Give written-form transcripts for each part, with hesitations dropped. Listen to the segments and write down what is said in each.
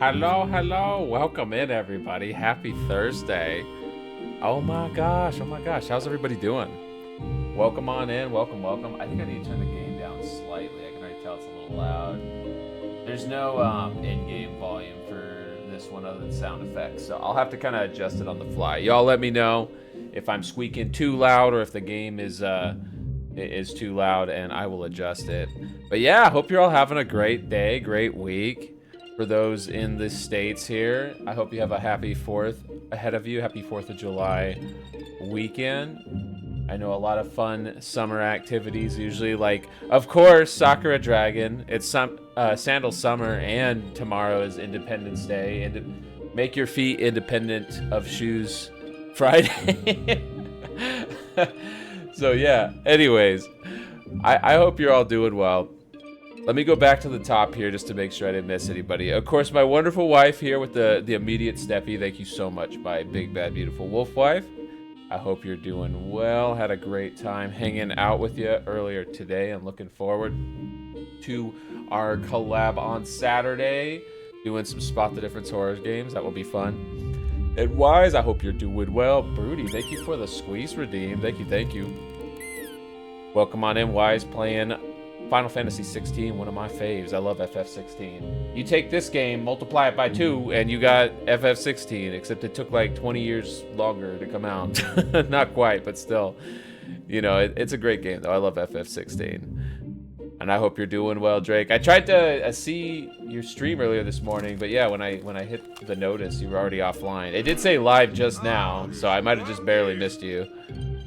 Hello, hello. Welcome in, everybody. Happy Thursday. Oh my gosh. How's everybody doing? Welcome on in. Welcome. I think I need to turn the game down slightly. I can already tell it's a little loud. There's no in-game volume for this one other than sound effects, so I'll have to kind of adjust it on the fly. Y'all let me know if I'm squeaking too loud or if the game is too loud, and I will adjust it. But yeah, I hope you're all having a great day, great week. For those in the States here, I hope you have a happy 4th ahead of you. Happy 4th of July weekend. I know a lot of fun summer activities, usually like, of course, Sakura Dragon. It's Sandal Summer, and tomorrow is Independence Day. And make your feet independent of shoes Friday. So yeah, anyways, I hope you're all doing well. Let me go back to the top here just to make sure I didn't miss anybody. Of course, my wonderful wife here with the immediate steppy. Thank you so much, my big, bad, beautiful wolf wife. I hope you're doing well. Had a great time hanging out with you earlier today and looking forward to our collab on Saturday. Doing some Spot the Difference horror games. That will be fun. And Wise, I hope you're doing well. Broody, thank you for the squeeze redeem. Thank you. Welcome on in, Wise, playing Final Fantasy 16, one of my faves. I love FF16. You take this game, multiply it by 2, and you got FF16, except it took like 20 years longer to come out. Not quite, but still. You know, it's a great game, though. I love FF16. And I hope you're doing well, Drake. I tried to see your stream earlier this morning, but yeah, when I hit the notice, you were already offline. It did say live just now, so I might have just barely missed you.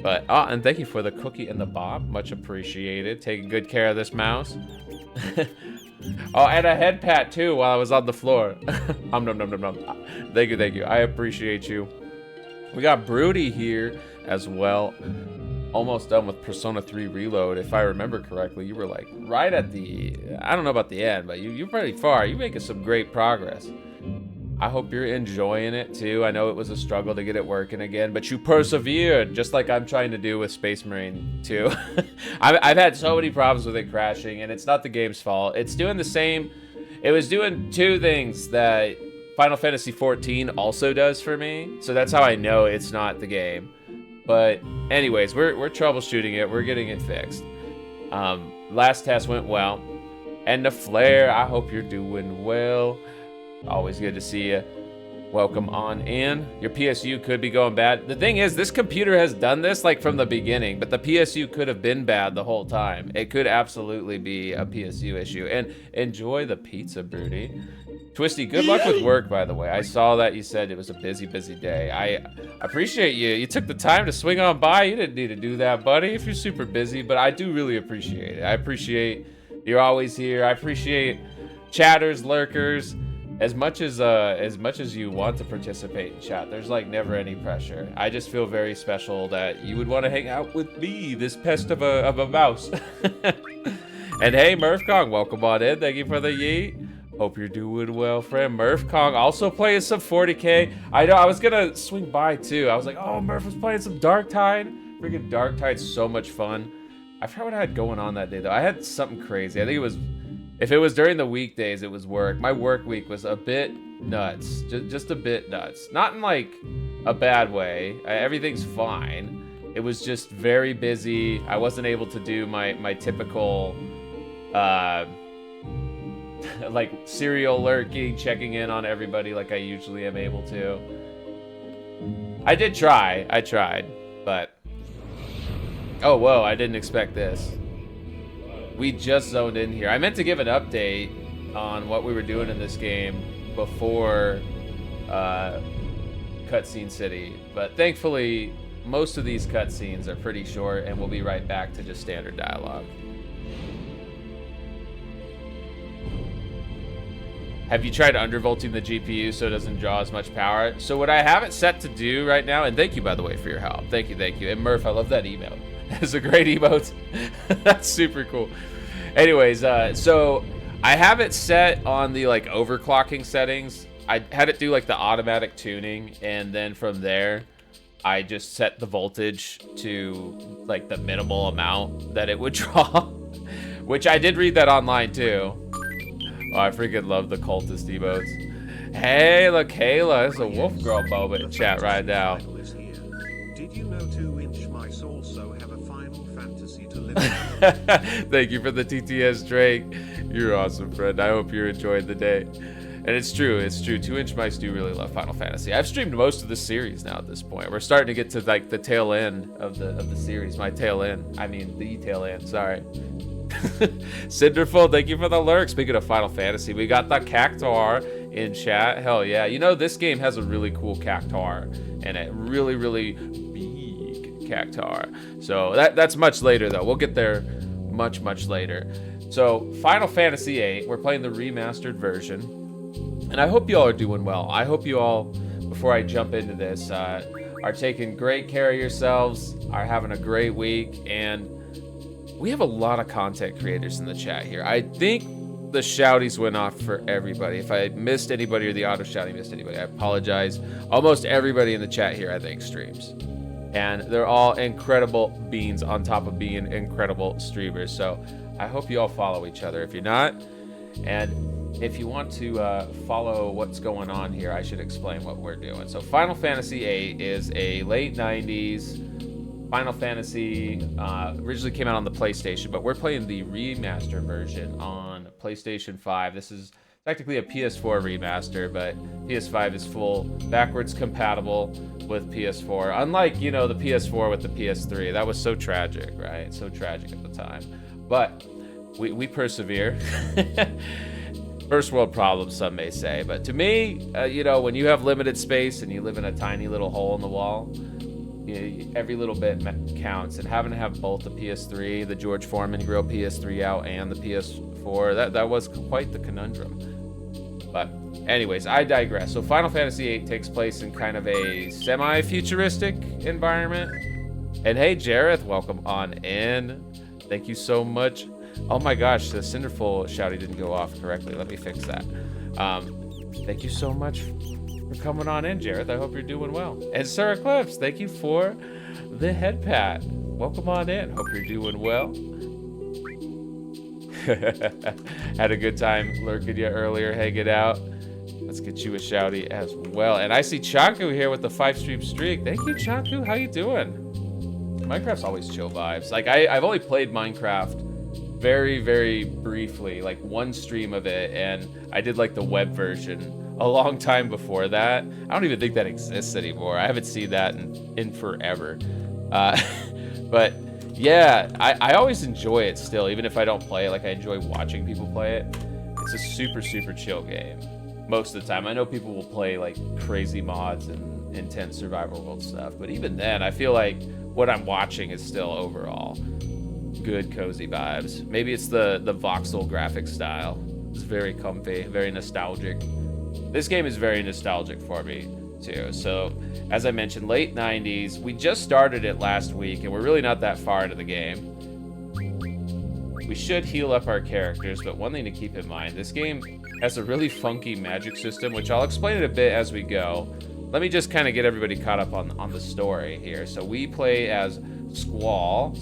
But, and thank you for the cookie and the bob. Much appreciated. Taking good care of this mouse. Oh, and a head pat, too, while I was on the floor. Nom. Thank you. I appreciate you. We got Broody here as well. Almost done with Persona 3 Reload. If I remember correctly, you were like right at the... I don't know about the end, but you're pretty far. You're making some great progress. I hope you're enjoying it too. I know it was a struggle to get it working again, but you persevered, just like I'm trying to do with Space Marine 2. I've had so many problems with it crashing, and it's not the game's fault. It's doing the same. It was doing two things that Final Fantasy 14 also does for me, so that's how I know it's not the game. But anyways, we're troubleshooting it. We're getting it fixed. Last test went well. And the Flare, I hope you're doing well. Always good to see you. Welcome on in. Your PSU could be going bad. The thing is, this computer has done this like from the beginning, but the PSU could have been bad the whole time. It could absolutely be a PSU issue. And enjoy the pizza, Broody. Twisty, good luck with work, by the way. I saw that you said it was a busy day. I appreciate you. You took the time to swing on by. You didn't need to do that, buddy, if you're super busy, but I do really appreciate it. I appreciate you're always here. I appreciate chatters, lurkers. As much as you want to participate in chat, there's like never any pressure. I just feel very special that you would want to hang out with me, this pest of a mouse. And hey, Murph Kong, welcome on in. Thank you for the yeet. Hope you're doing well, friend. Murph Kong also playing some 40k. I know, I was gonna swing by too. I was like, oh, Murph was playing some Dark Tide. Freaking Dark Tide's so much fun. I forgot what I had going on that day though. I had something crazy. I think it was, if it was during the weekdays, it was work. My work week was a bit nuts, just a bit nuts. Not in like a bad way. Everything's fine. It was just very busy. I wasn't able to do my typical, like serial lurking, checking in on everybody like I usually am able to. I tried, but oh whoa, I didn't expect this. We just zoned in here. I meant to give an update on what we were doing in this game before Cutscene City, but thankfully most of these cutscenes are pretty short and we'll be right back to just standard dialogue. Have you tried undervolting the GPU so it doesn't draw as much power? So what I have it set to do right now, and thank you by the way for your help. Thank you. And Murph, I love that email. It's a great emote. That's super cool. Anyways, so I have it set on the like overclocking settings. I had it do like the automatic tuning, and then from there, I just set the voltage to like the minimal amount that it would draw, which I did read that online too. Oh, I freaking love the cultist emotes. Hey, look, Kayla. It's a wolf girl boba in chat right now. Did you know 2-inch mice also have a Final Fantasy to live Thank you for the TTS, Drake. You're awesome, friend. I hope you're enjoying the day. And it's true. 2-inch mice do really love Final Fantasy. I've streamed most of the series now at this point. We're starting to get to like the tail end of the series. My tail end. I mean, the tail end. Sorry. Cinderful, thank you for the lurk. Speaking of Final Fantasy, we got the Cactuar in chat. Hell yeah. You know, this game has a really cool Cactuar and a really, really big Cactuar. So that's much later, though. We'll get there much, much later. So, Final Fantasy VIII, we're playing the remastered version. And I hope you all are doing well. I hope you all, before I jump into this, are taking great care of yourselves, are having a great week, and we have a lot of content creators in the chat here. I think the shouties went off for everybody. If I missed anybody or the auto shouting missed anybody, I apologize. Almost everybody in the chat here, I think, streams. And they're all incredible beings on top of being incredible streamers. So I hope you all follow each other. If you're not, and if you want to follow what's going on here, I should explain what we're doing. So Final Fantasy VIII is a late 90s Final Fantasy. Originally came out on the PlayStation, but we're playing the remaster version on PlayStation 5. This is technically a PS4 remaster, but PS5 is full backwards compatible with PS4. Unlike, you know, the PS4 with the PS3. That was so tragic, right? So tragic at the time. But we persevere. First world problems, some may say. But to me, you know, when you have limited space and you live in a tiny little hole in the wall, every little bit counts. And having to have both the PS3, the George Foreman grill PS3 out, and the PS4, that was quite the conundrum. But anyways, I digress. So Final Fantasy VIII takes place in kind of a semi-futuristic environment. And hey, Jareth, welcome on in. Thank you so much. Oh my gosh, the Cinderful shouty didn't go off correctly. Let me fix that. Thank you so much for coming on in, Jareth. I hope you're doing well. And Sir Eclipse, thank you for the head pat. Welcome on in. Hope you're doing well. Had a good time lurking you earlier, hanging out. Let's get you a shouty as well. And I see Chanku here with the 5-stream streak. Thank you, Chanku. How you doing? Minecraft's always chill vibes. Like, I've only played Minecraft very, very briefly, like one stream of it, and I did like the web version a long time before that. I don't even think that exists anymore. I haven't seen that in forever. But yeah, I always enjoy it still, even if I don't play it. Like, I enjoy watching people play it. It's a super, super chill game most of the time. I know people will play like crazy mods and intense survival world stuff, but even then, I feel like what I'm watching is still overall good, cozy vibes. Maybe it's the voxel graphic style. It's very comfy, very nostalgic. This game is very nostalgic for me too. So, as I mentioned, late 90s. We just started it last week, and we're really not that far into the game. We should heal up our characters, but one thing to keep in mind, this game has a really funky magic system, which I'll explain it a bit as we go. Let me just kind of get everybody caught up on the story here. So we play as Squall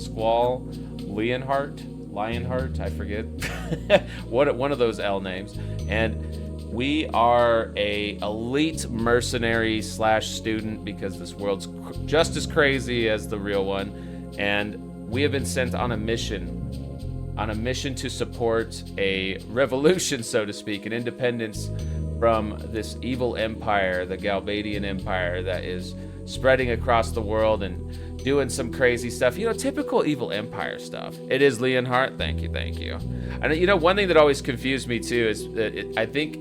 Lionheart, I forget. One of those L names. And we are a elite mercenary / student, because this world's just as crazy as the real one. And we have been sent on a mission to support a revolution, so to speak, an independence from this evil empire, the Galbadian Empire, that is spreading across the world and doing some crazy stuff. You know, typical evil empire stuff. It is Leonhardt. Thank you. And you know, one thing that always confused me too is that I think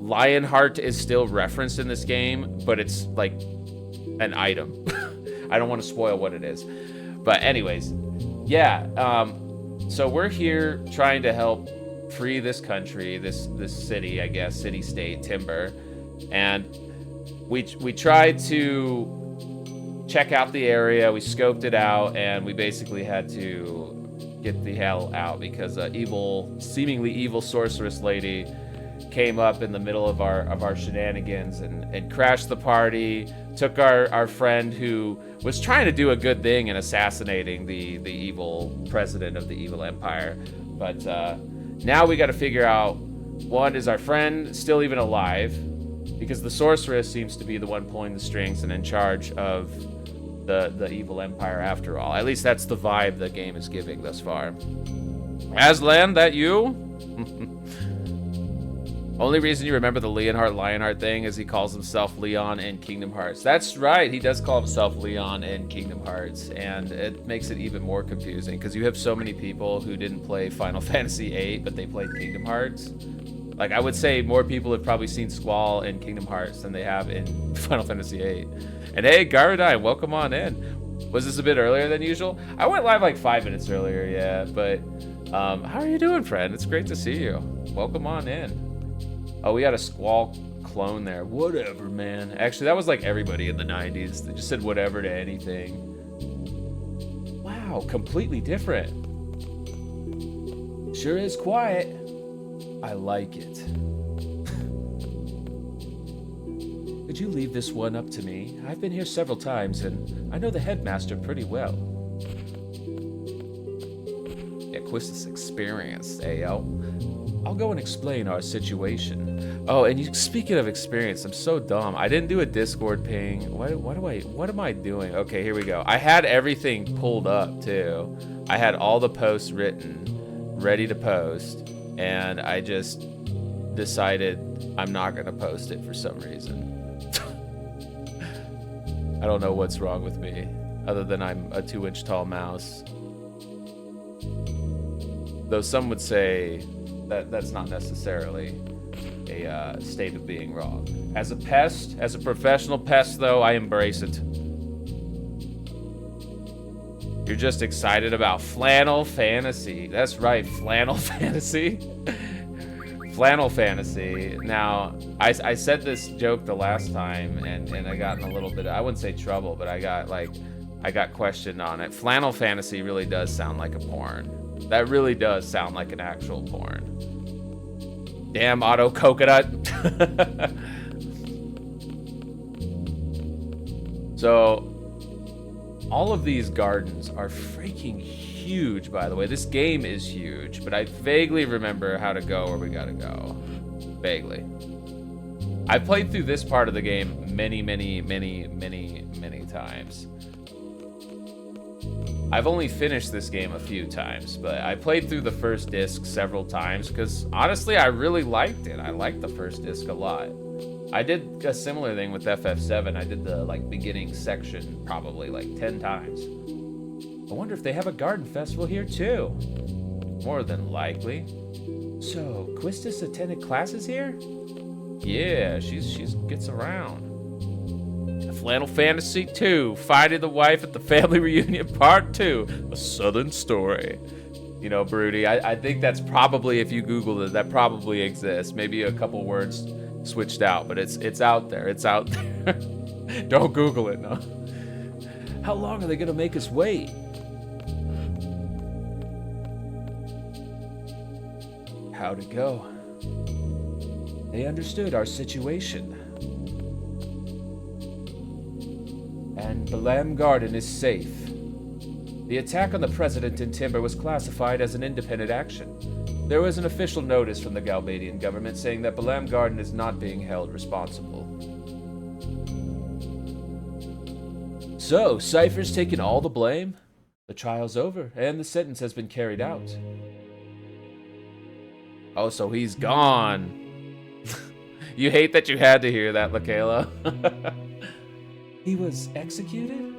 Lionheart is still referenced in this game, but it's like an item. I don't want to spoil what it is. But anyways, yeah. So we're here trying to help free this country, this city, I guess, city-state, Timber. And we tried to check out the area. We scoped it out, and we basically had to get the hell out because seemingly evil sorceress lady came up in the middle of our shenanigans and crashed the party, took our friend who was trying to do a good thing and assassinating the evil president of the evil empire. But now we got to figure out, one, is our friend still even alive? Because the sorceress seems to be the one pulling the strings and in charge of the evil empire after all. At least that's the vibe the game is giving thus far. Aslan, that you? Only reason you remember the Lionheart thing is he calls himself Leon in Kingdom Hearts. That's right, he does call himself Leon in Kingdom Hearts, and it makes it even more confusing because you have so many people who didn't play Final Fantasy VIII, but they played Kingdom Hearts. Like, I would say more people have probably seen Squall in Kingdom Hearts than they have in Final Fantasy VIII. And hey, Garadine, welcome on in. Was this a bit earlier than usual? I went live like 5 minutes earlier, yeah, but how are you doing, friend? It's great to see you. Welcome on in. Oh, we had a Squall clone there. Whatever, man. Actually, that was like everybody in the 90s. They just said whatever to anything. Wow, completely different. Sure is quiet. I like it. Could you leave this one up to me? I've been here several times, and I know the headmaster pretty well. Yeah, Quistis experienced, ayo. I'll go and explain our situation. Oh, and speaking of experience, I'm so dumb. I didn't do a Discord ping. What am I doing? Okay, here we go. I had everything pulled up too. I had all the posts written, ready to post, and I just decided I'm not gonna post it for some reason. I don't know what's wrong with me, other than I'm a 2-inch tall mouse. Though some would say that's not necessarily a state of being wrong. As a pest, as a professional pest though, I embrace it. You're just excited about Flannel Fantasy. That's right, Flannel Fantasy. Flannel Fantasy. Now, I said this joke the last time, and I got in a little bit, I wouldn't say trouble, but I got questioned on it. Flannel Fantasy really does sound like a porn. That really does sound like an actual porn. Damn auto coconut. So, all of these gardens are freaking huge, by the way. This game is huge, but I vaguely remember how to go where we gotta go. Vaguely. I've played through this part of the game many times. I've only finished this game a few times, but I played through the first disc several times because honestly, I really liked it. I liked the first disc a lot. I did a similar thing with FF7. I did the beginning section probably 10 times. I wonder if they have a garden festival here too. More than likely. So, Quistis attended classes here? Yeah, she's gets around. Flannel Fantasy 2, Finding the Wife at the Family Reunion Part 2, A Southern Story. You know, Broody, I think that's probably, if you Google it, that probably exists. Maybe a couple words switched out, but it's out there. It's out there. Don't Google it, no. How long are they gonna make us wait? How'd it go? They understood our situation. And Belem Garden is safe. The attack on the president in Timber was classified as an independent action. There was an official notice from the Galbadian government saying that Belem Garden is not being held responsible. So, Cypher's taken all the blame? The trial's over, and the sentence has been carried out. Oh, so he's gone. You hate that you had to hear that, Lakayla. He was executed?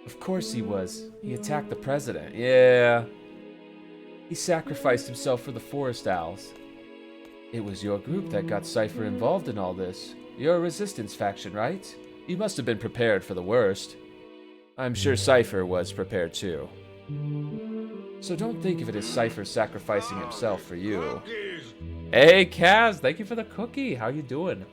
Of course he was. He attacked the president. Yeah. He sacrificed himself for the Forest Owls. It was your group that got Cypher involved in all this. You're a resistance faction, right? You must have been prepared for the worst. I'm sure Cypher was prepared too. So don't think of it as Cypher sacrificing himself for you. Hey, Kaz, thank you for the cookie. How you doing?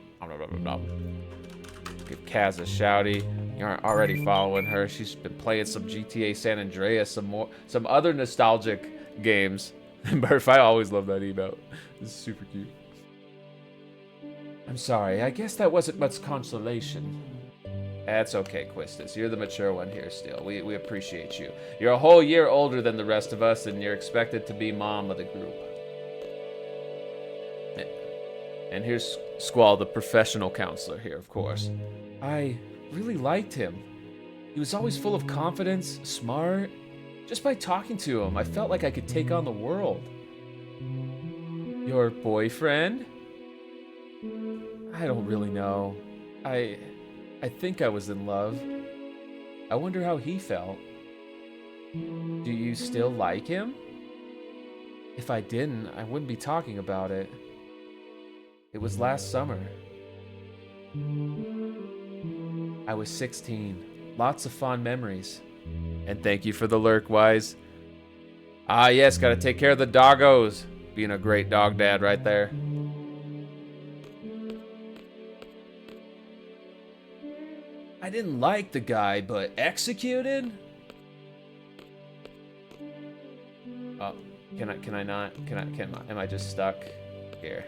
Give Kaz a shouty. You aren't already following her. She's been playing some GTA San Andreas, some other nostalgic games. Murph, I always love that emote. This is super cute. I'm sorry, I guess that wasn't much consolation. That's okay, Quistis. You're the mature one here still. We appreciate you. You're a whole year older than the rest of us, and you're expected to be mom of the group. And here's Squall, the professional counselor here, of course. I really liked him. He was always full of confidence, smart. Just by talking to him, I felt like I could take on the world. Your boyfriend? I don't really know. I think I was in love. I wonder how he felt. Do you still like him? If I didn't, I wouldn't be talking about it. It was last summer. I was 16. Lots of fond memories. And thank you for the lurk, Wise. Ah, yes, gotta take care of the doggos. Being a great dog dad right there. I didn't like the guy, but executed? Oh, can I not? Am I just stuck here?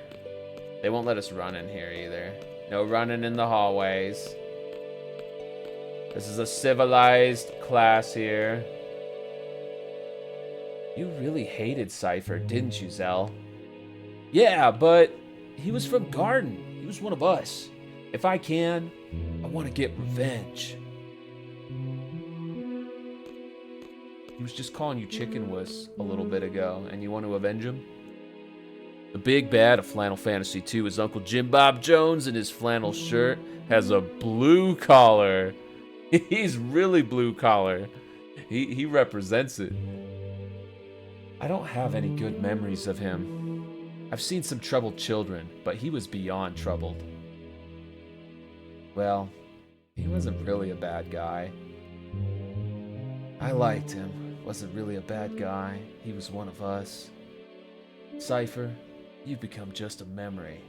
They won't let us run in here either. No running in the hallways. This is a civilized class here. You really hated Cypher, didn't you, Zell? Yeah, but he was from Garden. He was one of us. If I can, I want to get revenge. He was just calling you chicken wuss a little bit ago, and you want to avenge him? The big bad of Flannel Fantasy 2 is Uncle Jim Bob Jones, and his flannel shirt has a blue collar. He's really blue collar. He represents it. I don't have any good memories of him. I've seen some troubled children, but he was beyond troubled. Well, he wasn't really a bad guy. I liked him. Wasn't really a bad guy. He was one of us. Cypher, you've become just a memory.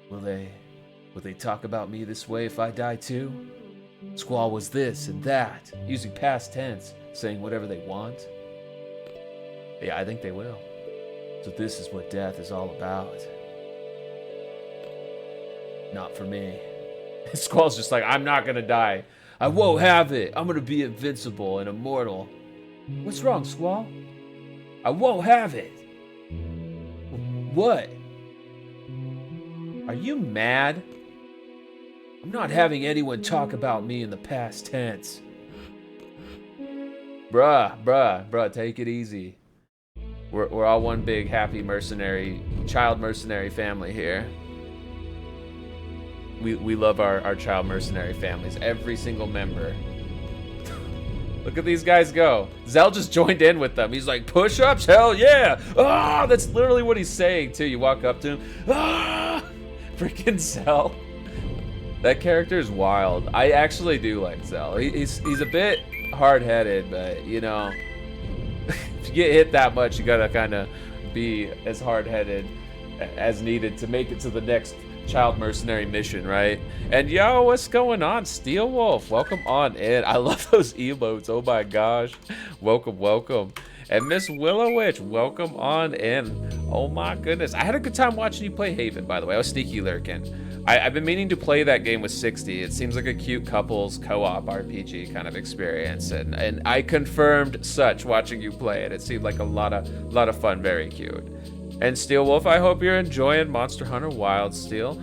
Will they talk about me this way if I die too? Squall was this and that, using past tense, saying whatever they want. Yeah, I think they will. So this is what death is all about. Not for me. Squall's just like, I'm not gonna die. I won't have it. I'm gonna be invincible and immortal. What's wrong, Squall? I won't have it. What? Are you mad? I'm not having anyone talk about me in the past tense. Bruh, take it easy. We're all one big happy child mercenary family here. We love our child mercenary families, every single member. Look at these guys go. Zell just joined in with them. He's like, push-ups? Hell yeah! Ah, that's literally what he's saying too. You walk up to him, ah, freaking Zell. That character is wild. I actually do like Zell. He's a bit hard-headed, but you know, if you get hit that much, you gotta kind of be as hard-headed as needed to make it to the next child mercenary mission, right? And yo, what's going on? Steel Wolf, welcome on in. I love those emotes. Oh my gosh. Welcome. And Miss Willow Witch, welcome on in. Oh my goodness. I had a good time watching you play Haven, by the way. I was sneaky lurking. I've been meaning to play that game with 60. It seems like a cute couples co-op RPG kind of experience, and I confirmed such watching you play it. It seemed like a lot of fun, very cute. And Steel Wolf, I hope you're enjoying Monster Hunter Wild. Steel.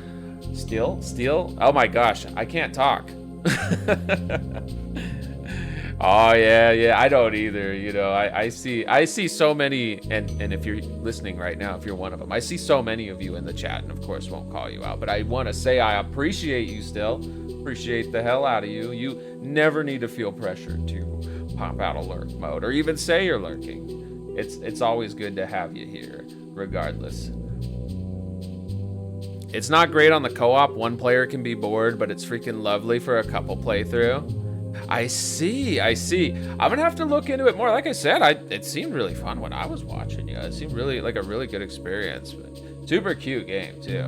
Oh my gosh, I can't talk. Oh yeah, I don't either. You know, I see so many, and if you're listening right now, if you're one of them, I see so many of you in the chat, and of course won't call you out, but I want to say I appreciate you still. Appreciate the hell out of you. You never need to feel pressured to pop out a lurk mode or even say you're lurking. It's always good to have you here, regardless. It's not great on the co-op. One player can be bored, but it's freaking lovely for a couple playthrough. I see. I'm gonna have to look into it more. Like I said, it seemed really fun when I was watching you. It seemed really like a really good experience. But super cute game too.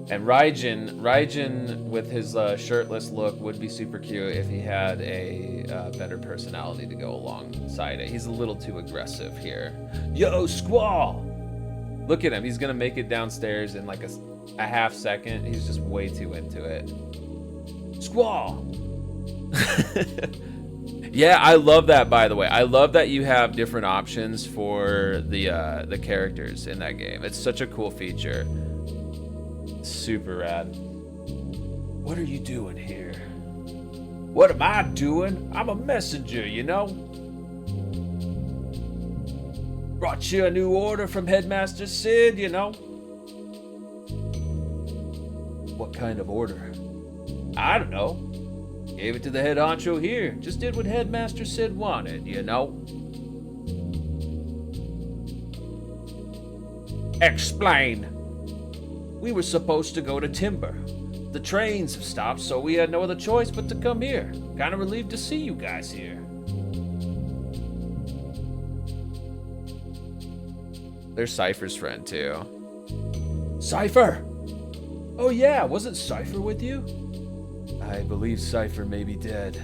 And Raijin with his shirtless look would be super cute if he had a better personality to go alongside it. He's a little too aggressive here. Yo, Squall! Look at him. He's gonna make it downstairs in like a half second. He's just way too into it. Squall! Yeah, I love that, by the way. I love that you have different options for the characters in that game. It's such a cool feature. Super rad. What are you doing here? What am I doing? I'm a messenger, you know? Brought you a new order from Headmaster Sid, you know? What kind of order? I don't know. Gave it to the head honcho here. Just did what Headmaster Sid wanted, you know? Explain. We were supposed to go to Timber. The trains have stopped, so we had no other choice but to come here. Kind of relieved to see you guys here. There's Cypher's friend, too. Cypher! Oh yeah, wasn't Cypher with you? I believe Cypher may be dead.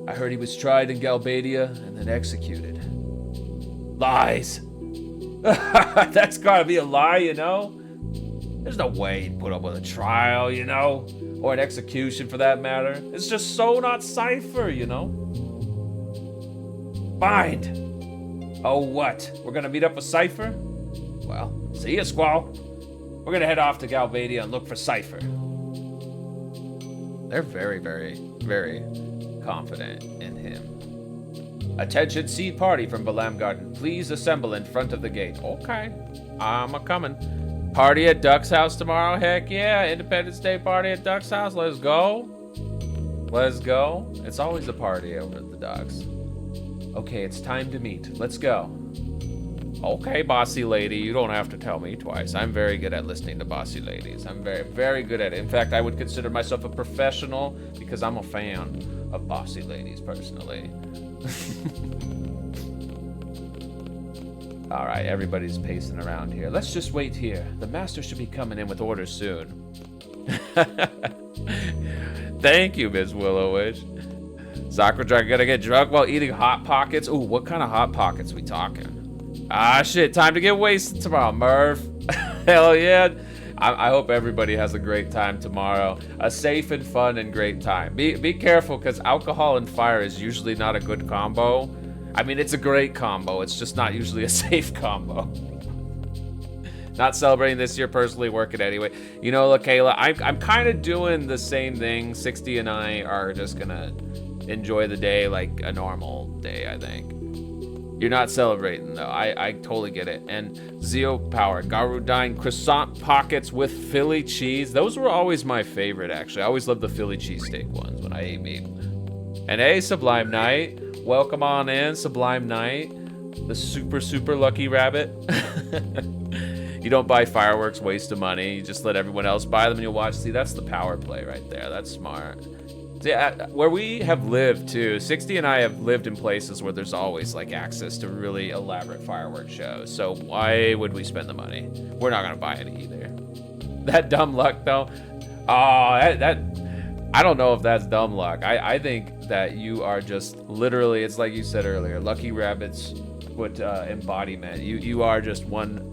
I heard he was tried in Galbadia and then executed. Lies! That's gotta be a lie, you know? There's no way he'd put up with a trial, you know? Or an execution for that matter. It's just so not Cypher, you know? Bind! Oh, what? We're gonna meet up with Cypher? Well, see ya, Squall. We're gonna head off to Galbadia and look for Cypher. They're very, very, very confident in him. Attention seed party from Balam Garden. Please assemble in front of the gate. Okay, I'm a-coming. Party at Duck's house tomorrow? Heck yeah, Independence Day party at Duck's house. Let's go. Let's go. It's always a party over at the Ducks. Okay, it's time to meet. Let's go. Okay, bossy lady, you don't have to tell me twice. I'm very good at listening to bossy ladies. I'm very, very good at it. In fact, I would consider myself a professional because I'm a fan of bossy ladies, personally. All right, everybody's pacing around here. Let's just wait here. The master should be coming in with orders soon. Thank you, Ms. Willow-Witch. Sakura Dragon gonna get drunk while eating Hot Pockets. Ooh, what kind of Hot Pockets we talking? Ah, shit, time to get wasted tomorrow, Murph. Hell yeah. I hope everybody has a great time tomorrow. A safe and fun and great time. Be careful, because alcohol and fire is usually not a good combo. I mean, it's a great combo. It's just not usually a safe combo. Not celebrating this year, personally, working anyway. You know, LaKayla, I'm kind of doing the same thing. 60 and I are just gonna enjoy the day like a normal day, I think. You're not celebrating, though. I totally get it. And Zeo Power, Garudine croissant pockets with Philly cheese. Those were always my favorite, actually. I always loved the Philly cheesesteak ones when I ate meat. And hey, Sublime Knight. Welcome on in, Sublime Knight. The super, super lucky rabbit. You don't buy fireworks, waste of money. You just let everyone else buy them and you'll watch. See, that's the power play right there. That's smart. See, where we have lived too, 60 and I have lived in places where there's always like access to really elaborate fireworks shows. So why would we spend the money? We're not gonna buy it either. That dumb luck though. Oh, that I don't know if that's dumb luck. I think that you are just literally, it's like you said earlier, lucky rabbits foot embodiment. You are just one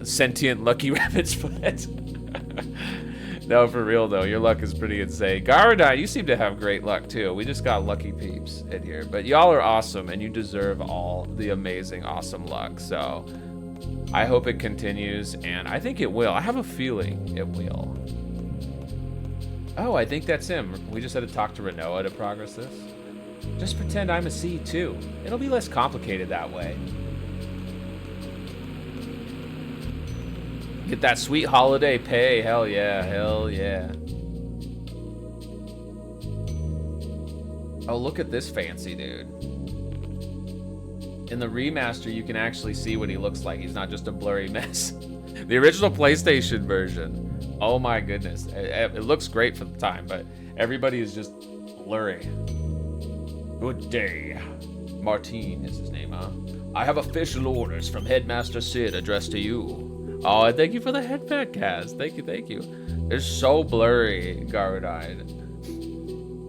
sentient lucky rabbit's foot. No, for real though, your luck is pretty insane. Garadai, you seem to have great luck too. We just got lucky peeps in here. But y'all are awesome and you deserve all the amazing, awesome luck. So I hope it continues and I think it will. I have a feeling it will. Oh, I think that's him. We just had to talk to Renoa to progress this. Just pretend I'm a seed too. It'll be less complicated that way. Get that sweet holiday pay. Hell yeah, hell yeah. Oh, look at this fancy dude. In the remaster, you can actually see what he looks like. He's not just a blurry mess. The original PlayStation version. Oh my goodness. It looks great for the time, but everybody is just blurry. Good day. Martine is his name, huh? I have official orders from Headmaster Sid addressed to you. Oh, and thank you for the headband cast. Thank you, thank you. They're so blurry, Garudine.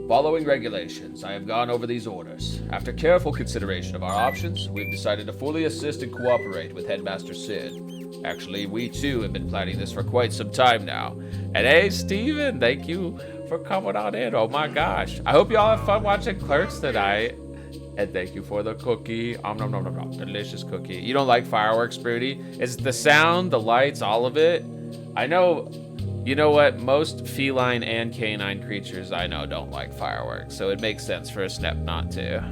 Following regulations, I have gone over these orders. After careful consideration of our options, we've decided to fully assist and cooperate with Headmaster Sid. Actually, we too have been planning this for quite some time now. And hey, Steven, thank you for coming on in. Oh my gosh. I hope y'all have fun watching Clerks tonight. And thank you for the cookie. Nom, nom, nom, nom. Delicious cookie. You don't like fireworks, Broody? It's the sound, the lights, all of it. I know, you know what? Most feline and canine creatures I know don't like fireworks, so it makes sense for a Snep not to.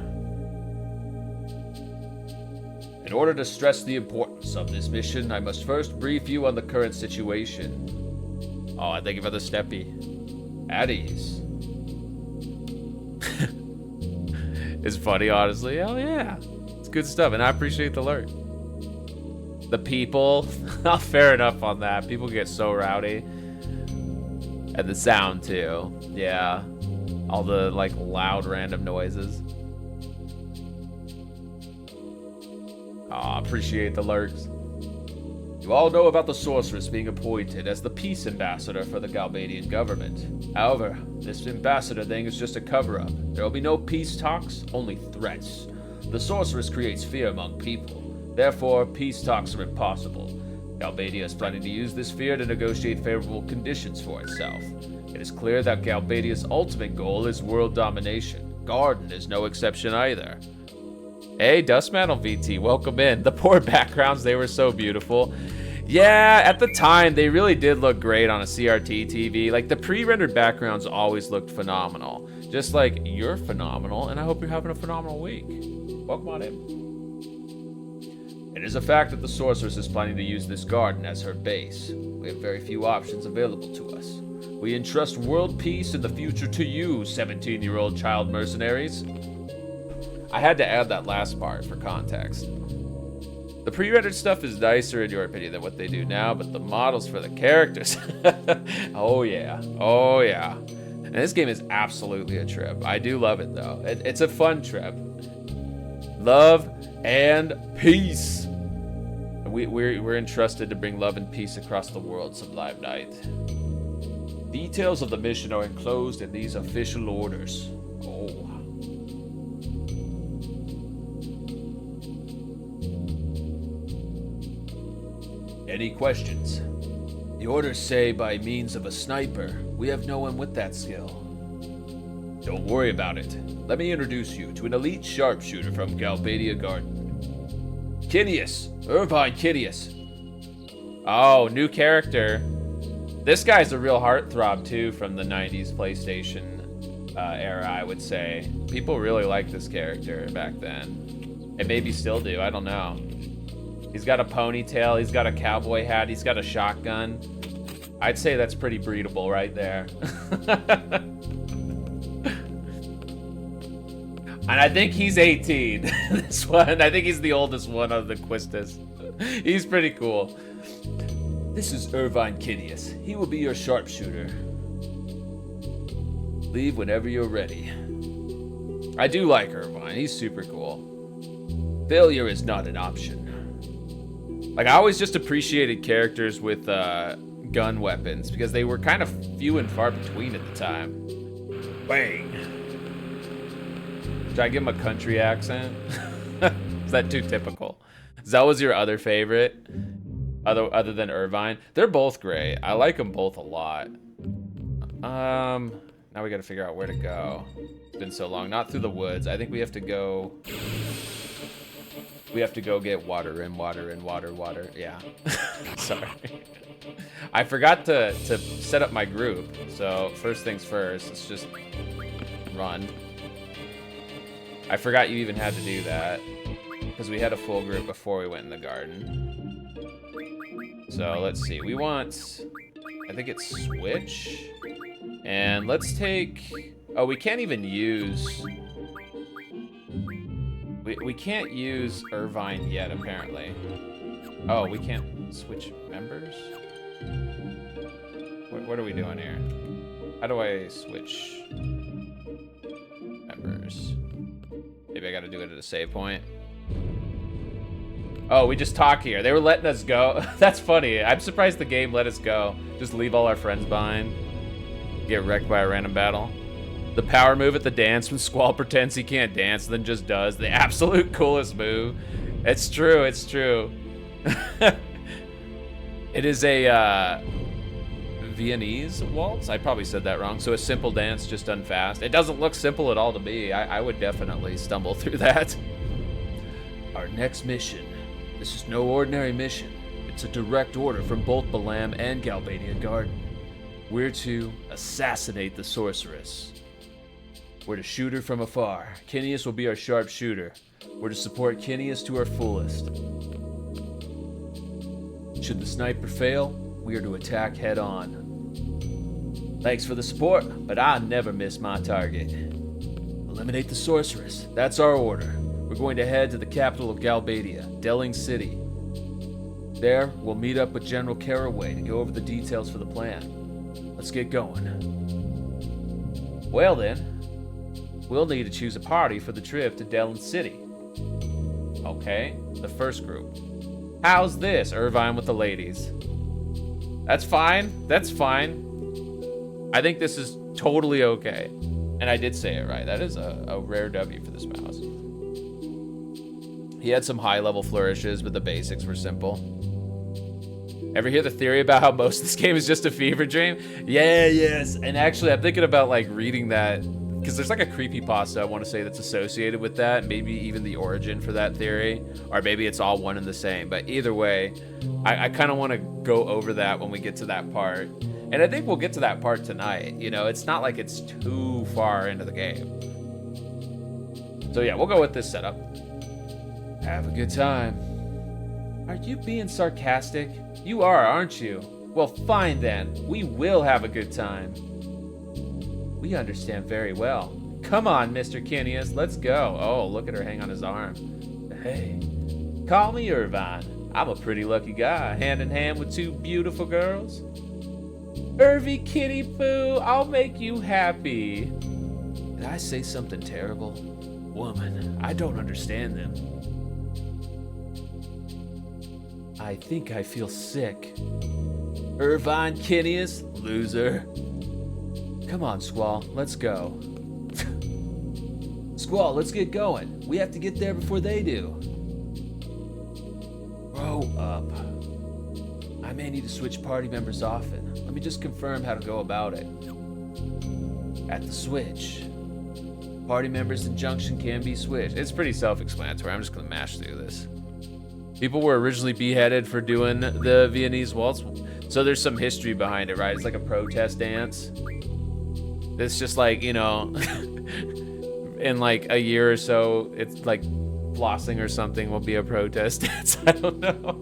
In order to stress the importance of this mission, I must first brief you on the current situation. Oh, thank you for the Steppy. At ease. It's funny, honestly. Hell yeah. It's good stuff, and I appreciate the alert. The people, fair enough on that. People get so rowdy. And the sound, too. Yeah. All the, like, loud random noises. Aw, appreciate the alerts. You all know about the sorceress being appointed as the peace ambassador for the Galbadian government. However, this ambassador thing is just a cover-up. There will be no peace talks, only threats. The sorceress creates fear among people. Therefore, peace talks are impossible. Galbadia is planning to use this fear to negotiate favorable conditions for itself. It is clear that Galbadia's ultimate goal is world domination. Garden is no exception either. Hey, Dustmantle VT, welcome in. The poor backgrounds, they were so beautiful. Yeah, at the time, they really did look great on a CRT TV. Like, the pre-rendered backgrounds always looked phenomenal. Just like, you're phenomenal, and I hope you're having a phenomenal week. Welcome on in. It is a fact that the sorceress is planning to use this garden as her base. We have very few options available to us. We entrust world peace in the future to you, 17-year-old child mercenaries. I had to add that last part for context. The pre-rendered stuff is nicer in your opinion than what they do now, but the models for the characters... Oh yeah, oh yeah. And this game is absolutely a trip. I do love it though. It's a fun trip. Love and peace. We're entrusted to bring love and peace across the world, Sublime Knight. Details of the mission are enclosed in these official orders. Oh. Any questions? The orders say by means of a sniper. We have no one with that skill. Don't worry about it. Let me introduce you to an elite sharpshooter from Galbadia Garden. Kidius! Irvine Kidius! Oh, new character. This guy's a real heartthrob too from the 90s PlayStation era, I would say. People really liked this character back then. And maybe still do, I don't know. He's got a ponytail, he's got a cowboy hat, he's got a shotgun. I'd say that's pretty breedable right there. And I think he's 18. This one, I think he's the oldest one of the Quistis. He's pretty cool. This is Irvine Kidius. He will be your sharpshooter. Leave whenever you're ready. I do like Irvine, he's super cool. Failure is not an option. Like, I always just appreciated characters with gun weapons because they were kind of few and far between at the time. Bang! Should I give him a country accent? Is that too typical? That was your other favorite? Other than Irvine? They're both great. I like them both a lot. Now we gotta figure out where to go. It's been so long. Not through the woods. I think we have to go... We have to go get water. Yeah. Sorry. I forgot to set up my group. So first things first, let's just run. I forgot you even had to do that because we had a full group before we went in the garden. So let's see. We want, I think it's switch. And let's take, oh, we can't even use... We can't use Irvine yet, apparently. Oh, we can't switch members? What are we doing here? How do I switch members? Maybe I gotta do it at a save point. Oh, we just talk here. They were letting us go. That's funny. I'm surprised the game let us go. Just leave all our friends behind. Get wrecked by a random battle. The power move at the dance when Squall pretends he can't dance, then just does. The absolute coolest move. It's true, it's true. It is a Viennese waltz. I probably said that wrong. So a simple dance just done fast. It doesn't look simple at all to me. I would definitely stumble through that. Our next mission. This is no ordinary mission. It's a direct order from both Balam and Galbadia Garden. We're to assassinate the sorceress. We're to shoot her from afar. Kineas will be our sharpshooter. We're to support Kineas to our fullest. Should the sniper fail, we are to attack head on. Thanks for the support, but I never miss my target. Eliminate the sorceress. That's our order. We're going to head to the capital of Galbadia, Delling City. There, we'll meet up with General Caraway to go over the details for the plan. Let's get going. Well then, we'll need to choose a party for the trip to Delling City. Okay, the first group. How's this, Irvine with the ladies? That's fine. That's fine. I think this is totally okay. And I did say it right. That is a rare W for this mouse. He had some high-level flourishes, but the basics were simple. Ever hear the theory about how most of this game is just a fever dream? Yeah, yes. And actually, I'm thinking about like reading that, because there's like a creepypasta I want to say that's associated with that, maybe even the origin for that theory, or maybe it's all one and the same. But either way, I kind of want to go over that when we get to that part. And I think we'll get to that part tonight. You know, it's not like it's too far into the game. So yeah, we'll go with this setup. Have a good time. Are you being sarcastic? You are, aren't you? Well, fine then. We will have a good time. We understand very well. Come on, Mr. Kineas, let's go. Oh, look at her hang on his arm. Hey, call me Irvine. I'm a pretty lucky guy, hand in hand with two beautiful girls. Irvy Kitty Poo, I'll make you happy. Did I say something terrible? Woman, I don't understand them. I think I feel sick. Irvine Kineas, loser. Come on, Squall, let's go. Squall, let's get going. We have to get there before they do. Grow up. I may need to switch party members often. Let me just confirm how to go about it. At the switch. Party members in Junction can be switched. It's pretty self-explanatory. I'm just gonna mash through this. People were originally beheaded for doing the Viennese waltz. So there's some history behind it, right? It's like a protest dance. It's just like, you know, in like a year or so, it's like flossing or something will be a protest dance. I don't know.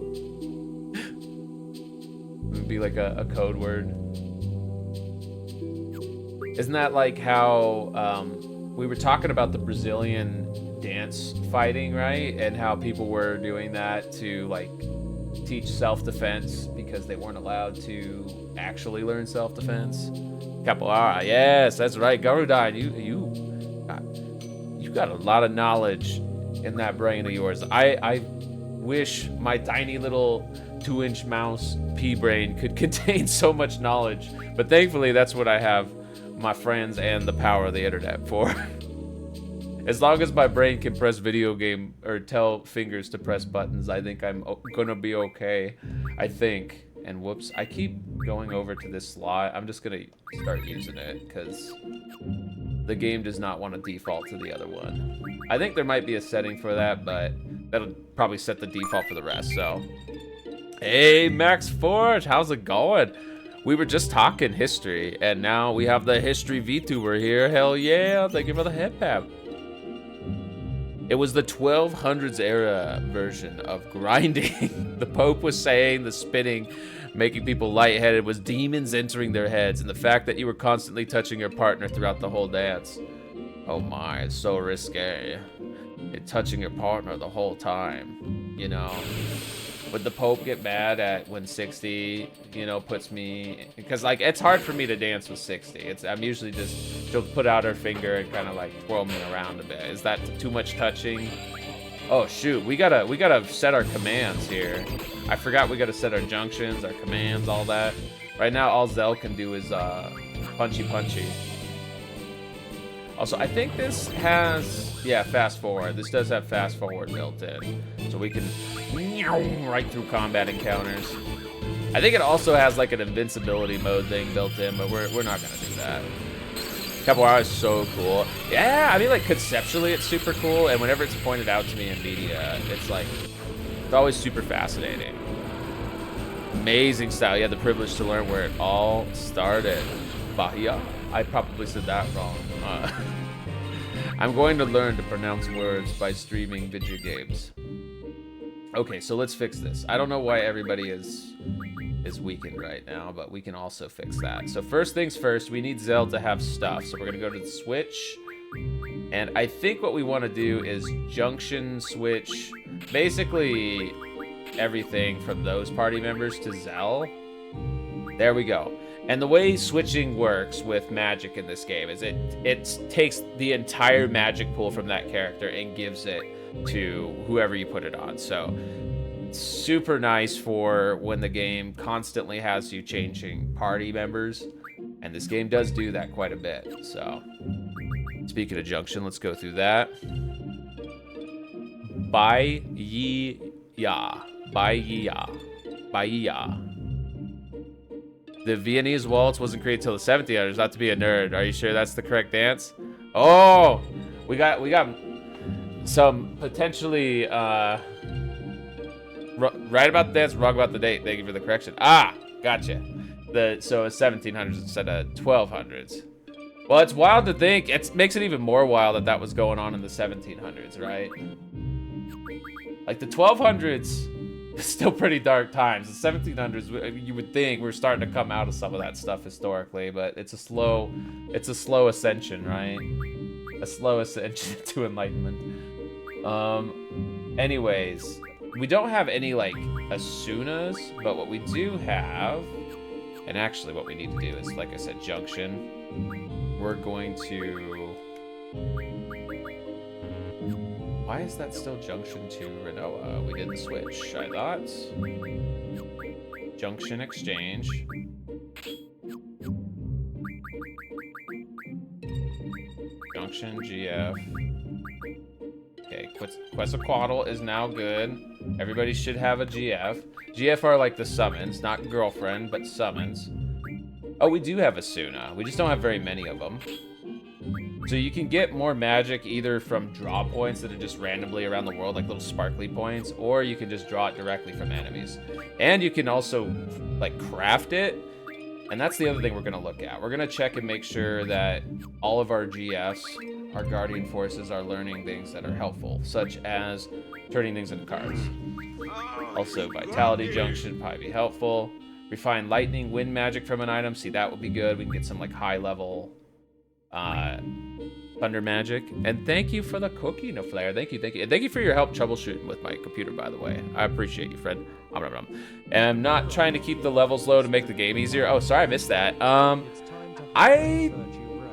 It would be like a code word. Isn't that like how we were talking about the Brazilian dance fighting, right? And how people were doing that to like teach self-defense because they weren't allowed to actually learn self-defense. Capoeira, yes, that's right. Garudine, you got a lot of knowledge in that brain of yours. I wish my tiny little 2-inch mouse pea brain could contain so much knowledge, but thankfully that's what I have my friends and the power of the internet for. As long as my brain can press video game or tell fingers to press buttons, I think I'm gonna be okay. I think. And whoops, I keep going over to this slot. I'm just gonna start using it because the game does not want to default to the other one. I think there might be a setting for that, but that'll probably set the default for the rest, so. Hey, Max Forge, how's it going? We were just talking history, and now we have the history VTuber here. Hell yeah, thank you for the hip hop. It was the 1200s era version of grinding. The Pope was saying the spinning, making people lightheaded, was demons entering their heads, and the fact that you were constantly touching your partner throughout the whole dance. Oh my, it's so risque. It touching your partner the whole time, you know. Would the Pope get mad at when 60, you know, puts me, because like it's hard for me to dance with 60. I'm usually just, she'll put out her finger and kind of like twirl me around a bit. Is that too much touching? Oh shoot, we gotta set our commands here. I forgot we gotta set our junctions, our commands, all that. Right now all Zell can do is punchy punchy. Also, I think this has, yeah, fast forward. This does have fast forward built in. So we can right through combat encounters. I think it also has like an invincibility mode thing built in, but we're not gonna do that. Capoeira is so cool. Yeah, I mean, like, conceptually it's super cool, and whenever it's pointed out to me in media, it's like, it's always super fascinating. Amazing style. You had the privilege to learn where it all started. Bahia. I probably said that wrong. I'm going to learn to pronounce words by streaming video games. Okay, so let's fix this. I don't know why everybody is weakened right now, but we can also fix that. So first things first, we need Zell to have stuff. So we're gonna go to the Switch, and I think what we want to do is junction switch basically everything from those party members to Zell. There we go. And the way switching works with magic in this game is it takes the entire magic pool from that character and gives it to whoever you put it on. So super nice for when the game constantly has you changing party members, and this game does do that quite a bit. So speaking of junction, let's go through that. Bahia. The Viennese waltz wasn't created till the 1700s. Not to be a nerd, are you sure that's the correct dance? Oh, we got some potentially right about the dance, wrong about the date. Thank you for the correction. Ah, gotcha. So it's 1700s instead of 1200s. Well, it's wild to think. It makes it even more wild that was going on in the 1700s, right? Like the 1200s, still pretty dark times. The 1700s, you would think we're starting to come out of some of that stuff historically, but it's a slow ascension, right? A slow ascension to enlightenment. Anyways, we don't have any like Asunas, but what we do have, and actually what we need to do is, like I said, junction. We're going to, why is that still junction to Renoa? We didn't switch, I thought. Junction exchange. Junction GF. Okay, Quetzalcoatl is now good. Everybody should have a GF. GF are like the summons, not girlfriend, but summons. Oh, we do have Asuna. We just don't have very many of them. So you can get more magic either from draw points that are just randomly around the world, like little sparkly points, or you can just draw it directly from enemies. And you can also like craft it. And that's the other thing we're gonna look at. We're gonna check and make sure that all of our GFs, our guardian forces, are learning things that are helpful, such as turning things into cards. Also, vitality junction probably be helpful. Refine lightning, wind magic from an item. See, that would be good. We can get some like high level thunder magic. And thank you for the cookie, No Flare. Thank you. And thank you for your help troubleshooting with my computer, by the way. I appreciate you, friend. And I'm not trying to keep the levels low to make the game easier. Oh, sorry, I missed that. I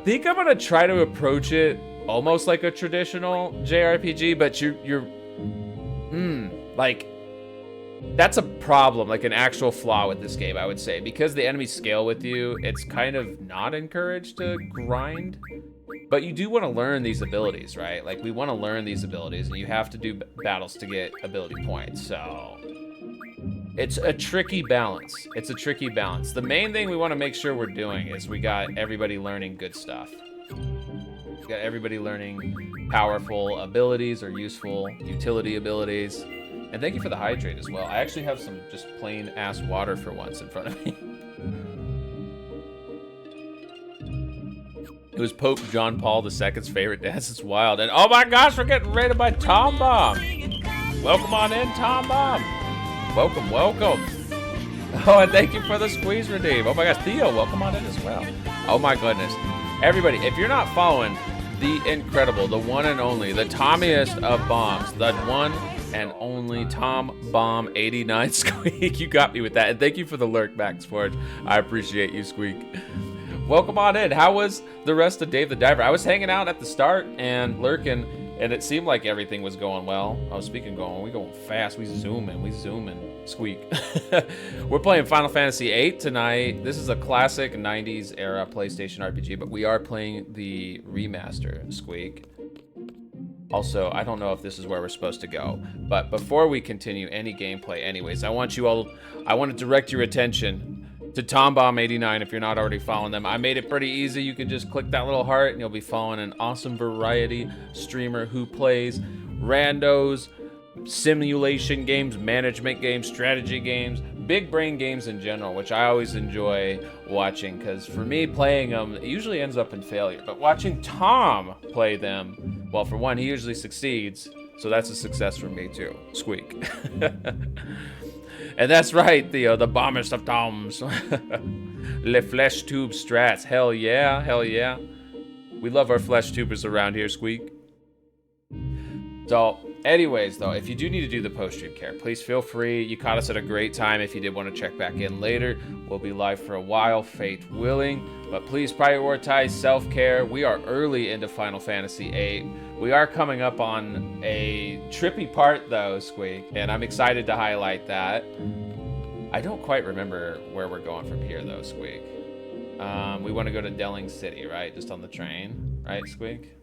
think I'm gonna try to approach it almost like a traditional JRPG, but you're like, that's a problem, like an actual flaw with this game, I would say. Because the enemies scale with you, it's kind of not encouraged to grind. But you do want to learn these abilities, right? Like, we want to learn these abilities, and you have to do battles to get ability points. So it's a tricky balance. The main thing we want to make sure we're doing is we got everybody learning good stuff. We got everybody learning powerful abilities or useful utility abilities. And thank you for the hydrate as well. I actually have some just plain ass water for once in front of me. It was Pope John Paul II's favorite dance. It's wild. And oh my gosh, we're getting raided by Tom Bomb. Welcome on in, Tom Bomb. Welcome. Oh, and thank you for the squeeze redeem. Oh my gosh, Theo, welcome on in as well. Oh my goodness. Everybody, if you're not following the incredible, the one and only, the Tommiest of bombs, the one and only Tom Bomb 89 Squeak, you got me with that. And thank you for the lurk, Max Forge. I appreciate you, Squeak. Welcome on in. How was the rest of Dave the Diver? I was hanging out at the start and lurking, and it seemed like everything was going well. I was speaking going, we going fast, we zooming, Squeak. We're playing Final Fantasy VIII tonight. This is a classic 90s era PlayStation RPG, but we are playing the remaster, Squeak. Also, I don't know if this is where we're supposed to go, but before we continue any gameplay anyways, I want to direct your attention to TomBomb89 if you're not already following them. I made it pretty easy. You can just click that little heart and you'll be following an awesome variety streamer who plays randos, simulation games, management games, strategy games, big brain games in general, which I always enjoy watching because for me, playing them it usually ends up in failure. But watching Tom play them, well, for one, he usually succeeds, so that's a success for me too. Squeak. And that's right, Theo, the bombest of Toms. Le flesh tube strats. Hell yeah, hell yeah. We love our flesh tubers around here, Squeak. So, anyways, though, if you do need to do the post-stream care, please feel free. You caught us at a great time. If you did want to check back in later, we'll be live for a while, fate willing. But please prioritize self-care. We are early into Final Fantasy VIII. We are coming up on a trippy part, though, Squeak, and I'm excited to highlight that. I don't quite remember where we're going from here, though, Squeak. We want to go to Delling City, right? Just on the train, right, Squeak?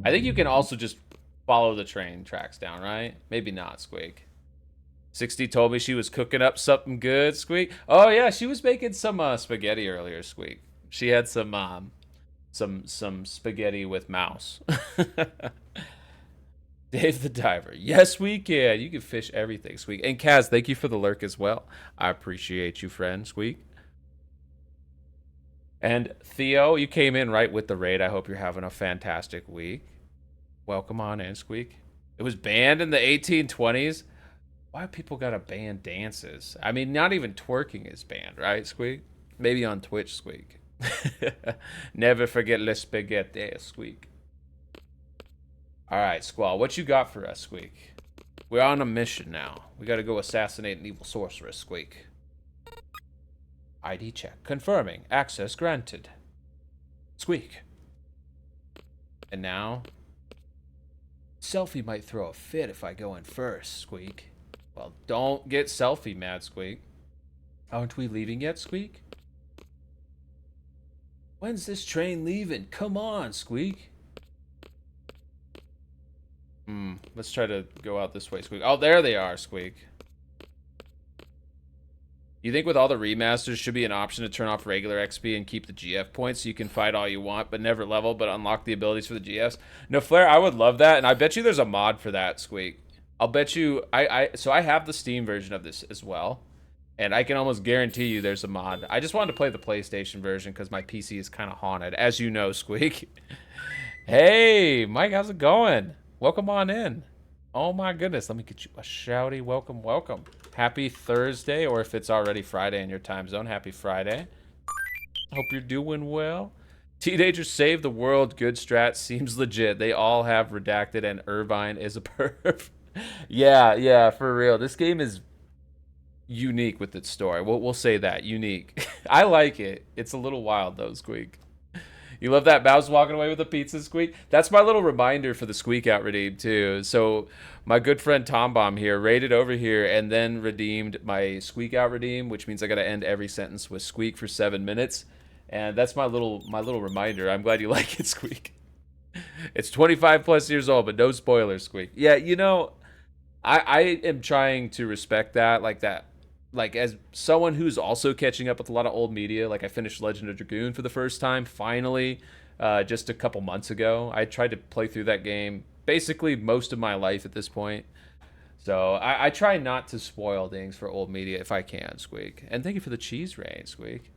I think you can also just follow the train tracks down, right? Maybe not, Squeak. 60 told me she was cooking up something good, Squeak. Oh yeah, she was making some spaghetti earlier, Squeak. She had some spaghetti with mouse. Dave the Diver. Yes, we can. You can fish everything, Squeak. And Kaz, thank you for the lurk as well. I appreciate you, friend, Squeak. And Theo, you came in right with the raid. I hope you're having a fantastic week. Welcome on in, Squeak. It was banned in the 1820s. Why people gotta ban dances? I mean, not even twerking is banned, right, Squeak? Maybe on Twitch, Squeak. Never forget le spaghetti, Squeak. All right, Squall, what you got for us, Squeak? We're on a mission now. We gotta go assassinate an evil sorceress, Squeak. ID check. Confirming. Access granted. Squeak. And now... Selfie might throw a fit if I go in first, Squeak. Well, don't get Selfie mad, Squeak. Aren't we leaving yet, Squeak? When's this train leaving? Come on, Squeak. Let's try to go out this way, Squeak. Oh, there they are, Squeak. You think with all the remasters should be an option to turn off regular XP and keep the GF points so you can fight all you want but never level but unlock the abilities for the GFs? No, Flair, I would love that, and I bet you there's a mod for that, Squeak. I'll bet you... So I have the Steam version of this as well, and I can almost guarantee you there's a mod. I just wanted to play the PlayStation version because my PC is kind of haunted, as you know, Squeak. Hey, Mike, how's it going? Welcome on in. Oh my goodness, let me get you a shouty welcome, welcome. Happy Thursday, or if it's already Friday in your time zone, happy Friday. Hope you're doing well. Teenagers save the world, good strat, seems legit. They all have redacted and Irvine is a perv. Yeah, for real. This game is unique with its story. We'll say that, unique. I like it. It's a little wild though, Squeak. You love that mouse walking away with a pizza, Squeak? That's my little reminder for the Squeak Out redeem, too. So my good friend Tom Bomb here raided over here and then redeemed my Squeak Out redeem, which means I got to end every sentence with Squeak for 7 minutes. And that's my little reminder. I'm glad you like it, Squeak. It's 25 plus years old, but no spoilers, Squeak. Yeah, you know, I am trying to respect that, like as someone who's also catching up with a lot of old media. Like I finished Legend of Dragoon for the first time finally just a couple months ago. I tried to play through that game basically most of my life at this point, so I try not to spoil things for old media if I can, Squeak. And thank you for the cheese raid, Squeak.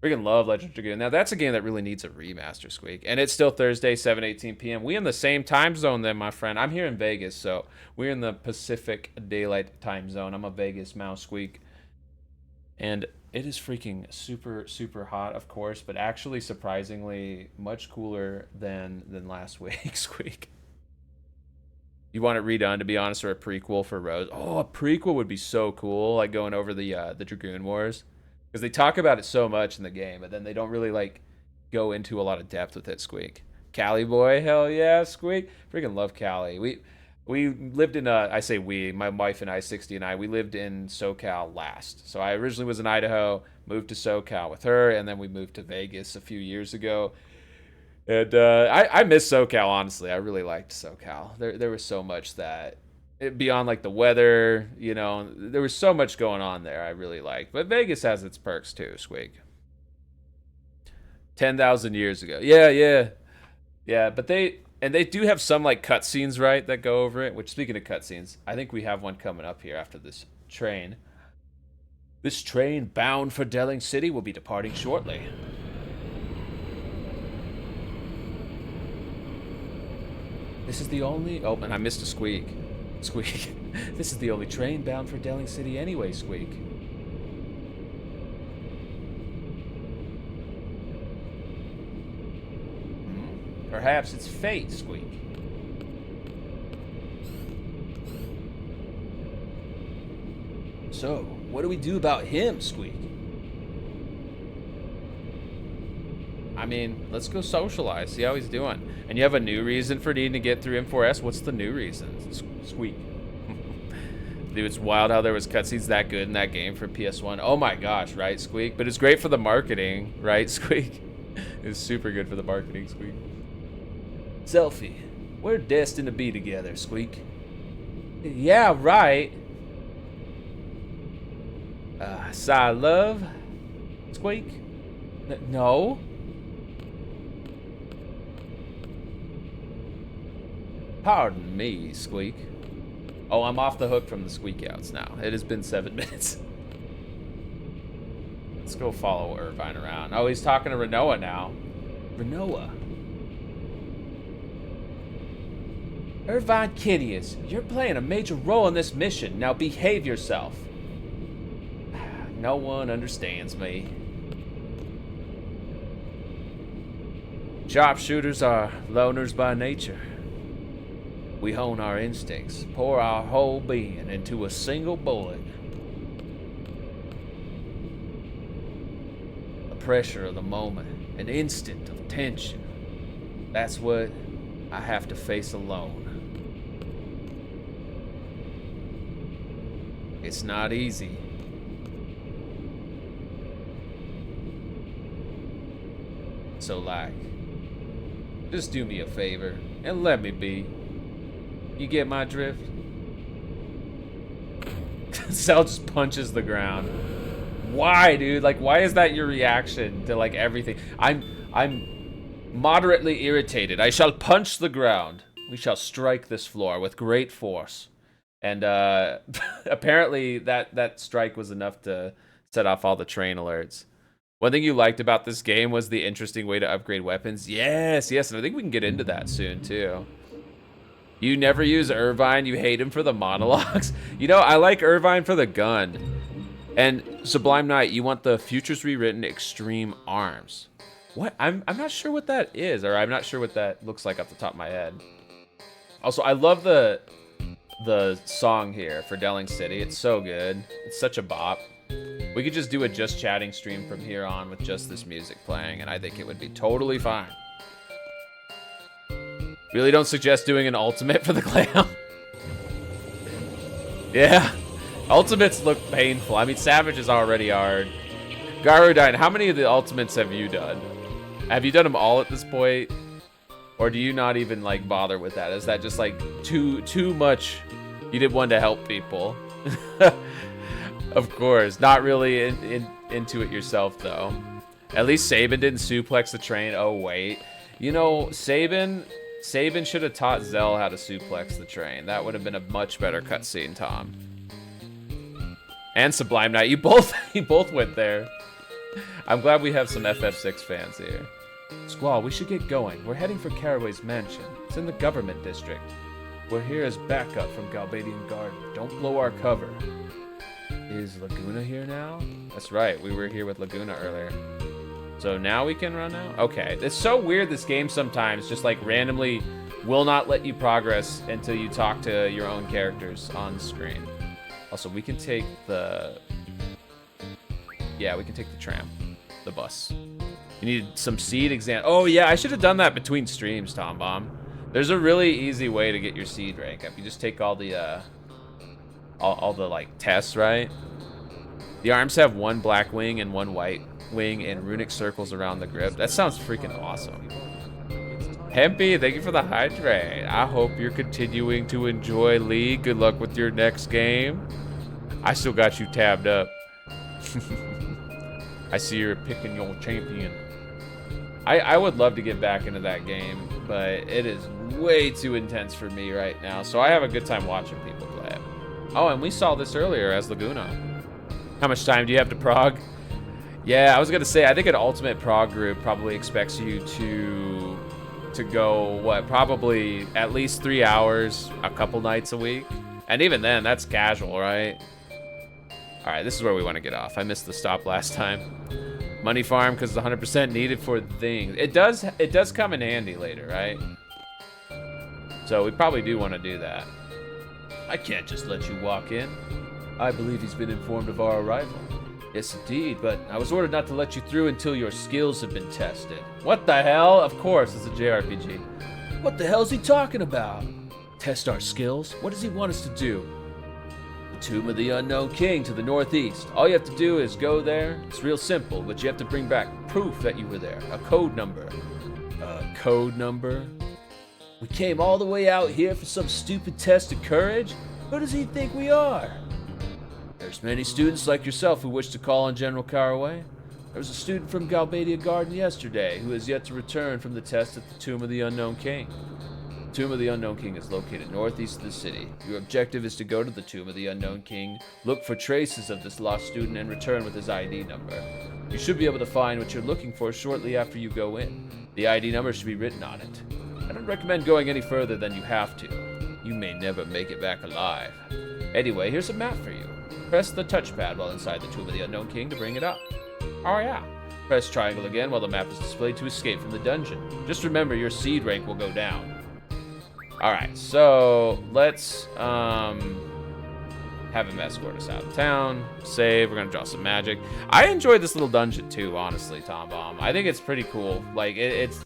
Freaking love Legend of Dragoon. Now that's a game that really needs a remaster, Squeak. And it's still Thursday, 7:18 p.m. We in the same time zone then, my friend. I'm here in Vegas, so we're in the Pacific Daylight Time Zone. I'm a Vegas mouse, Squeak. And it is freaking super, super hot, of course, but actually surprisingly much cooler than last week, Squeak. You want it redone, to be honest, or a prequel for Rose? Oh, a prequel would be so cool, like going over the Dragoon Wars. Because they talk about it so much in the game, but then they don't really, like, go into a lot of depth with it, Squeak. Cali boy, hell yeah, Squeak. Freaking love Cali. We lived in, I say we, my wife and I, 60 and I, we lived in SoCal last. So I originally was in Idaho, moved to SoCal with her, and then we moved to Vegas a few years ago. And I miss SoCal, honestly. I really liked SoCal. There was so much that, beyond like the weather, you know, there was so much going on there I really liked. But Vegas has its perks too, Squeak. 10,000 years ago. Yeah, yeah. Yeah, but they do have some like cutscenes, right, that go over it. Which, speaking of cutscenes, I think we have one coming up here after this train. This train bound for Delling City will be departing shortly. This is the only... Oh, and I missed a squeak. Squeak. This is the only train bound for Delling City anyway, Squeak. Perhaps it's fate, Squeak. So, what do we do about him, Squeak? I mean, let's go socialize, see how he's doing. And you have a new reason for needing to get through M4S? What's the new reason? Squeak. Dude, it's wild how there was cutscenes that good in that game for PS1. Oh my gosh, right, Squeak? But it's great for the marketing, right, Squeak? It's super good for the marketing, Squeak. Selfie. We're destined to be together, Squeak. Yeah, right. Sigh love? Squeak? No. Pardon me, Squeak. Oh, I'm off the hook from the squeak outs now. It has been 7 minutes. Let's go follow Irvine around. Oh, he's talking to Renoa now. Renoa. Irvine Kidius, you're playing a major role in this mission. Now behave yourself. No one understands me. Sharpshooters are loners by nature. We hone our instincts, pour our whole being into a single bullet. The pressure of the moment, an instant of tension. That's what I have to face alone. It's not easy. So like, just do me a favor and let me be. You get my drift? Cell just punches the ground. Why, dude? Like, why is that your reaction to like everything? I'm moderately irritated. I shall punch the ground. We shall strike this floor with great force. And apparently that strike was enough to set off all the train alerts. One thing you liked about this game was the interesting way to upgrade weapons. Yes, yes, and I think we can get into that soon too. You never use Irvine, you hate him for the monologues. You know, I like Irvine for the gun. And Sublime Knight, you want the Futures Rewritten Extreme Arms. What? I'm not sure what that is, or I'm not sure what that looks like off the top of my head. Also, I love the song here for Delling City. It's so good. It's such a bop. We could just do a just chatting stream from here on with just this music playing, and I think it would be totally fine. Really don't suggest doing an ultimate for the clam. Yeah, ultimates look painful. I mean, Savage is already hard. Garudine, how many of the ultimates have you done? Have you done them all at this point? Or do you not even like bother with that? Is that just like too much? You did one to help people. Of course, not really into it yourself though. At least Sabin didn't suplex the train. Oh wait, you know Sabin should have taught Zell how to suplex the train. That would have been a much better cutscene, Tom. And Sublime Knight, you both went there. I'm glad we have some FF6 fans here. Squall, we should get going. We're heading for Caraway's mansion. It's in the government district. We're here as backup from Galbadian Garden. Don't blow our cover. Is Laguna here now? That's right, we were here with Laguna earlier. So now we can run out? Okay, it's so weird this game sometimes just like randomly will not let you progress until you talk to your own characters on screen. Also, we can take the... Yeah, we can take the tram, the bus. You need some seed exam. Oh yeah, I should have done that between streams, Tom Bomb. There's a really easy way to get your seed rank up. You just take all the like tests, right? The arms have one black wing and one white wing and runic circles around the grip. That sounds freaking awesome. Hempy, thank you for the hydrate. I hope you're continuing to enjoy League. Good luck with your next game. I still got you tabbed up. I see you're picking your champion. I would love to get back into that game, but it is way too intense for me right now. So I have a good time watching people play it. Oh, and we saw this earlier as Laguna. How much time do you have to prog? Yeah, I was gonna say, I think an ultimate prog group probably expects you to go, what, probably at least 3 hours, a couple nights a week. And even then, that's casual, right? All right, this is where we want to get off. I missed the stop last time. Money farm, because it's 100% needed for things. It does come in handy later, right? So we probably do want to do that. I can't just let you walk in. I believe he's been informed of our arrival. Yes, indeed, but I was ordered not to let you through until your skills have been tested. What the hell? Of course, it's a JRPG. What the hell is he talking about? Test our skills? What does he want us to do? The Tomb of the Unknown King to the northeast. All you have to do is go there. It's real simple, but you have to bring back proof that you were there. A code number. A code number? We came all the way out here for some stupid test of courage? Who does he think we are? There's many students like yourself who wish to call on General Caraway. There was a student from Galbadia Garden yesterday who has yet to return from the test at the Tomb of the Unknown King. The Tomb of the Unknown King is located northeast of the city. Your objective is to go to the Tomb of the Unknown King, look for traces of this lost student, and return with his ID number. You should be able to find what you're looking for shortly after you go in. The ID number should be written on it. I don't recommend going any further than you have to. You may never make it back alive. Anyway, here's a map for you. Press the touchpad while inside the Tomb of the Unknown King to bring it up. Oh yeah. Press triangle again while the map is displayed to escape from the dungeon. Just remember your seed rank will go down. Alright, so let's have him escort us out of town. Save, we're gonna draw some magic. I enjoyed this little dungeon too, honestly, Tom Bomb. I think it's pretty cool. Like it's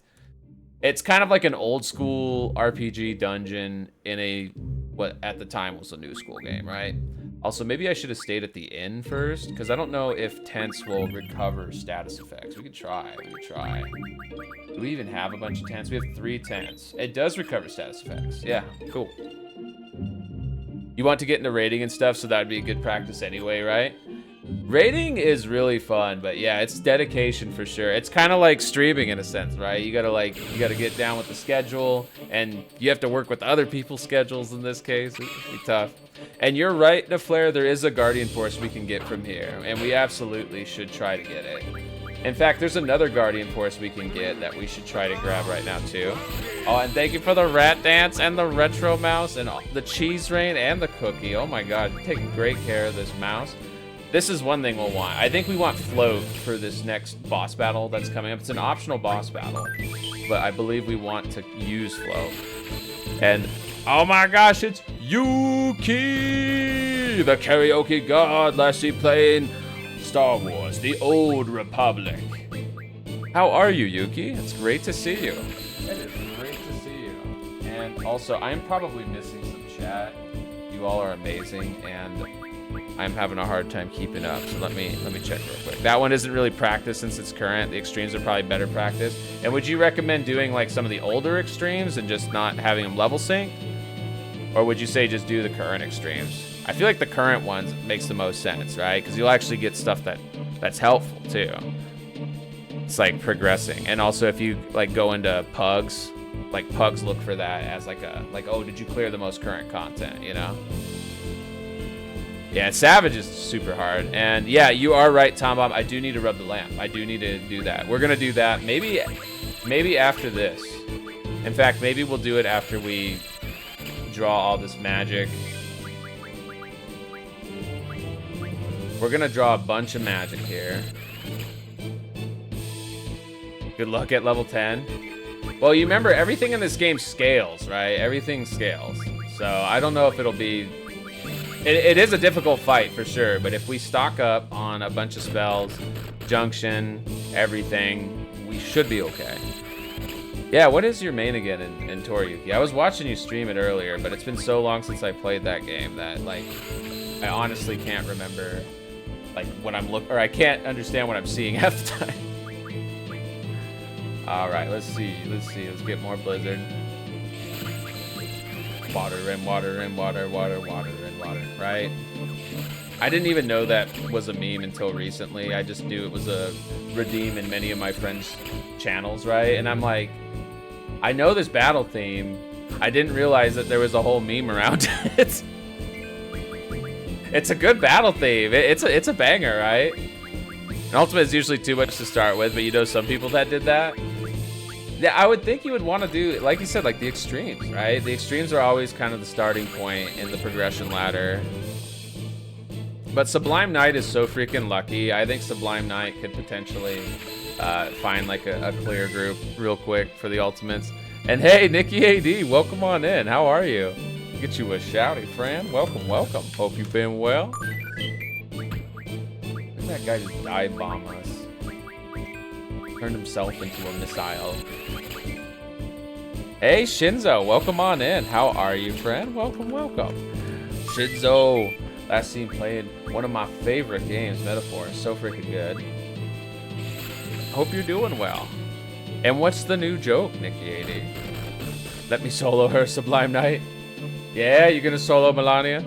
kind of like an old school RPG dungeon in a what at the time was a new school game, right? Also, maybe I should have stayed at the inn first, because I don't know if tents will recover status effects. We could try. Do we even have a bunch of tents? We have 3 tents. It does recover status effects. Yeah, cool. You want to get into raiding and stuff, so that would be a good practice anyway, right? Raiding is really fun, but yeah, it's dedication for sure. It's kind of like streaming in a sense, right? You gotta get down with the schedule, and you have to work with other people's schedules in this case. It's be tough. And you're right, Naflare, there is a Guardian Force we can get from here, and we absolutely should try to get it. In fact, there's another Guardian Force we can get that we should try to grab right now too. Oh, and thank you for the rat dance and the retro mouse and the cheese rain and the cookie. Oh my god, you're taking great care of this mouse. This is one thing we'll want. I think we want float for this next boss battle that's coming up. It's an optional boss battle, but I believe we want to use float. And oh my gosh, it's Yuki, the karaoke god lassie playing Star Wars, the Old Republic. How are you, Yuki? It's great to see you. It is great to see you. And also, I'm probably missing some chat. You all are amazing, and I'm having a hard time keeping up, so let me check real quick. That one isn't really practice since it's current. The extremes are probably better practice. And would you recommend doing like some of the older extremes and just not having them level sync? Or would you say just do the current extremes? I feel like the current ones makes the most sense, right? Because you'll actually get stuff that's helpful too. It's like progressing. And also if you like go into pugs, like pugs look for that as like oh, did you clear the most current content, you know? Yeah, Savage is super hard. And yeah, you are right, Tom Bomb. I do need to rub the lamp. I do need to do that. We're gonna do that maybe after this. In fact, maybe we'll do it after we draw all this magic. We're gonna draw a bunch of magic here. Good luck at level 10. Well, you remember everything in this game scales, right? Everything scales. So I don't know if it'll be... It is a difficult fight for sure, but if we stock up on a bunch of spells, junction, everything, we should be okay. Yeah, what is your main again in Toriyuki? I was watching you stream it earlier, but it's been so long since I played that game that like I honestly can't remember like what I'm or I can't understand what I'm seeing half the time. All right, let's see. Let's get more blizzard. Water and water and water, water, water and water, right? I didn't even know that was a meme until recently. I just knew it was a redeem in many of my friends' channels, right? And I'm like, I know this battle theme. I didn't realize that there was a whole meme around it. It's a good battle theme. It's a banger, right? And Ultimate is usually too much to start with, but you know some people that did that. Yeah, I would think you would want to do, like you said, like the extremes, right? The extremes are always kind of the starting point in the progression ladder. But Sublime Knight is so freaking lucky. I think Sublime Knight could potentially find like a clear group real quick for the ultimates. And hey, Nikki AD, welcome on in. How are you? Get you a shouty, friend. Welcome, welcome. Hope you've been well. Look at that guy just dive bomb us. Turned himself into a missile. Hey, Shinzo, welcome on in. How are you, friend? Welcome, welcome. Shinzo, last scene played one of my favorite games, Metaphor. So freaking good. Hope you're doing well. And what's the new joke, Nikki 80? Let me solo her, Sublime Knight. Yeah, you're gonna solo Melania?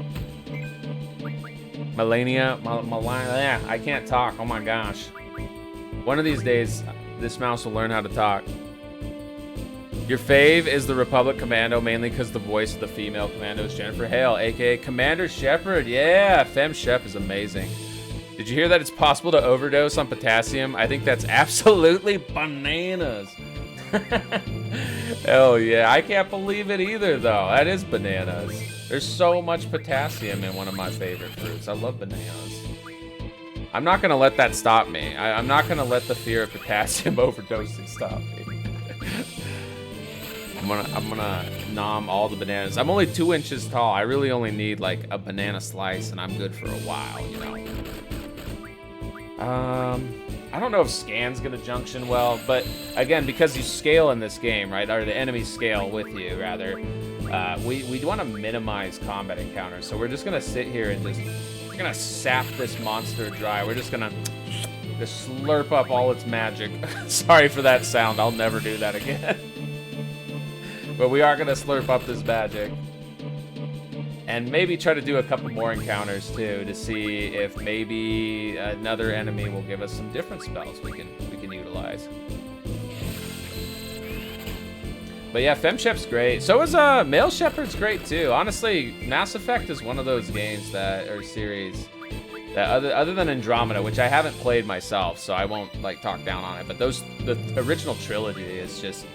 Melania? Melania? I can't talk, oh my gosh. One of these days, this mouse will learn how to talk. Your fave is the Republic Commando, mainly because the voice of the female commando is Jennifer Hale, aka Commander Shepard. Yeah, Fem Shep is amazing. Did you hear that it's possible to overdose on potassium? I think that's absolutely bananas. Hell yeah, I can't believe it either though. That is bananas. There's so much potassium in one of my favorite fruits. I love bananas. I'm not gonna let that stop me. I'm not gonna let the fear of potassium overdosing stop me. I'm gonna nom all the bananas. I'm only 2 inches tall. I really only need like a banana slice and I'm good for a while, you know. I don't know if scan's gonna junction well, but again, because you scale in this game, right, or the enemies scale with you, rather, we want to minimize combat encounters. So we're just gonna sit here and we're gonna sap this monster dry. We're just gonna slurp up all its magic. Sorry for that sound. I'll never do that again. But we are gonna slurp up this magic. And maybe try to do a couple more encounters too to see if maybe another enemy will give us some different spells we can utilize. But yeah, Fem Shep's great. So is Male Shepherd's great too. Honestly, Mass Effect is one of those games that, or series, that other than Andromeda, which I haven't played myself, so I won't like talk down on it. But the original trilogy is just,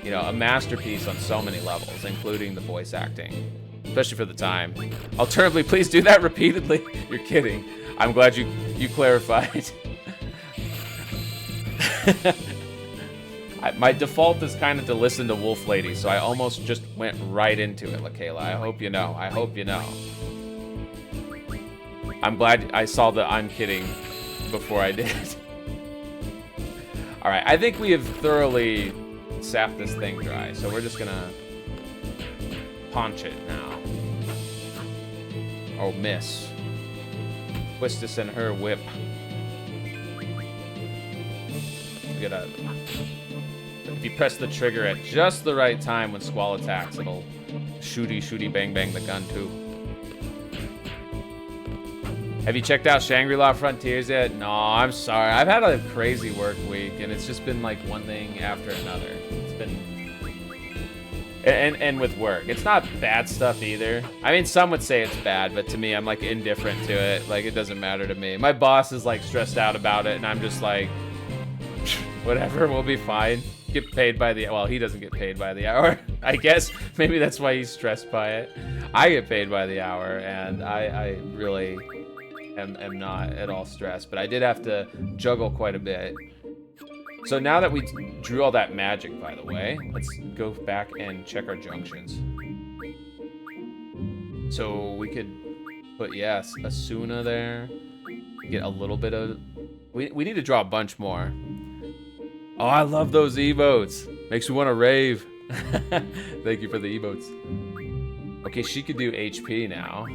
you know, a masterpiece on so many levels, including the voice acting. Especially for the time. Alternatively, please do that repeatedly. You're kidding. I'm glad you clarified. My default is kind of to listen to Wolf Lady, so I almost just went right into it, LaKayla. I hope you know. I hope you know. I'm glad I saw the I'm kidding before I did. All right, I think we have thoroughly sapped this thing dry, so we're just gonna punch it now. Oh, miss. Twist this in her whip. Get a. If you press the trigger at just the right time when Squall attacks, it'll shooty bang bang the gun too. Have you checked out Shangri-La Frontiers yet? No, I'm sorry. I've had a crazy work week, and it's just been like one thing after another. It's been. And with work, it's not bad stuff either. I mean, some would say it's bad, but to me, I'm like indifferent to it. Like, it doesn't matter to me. My boss is like stressed out about it, and I'm just like, whatever, we'll be fine. Get paid by the, well, he doesn't get paid by the hour. I guess maybe that's why he's stressed by it. I get paid by the hour, and I really am not at all stressed, but I did have to juggle quite a bit. So now that we drew all that magic, by the way, let's go back and check our junctions. So we could put, yes, Asuna there. Get a little bit of... We need to draw a bunch more. Oh, I love those emotes. Makes me want to rave. Thank you for the emotes. Okay, she could do HP now.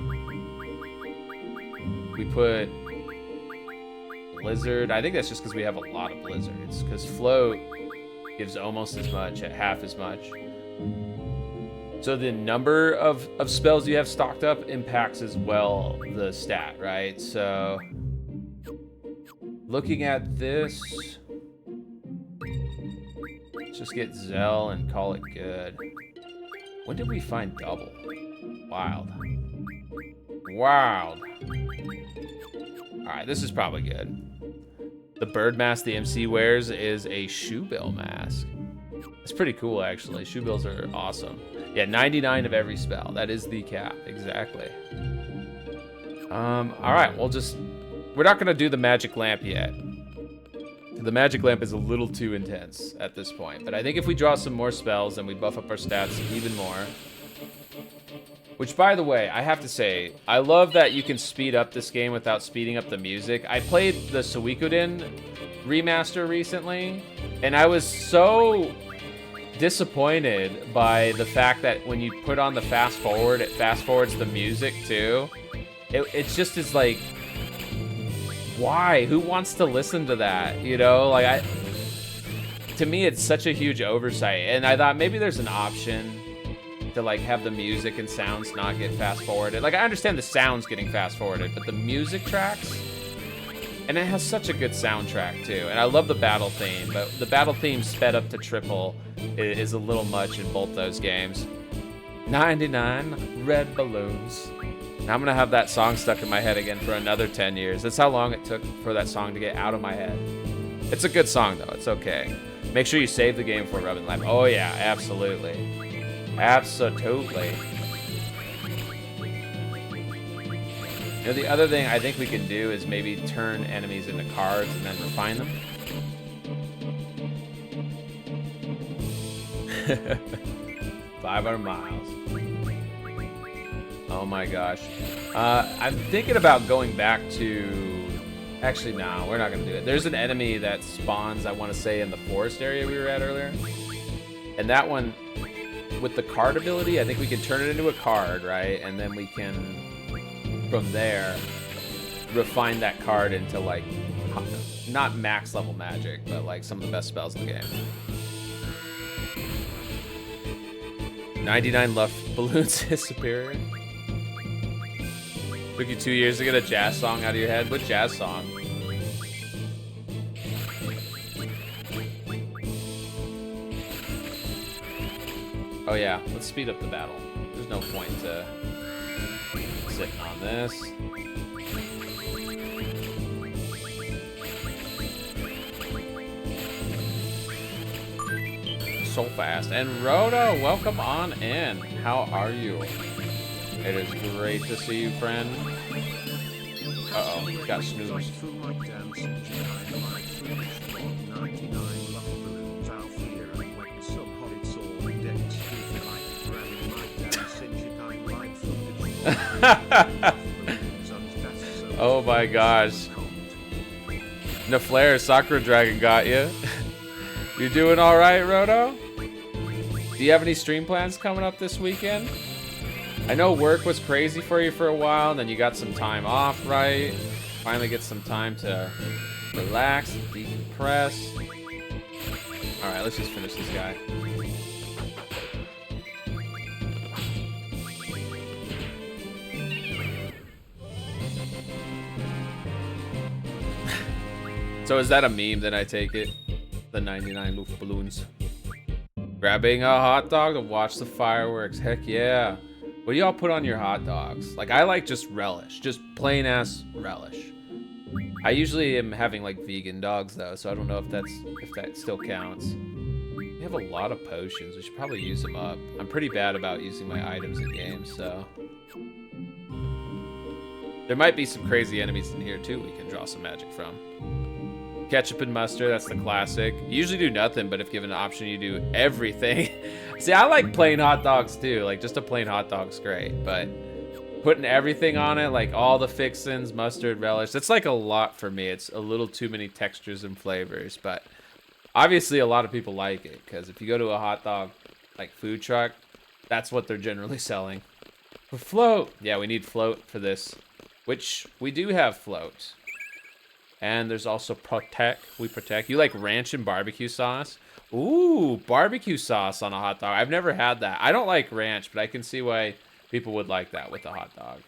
We put... Blizzard. I think that's just because we have a lot of blizzards. Because float, gives almost as much at half as much. So the number of spells you have stocked up impacts as well the stat, right? So looking at this, let's just get Zell and call it good. When did we find double? Wild. Wild. Alright, this is probably good. The bird mask the MC wears is a shoebill mask. It's pretty cool, actually. Shoebills are awesome. Yeah, 99 of every spell. That is the cap, exactly. Alright, we're not gonna do the magic lamp yet. The magic lamp is a little too intense at this point, but I think if we draw some more spells and we buff up our stats even more, which, by the way, I have to say, I love that you can speed up this game without speeding up the music. I played the Suikoden remaster recently, and I was so disappointed by the fact that when you put on the fast forward, it fast forwards the music too. It just is like, why? Who wants to listen to that? You know, like to me, it's such a huge oversight, and I thought maybe there's an option to like have the music and sounds not get fast forwarded. Like I understand the sounds getting fast forwarded, but the music tracks, and it has such a good soundtrack too. And I love the battle theme, but the battle theme sped up to triple is a little much in both those games. 99 red balloons. Now I'm gonna have that song stuck in my head again for another 10 years. That's how long it took for that song to get out of my head. It's a good song though, it's okay. Make sure you save the game for rubbing life. Oh yeah, absolutely. Absolutely. You know, the other thing I think we can do is maybe turn enemies into cards and then refine them. 500 miles. Oh my gosh. I'm thinking about going back to... Actually, no, we're not going to do it. There's an enemy that spawns, I want to say, in the forest area we were at earlier. And that one, with the card ability, I think we can turn it into a card, right? And then we can, from there, refine that card into, like, not max level magic, but, like, some of the best spells in the game. 99 Luff Balloons is superior. Took you 2 years to get a jazz song out of your head. What jazz song? Oh yeah, let's speed up the battle. There's no point to sitting on this. So fast. And Rhoda, welcome on in. How are you? It is great to see you, friend. Uh-oh, got snoozed. Oh my gosh. Naflair, Sakura Dragon got you. You doing alright, Roto? Do you have any stream plans coming up this weekend? I know work was crazy for you for a while, and then you got some time off, right? Finally get some time to relax and decompress. Alright, let's just finish this guy. So is that a meme that I take it? The 99 Luft balloons. Grabbing a hot dog to watch the fireworks. Heck yeah. What do y'all put on your hot dogs? Like, I like just relish. Just plain ass relish. I usually am having like vegan dogs though, so I don't know if that still counts. We have a lot of potions. We should probably use them up. I'm pretty bad about using my items in games, so. There might be some crazy enemies in here too we can draw some magic from. Ketchup and mustard, that's the classic. You usually do nothing, but if given an option, you do everything. See, I like plain hot dogs too. Like, just a plain hot dog's great, but putting everything on it, like all the fixins, mustard, relish, that's like a lot for me. It's a little too many textures and flavors, but obviously a lot of people like it, because if you go to a hot dog, like, food truck, that's what they're generally selling. For float, yeah, we need float for this, which we do have float. And there's also protect. We protect. You like ranch and barbecue sauce? Ooh, barbecue sauce on a hot dog. I've never had that. I don't like ranch, but I can see why people would like that with a hot dog.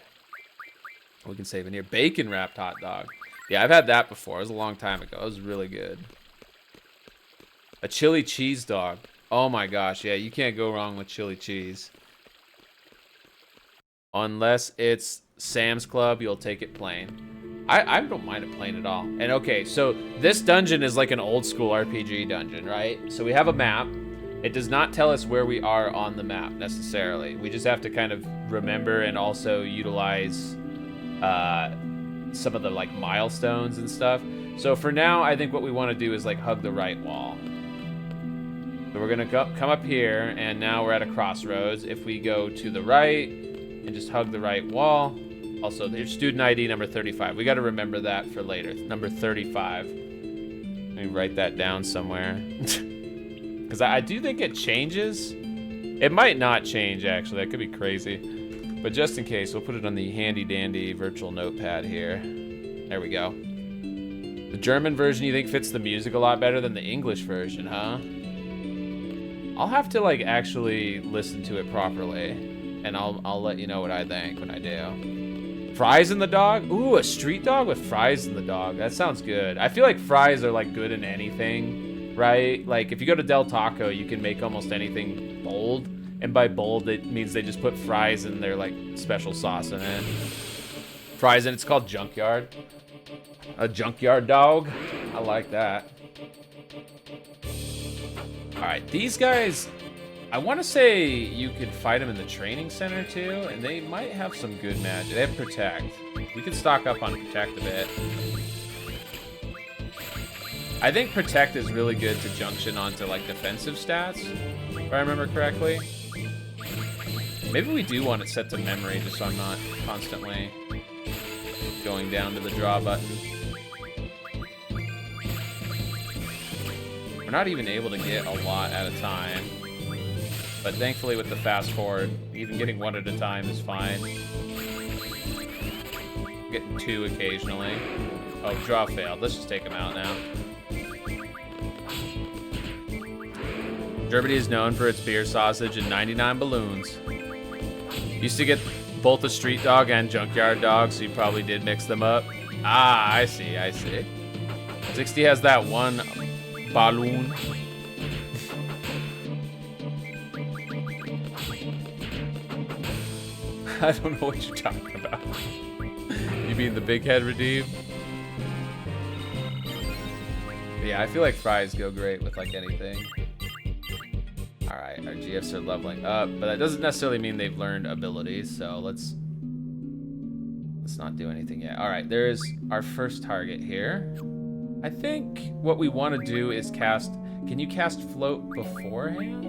We can save in here. Bacon wrapped hot dog. Yeah, I've had that before. It was a long time ago. It was really good. A chili cheese dog. Oh my gosh, yeah, you can't go wrong with chili cheese. Unless it's Sam's Club, you'll take it plain. I don't mind it plain at all. And okay, so this dungeon is like an old school RPG dungeon, right? So we have a map. It does not tell us where we are on the map necessarily. We just have to kind of remember and also utilize some of the like milestones and stuff. So for now, I think what we want to do is like hug the right wall. So we're gonna come up here, and now we're at a crossroads. If we go to the right and just hug the right wall. Also, there's student ID number 35. We got to remember that for later. Number 35. Let me write that down somewhere. Because I do think it changes. It might not change, actually. That could be crazy. But just in case, we'll put it on the handy-dandy virtual notepad here. There we go. The German version, you think, fits the music a lot better than the English version, huh? I'll have to, like, actually listen to it properly. And I'll let you know what I think when I do. Fries in the dog? Ooh, a street dog with fries in the dog. That sounds good. I feel like fries are like good in anything, right? Like if you go to Del Taco, you can make almost anything bold. And by bold, it means they just put fries in their like special sauce in it. Fries in, it's called Junkyard. A junkyard dog. I like that. All right, these guys, I want to say you could fight them in the training center too, and they might have some good magic. They have Protect. We could stock up on Protect a bit. I think Protect is really good to junction onto like defensive stats, if I remember correctly. Maybe we do want it set to memory just so I'm not constantly going down to the draw button. We're not even able to get a lot at a time. But thankfully with the fast forward, even getting one at a time is fine. Getting two occasionally. Oh, draw failed. Let's just take him out now. Germany is known for its beer sausage and 99 balloons. Used to get both a street dog and junkyard dog, so you probably did mix them up. Ah, I see, I see. 60 has that one balloon. I don't know what you're talking about. You mean the big head redeem? Yeah, I feel like fries go great with like anything. Alright, our GFs are leveling up, but that doesn't necessarily mean they've learned abilities, so let's not do anything yet. Alright, there's our first target here. I think what we want to do is cast... Can you cast float beforehand?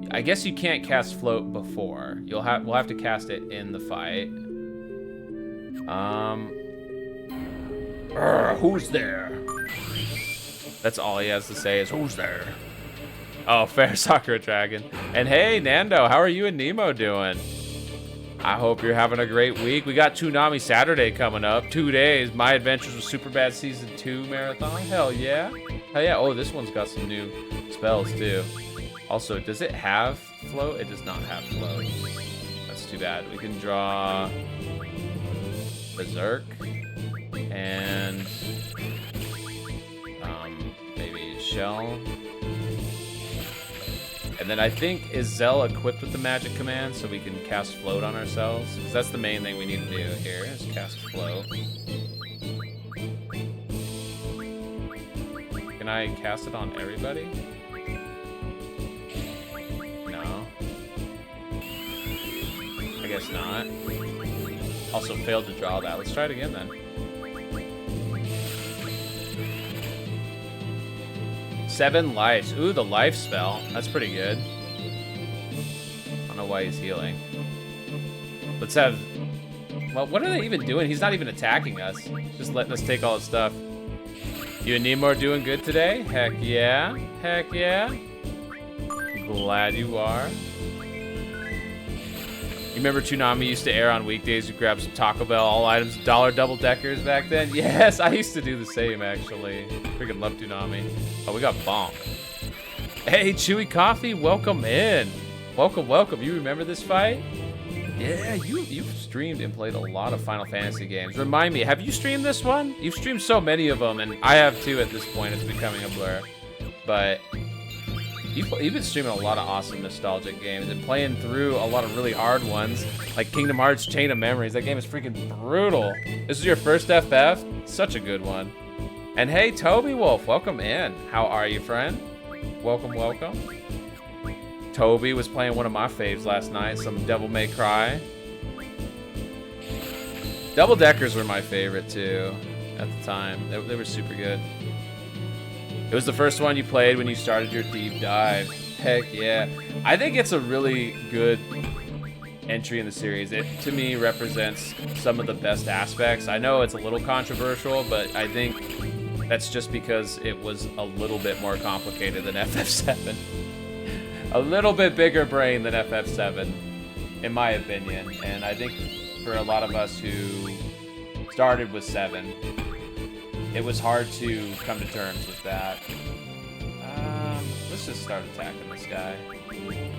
I guess you can't cast float before. We'll have to cast it in the fight. Who's there? That's all he has to say is who's there. Oh, fair Sakura Dragon. And hey, Nando, how are you and Nemo doing? I hope you're having a great week. We got Toonami Saturday coming up. 2 days. My Adventures with Superbad Season 2 marathon. Hell yeah. Hell yeah. Oh, this one's got some new spells too. Also, does it have float? It does not have float. That's too bad. We can draw Berserk and maybe Shell. And then I think, is Zell equipped with the magic command so we can cast float on ourselves? Because that's the main thing we need to do here, is cast float. Can I cast it on everybody? No. I guess not. Also failed to draw that. Let's try it again then. 7 lives. Ooh, the life spell. That's pretty good. I don't know why he's healing. Let's have... Well, what are they even doing? He's not even attacking us. Just letting us take all his stuff. You and Nemo are doing good today? Heck yeah. Heck yeah. Glad you are. You remember Toonami used to air on weekdays? You grab some Taco Bell, all items, $1 double-deckers back then? Yes, I used to do the same, actually. Freaking love Toonami. Oh, we got bonked. Hey, Chewy Coffee, welcome in. Welcome, welcome. You remember this fight? Yeah, you've streamed and played a lot of Final Fantasy games. Remind me, have you streamed this one? You've streamed so many of them, and I have too at this point. It's becoming a blur. But you've been streaming a lot of awesome nostalgic games and playing through a lot of really hard ones, like Kingdom Hearts Chain of Memories. That game is freaking brutal. This is your first FF? Such a good one. And hey, Toby Wolf, welcome in. How are you, friend? Welcome, welcome. Toby was playing one of my faves last night, some Devil May Cry. Double Deckers were my favorite too at the time. They were super good. It was the first one you played when you started your deep dive. Heck yeah. I think it's a really good entry in the series. It, to me, represents some of the best aspects. I know it's a little controversial, but I think that's just because it was a little bit more complicated than FF7. A little bit bigger brain than FF7, in my opinion. And I think for a lot of us who started with 7, it was hard to come to terms with that. Let's just start attacking this guy.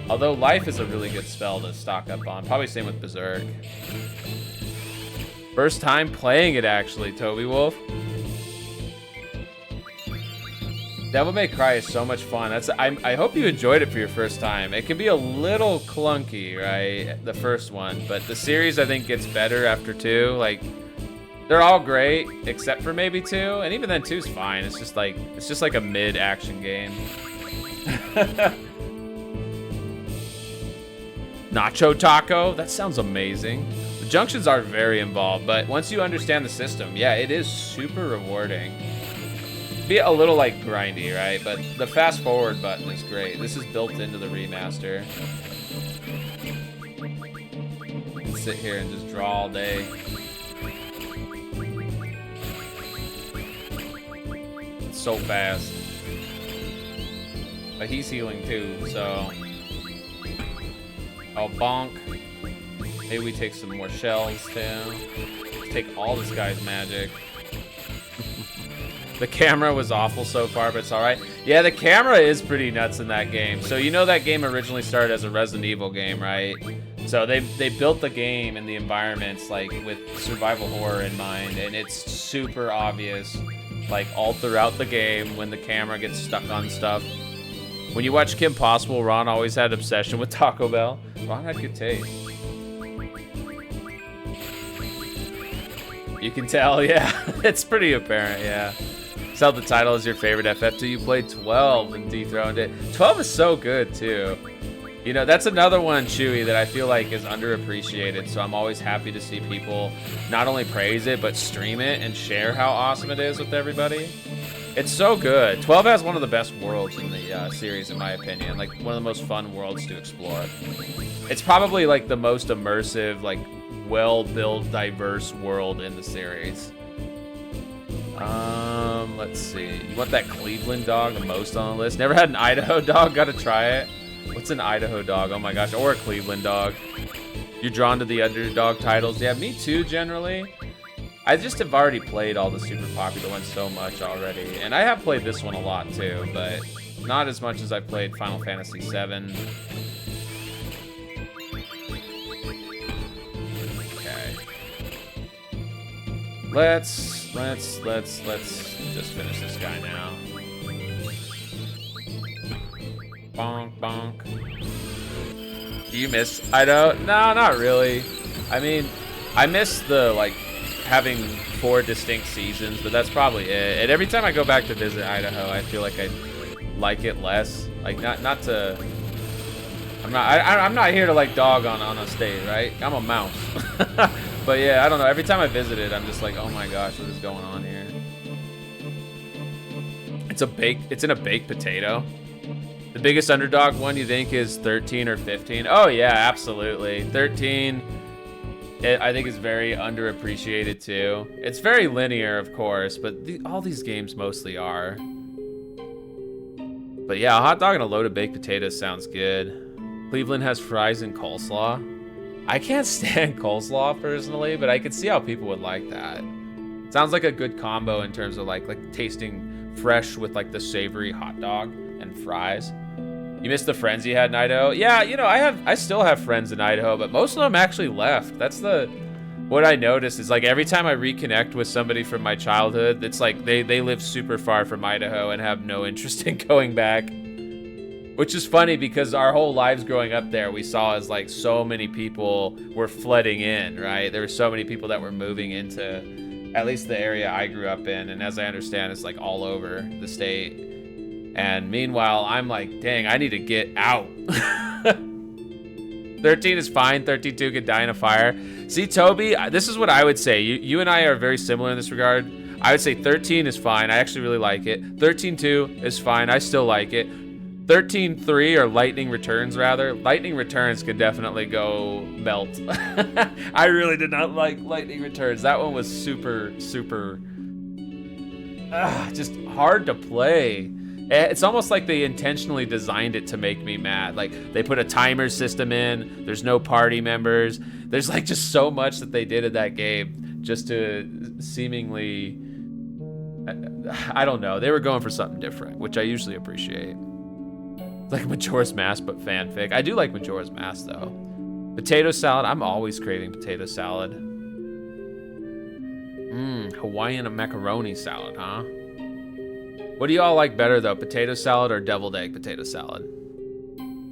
Although Life is a really good spell to stock up on. Probably same with Berserk. First time playing it, actually, Toby Wolf. Devil May Cry is so much fun. I hope you enjoyed it for your first time. It can be a little clunky, right? The first one, but the series I think gets better after 2. Like, they're all great except for maybe 2, and even then 2's fine. It's just like a mid-action game. Nacho Taco? That sounds amazing. The junctions are very involved, but once you understand the system, yeah, it is super rewarding. Be a little like grindy, right? But the fast forward button is great. This is built into the remaster. You can sit here and just draw all day. It's so fast. But he's healing too, so. Oh, bonk. Maybe we take some more shells too. Take all this guy's magic. The camera was awful so far, but it's all right. Yeah, the camera is pretty nuts in that game. So you know that game originally started as a Resident Evil game, right? So they built the game and the environments like with survival horror in mind, and it's super obvious, like all throughout the game when the camera gets stuck on stuff. When you watch Kim Possible, Ron always had an obsession with Taco Bell. Ron had good taste. You can tell, yeah. It's pretty apparent, yeah. Sell the title as your favorite FF2. You played 12 and dethroned it. 12 is so good too. You know, that's another one, Chewy, that I feel like is underappreciated. So I'm always happy to see people not only praise it, but stream it and share how awesome it is with everybody. It's so good. 12 has one of the best worlds in the series, in my opinion. Like one of the most fun worlds to explore. It's probably like the most immersive, like well-built, diverse world in the series. Let's see. You want that Cleveland dog the most on the list? Never had an Idaho dog? Gotta try it. What's an Idaho dog? Oh my gosh. Or a Cleveland dog. You're drawn to the underdog titles. Yeah, me too, generally. I just have already played all the super popular ones so much already. And I have played this one a lot too, but not as much as I played Final Fantasy VII. Okay. Let's just finish this guy now. Bonk, bonk. Do you miss Idaho? No, not really. I mean, I miss the, like, having 4 distinct seasons, but that's probably it. And every time I go back to visit Idaho, I feel like I like it less. Like, not to... I'm not here to, like, dog on a stage, right? I'm a mouse. But yeah, I don't know. Every time I visit it, I'm just like, oh my gosh, what is going on here? It's in a baked potato. The biggest underdog one you think is 13 or 15? Oh yeah, absolutely. 13, I think is very underappreciated too. It's very linear, of course, but all these games mostly are. But yeah, a hot dog and a load of baked potatoes sounds good. Cleveland has fries and coleslaw. I can't stand coleslaw personally, but I could see how people would like that. Sounds like a good combo in terms of like tasting fresh with like the savory hot dog and fries. You missed the friends you had in Idaho? Yeah, you know, I still have friends in Idaho, but most of them actually left. That's what I noticed is like every time I reconnect with somebody from my childhood, it's like they live super far from Idaho and have no interest in going back. Which is funny because our whole lives growing up there, we saw as like so many people were flooding in, right? There were so many people that were moving into at least the area I grew up in. And as I understand, it's like all over the state. And meanwhile, I'm like, dang, I need to get out. 13 is fine. 13-2 could die in a fire. See, Toby, this is what I would say. You and I are very similar in this regard. I would say 13 is fine. I actually really like it. 13-2 is fine. I still like it. 13-3 or lightning returns rather. Lightning returns can definitely go melt. I really did not like lightning returns. That one was super just hard to play. It's almost like they intentionally designed it to make me mad. Like they put a timer system in. There's no party members. There's like just so much that they did in that game just to seemingly, I don't know. They were going for something different, which I usually appreciate. Like Majora's Mask, but fanfic. I do like Majora's Mask, though. Potato salad. I'm always craving potato salad. Hawaiian macaroni salad, huh? What do y'all like better, though? Potato salad or deviled egg potato salad?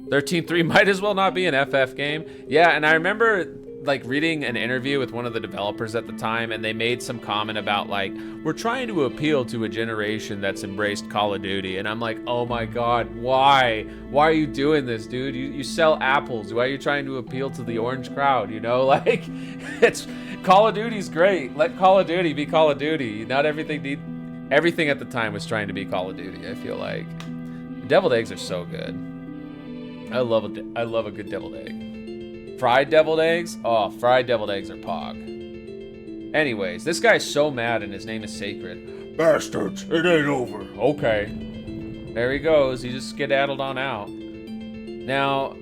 13-3 might as well not be an FF game. Yeah, and I remember like reading an interview with one of the developers at the time, and they made some comment about like, we're trying to appeal to a generation that's embraced Call of Duty. And I'm like, oh my God, why? Why are you doing this, dude? You sell apples. Why are you trying to appeal to the orange crowd? You know, like it's Call of Duty's great. Let Call of Duty be Call of Duty. Not everything at the time was trying to be Call of Duty, I feel like. Deviled eggs are so good. I love a good deviled egg. Fried deviled eggs? Oh, fried deviled eggs are pog. Anyways, this guy's so mad and his name is Sacred. Bastards, it ain't over. Okay. There he goes. He just skedaddled on out. Now,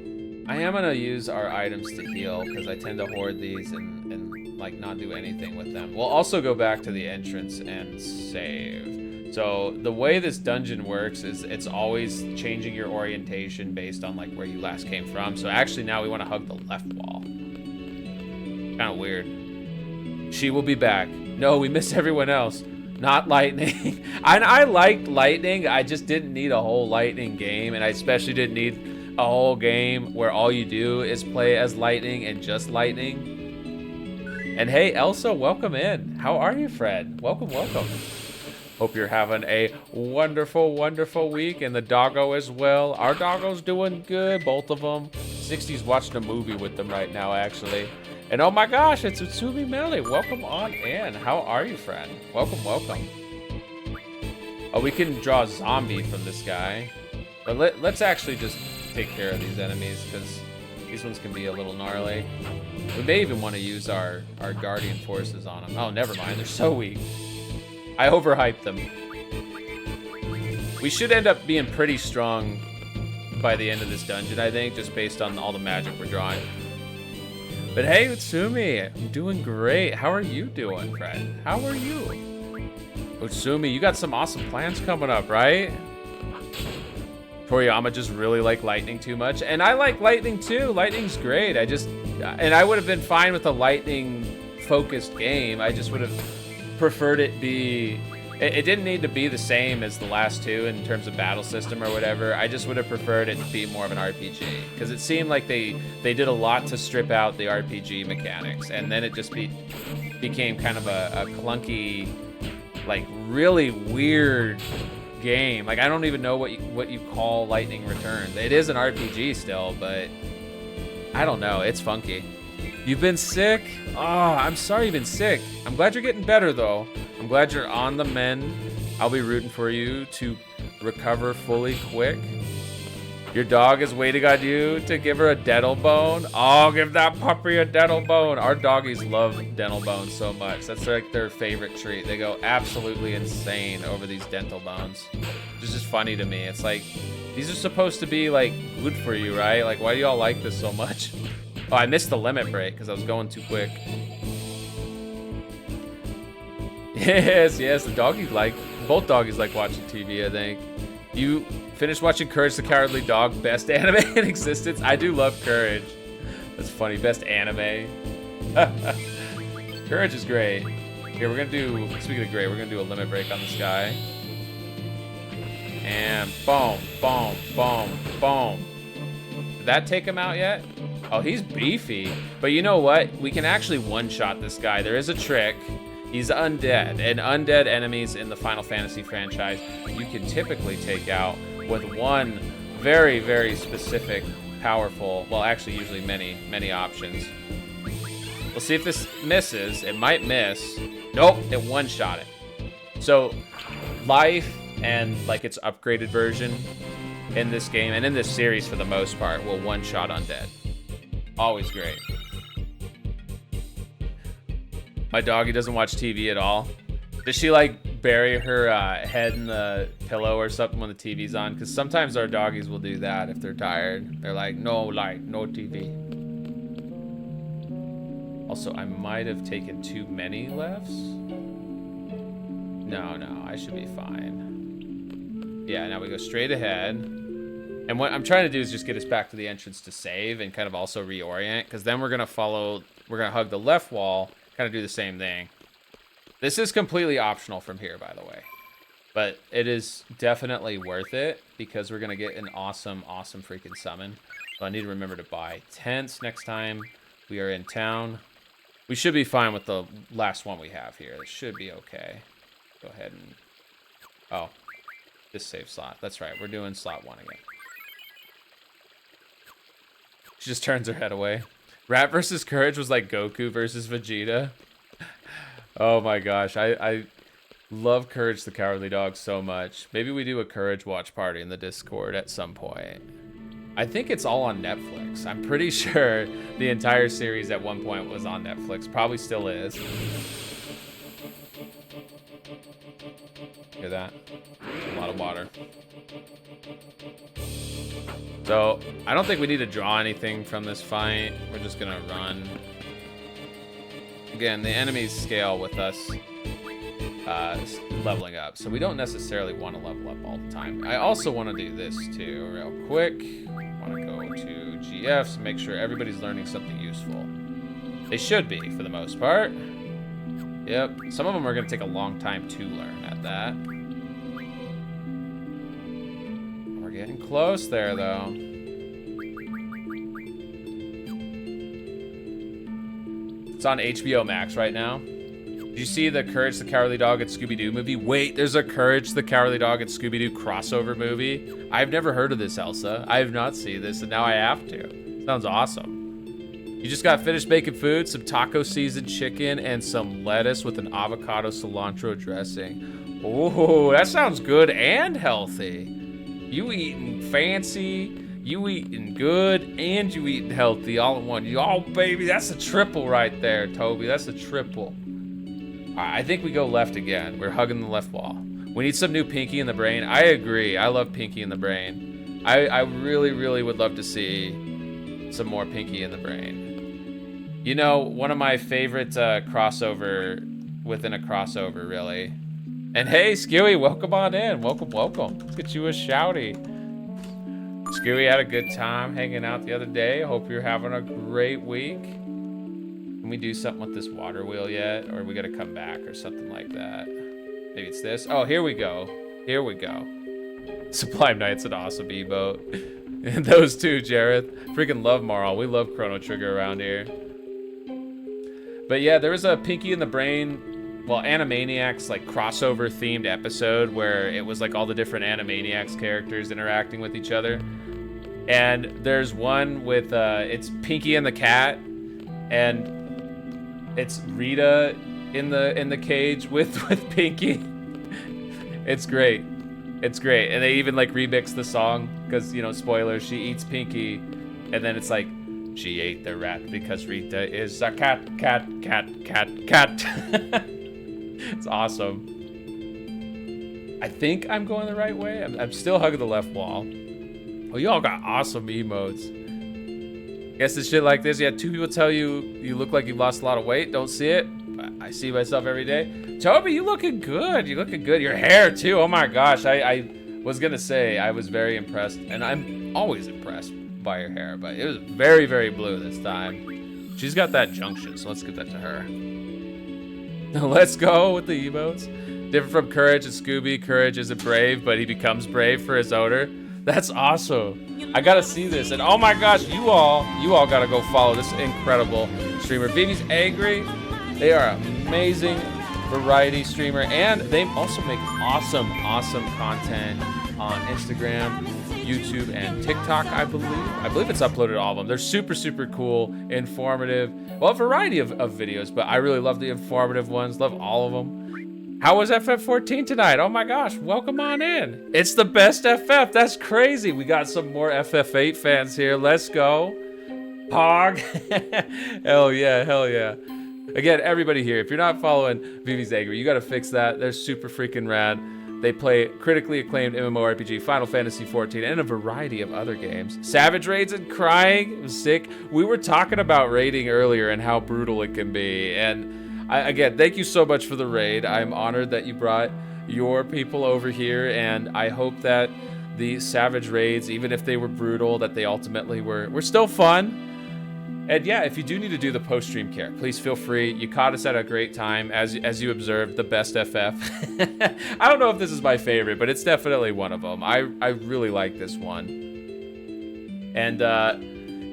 I am going to use our items to heal because I tend to hoard these and like not do anything with them. We'll also go back to the entrance and save. So the way this dungeon works is it's always changing your orientation based on like where you last came from. So actually now we want to hug the left wall. Kind of weird. She will be back. No, we miss everyone else. Not lightning. I liked lightning. I just didn't need a whole lightning game, and I especially didn't need a whole game where all you do is play as lightning and just lightning. And hey, Elsa, welcome in. How are you, Fred? Welcome. Hope you're having a wonderful, wonderful week, and the doggo as well. Our doggo's doing good, both of them. 60's watching a movie with them right now, actually. And oh my gosh, it's Utsumi Melly. Welcome on in. How are you, friend? Welcome. Oh, we can draw a zombie from this guy. But let's actually just take care of these enemies, because these ones can be a little gnarly. We may even want to use our guardian forces on them. Oh, never mind. They're so weak. I overhyped them. We should end up being pretty strong by the end of this dungeon, I think, just based on all the magic we're drawing. But hey, Utsumi, I'm doing great. How are you doing, friend? How are you? Utsumi, you got some awesome plans coming up, right? Toriyama just really like lightning too much, and I like lightning too. Lightning's great. And I would have been fine with a lightning-focused game. I just would have preferred it be, it didn't need to be the same as the last two in terms of battle system or whatever. I just would have preferred it to be more of an RPG, because it seemed like they did a lot to strip out the RPG mechanics, and then it just became kind of a clunky, like really weird game. Like I don't even know what you call Lightning Returns. It is an RPG still, but I don't know. It's funky. You've been sick? Oh, I'm sorry you've been sick. I'm glad you're getting better, though. I'm glad you're on the mend. I'll be rooting for you to recover fully quick. Your dog is waiting on you to give her a dental bone. Oh, give that puppy a dental bone. Our doggies love dental bones so much. That's like their favorite treat. They go absolutely insane over these dental bones. It's just funny to me. It's like, these are supposed to be like good for you, right? Like, why do y'all like this so much? Oh, I missed the limit break because I was going too quick. Yes, the doggies both doggies like watching TV, I think. Finished watching Courage the Cowardly Dog, best anime in existence. I do love Courage. That's funny, best anime. Courage is great. Here, we're gonna do, speaking of great, we're gonna do a limit break on this guy. And boom, boom, boom, boom. Did that take him out yet? Oh, he's beefy. But you know what? We can actually one-shot this guy. There is a trick. He's undead. And undead enemies in the Final Fantasy franchise, you can typically take out with one very, very specific, powerful, well, actually usually many, many options. We'll see if this misses. It might miss. Nope, it one-shot it. So, life and like its upgraded version in this game, and in this series for the most part, will one-shot undead. Always great. My doggy doesn't watch TV at all. Does she like bury her head in the pillow or something when the TV's on? Because sometimes our doggies will do that if they're tired. They're like, no light, no TV. Also, I might have taken too many lefts. No, I should be fine. Yeah, now we go straight ahead. And what I'm trying to do is just get us back to the entrance to save and kind of also reorient, because then we're going to hug the left wall, kind of do the same thing. This is completely optional from here, by the way. But it is definitely worth it, because we're going to get an awesome, awesome freaking summon. So I need to remember to buy tents next time we are in town. We should be fine with the last one we have here. It should be okay. Go ahead and... Oh, this save slot. That's right. We're doing slot 1 again. She just turns her head away. Rat versus Courage was like Goku versus Vegeta. Oh my gosh. I love Courage the Cowardly Dog so much. Maybe we do a Courage watch party in the Discord at some point. I think it's all on Netflix. I'm pretty sure the entire series at one point was on Netflix. Probably still is. Hear that? A lot of water. So, I don't think we need to draw anything from this fight. We're just gonna run. Again, the enemies scale with us leveling up, so we don't necessarily want to level up all the time. I also want to do this too, real quick. I want to go to GFs and make sure everybody's learning something useful. They should be, for the most part. Yep, some of them are going to take a long time to learn at that. We're getting close there, though. It's on HBO Max right now. Did you see the Courage the Cowardly Dog and Scooby-Doo movie? Wait, there's a Courage the Cowardly Dog and Scooby-Doo crossover movie? I've never heard of this, Elsa. I have not seen this, and now I have to. Sounds awesome. You just got finished making food, some taco seasoned chicken, and some lettuce with an avocado cilantro dressing. Oh, that sounds good and healthy. You eating fancy, you eating good, and you eating healthy all in one. Oh, baby, that's a triple right there, Toby. That's a triple. I think we go left again. We're hugging the left wall. We need some new Pinky in the Brain. I agree. I love Pinky in the Brain. I really, really would love to see some more Pinky in the Brain. You know, one of my favorite crossover within a crossover, really. And hey, Skewy, welcome on in. Welcome, welcome. Let's get you a shouty. Skewy had a good time hanging out the other day. Hope you're having a great week. Can we do something with this water wheel yet? Or we gotta come back or something like that? Maybe it's this. Oh, here we go. Here we go. Sublime Knight's an awesome emote. And those two, Jareth. Freaking love Marl. We love Chrono Trigger around here. But yeah, there was a Pinky in the Brain, well, Animaniacs like crossover themed episode where it was like all the different Animaniacs characters interacting with each other. And there's one with, it's Pinky and the Cat, and it's Rita in the cage with Pinky. It's great. It's great. And they even like remix the song because, you know, spoilers, she eats Pinky and then it's like she ate the rat because Rita is a cat. It's awesome. I think I'm going the right way. I'm still hugging the left wall. Oh, y'all got awesome emotes. Guess it's shit like this. Yeah, two people tell you you look like you've lost a lot of weight. Don't see it. But I see myself every day. Toby, you looking good. You looking good. Your hair too. Oh my gosh. I Was gonna say I was very impressed, and I'm always impressed by her hair, but it was very, very blue this time. She's got that junction, so let's give that to her. Let's go with the emotes. Different from Courage and Scooby. Courage isn't brave, but he becomes brave for his owner. That's awesome. I gotta see this, and oh my gosh, you all gotta go follow this incredible streamer. Vivi's Angry. They are amazing variety streamer, and they also make awesome content on Instagram, YouTube, and TikTok, I believe it's uploaded to all of them. They're super cool, informative, well, a variety of videos, but I really love the informative ones. Love all of them. How was FF14 tonight? Oh my gosh, welcome on in. It's the best FF. That's crazy. We got some more FF8 fans here. Let's go. Pog. Hell yeah. Again, everybody here, if you're not following Vivi's Angry, you gotta fix that. They're super freaking rad. They play critically acclaimed MMORPG, Final Fantasy XIV, and a variety of other games. Savage raids and crying, it was sick. We were talking about raiding earlier and how brutal it can be. And again, thank you so much for the raid. I'm honored that you brought your people over here, and I hope that the Savage raids, even if they were brutal, that they ultimately were still fun. And yeah, if you do need to do the post-stream care, please feel free. You caught us at a great time, as you observed, the best FF. I don't know if this is my favorite, but it's definitely one of them. I really like this one. And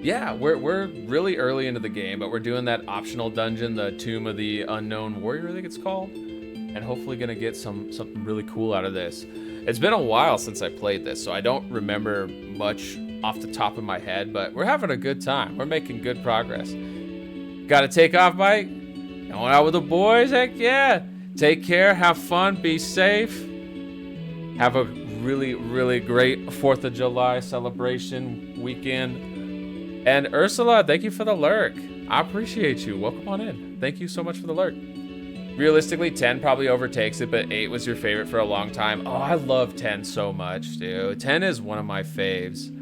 yeah, we're really early into the game, but we're doing that optional dungeon, the Tomb of the Unknown Warrior, I think it's called. And hopefully gonna get something really cool out of this. It's been a while since I played this, so I don't remember much off the top of my head, but we're having a good time. We're making good progress. Gotta take off, Mike? Going out with the boys? Heck yeah. Take care, have fun, be safe. Have a really great 4th of July celebration weekend. And Ursula, thank you for the lurk. I appreciate you. Welcome on in. Thank you so much for the lurk. Realistically, 10 probably overtakes it, but 8 was your favorite for a long time. Oh, I love 10 so much, dude. 10 is one of my faves.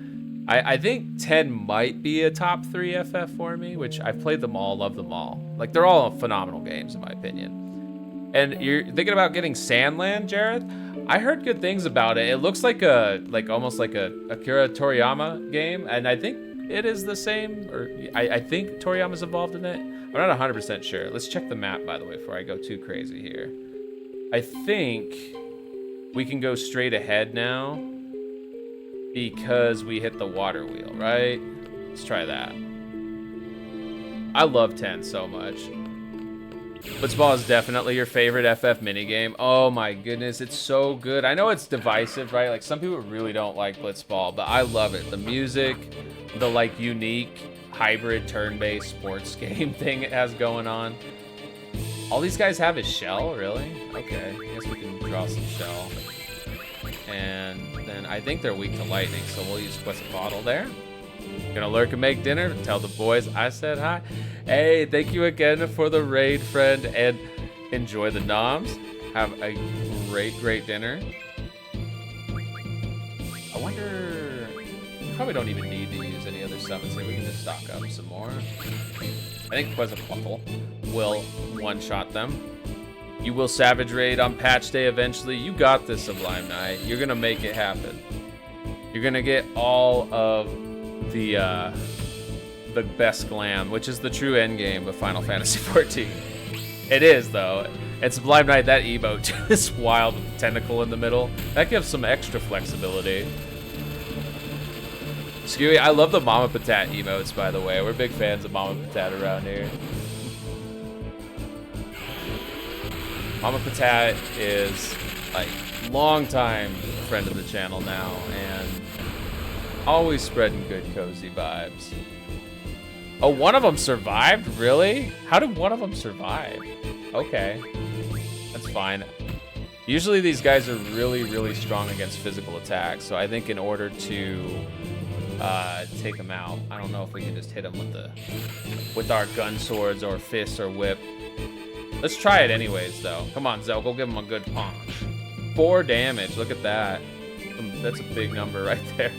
I think 10 might be a top 3 FF for me, which I've played them all, love them all. Like, they're all phenomenal games, in my opinion. And you're thinking about getting Sandland, Jareth? I heard good things about it. It looks like almost like a Akira Toriyama game, and I think it is the same, or I think Toriyama's involved in it. I'm not 100% sure. Let's check the map, by the way, before I go too crazy here. I think we can go straight ahead now because we hit the water wheel, right? Let's try that. I love 10 so much. Blitzball is definitely your favorite FF minigame. Oh my goodness, it's so good. I know it's divisive, right? Like, some people really don't like Blitzball, but I love it. The music, the like unique hybrid turn-based sports game thing it has going on. All these guys have is shell, really? Okay, I guess we can draw some shell. And then I think they're weak to lightning, so we'll use Quetzalcoatl there. Gonna lurk and make dinner. Tell the boys I said hi. Hey, thank you again for the raid, friend, and enjoy the noms. Have a great dinner. I wonder... We probably don't even need to use any other summons here. We can just stock up some more. I think Quetzalcoatl will one-shot them. You will Savage Raid on patch day eventually. You got this, Sublime Knight. You're gonna make it happen. You're gonna get all of the best glam, which is the true end game of Final Fantasy XIV. It is, though. And Sublime Knight, that emote is wild with the tentacle in the middle. That gives some extra flexibility. Skewy, I love the Mama Patat emotes, by the way. We're big fans of Mama Patat around here. Mama Patat is like long-time friend of the channel now, and always spreading good cozy vibes. Oh, one of them survived? Really? How did one of them survive? Okay, that's fine. Usually these guys are really strong against physical attacks, so I think in order to take them out, I don't know if we can just hit them with our gun swords or fists or whip. Let's try it anyways, though. Come on, Zell, go give him a good punch. 4 damage, look at that. That's a big number right there.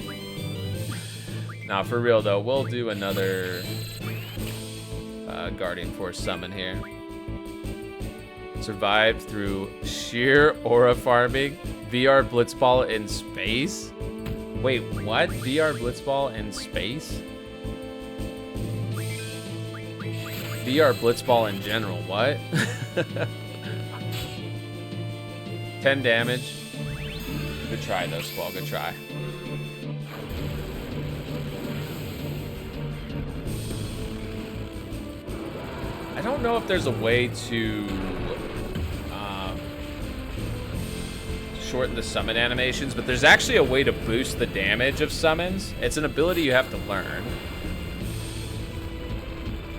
Nah, for real, though, we'll do another Guardian Force summon here. Survived through sheer aura farming. VR Blitzball in space? Wait, what? VR Blitzball in space? VR Blitzball in general, what? 10 damage. Good try though, Squall, good try. I don't know if there's a way to shorten the summon animations, but there's actually a way to boost the damage of summons. It's an ability you have to learn.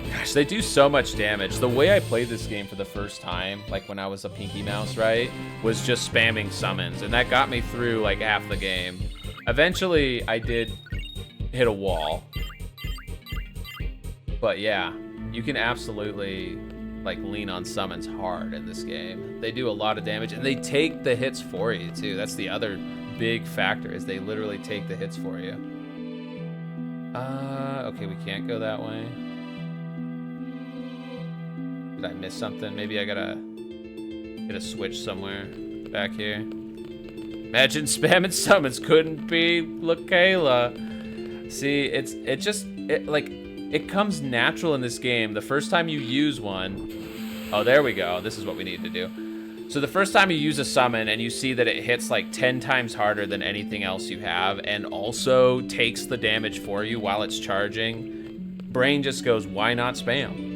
Gosh, they do so much damage. The way I played this game for the first time, like when I was a Pinky Mouse, right, was just spamming summons, and that got me through like half the game. Eventually, I did hit a wall. But yeah, you can absolutely like lean on summons hard in this game. They do a lot of damage, and they take the hits for you too. That's the other big factor, is they literally take the hits for you. Okay, we can't go that way. Did I miss something? Maybe I gotta get a switch somewhere back here. Imagine spamming summons. Couldn't be Lakayla. See, it comes natural in this game. The first time you use one, oh, there we go. This is what we need to do. So the first time you use a summon and you see that it hits like 10 times harder than anything else you have, and also takes the damage for you while it's charging, brain just goes, why not spam?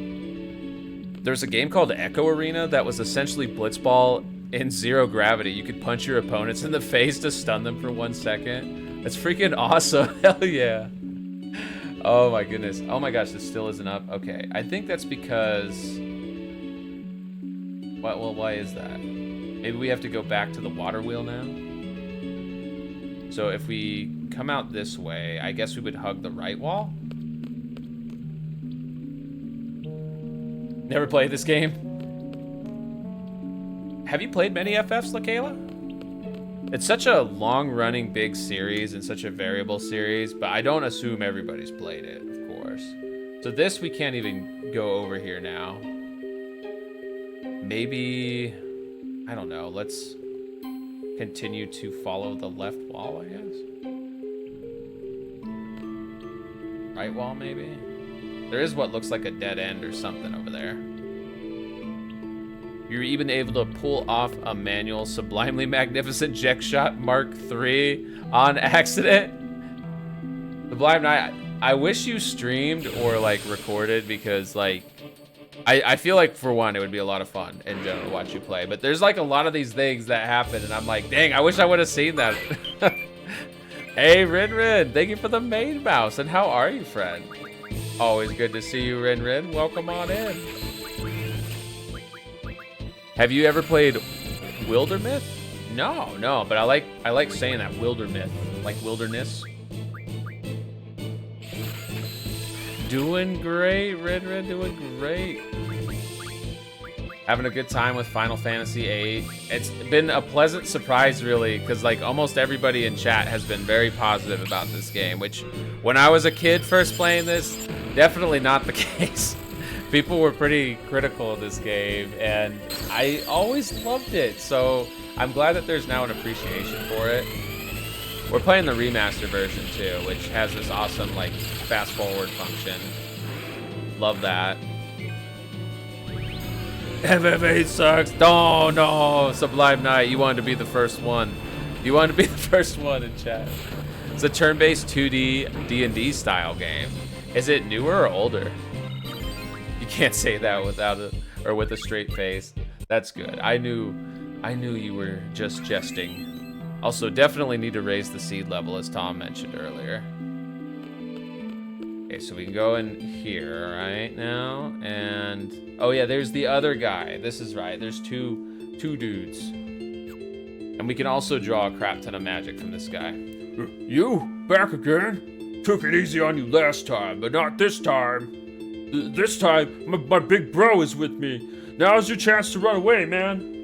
There's a game called Echo Arena that was essentially Blitzball in zero gravity. You could punch your opponents in the face to stun them for 1 second. That's freaking awesome. Hell yeah. Oh my goodness. Oh my gosh, this still isn't up. Okay, I think that's because... Well, why is that? Maybe we have to go back to the water wheel now? So if we come out this way, I guess we would hug the right wall? Never played this game? Have you played many FFs, Lakayla? It's such a long-running big series and such a variable series, but I don't assume everybody's played it, of course. So this, we can't even go over here now. Maybe, I don't know, let's continue to follow the left wall, I guess. Right wall, maybe? There is what looks like a dead end or something over there. You're even able to pull off a manual sublimely magnificent Jek Shot Mark III on accident. Sublime Knight, I wish you streamed or like recorded, because like I feel like for one it would be a lot of fun in general to watch you play, but there's like a lot of these things that happen and I'm like, dang, I wish I would have seen that. Hey Rin, thank you for the main mouse, and how are you, friend? Always good to see you, Rin. Welcome on in. Have you ever played Wildermyth? No, but I like saying that, Wildermyth, like wilderness. Doing great, Rin, doing great. Having a good time with Final Fantasy VIII. It's been a pleasant surprise, really, because like almost everybody in chat has been very positive about this game, which when I was a kid first playing this, definitely not the case. People were pretty critical of this game, and I always loved it, so I'm glad that there's now an appreciation for it. We're playing the remaster version too, which has this awesome like fast forward function. Love that. FF8 sucks. No, Sublime Knight, you wanted to be the first one. You wanted to be the first one in chat. It's a turn-based 2D D&D style game. Is it newer or older? You can't say that without with a straight face. That's good. I knew you were just jesting. Also, definitely need to raise the seed level, as Tom mentioned earlier. Okay, so we can go in here right now, and oh yeah, there's the other guy. This is right. There's two dudes, and we can also draw a crap ton of magic from this guy. You back again? Took it easy on you last time, but not this time. This time, my big bro is with me. Now's your chance to run away, man.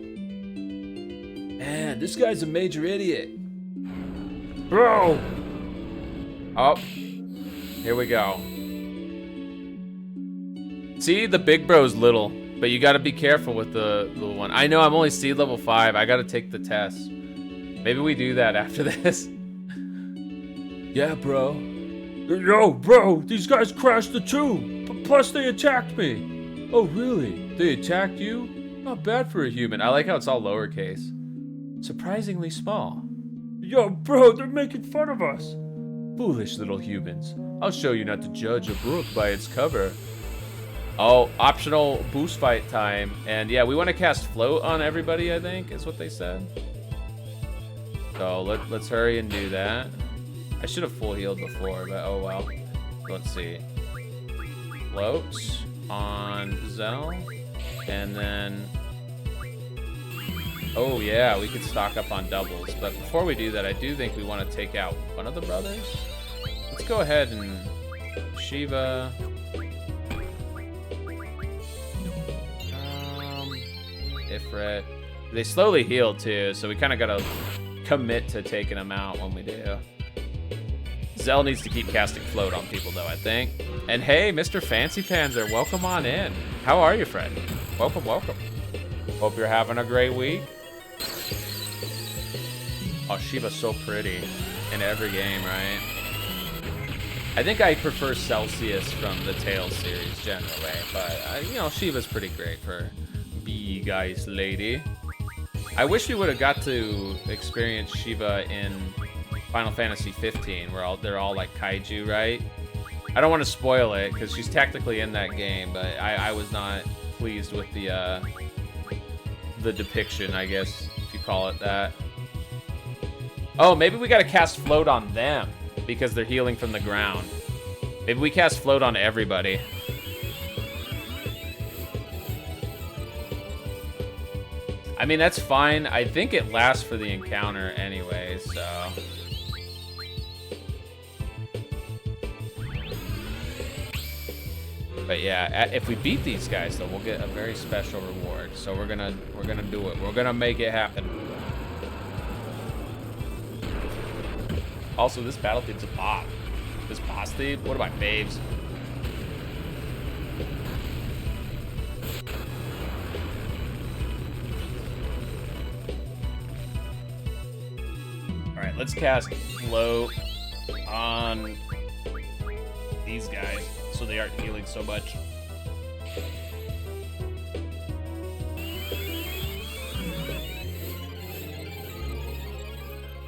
Man, this guy's a major idiot. Bro! Oh, here we go. See, the big bro's little, but you gotta be careful with the little one. I know I'm only seed level 5. I gotta take the test. Maybe we do that after this. Yeah, bro. Yo, bro, these guys crashed the tube. Plus, they attacked me. Oh, really? They attacked you? Not bad for a human. I like how it's all lowercase. Surprisingly small. Yo, bro, they're making fun of us. Foolish little humans. I'll show you not to judge a book by its cover. Oh, optional boost fight time. And yeah, we want to cast float on everybody, I think, is what they said. So let's hurry and do that. I should have full healed before, but oh well. Let's see. Floats on Zell. And then... Oh yeah, we could stock up on doubles. But before we do that, I do think we want to take out one of the brothers. Let's go ahead and... Shiva... Ifrit. They slowly heal too, so we kind of gotta commit to taking them out when we do. Zell needs to keep casting float on people though, I think. And hey, Mr. Fancy Panzer, welcome on in. How are you, friend? Welcome, welcome. Hope you're having a great week. Oh, Shiva's so pretty in every game, right? I think I prefer Celsius from the Tales series generally, but you know, Shiva's pretty great for big ice lady. I wish we would have got to experience Shiva in Final Fantasy 15, where they're all like kaiju, right? I don't want to spoil it because she's technically in that game, but I was not pleased with the depiction, I guess, if you call it that. Oh, maybe we got to cast float on them because they're healing from the ground. Maybe we cast float on everybody. I mean, that's fine. I think it lasts for the encounter anyway, so... But yeah, if we beat these guys, though, we'll get a very special reward. So we're gonna do it. We're gonna make it happen. Also, this battle theme's a bop. This boss theme, one of my faves. Alright, let's cast float on these guys so they aren't healing so much.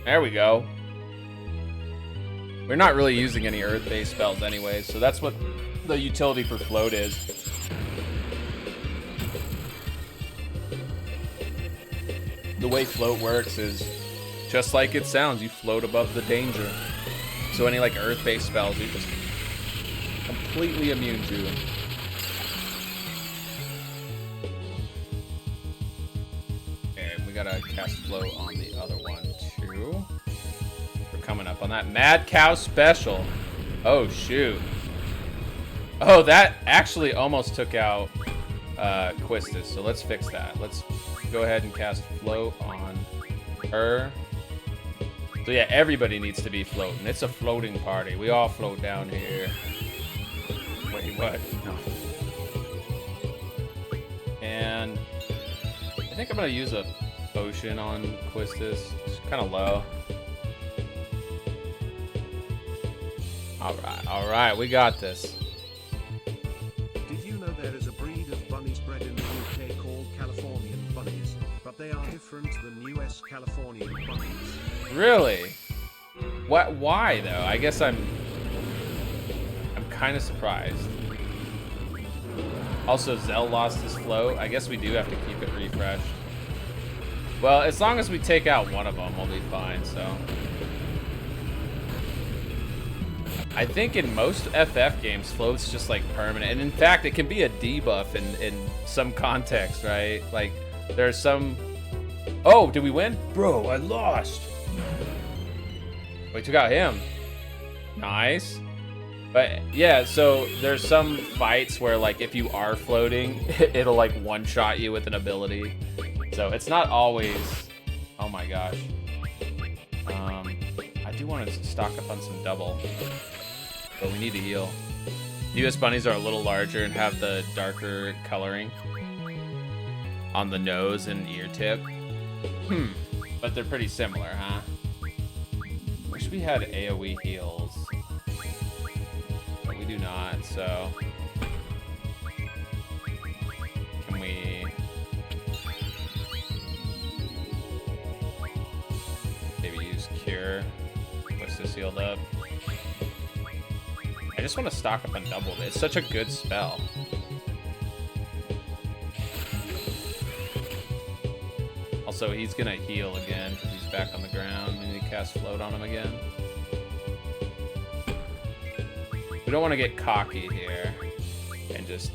There we go. We're not really using any earth-based spells anyway, so that's what the utility for float is. The way float works is just like it sounds, you float above the danger. So any like earth-based spells, you're just completely immune to them. Okay, we gotta cast float on the other one too. We're coming up on that Mad Cow special. Oh shoot. Oh, that actually almost took out Quistis, so let's fix that. Let's go ahead and cast float on her. So yeah, everybody needs to be floating. It's a floating party. We all float down here. Wait, what? No. And I think I'm gonna use a potion on Quistis. It's kind of low. All right, we got this. Did you know there is a breed of bunnies bred in the UK called Californian bunnies, but they are different than US Californian bunnies? Really? What? Why though? I guess I'm kind of surprised. Also, Zell lost his float. I guess we do have to keep it refreshed. Well, as long as we take out one of them, we'll be fine. So. I think in most FF games, float's just like permanent. And in fact, it can be a debuff in some context, right? Like, there's some... Oh, did we win? Bro, I lost. We took out him. Nice. But yeah, so there's some fights where like if you are floating, it'll like one-shot you with an ability. So it's not always... Oh my gosh. I do want to stock up on some double. But we need to heal. US bunnies are a little larger and have the darker coloring on the nose and ear tip. But But they're pretty similar, huh? Wish we had AoE heals. But we do not, so... Can we... maybe use Cure? Push this healed up. I just want to stock up on double. It's such a good spell. Also, he's gonna heal again because he's back on the ground. We need to cast float on him again. We don't want to get cocky here and just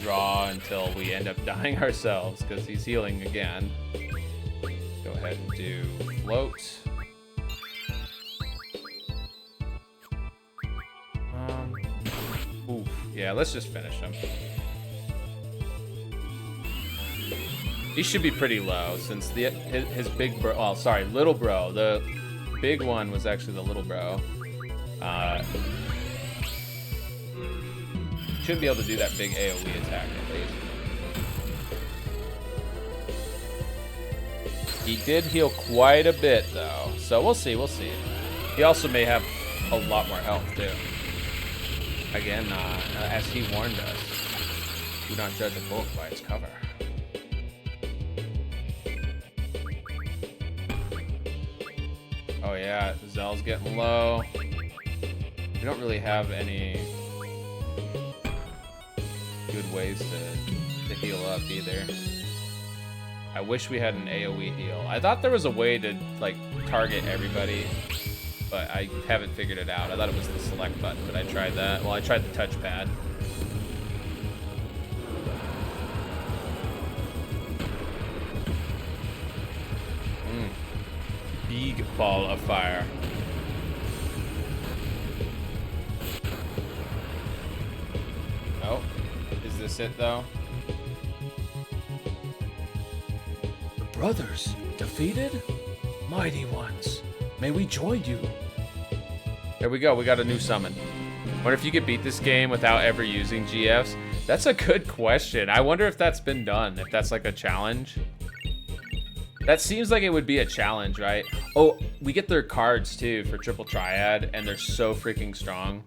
draw until we end up dying ourselves because he's healing again. Go ahead and do float. Oof. Yeah, let's just finish him. He should be pretty low since his big bro. Oh, sorry, little bro. The big one was actually the little bro. Shouldn't be able to do that big AoE attack at least. He did heal quite a bit though, so we'll see. We'll see. He also may have a lot more health too. Again, as he warned us, do not judge a book by its cover. Oh yeah, Zell's getting low. We don't really have any good ways to heal up either. I wish we had an AoE heal. I thought there was a way to like target everybody, but I haven't figured it out. I thought it was the select button, but I tried that. Well, I tried the touchpad. Big ball of fire. Oh, is this it though? The brothers defeated? Mighty ones, may we join you? There we go, we got a new summon. Wonder if you could beat this game without ever using GFs? That's a good question. I wonder if that's been done, if that's like a challenge. That seems like it would be a challenge, right? Oh, we get their cards too for Triple Triad, and they're so freaking strong.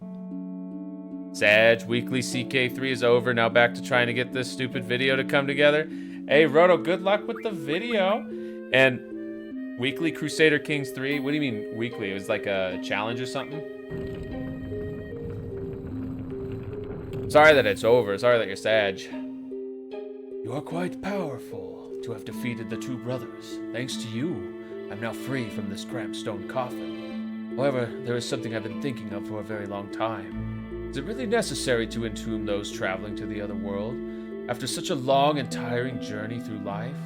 Sag, weekly CK3 is over. Now back to trying to get this stupid video to come together. Hey, Roto, good luck with the video. And weekly Crusader Kings 3. What do you mean weekly? It was like a challenge or something? Sorry that it's over. Sorry that you're Sag. You are quite powerful to have defeated the two brothers. Thanks to you, I'm now free from this cramped stone coffin. However, there is something I've been thinking of for a very long time. Is it really necessary to entomb those traveling to the other world after such a long and tiring journey through life?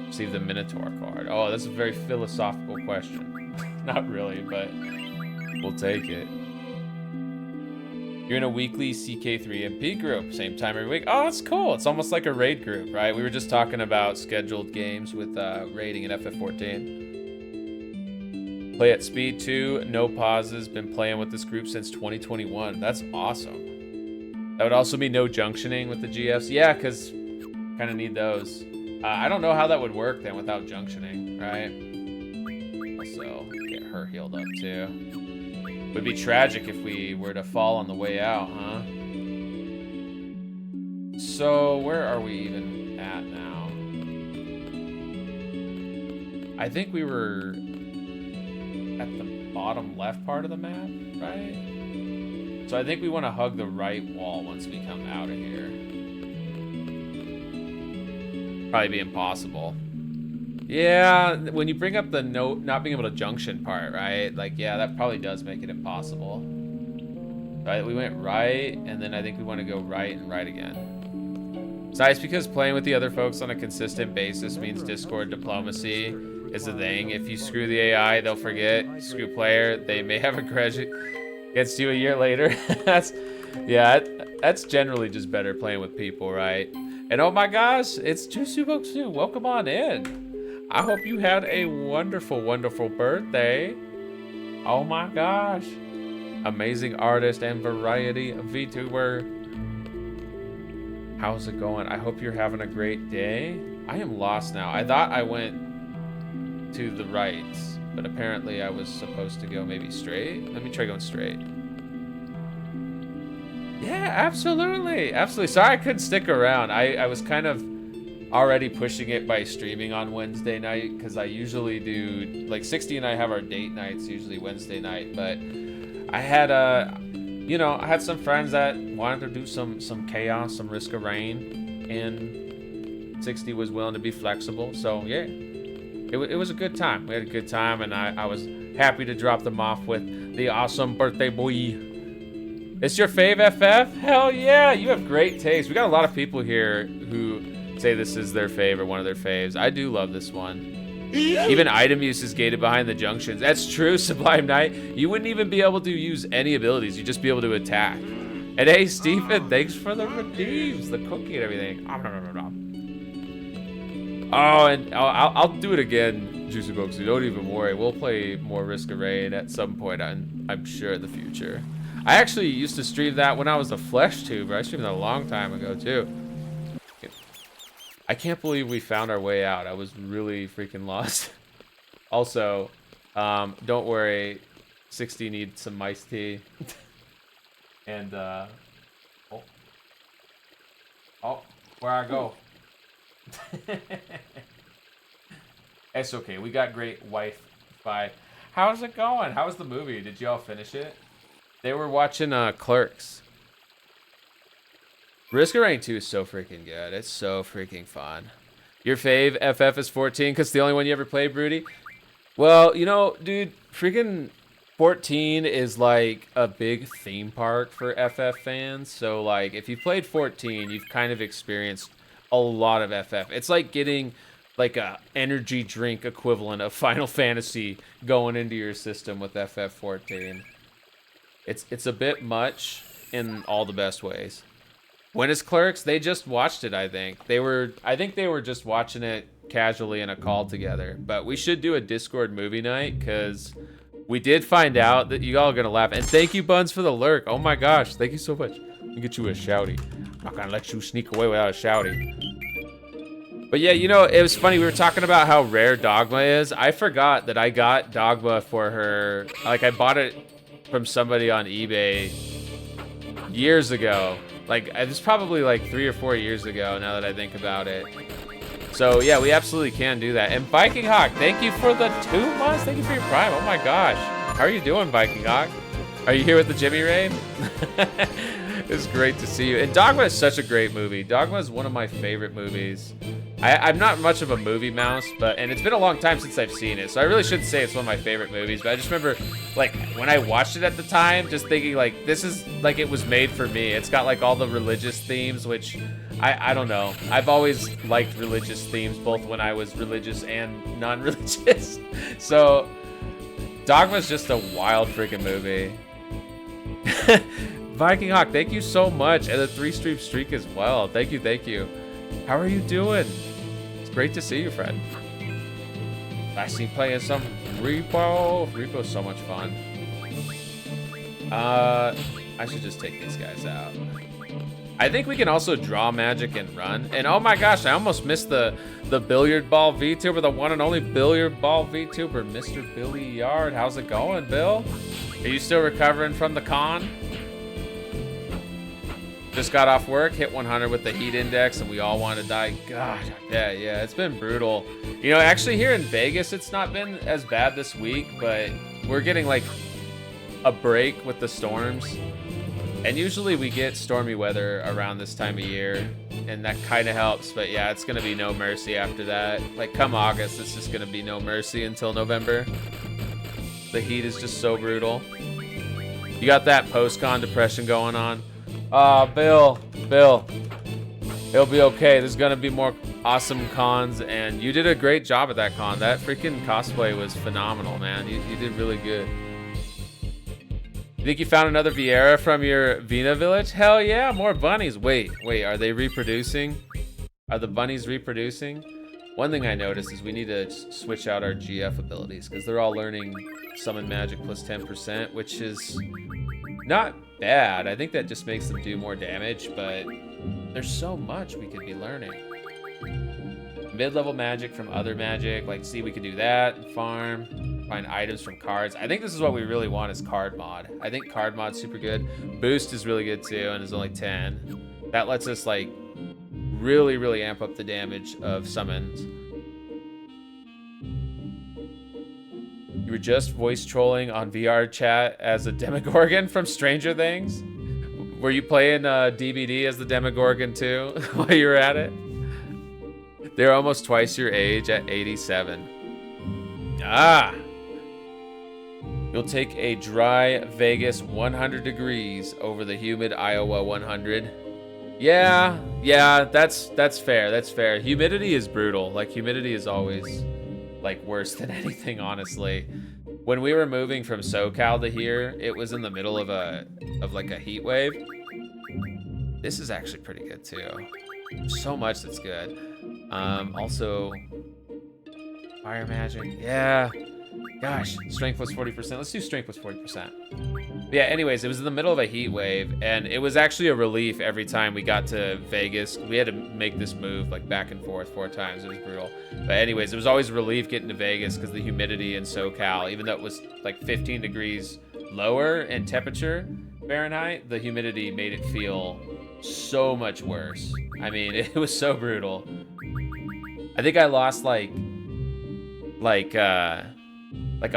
Receive the Minotaur card. Oh, that's a very philosophical question. Not really, but we'll take it. You're in a weekly CK3 MP group, same time every week. Oh, that's cool. It's almost like a raid group, right? We were just talking about scheduled games with raiding in FF14. Play at speed 2, no pauses. Been playing with this group since 2021. That's awesome. That would also be no junctioning with the GFs. Yeah, because kind of need those. I don't know how that would work then without junctioning, right? Also, get her healed up too. Would be tragic if we were to fall on the way out, huh? So, where are we even at now? I think we were at the bottom left part of the map, right? So I think we want to hug the right wall once we come out of here. Probably be impossible. Yeah, when you bring up the not being able to junction part, right? Like, yeah, that probably does make it impossible. Right, we went right, and then I think we want to go right and right again. It's nice because playing with the other folks on a consistent basis means Discord diplomacy is the thing. If you screw the AI, they'll forget. Screw player, they may have a grudge against you a year later. That's generally just better playing with people, right? And oh my gosh, it's Jusuboku. Welcome on in. I hope you had a wonderful, wonderful birthday. Oh my gosh. Amazing artist and variety of VTuber. How's it going? I hope you're having a great day. I am lost now. I thought I went to the right, but apparently I was supposed to go maybe straight. Let me try going straight. Yeah, absolutely. Absolutely. Sorry I couldn't stick around. I was kind of already pushing it by streaming on Wednesday night because I usually do, like 60 and I have our date nights usually Wednesday night, but I had you know, I had some friends that wanted to do some chaos, some Risk of Rain, and 60 was willing to be flexible. So yeah, it was a good time. We had a good time, and I was happy to drop them off with the awesome birthday boy. It's your fave FF? Hell yeah, you have great taste. We got a lot of people here who say this is their fave or one of their faves. I do love this one. Even item use is gated behind the junctions. That's true, Sublime Knight. You wouldn't even be able to use any abilities. You'd just be able to attack. And hey, Stephen, thanks for the redeems, the cookie and everything. Oh, and I'll do it again, Juicy Boxy. Don't even worry. We'll play more Risk of Rain at some point, I'm sure, in the future. I actually used to stream that when I was a flesh tuber. I streamed that a long time ago, too. I can't believe we found our way out. I was really freaking lost. Also, don't worry. 60 needs some iced tea. And, oh, where I go? It's okay. We got great Wi-Fi. How's it going? How was the movie? Did y'all finish it? They were watching Clerks. Risk of Rain 2 is so freaking good. It's so freaking fun. Your fave FF is 14 because it's the only one you ever played, Broody? Well, you know, dude, freaking 14 is like a big theme park for FF fans. So, like, if you played 14, you've kind of experienced a lot of FF. It's like getting like a energy drink equivalent of Final Fantasy going into your system with FF 14. It's a bit much in all the best ways. When is Clerks? They just watched it, I think. I think they were just watching it casually in a call together. But we should do a Discord movie night, because we did find out that you all are going to laugh. And thank you, Buns, for the lurk. Oh my gosh, thank you so much. Let me get you a shouty. I'm not going to let you sneak away without a shouty. But yeah, you know, it was funny. We were talking about how rare Dogma is. I forgot that I got Dogma for her. Like, I bought it from somebody on eBay years ago. Like, it was probably like 3 or 4 years ago, now that I think about it. So yeah, we absolutely can do that. And Viking Hawk, thank you for the 2 months. Thank you for your Prime. Oh my gosh. How are you doing, Viking Hawk? Are you here with the Jimmy Rain? It's great to see you. And Dogma is such a great movie. Dogma is one of my favorite movies. I'm not much of a movie mouse, and it's been a long time since I've seen it, so I really shouldn't say it's one of my favorite movies, but I just remember, like, when I watched it at the time, just thinking, like, this is, like, it was made for me. It's got, like, all the religious themes, which, I don't know. I've always liked religious themes, both when I was religious and non-religious. So, Dogma's just a wild freaking movie. Viking Hawk, thank you so much, and the 3-stream streak as well. Thank you, thank you. How are you doing? It's great to see you, friend. I see playing some Repo. Repo's so much fun. I should just take these guys out. I think we can also draw magic and run. And oh my gosh, I almost missed the billiard ball VTuber, the one and only billiard ball VTuber, Mr. Billy Yard. How's it going, Bill? Are you still recovering from the con? Just got off work, hit 100 with the heat index, and we all want to die. God, yeah, it's been brutal. You know, actually here in Vegas, it's not been as bad this week, but we're getting like a break with the storms. And usually we get stormy weather around this time of year, and that kind of helps. But yeah, it's going to be no mercy after that. Like come August, it's just going to be no mercy until November. The heat is just so brutal. You got that post-con depression going on. Bill, it'll be okay. There's gonna be more awesome cons, and you did a great job at that con. That freaking cosplay was phenomenal, man. You did really good. You think you found another Vieira from your Vina village? Hell yeah, more bunnies. Wait, are they reproducing? Are the bunnies reproducing? One thing I noticed is we need to switch out our GF abilities, because they're all learning Summon Magic plus 10%, which is not bad. I think that just makes them do more damage, but There's so much we could be learning. Mid-level magic from other magic. Like, see, we could do that. Farm. Find items from cards. I think this is what we really want is card mod. I think card mod's super good. Boost is really good too, and is only 10. That lets us, like, really, really amp up the damage of summons. You were just voice trolling on VR chat as a Demogorgon from Stranger Things? Were you playing DBD as the Demogorgon too while you were at it? They're almost twice your age at 87. Ah! You'll take a dry Vegas 100 degrees over the humid Iowa 100. Yeah, that's fair. That's fair. Humidity is brutal. Like, humidity is always, like, worse than anything, honestly. When we were moving from SoCal to here, it was in the middle of like a heat wave. This is actually pretty good too. There's so much that's good. Also, fire magic. Yeah. Gosh, strength plus 40%. Let's do strength plus 40%. Yeah, anyways, it was in the middle of a heat wave, and it was actually a relief every time we got to Vegas. We had to make this move like back and forth 4 times. It was brutal. But anyways, it was always a relief getting to Vegas because the humidity in SoCal, even though it was like 15 degrees lower in temperature Fahrenheit, the humidity made it feel so much worse. I mean, it was so brutal. I think I lost like a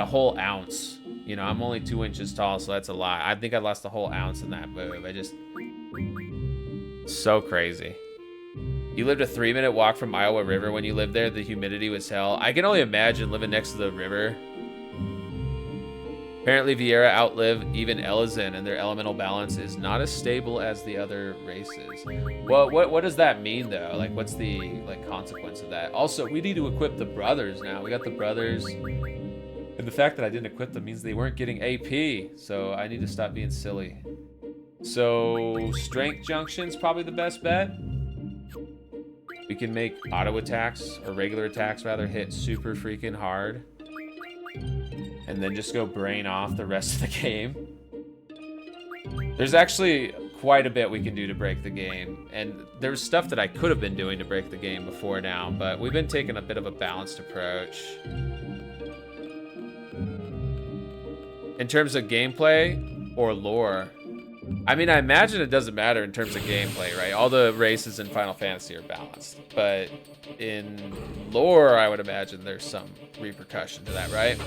whole ounce. You know, I'm only 2 inches tall, so that's a lot. I think I lost a whole ounce in that move. So crazy. You lived a 3-minute walk from Iowa River when you lived there. The humidity was hell. I can only imagine living next to the river. Apparently Vieira outlived even Elizin, and their elemental balance is not as stable as the other races. Well, what does that mean though? Like, what's the consequence of that? Also, we need to equip the brothers now. We got the brothers. And the fact that I didn't equip them means they weren't getting AP. So I need to stop being silly. So Strength Junction's probably the best bet. We can make auto attacks, or regular attacks rather, hit super freaking hard. And then just go brain off the rest of the game. There's actually quite a bit we can do to break the game. And there's stuff that I could have been doing to break the game before now, but we've been taking a bit of a balanced approach. In terms of gameplay or lore, I mean, I imagine it doesn't matter in terms of gameplay, right? All the races in Final Fantasy are balanced. But in lore, I would imagine there's some repercussion to that, right?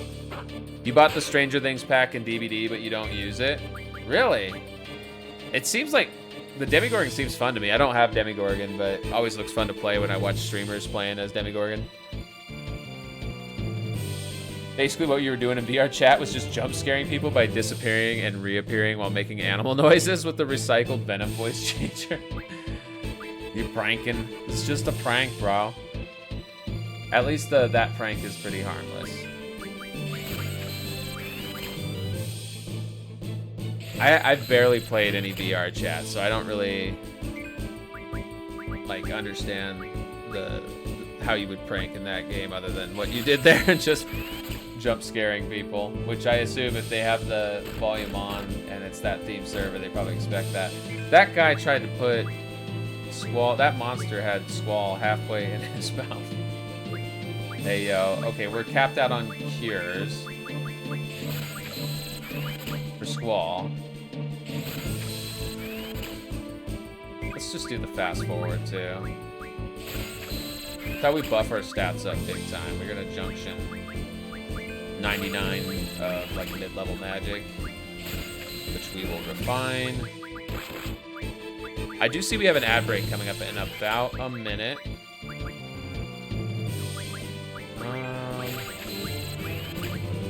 You bought the Stranger Things pack in DVD, but you don't use it? Really? It seems like the Demogorgon seems fun to me. I don't have Demogorgon, but it always looks fun to play when I watch streamers playing as Demogorgon. Basically, what you were doing in VR chat was just jump scaring people by disappearing and reappearing while making animal noises with the recycled Venom voice changer. You pranking. It's just a prank, bro. At least that prank is pretty harmless. I've barely played any VR chat, so I don't really understand how you would prank in that game other than what you did there and just jump scaring people, which I assume if they have the volume on and it's that theme server, they probably expect that. That guy tried to put Squall, that monster had Squall halfway in his mouth. Hey, yo. Okay, we're capped out on cures for Squall. Let's just do the fast forward too. That's how we buff our stats up big time. We're gonna junction 99 of mid-level magic, which we will refine. I do see we have an ad break coming up in about a minute.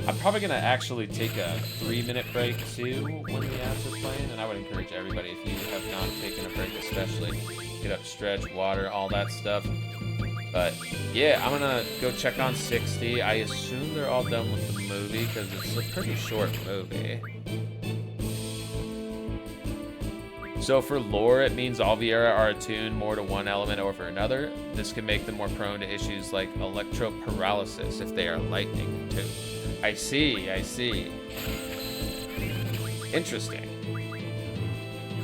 I'm probably gonna actually take a 3-minute break too when the ads are playing, and I would encourage everybody, if you have not taken a break especially, get up, stretch, water, all that stuff. But yeah, I'm gonna go check on 60. I assume they're all done with the movie because it's a pretty short movie. So for lore, it means all Vieira are attuned more to one element over another. This can make them more prone to issues like electroparalysis if they are lightning attuned. I see, I see. Interesting.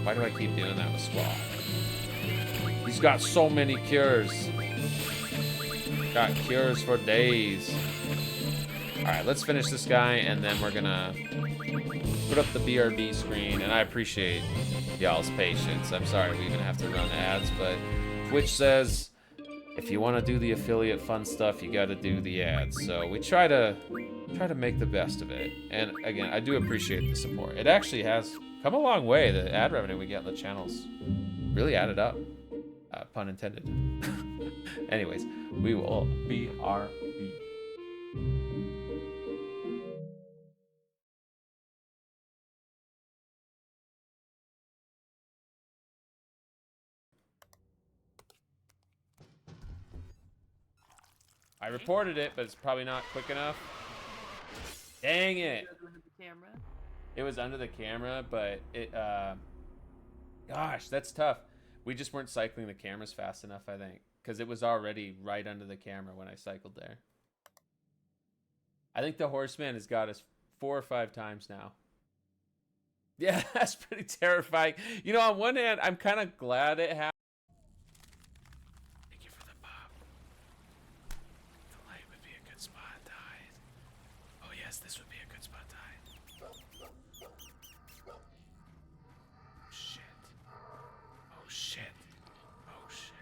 Why do I keep doing that with Squall? He's got so many cures. Got cures for days. Alright, let's finish this guy, and then we're gonna put up the BRB screen, and I appreciate y'all's patience. I'm sorry we even have to run ads, but Twitch says if you want to do the affiliate fun stuff, you got to do the ads. So we try to make the best of it. And again, I do appreciate the support. It actually has come a long way. The ad revenue we get on the channels really added up. Pun intended. Anyways, we will BRB. I reported it, but it's probably not quick enough. Dang it! It was under the camera, but it, gosh, that's tough. We just weren't cycling the cameras fast enough, I think, because it was already right under the camera when I cycled there. I think the horseman has got us 4 or 5 times now. Yeah, that's pretty terrifying. You know, on one hand, I'm kind of glad it happened. This would be a good spot to hide. Oh shit. Oh shit. Oh shit.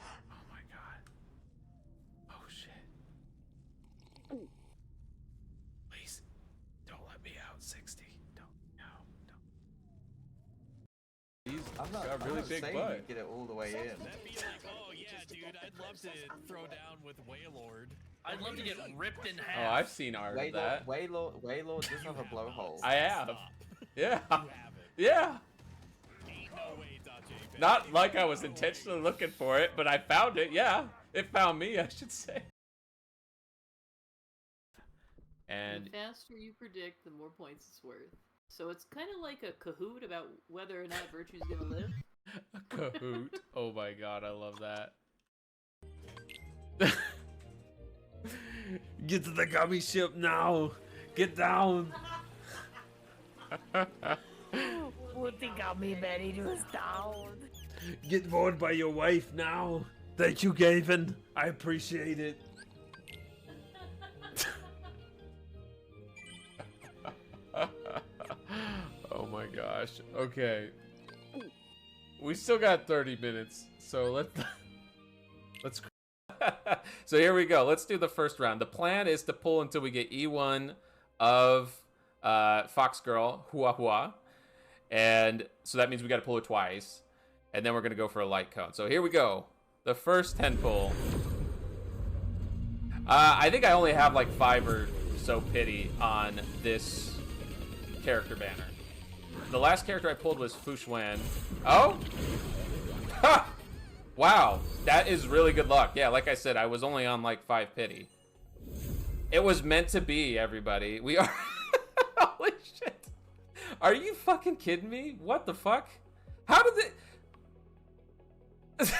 Oh my god. Oh shit. Please, don't let me out 60. Don't. He's got a really big butt. Get it all the way in. That'd be like, oh yeah, dude, I'd love to throw down with Waylord. I'd love to get ripped in half. Oh, I've seen art of that. Waylord does have a blowhole. I have. Yeah. You have it. Yeah. Ain't no way, .jpg. Not like I was intentionally looking for it, but I found it. Yeah. It found me, I should say. And the faster you predict, the more points it's worth. So it's kind of like a Kahoot about whether or not Virtue's gonna live. A Kahoot. Oh my god, I love that. Get to the gummy ship now. Get down. Put the gummy berries down. Get bored by your wife now. Thank you, Gavin. I appreciate it. Oh my gosh. Okay. We still got 30 minutes, so let's so here we go. Let's do the first round. The plan is to pull until we get E1 of Fox Girl, Hua Hua. And so that means we got to pull it twice. And then we're going to go for a light cone. So here we go. The first 10 pull. I think I only have like 5 or so pity on this character banner. The last character I pulled was Fushwan. Oh? Ha! Wow, that is really good luck. Yeah, like I said, I was only on like 5 pity. It was meant to be, everybody. We are... Holy shit. Are you fucking kidding me? What the fuck? How did it...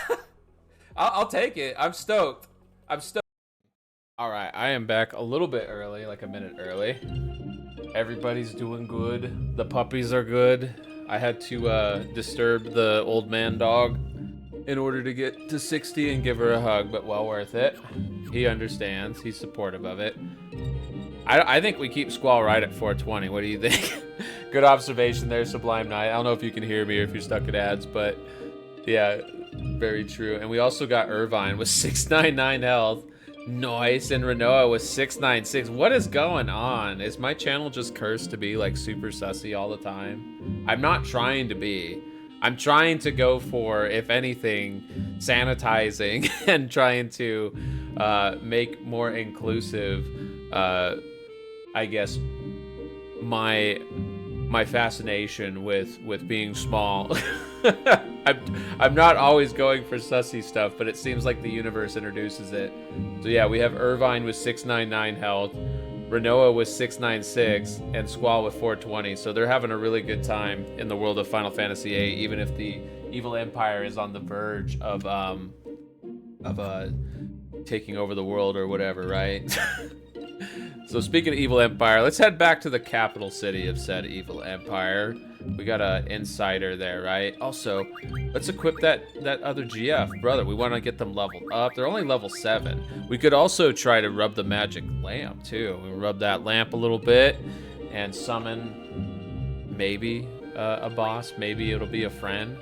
I'll take it. I'm stoked. I'm stoked. Alright, I am back a little bit early, like a minute early. Everybody's doing good. The puppies are good. I had to disturb the old man dog in order to get to 60 and give her a hug, but well worth it. He understands. He's supportive of it. I think we keep Squall right at 420. What do you think? Good observation there, Sublime Knight. I don't know if you can hear me or if you're stuck at ads, but yeah, very true. And we also got Irvine with 699 health. Nice. And Renoa with 696. What is going on? Is my channel just cursed to be like super sussy all the time? I'm not trying to be. I'm trying to go for, if anything, sanitizing and trying to make more inclusive, I guess, my fascination with being small. I'm not always going for sussy stuff, but it seems like the universe introduces it. So yeah, we have Irvine with 699 health, Renoa with 696, and Squall with 420. So they're having a really good time in the world of Final Fantasy VIII, even if the Evil Empire is on the verge of taking over the world or whatever, right? So speaking of Evil Empire, let's head back to the capital city of said Evil Empire. We got a insider there, right? Also, let's equip that other GF, brother. We want to get them leveled up. They're only level 7. We could also try to rub the magic lamp too. We rub that lamp a little bit and summon maybe a boss. Maybe it'll be a friend.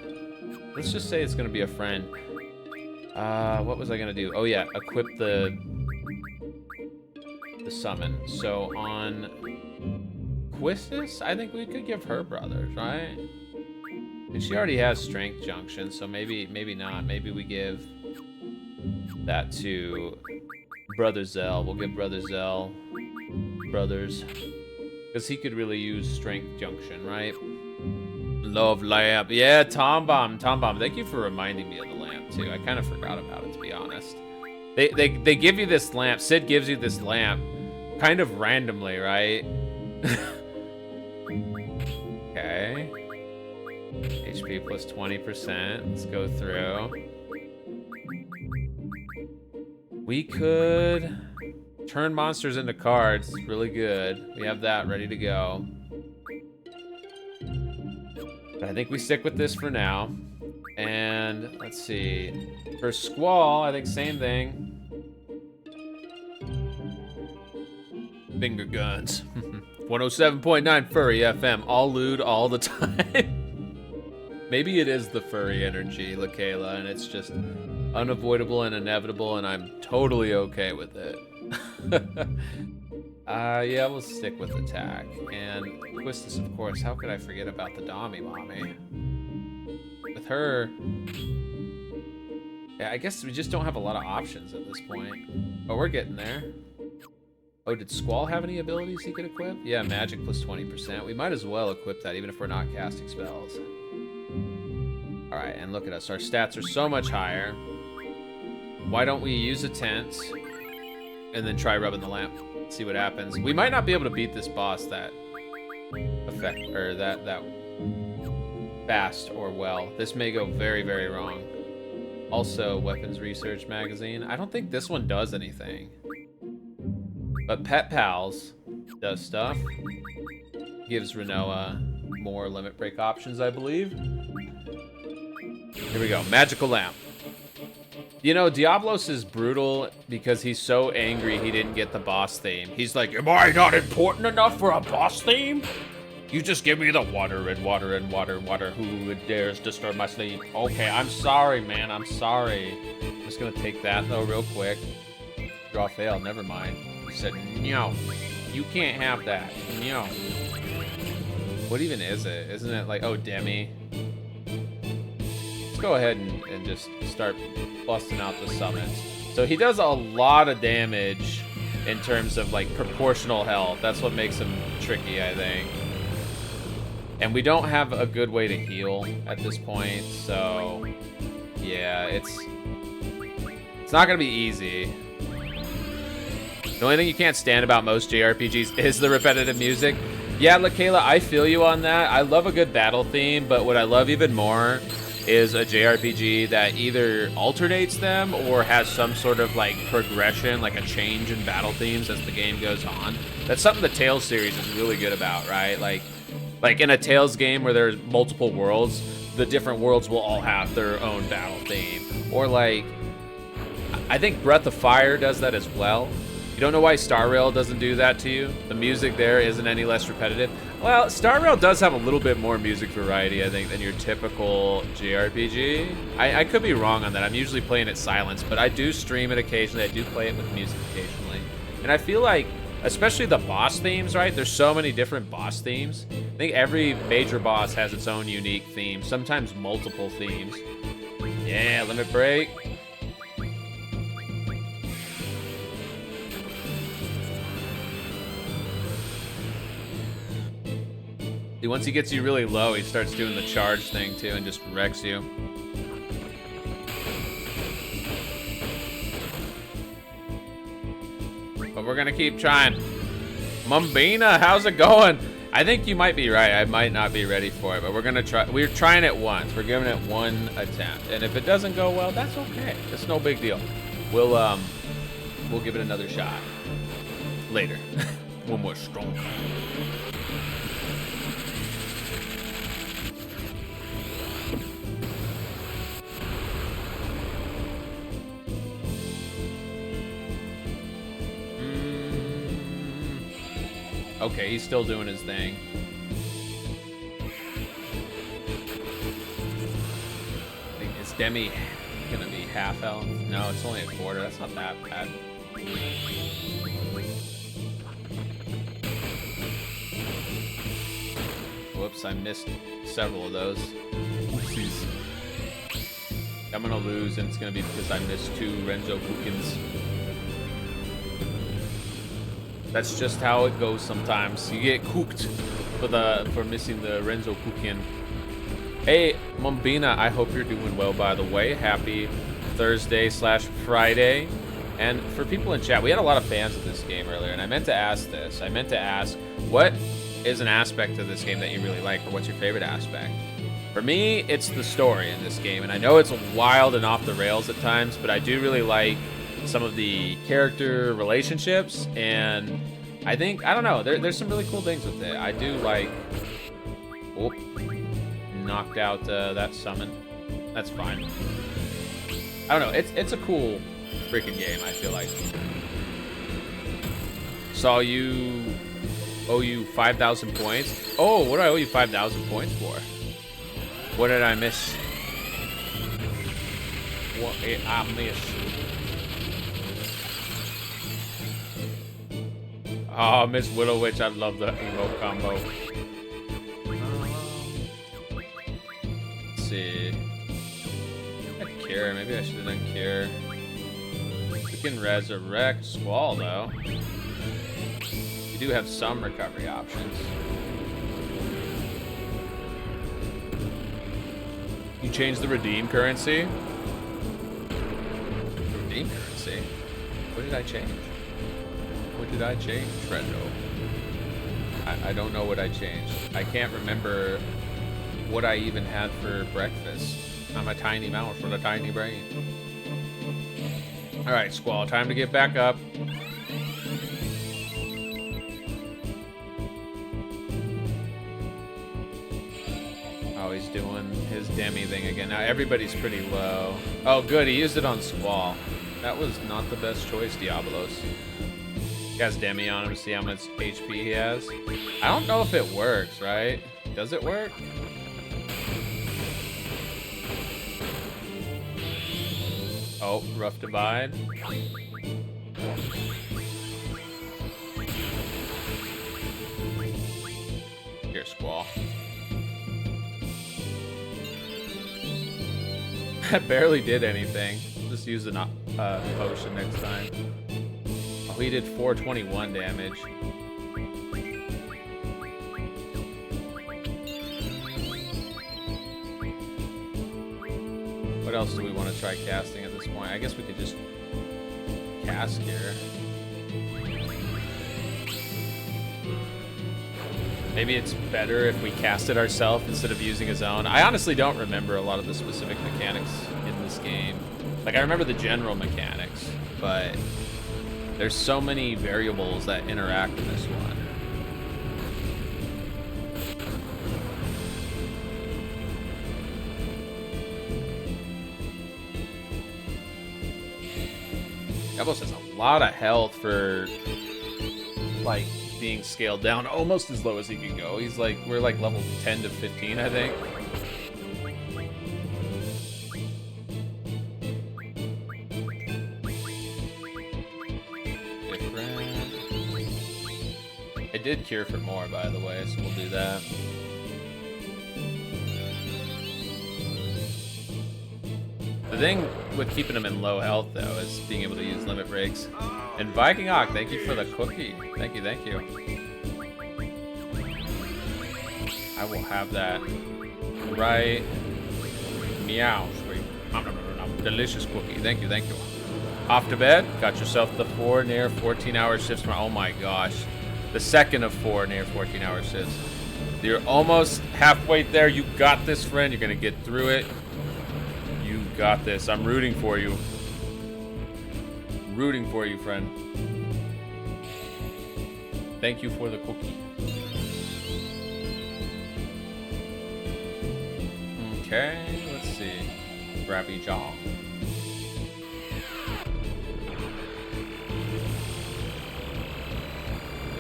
Let's just say it's gonna be a friend. What was I gonna do? Oh yeah, equip the summon. So on Quistis, I think we could give her brothers, right? And she already has strength junction, so maybe not. Maybe we give that to Brother Zell. We'll give Brother Zell brothers, because he could really use strength junction, right? Love lamp. Yeah, Tom Bomb. Thank you for reminding me of the lamp too. I kind of forgot about it, to be honest. They give you this lamp. Sid gives you this lamp kind of randomly, right? Okay. HP plus 20%. Let's go through. We could turn monsters into cards. Really good. We have that ready to go. But I think we stick with this for now. And let's see. For Squall, I think same thing. Finger guns. 107.9 Furry FM. All lewd all the time. Maybe it is the furry energy, LaKayla, and it's just unavoidable and inevitable, and I'm totally okay with it. Yeah, we'll stick with attack. And Quistis, of course. How could I forget about the Dommy Mommy? With her... Yeah, I guess we just don't have a lot of options at this point. But we're getting there. Oh, did Squall have any abilities he could equip? Yeah, magic plus 20%. We might as well equip that even if we're not casting spells. Alright, and look at us. Our stats are so much higher. Why don't we use a tent and then try rubbing the lamp? See what happens. We might not be able to beat this boss that fast or well. This may go very, very wrong. Also, weapons research magazine. I don't think this one does anything. But Pet Pals does stuff. Gives Renoa more limit break options, I believe. Here we go. Magical lamp. You know, Diablos is brutal because he's so angry he didn't get the boss theme. He's like, am I not important enough for a boss theme? You just give me the water and water and water and water. Who dares disturb my sleep? Okay, I'm sorry, man. I'm sorry. I'm just gonna take that, though, real quick. Draw fail. Never mind. He said, no. You can't have that. No. What even is it? Isn't it like, oh, Demi? Let's go ahead and just start busting out the summons. So he does a lot of damage in terms of, like, proportional health. That's what makes him tricky, I think. And we don't have a good way to heal at this point, so yeah, it's not gonna be easy. The only thing you can't stand about most JRPGs is the repetitive music. Yeah, LaKayla, I feel you on that. I love a good battle theme, but what I love even more is a JRPG that either alternates them or has some sort of like progression, like a change in battle themes as the game goes on. That's something the Tales series is really good about, right? Like in a Tales game where there's multiple worlds, the different worlds will all have their own battle theme. Or like, I think Breath of Fire does that as well. You don't know why Star Rail doesn't do that to you? The music there isn't any less repetitive. Well, Star Rail does have a little bit more music variety, I think, than your typical JRPG. I could be wrong on that. I'm usually playing it silenced, but I do stream it occasionally. I do play it with music occasionally. And I feel like, especially the boss themes, right? There's so many different boss themes. I think every major boss has its own unique theme, sometimes multiple themes. Yeah, limit break. See, once he gets you really low, he starts doing the charge thing too and just wrecks you. But we're gonna keep trying. Mumbina, how's it going? I think you might be right. I might not be ready for it, but we're gonna try. We're trying it once. We're giving it one attempt, and if it doesn't go well, that's okay. It's no big deal. We'll give it another shot later when we're strong. Okay, he's still doing his thing. I think is Demi gonna be half health? No, it's only a quarter. That's not that bad. Whoops, I missed several of those. Oopsies. I'm gonna lose, and it's gonna be because I missed 2 Renzo Kukins. That's just how it goes sometimes. You get cooked for missing the Renzo Kukin. Hey, Mumbina, I hope you're doing well, by the way. Happy Thursday/Friday. And for people in chat, we had a lot of fans of this game earlier, and I meant to ask this. I meant to ask, what is an aspect of this game that you really like, or what's your favorite aspect? For me, it's the story in this game, and I know it's wild and off the rails at times, but I do really like some of the character relationships, and I think, I don't know, there's some really cool things with it. I do like, oh, knocked out that summon. That's fine. I don't know, it's a cool freaking game, I feel like. Saw you owe you 5,000 points. Oh, what do I owe you 5,000 points for? What did I miss? What did I miss? Oh, Miss Willow Witch, I love the emote combo. Let's see. Cure, maybe I should have done Cure. We can resurrect Squall, though. You do have some recovery options. You changed the redeem currency? Redeem currency? What did I change? What did I change, Trendo? I don't know what I changed. I can't remember what I even had for breakfast. I'm a tiny mouse with a tiny brain. Alright, Squall, time to get back up. Oh, he's doing his Demi thing again. Now everybody's pretty low. Oh, good, he used it on Squall. That was not the best choice, Diabolos. He has Demi on him to see how much HP he has. I don't know if it works, right? Does it work? Oh, rough divide. Here, Squall. I barely did anything. Just use the potion next time. Oh, he did 421 damage. What else do we want to try casting at this point? I guess we could just cast here. Maybe it's better if we cast it ourselves instead of using his own. I honestly don't remember a lot of the specific mechanics in this game. Like, I remember the general mechanics, but there's so many variables that interact in this one. Diablos has a lot of health for, like, being scaled down almost as low as he can go. He's like, we're like level 10 to 15, I think. Different. I did cure for more, by the way, so we'll do that. The thing with keeping him in low health, though, is being able to use limit breaks. And Viking Hawk, thank you for the cookie. Thank you, thank you. I will have that right. Meow, sweet. Delicious cookie. Thank you, thank you. Off to bed. Got yourself the 4 near 14-hour shifts. Oh my gosh. The second of 4 near 14-hour shifts. You're almost halfway there. You got this, friend. You're going to get through it. You got this. I'm rooting for you. Rooting for you, friend. Thank you for the cookie. Okay, let's see. Grabby jaw.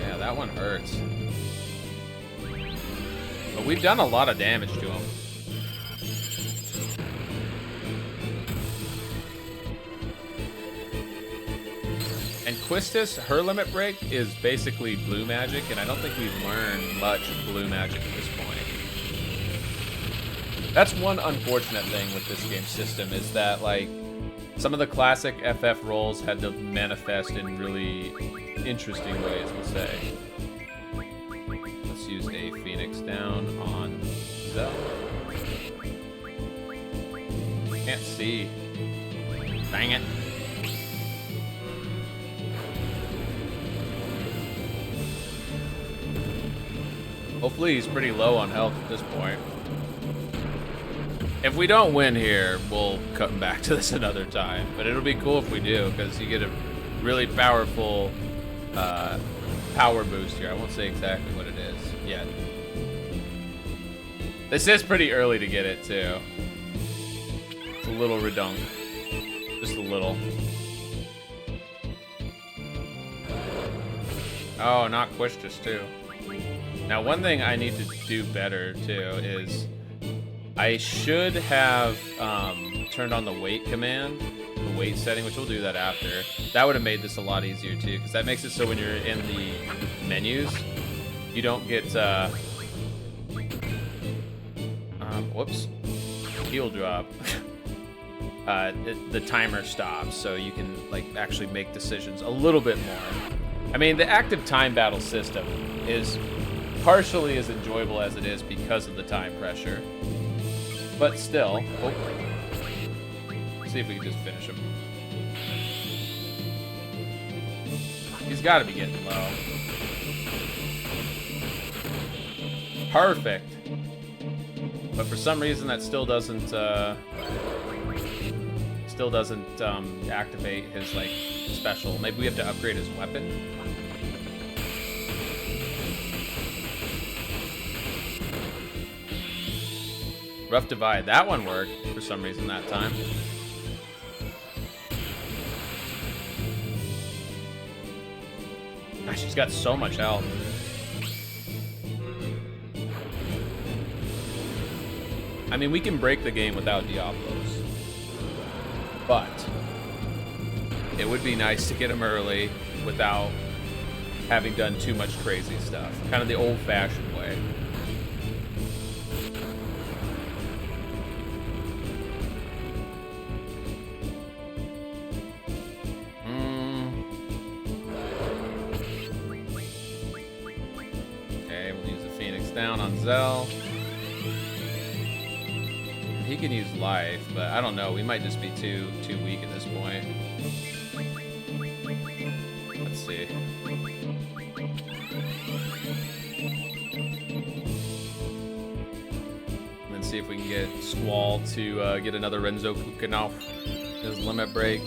Yeah, that one hurts. But we've done a lot of damage to him. And Quistis, her limit break is basically blue magic, and I don't think we've learned much blue magic at this point. That's one unfortunate thing with this game system, is that, like, some of the classic FF roles had to manifest in really interesting ways, we'll say. Let's use a Phoenix down on Zell. Can't see. Dang it. Hopefully he's pretty low on health at this point. If we don't win here, we'll come back to this another time. But it'll be cool if we do, because you get a really powerful power boost here. I won't say exactly what it is yet. This is pretty early to get it, too. It's a little redundant. Just a little. Oh, not Quistis, too. Now, one thing I need to do better, too, is I should have turned on the wait command, the wait setting, which we'll do that after. That would have made this a lot easier, too, because that makes it so when you're in the menus, you don't get, whoops, heal drop. The timer stops, so you can, like, actually make decisions a little bit more. I mean, the active time battle system is partially as enjoyable as it is because of the time pressure. But still, oh, see if we can just finish him. He's got to be getting low. Perfect. But for some reason, that still doesn't activate his like special. Maybe we have to upgrade his weapon. Rough Divide. That one worked for some reason that time. Gosh, she's got so much health. I mean, we can break the game without Diablos. But it would be nice to get him early without having done too much crazy stuff. Kind of the old-fashioned way. Down on Zell. He can use life, but I don't know. We might just be too weak at this point. Let's see. And then see if we can get Squall to get another Renzo cooking off his limit break.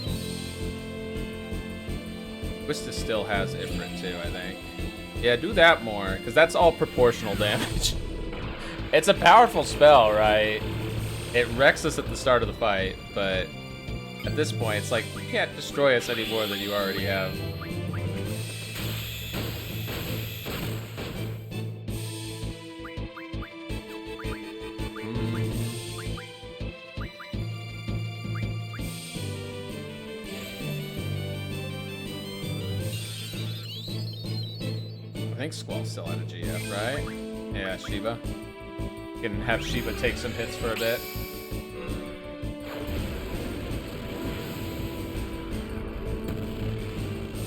Quistis still has Ifrit too, I think. Yeah, do that more, because that's all proportional damage. It's a powerful spell, right? It wrecks us at the start of the fight, but at this point, it's like, you can't destroy us any more than you already have. I think Squall's still out of GF, right? Yeah, Shiva. Can have Shiva take some hits for a bit.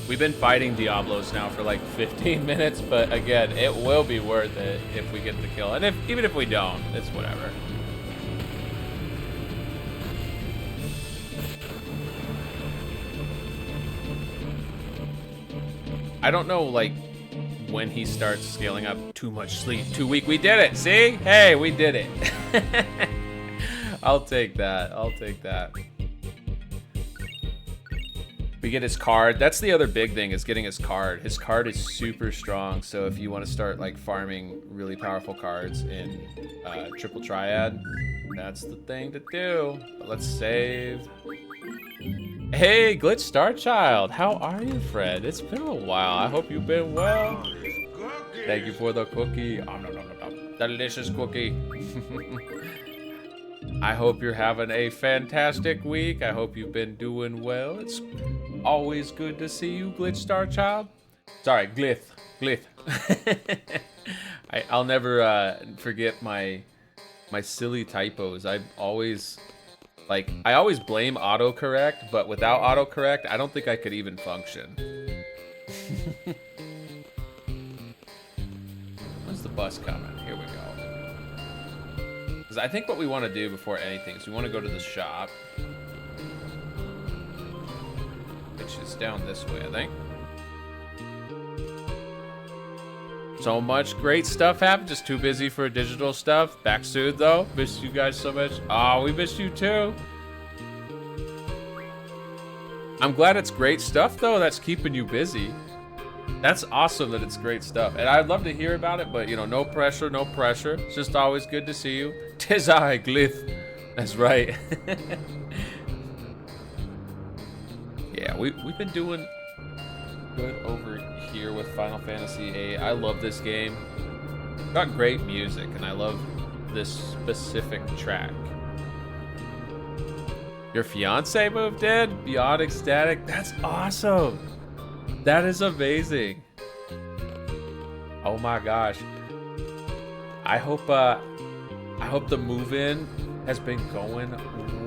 We've been fighting Diablos now for like 15 minutes, but again, it will be worth it if we get the kill. And even if we don't, it's whatever. I don't know, like, when he starts scaling up. Too much sleep, too weak. We did it. See? Hey, we did it. I'll take that. I'll take that. We get his card. That's the other big thing, is getting his card. His card is super strong. So if you want to start like farming really powerful cards in Triple Triad, that's the thing to do. But let's save. Hey, Glitch Star Child. How are you, Fred? It's been a while. I hope you've been well. Thank you for the cookie. Oh, no. Delicious cookie. I hope you're having a fantastic week. I hope you've been doing well. It's always good to see you, Glitch Star Child. Sorry, Glith. I'll never forget my silly typos. I always blame autocorrect, but without autocorrect, I don't think I could even function. When's the bus coming? Here we go. Because I think what we want to do before anything is we want to go to the shop, which is down this way, I think. So much great stuff happened. Just too busy for digital stuff. Back soon though. Miss you guys so much. Oh, we miss you too. I'm glad it's great stuff though. That's keeping you busy. That's awesome that it's great stuff. And I'd love to hear about it, but you know, no pressure, no pressure. It's just always good to see you. 'Tis I, Glith. That's right. Yeah, we've been doing good over here with Final Fantasy VIII. I love this game. It's got great music, and I love this specific track. Your fiance moved in? Beyond ecstatic? That's awesome. That is amazing. Oh my gosh. I hope the move-in has been going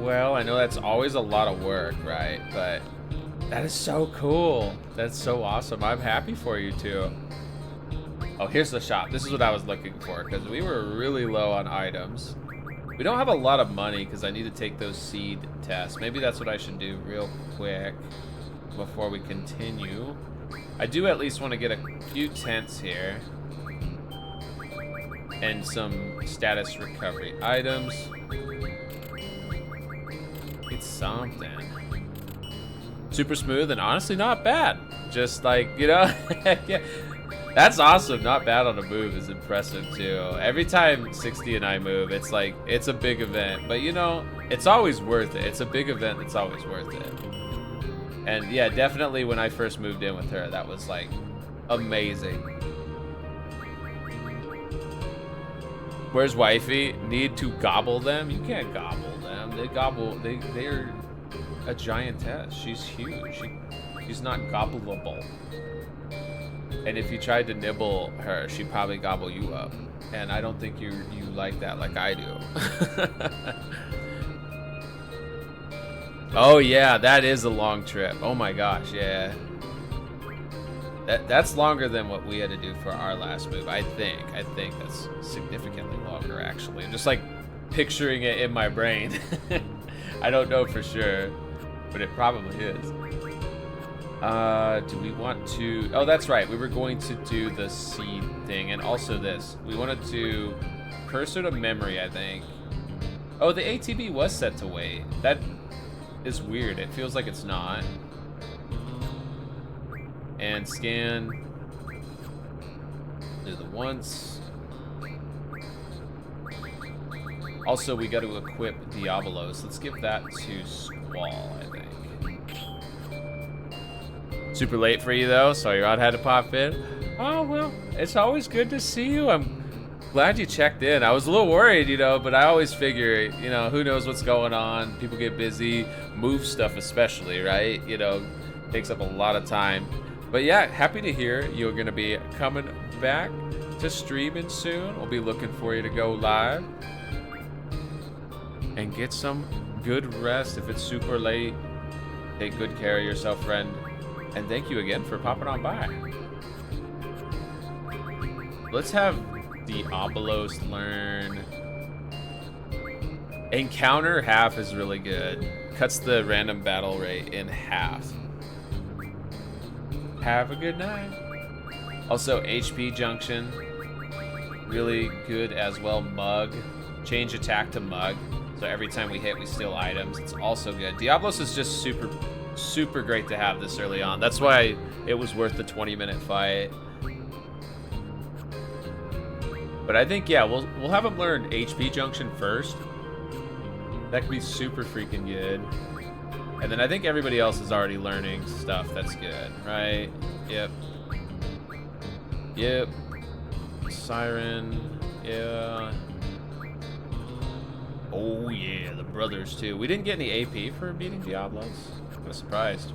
well. I know that's always a lot of work, right? But that is so cool. That's so awesome. I'm happy for you too. Oh, here's the shop. This is what I was looking for because we were really low on items. We don't have a lot of money because I need to take those seed tests. Maybe that's what I should do real quick before we continue. I do at least want to get a few tents here and some status recovery items. It's something. Super smooth and honestly not bad. Just like, you know, yeah. That's awesome. Not bad on a move is impressive too. Every time 60 and I move, it's like, it's a big event, but you know, it's always worth it. It's a big event. It's always worth it. And yeah, definitely when I first moved in with her, that was like amazing. Where's wifey? Need to gobble them? You can't gobble them. They're a giantess. She's huge. She's not gobbleable. And if you tried to nibble her, she'd probably gobble you up. And I don't think you like that like I do. Oh yeah, that is a long trip. Oh my gosh, yeah. That's longer than what we had to do for our last move, I think. I think that's significantly longer actually. I'm just like picturing it in my brain. I don't know for sure, but it probably is. Do we want to... Oh, that's right. We were going to do the seed thing and also this. We wanted to cursor to memory, I think. Oh, the ATB was set to wait. That is weird. It feels like it's not. And scan. Do the once. Also, we got to equip Diabolos. Let's give that to Squall, I think. Super late for you though, so your aunt had to pop in. Oh well, it's always good to see you. I'm glad you checked in. I was a little worried, you know, but I always figure, you know, who knows what's going on. People get busy, move stuff especially, right? You know, takes up a lot of time. But yeah, happy to hear you're gonna be coming back to streaming soon. We'll be looking for you to go live and get some good rest. If it's super late, take good care of yourself, friend. And thank you again for popping on by. Let's have Diabolos learn. Encounter half is really good. Cuts the random battle rate in half. Have a good night. Also, HP Junction. Really good as well. Mug. Change attack to Mug. So every time we hit, we steal items. It's also good. Diabolos is just super great to have this early on. That's why it was worth the 20-minute fight. But I think, yeah, we'll have him learn HP Junction first. That could be super freaking good. And then I think everybody else is already learning stuff that's good, right? Yep. Siren. Yeah. Oh yeah, the brothers too. We didn't get any AP for beating Diablos. I'm kinda surprised.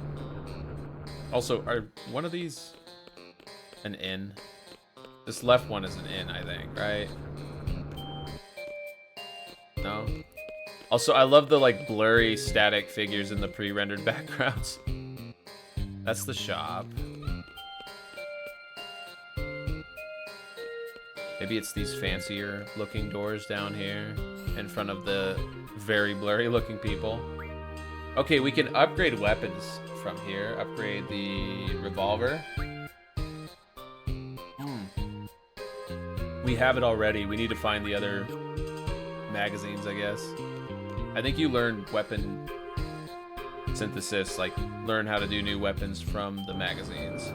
Also, are one of these an inn? This left one is an inn, I think, right? No? Also, I love the like blurry static figures in the pre-rendered backgrounds. That's the shop. Maybe it's these fancier looking doors down here in front of the very blurry looking people. Okay, we can upgrade weapons from here. Upgrade the revolver. We have it already. We need to find the other magazines, I guess. I think you learn weapon synthesis, like learn how to do new weapons from the magazines.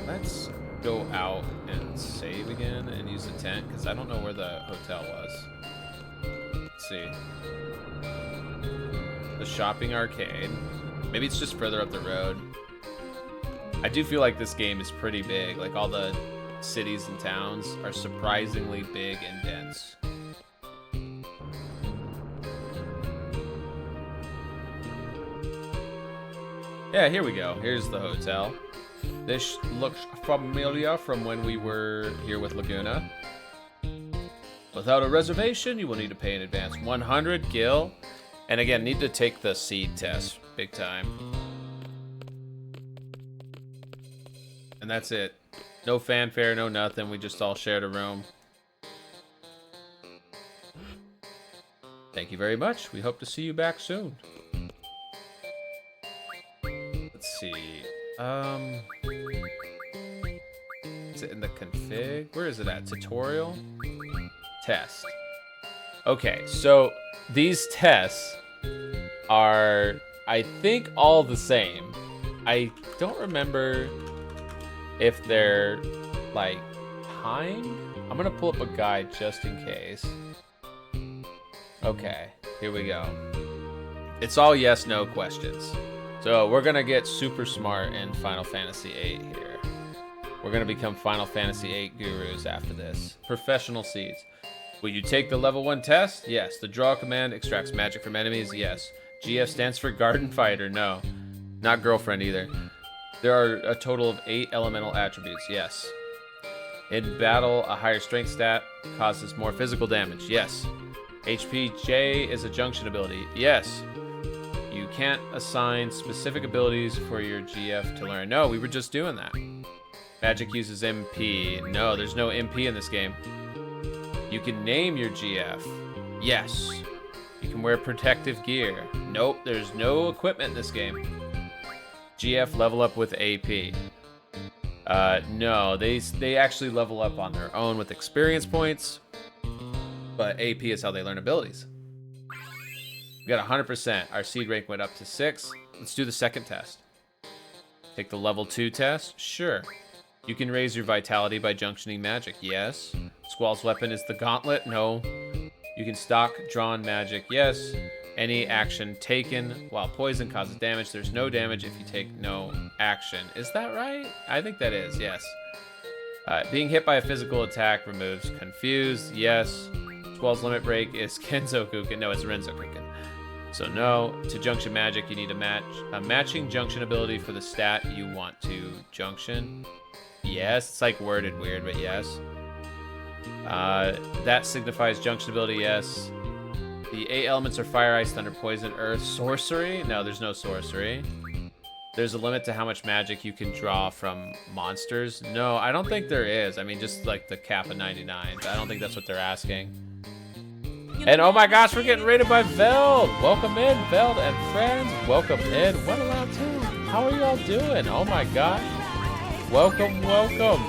Let's go out and save again and use the tent, because I don't know where the hotel was. Let's see. The shopping arcade. Maybe it's just further up the road. I do feel like this game is pretty big. Like all the cities and towns are surprisingly big and dense. Yeah, here we go. Here's the hotel. This looks familiar from when we were here with Laguna. Without a reservation, you will need to pay in advance. 100 gil. And again, need to take the seed test. Big time. And that's it. No fanfare, no nothing. We just all shared a room. Thank you very much. We hope to see you back soon. Let's see. Is it in the config? Where is it at? Tutorial? Test. Okay, so these tests are, I think, all the same. I don't remember if they're, like, timed. I'm gonna pull up a guide just in case. Okay, here we go. It's all yes, no questions. So we're gonna get super smart in Final Fantasy VIII here. We're gonna become Final Fantasy VIII gurus after this. Professional seeds. Will you take the level 1 test? Yes. The draw command extracts magic from enemies? Yes. GF stands for garden fighter? No. Not girlfriend either. There are a total of 8 elemental attributes? Yes. In battle, a higher strength stat causes more physical damage? Yes. HPJ is a junction ability? Yes. You can't assign specific abilities for your GF to learn? No, we were just doing that. Magic uses MP? No, there's no MP in this game. You can name your GF? Yes. You can wear protective gear? Nope, there's no equipment in this game. GF level up with AP? No, they actually level up on their own with experience points, but AP is how they learn abilities. We got 100%. Our seed rank went up to 6. Let's do the second test. Take the level 2 test? Sure. You can raise your vitality by junctioning magic? Yes. Squall's weapon is the gauntlet? No. You can stock drawn magic? Yes. Any action taken while poison causes damage. There's no damage if you take no action. Is that right? I think that is, yes. Being hit by a physical attack removes confused? Yes. Squall's limit break is Kenzokuken? No, it's Renzokuken. So no. To junction magic, you need a matching junction ability for the stat you want to junction. Yes, it's like worded weird, but yes. That signifies junction ability, yes. The 8 elements are fire, ice, thunder, poison, earth. Sorcery? No, there's no sorcery. There's a limit to how much magic you can draw from monsters. No, I don't think there is. I mean, just like the cap of 99. I don't think that's what they're asking. And oh my gosh, we're getting raided by Veld. Welcome in, Veld and friends. Welcome in. What around 2? How are y'all doing? Oh my gosh. Welcome, welcome.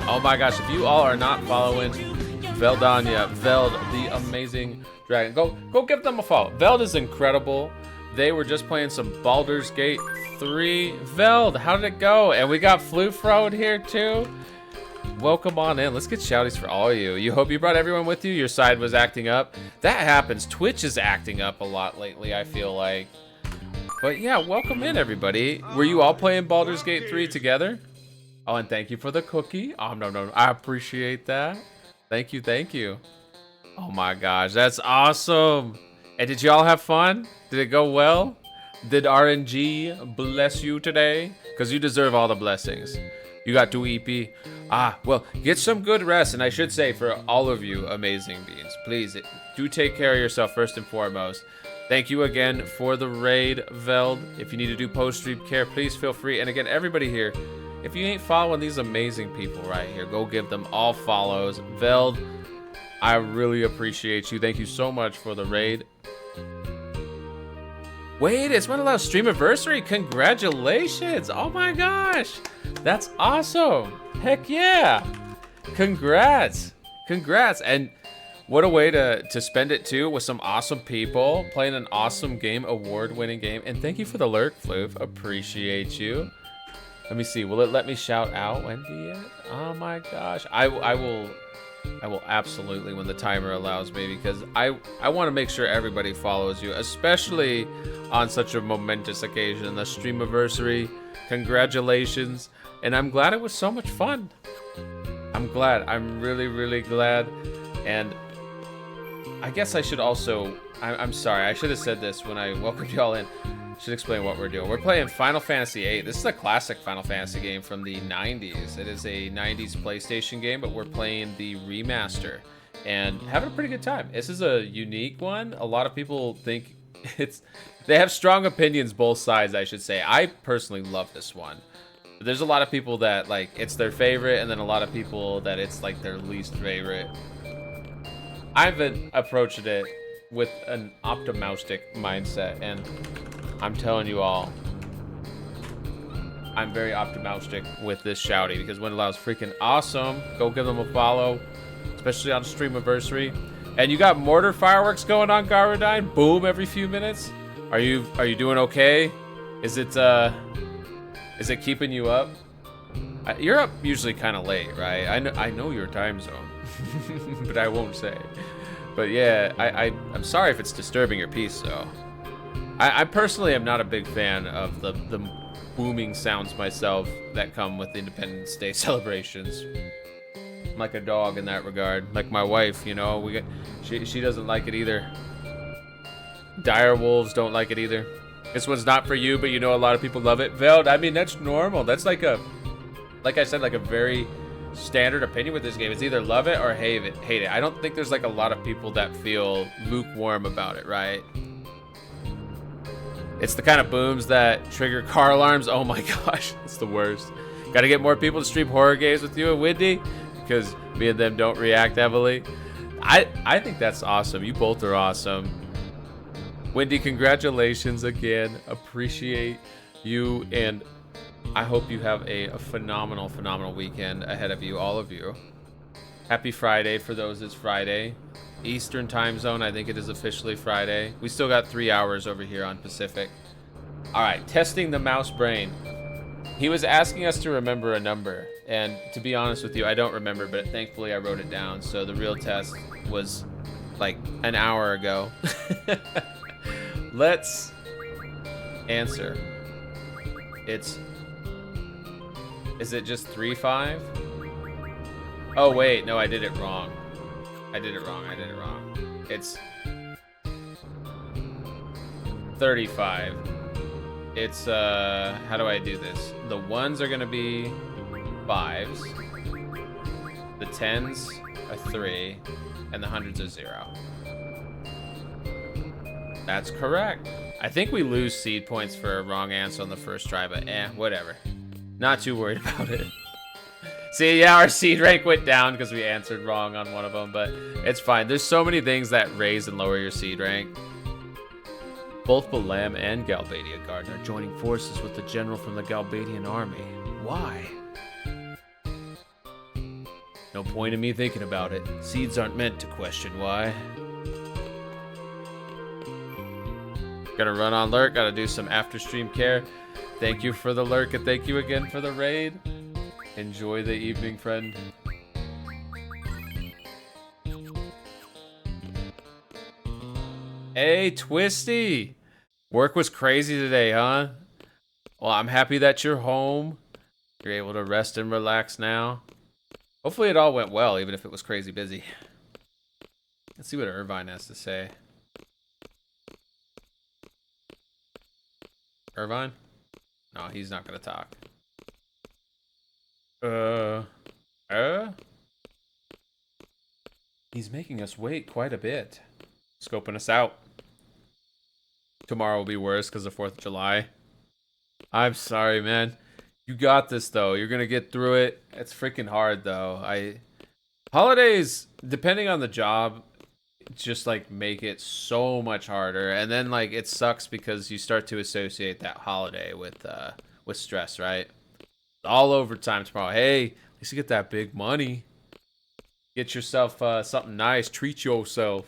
Oh my gosh, if you all are not following Veldania, Veld, the amazing dragon, go give them a follow. Veld is incredible. They were just playing some Baldur's Gate 3. Veld, how did it go? And we got Flufrode here too. Welcome on in. Let's get shouties for all of you. You hope you brought everyone with you. Your side was acting up. That happens. Twitch is acting up a lot lately, I feel like. But yeah, welcome in everybody. Were you all playing Baldur's Gate 3 together? Oh, and thank you for the cookie. Oh, no, I appreciate that. Thank you. Oh my gosh, that's awesome. And did y'all have fun? Did it go well? Did RNG bless you today? Because you deserve all the blessings. You got 2 EP. Well, get some good rest. And I should say, for all of you amazing beings, please do take care of yourself first and foremost. Thank you again for the raid, Veld. If you need to do post-stream care, please feel free. And again, everybody here, if you ain't following these amazing people right here, go give them all follows. Veld, I really appreciate you. Thank you so much for the raid. Wait, it's One Love Streamiversary. Congratulations. Oh my gosh. That's awesome. Heck yeah. Congrats. And what a way to spend it too, with some awesome people playing an awesome game, award-winning game. And thank you for the lurk, Floof. Appreciate you. Let me see. Will it let me shout out Wendy yet? Oh my gosh. I will absolutely, when the timer allows me, because I want to make sure everybody follows you, especially on such a momentous occasion, the Streamiversary. Congratulations. And I'm glad it was so much fun. I'm glad. I'm really, really glad. And I guess I should also, I'm sorry, I should have said this when I welcomed y'all in. Should explain what we're doing. We're playing Final Fantasy VIII. This is a classic Final Fantasy game from the 90s. It is a 90s PlayStation game, but we're playing the remaster and having a pretty good time. This is a unique one. A lot of people think they have strong opinions, both sides, I should say. I personally love this one. But there's a lot of people that, like, it's their favorite, and then a lot of people that it's, like, their least favorite. I've been approaching it with an optimistic mindset, and I'm telling you all, I'm very optimistic with this shouty, because When Allows freaking awesome. Go give them a follow, especially on Streamiversary. And you got mortar fireworks going on, Garudine? Boom every few minutes. Are you doing okay? Is it keeping you up? You're up usually kind of late, right? I know your time zone, but I won't say. But yeah, I'm sorry if it's disturbing your peace, though. I personally am not a big fan of the booming sounds myself that come with Independence Day celebrations. I'm like a dog in that regard. Like my wife, you know, she doesn't like it either. Dire wolves don't like it either. This one's not for you, but you know a lot of people love it. Veld, I mean, that's normal. That's like I said, like a very standard opinion with this game. It's either love it or hate it. I don't think there's like a lot of people that feel lukewarm about it, right? It's the kind of booms that trigger car alarms. Oh my gosh, it's the worst. Gotta get more people to stream horror games with you and Wendy, because me and them don't react heavily. I think that's awesome. You both are awesome. Wendy, congratulations again. Appreciate you, and I hope you have a phenomenal, phenomenal weekend ahead of you, all of you. Happy Friday for those it's Friday. Eastern time zone, I think it is officially Friday. We still got 3 hours over here on Pacific. All right, testing the mouse brain. He was asking us to remember a number, and to be honest with you, I don't remember, but thankfully I wrote it down, so the real test was like an hour ago. Let's answer. Is it just 3-5? Oh wait, no, I did it wrong. It's 35. It's how do I do this? The ones are gonna be 5s, the 10s are 3, and the 100s are 0. That's correct. I think we lose seed points for a wrong answer on the first try, but whatever. Not too worried about it. See, yeah, our seed rank went down because we answered wrong on one of them, but it's fine. There's so many things that raise and lower your seed rank. Both Balam and Galbadia Garden are joining forces with the general from the Galbadian army. Why? No point in me thinking about it. Seeds aren't meant to question why. Gotta run on lurk, gotta do some after stream care. Thank you for the lurk, and thank you again for the raid. Enjoy the evening, friend. Hey, Twisty! Work was crazy today, huh? Well, I'm happy that you're home. You're able to rest and relax now. Hopefully it all went well, even if it was crazy busy. Let's see what Irvine has to say. Irvine? No, he's not gonna talk. He's making us wait quite a bit. Scoping us out. Tomorrow will be worse because of 4th of July. I'm sorry, man. You got this, though. You're gonna get through it. It's freaking hard, though. Holidays, depending on the job, just like make it so much harder, and then like it sucks because you start to associate that holiday with stress, right? All overtime tomorrow. Hey, at least you get that big money. Get yourself something nice. Treat yourself.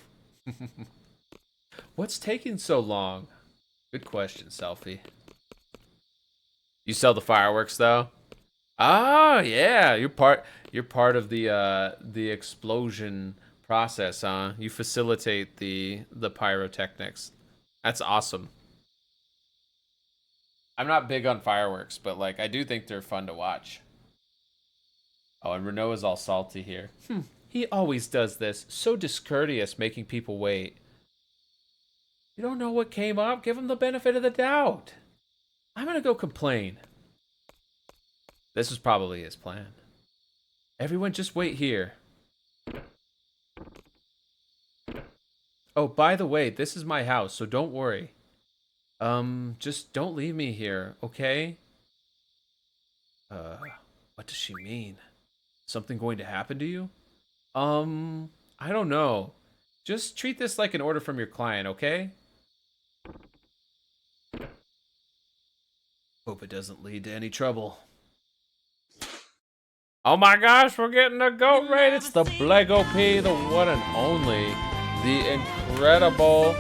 What's taking so long? Good question, Selfie. You sell the fireworks though? Ah, yeah. You're part of the explosion process, huh? You facilitate the pyrotechnics. That's awesome. I'm not big on fireworks, but like I do think they're fun to watch. Oh, and Renault is all salty here. He always does this. So discourteous, making people wait. You don't know what came up? Give him the benefit of the doubt. I'm gonna go complain. This was probably his plan. Everyone just wait here. Oh, by the way, this is my house, so don't worry. Just don't leave me here, okay? What does she mean? Something going to happen to you? I don't know. Just treat this like an order from your client, okay? Hope it doesn't lead to any trouble. Oh my gosh, we're getting a GOAT raid. It's the Blego P, the one and only, the incredible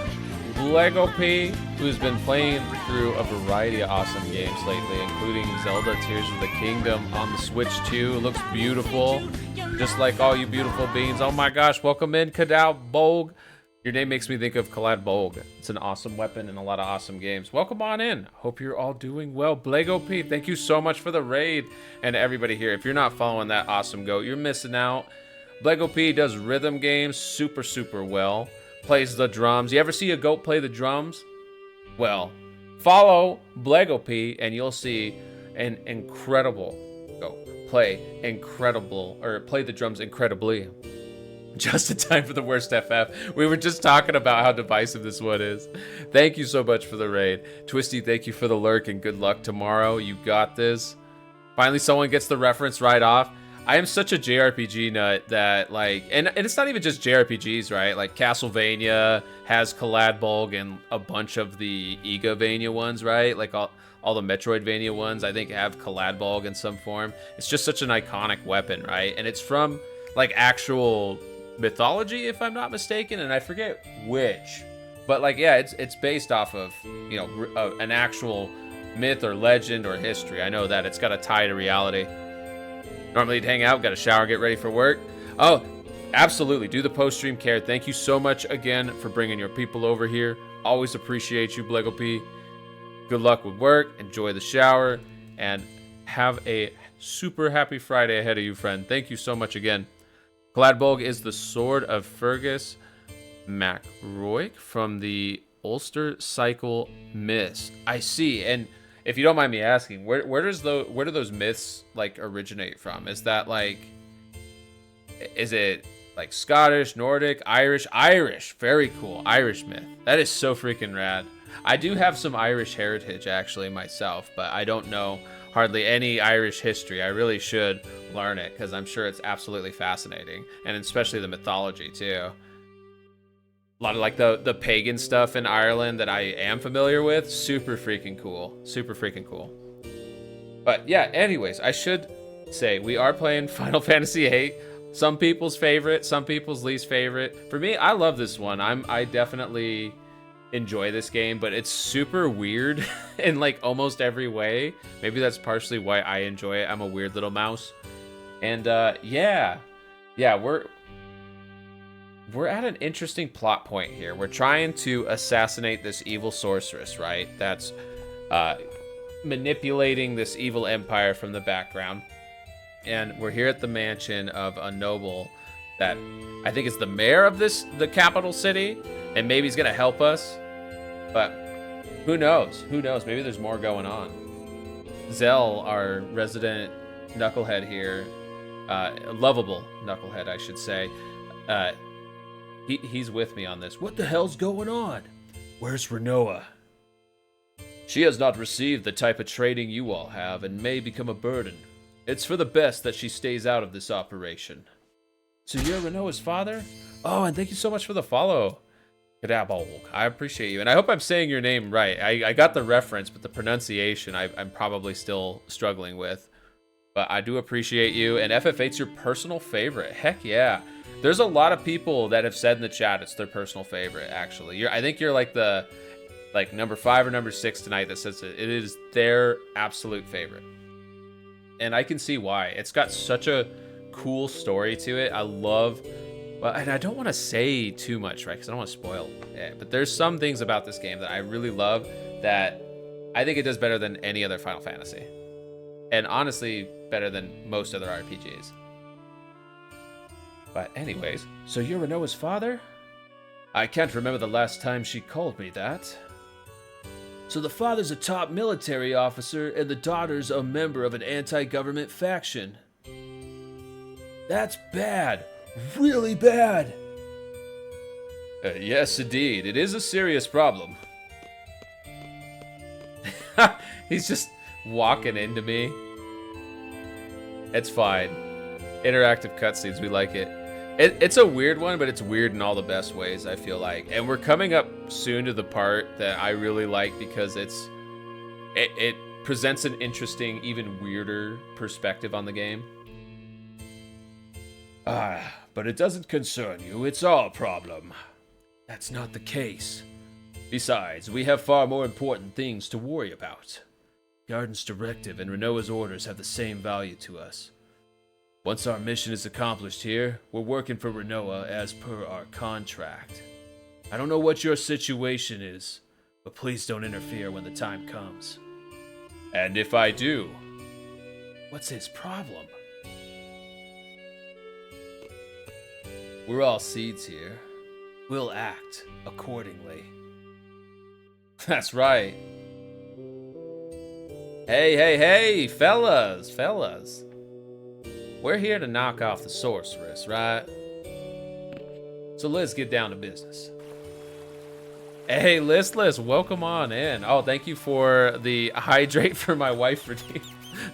Blego P, who's been playing through a variety of awesome games lately, including Zelda Tears of the Kingdom on the Switch 2. Looks beautiful, just like all you beautiful beings. Oh my gosh, welcome in, Kadal Bolg. Your name makes me think of Kalad Bolg. It's an awesome weapon in a lot of awesome games. Welcome on in. Hope you're all doing well. Blego P, thank you so much for the raid. And everybody here, if you're not following that awesome GOAT, you're missing out. Blego P does rhythm games super, super well. Plays the drums. You ever see a GOAT play the drums? Well, follow Blego P and you'll see an incredible GOAT play the drums incredibly. Just in time for the worst FF. We were just talking about how divisive this one is. Thank you so much for the raid. Twisty, thank you for the lurk and good luck tomorrow. You got this. Finally, someone gets the reference right off. I am such a JRPG nut that, like, and it's not even just JRPGs, right? Like, Castlevania has Caladbolg and a bunch of the Egavania ones, right? Like, all the Metroidvania ones, I think, have Caladbolg in some form. It's just such an iconic weapon, right? And it's from, like, actual mythology, if I'm not mistaken, and I forget which. But, like, yeah, it's based off of, you know, an actual myth or legend or history. I know that. It's got a tie to reality. Normally you'd hang out, got a shower, get ready for work. Oh, absolutely. Do the post-stream care. Thank you so much again for bringing your people over here. Always appreciate you, Blego P. Good luck with work. Enjoy the shower. And have a super happy Friday ahead of you, friend. Thank you so much again. Gladbolg is the sword of Fergus MacRoy from the Ulster Cycle myths. I see. And if you don't mind me asking, where do those myths like originate from? Is that like, is it like Scottish, Nordic, Irish? Irish, very cool. Irish myth. That is so freaking rad. I do have some Irish heritage actually myself, but I don't know hardly any Irish history. I really should learn it because I'm sure it's absolutely fascinating, and especially the mythology too. A lot of like the pagan stuff in Ireland that I am familiar with. Super freaking cool. Super freaking cool. But yeah, anyways, I should say we are playing Final Fantasy VIII. Some people's favorite, some people's least favorite. For me, I love this one. I definitely enjoy this game, but it's super weird in like almost every way. Maybe that's partially why I enjoy it. I'm a weird little mouse. And yeah, we're at an interesting plot point here. We're trying to assassinate this evil sorceress, right? That's manipulating this evil empire from the background. And we're here at the mansion of a noble that I think is the mayor of the capital city, and maybe he's gonna help us. But who knows? Who knows? Maybe there's more going on. Zell, our resident knucklehead here, lovable knucklehead, I should say. He's with me on this. What the hell's going on? Where's Renoa? She has not received the type of training you all have and may become a burden. It's for the best that she stays out of this operation. So you're Renoa's father? Oh, and thank you so much for the follow. I appreciate you. And I hope I'm saying your name right. I got the reference, but the pronunciation I'm probably still struggling with. But I do appreciate you. And FF8's your personal favorite. Heck yeah. There's a lot of people that have said in the chat it's their personal favorite, actually. I think you're like the number 5 or number 6 tonight that says it is their absolute favorite. And I can see why. It's got such a cool story to it. I love... Well, and I don't want to say too much, right? Because I don't want to spoil it. But there's some things about this game that I really love that I think it does better than any other Final Fantasy. And honestly, better than most other RPGs. But anyways, so you're Renoa's father? I can't remember the last time she called me that. So the father's a top military officer and the daughter's a member of an anti-government faction. That's bad. Really bad. Yes, indeed. It is a serious problem. He's just walking into me. It's fine. Interactive cutscenes, we like it. It's a weird one, but it's weird in all the best ways, I feel like. And we're coming up soon to the part that I really like because it presents an interesting, even weirder perspective on the game. But it doesn't concern you. It's our problem. That's not the case. Besides, we have far more important things to worry about. Garden's directive and Renoa's orders have the same value to us. Once our mission is accomplished here, we're working for Renoa as per our contract. I don't know what your situation is, but please don't interfere when the time comes. And if I do, what's his problem? We're all seeds here. We'll act accordingly. That's right. Hey, fellas. We're here to knock off the sorceress, right? So let's get down to business. Hey, Listless, welcome on in. Oh, thank you for the hydrate for my wife redeem.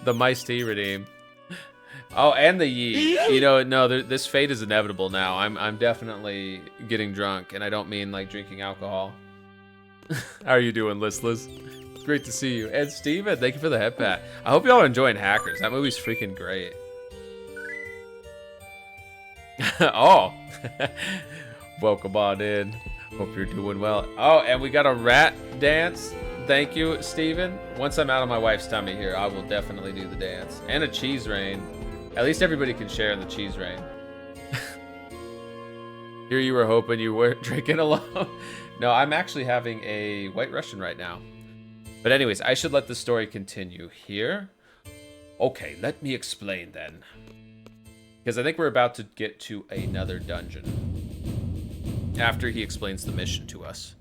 The Mice Tea redeem. Oh, and the yeet. You know, no, this fate is inevitable now. I'm definitely getting drunk, and I don't mean like drinking alcohol. How are you doing, Listless? Great to see you. And Steven, thank you for the head pat. I hope y'all are enjoying Hackers. That movie's freaking great. Oh. Welcome on in. Hope you're doing well. Oh, and we got a rat dance. Thank you, Steven. Once I'm out of my wife's tummy here, I will definitely do the dance. And a cheese rain. At least everybody can share in the cheese rain. Here you were hoping you weren't drinking alone. No, I'm actually having a White Russian right now. But anyways, I should let the story continue here. Okay, let me explain then. Because I think we're about to get to another dungeon. After he explains the mission to us.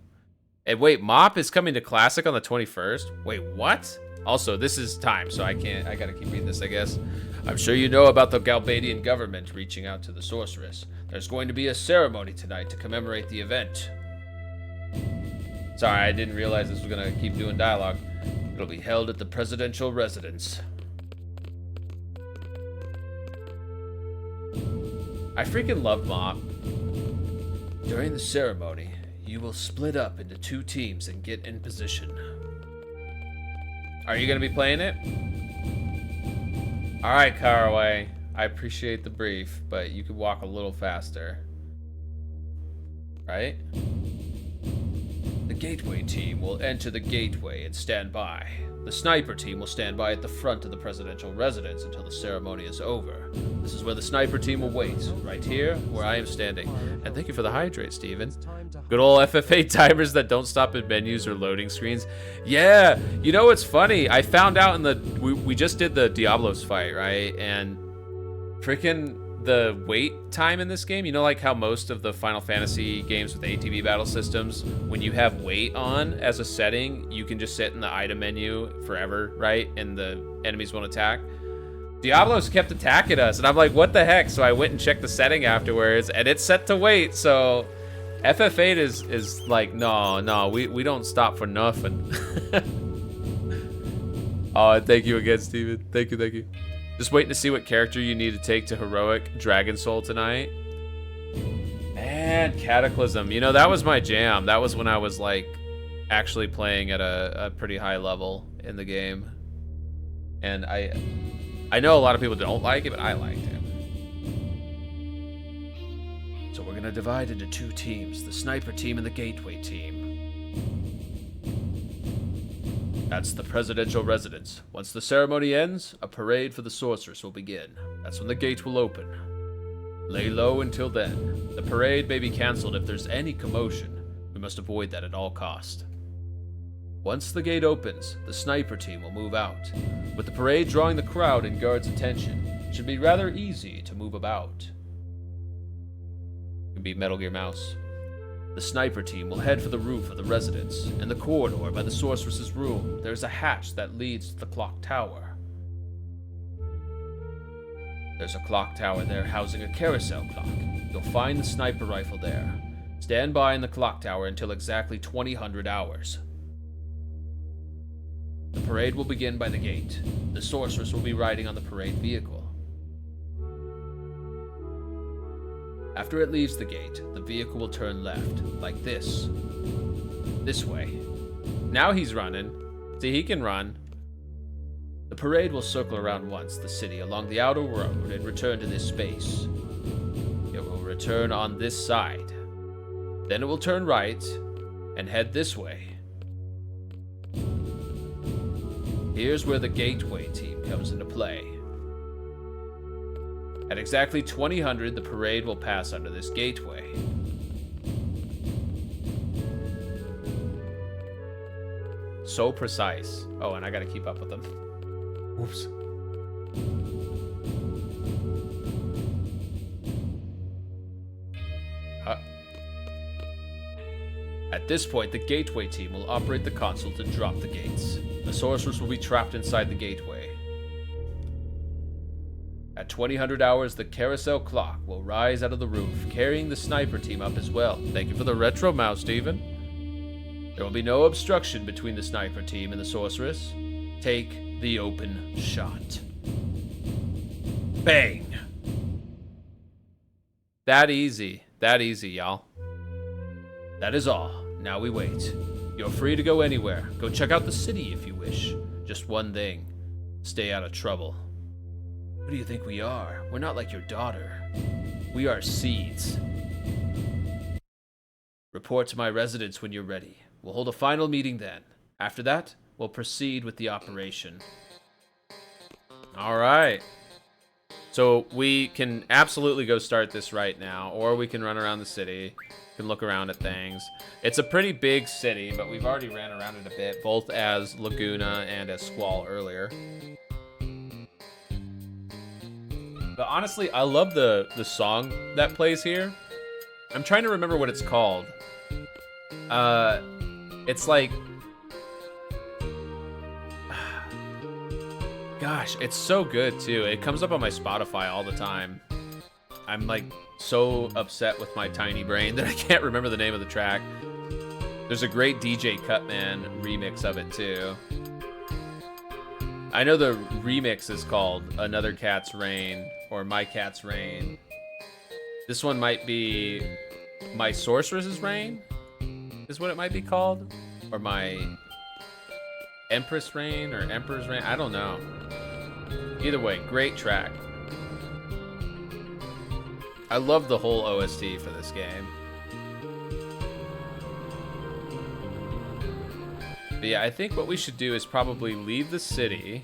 And wait, Mop is coming to Classic on the 21st? Wait, what? Also, this is time, so I gotta keep reading this, I guess. I'm sure you know about the Galbadian government reaching out to the sorceress. There's going to be a ceremony tonight to commemorate the event. Sorry, I didn't realize this was gonna keep doing dialogue. It'll be held at the presidential residence. I freaking love Mop. During the ceremony, you will split up into 2 teams and get in position. Are you gonna be playing it? Alright, Caraway. I appreciate the brief, but you could walk a little faster. Right? The gateway team will enter the gateway and stand by. The sniper team will stand by at the front of the presidential residence until the ceremony is over. This is where the sniper team will wait, right here where I am standing. And thank you for the hydrate, Steven. Good old FFA timers that don't stop at menus or loading screens. Yeah, you know what's funny? I found out in the... We just did the Diablos fight, right? And freaking the wait time in this game, you know, like how most of the Final Fantasy games with ATV battle systems, when you have wait on as a setting, you can just sit in the item menu forever, right? And the enemies won't attack. Diablos kept attacking us, and I'm like, what the heck? So I went and checked the setting afterwards, and it's set to wait. So FF8 is like, no, we don't stop for nothing. Oh, thank you again, Steven. Thank you. Just waiting to see what character you need to take to Heroic Dragon Soul tonight. Man, Cataclysm. You know, that was my jam. That was when I was, like, actually playing at a pretty high level in the game. And I know a lot of people don't like it, but I liked it. So we're going to divide into two teams, the sniper team and the gateway team. That's the presidential residence. Once the ceremony ends, a parade for the sorceress will begin. That's when the gate will open. Lay low until then. The parade may be cancelled if there's any commotion. We must avoid that at all cost. Once the gate opens, the sniper team will move out. With the parade drawing the crowd and guards' attention, it should be rather easy to move about. You can beat Metal Gear Mouse. The sniper team will head for the roof of the residence. In the corridor by the sorceress's room, there is a hatch that leads to the clock tower. There's a clock tower there housing a carousel clock. You'll find the sniper rifle there. Stand by in the clock tower until exactly 2000 hours. The parade will begin by the gate. The sorceress will be riding on the parade vehicle. After it leaves the gate, the vehicle will turn left, like this. This way. Now he's running. See, he can run. The parade will circle around once the city along the outer road and return to this space. It will return on this side. Then it will turn right and head this way. Here's where the gateway team comes into play. At exactly 2000, the parade will pass under this gateway. So precise. Oh, and I gotta keep up with them. Oops. At this point, the gateway team will operate the console to drop the gates. The sorceress will be trapped inside the gateway. At 2000 hours, the carousel clock will rise out of the roof, carrying the sniper team up as well. Thank you for the retro mouse, Steven. There will be no obstruction between the sniper team and the sorceress. Take the open shot. Bang! That easy, y'all. That is all. Now we wait. You're free to go anywhere. Go check out the city if you wish. Just one thing. Stay out of trouble. Who do you think we are? We're not like your daughter. We are seeds. Report to my residence when you're ready. We'll hold a final meeting then. After that, we'll proceed with the operation. All right. So we can absolutely go start this right now, or we can run around the city. We can look around at things. It's a pretty big city, but we've already ran around it a bit, both as Laguna and as Squall earlier. But honestly, I love the song that plays here. I'm trying to remember what it's called. It's like... Gosh, it's so good too. It comes up on my Spotify all the time. I'm like so upset with my tiny brain that I can't remember the name of the track. There's a great DJ Cutman remix of it too. I know the remix is called Another Cat's Reign or My Cat's Reign. This one might be My Sorceress's Reign is what it might be called. Or My Empress Reign or Emperor's Reign. I don't know. Either way, great track. I love the whole OST for this game. But yeah, I think what we should do is probably leave the city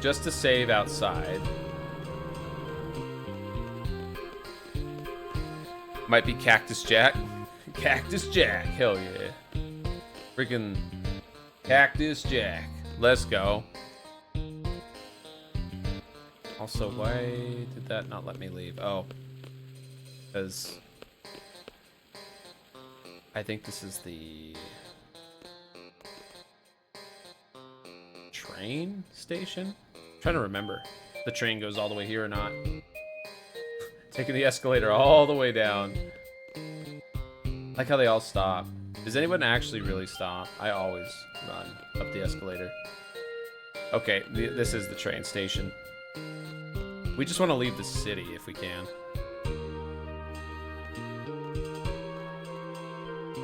just to save outside. Might be Cactus Jack. Cactus Jack, hell yeah. Freaking Cactus Jack. Let's go. Also, why did that not let me leave? Oh. Because I think this is the train station? I'm trying to remember. If the train goes all the way here or not. Taking the escalator all the way down. Like how they all stop. Does anyone actually really stop? I always run up the escalator. Okay, this is the train station. We just want to leave the city if we can.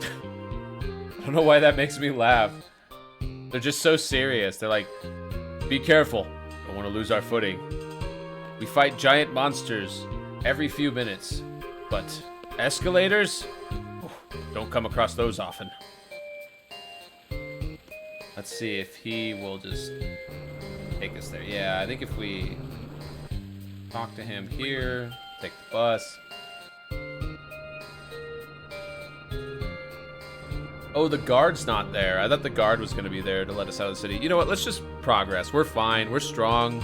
I don't know why that makes me laugh. They're just so serious. They're like, be careful. Don't want to lose our footing. We fight giant monsters every few minutes. But escalators? Don't come across those often. Let's see if he will just take us there. Yeah, I think if we talk to him here, take the bus. Oh, the guard's not there. I thought the guard was going to be there to let us out of the city. You know what? Let's just progress. We're fine. We're strong.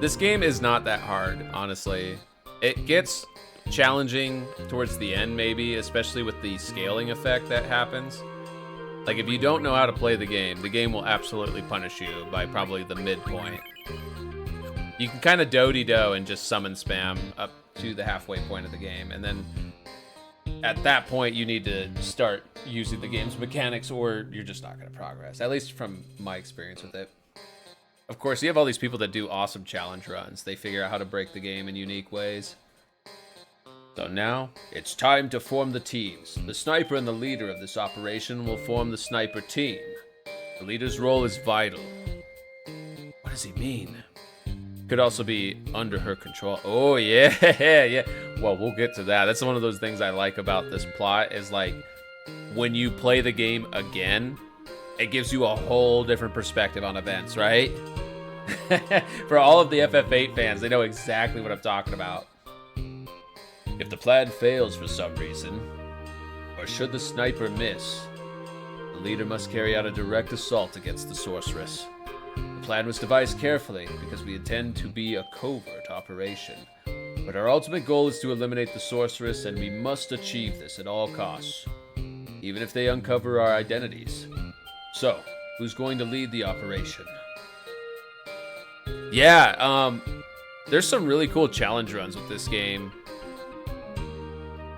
This game is not that hard, honestly. It gets challenging towards the end, maybe, especially with the scaling effect that happens. Like, if you don't know how to play the game will absolutely punish you by probably the midpoint. You can kind of do and just summon spam up to the halfway point of the game, and then at that point you need to start using the game's mechanics or you're just not going to progress, at least from my experience with it. Of course, you have all these people that do awesome challenge runs. They figure out how to break the game in unique ways. So now, it's time to form the teams. The sniper and the leader of this operation will form the sniper team. The leader's role is vital. What does he mean? Could also be under her control. Oh, yeah, yeah. Well, we'll get to that. That's one of those things I like about this plot is, like, when you play the game again, it gives you a whole different perspective on events, right? For all of the FF8 fans, they know exactly what I'm talking about. If the plan fails for some reason, or should the sniper miss, the leader must carry out a direct assault against the sorceress. The plan was devised carefully because we intend to be a covert operation. But our ultimate goal is to eliminate the sorceress, and we must achieve this at all costs, even if they uncover our identities. So, who's going to lead the operation? Yeah, there's some really cool challenge runs with this game.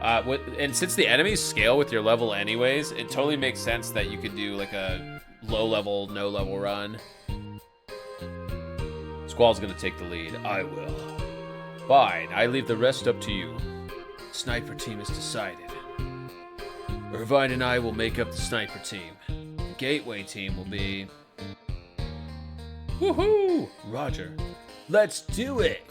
And since the enemies scale with your level anyways, it totally makes sense that you could do like a low level, no level run. Squall's gonna take the lead. I will. Fine, I leave the rest up to you. Sniper team is decided. Irvine and I will make up the sniper team. The gateway team will be... Woohoo! Roger. Let's do it!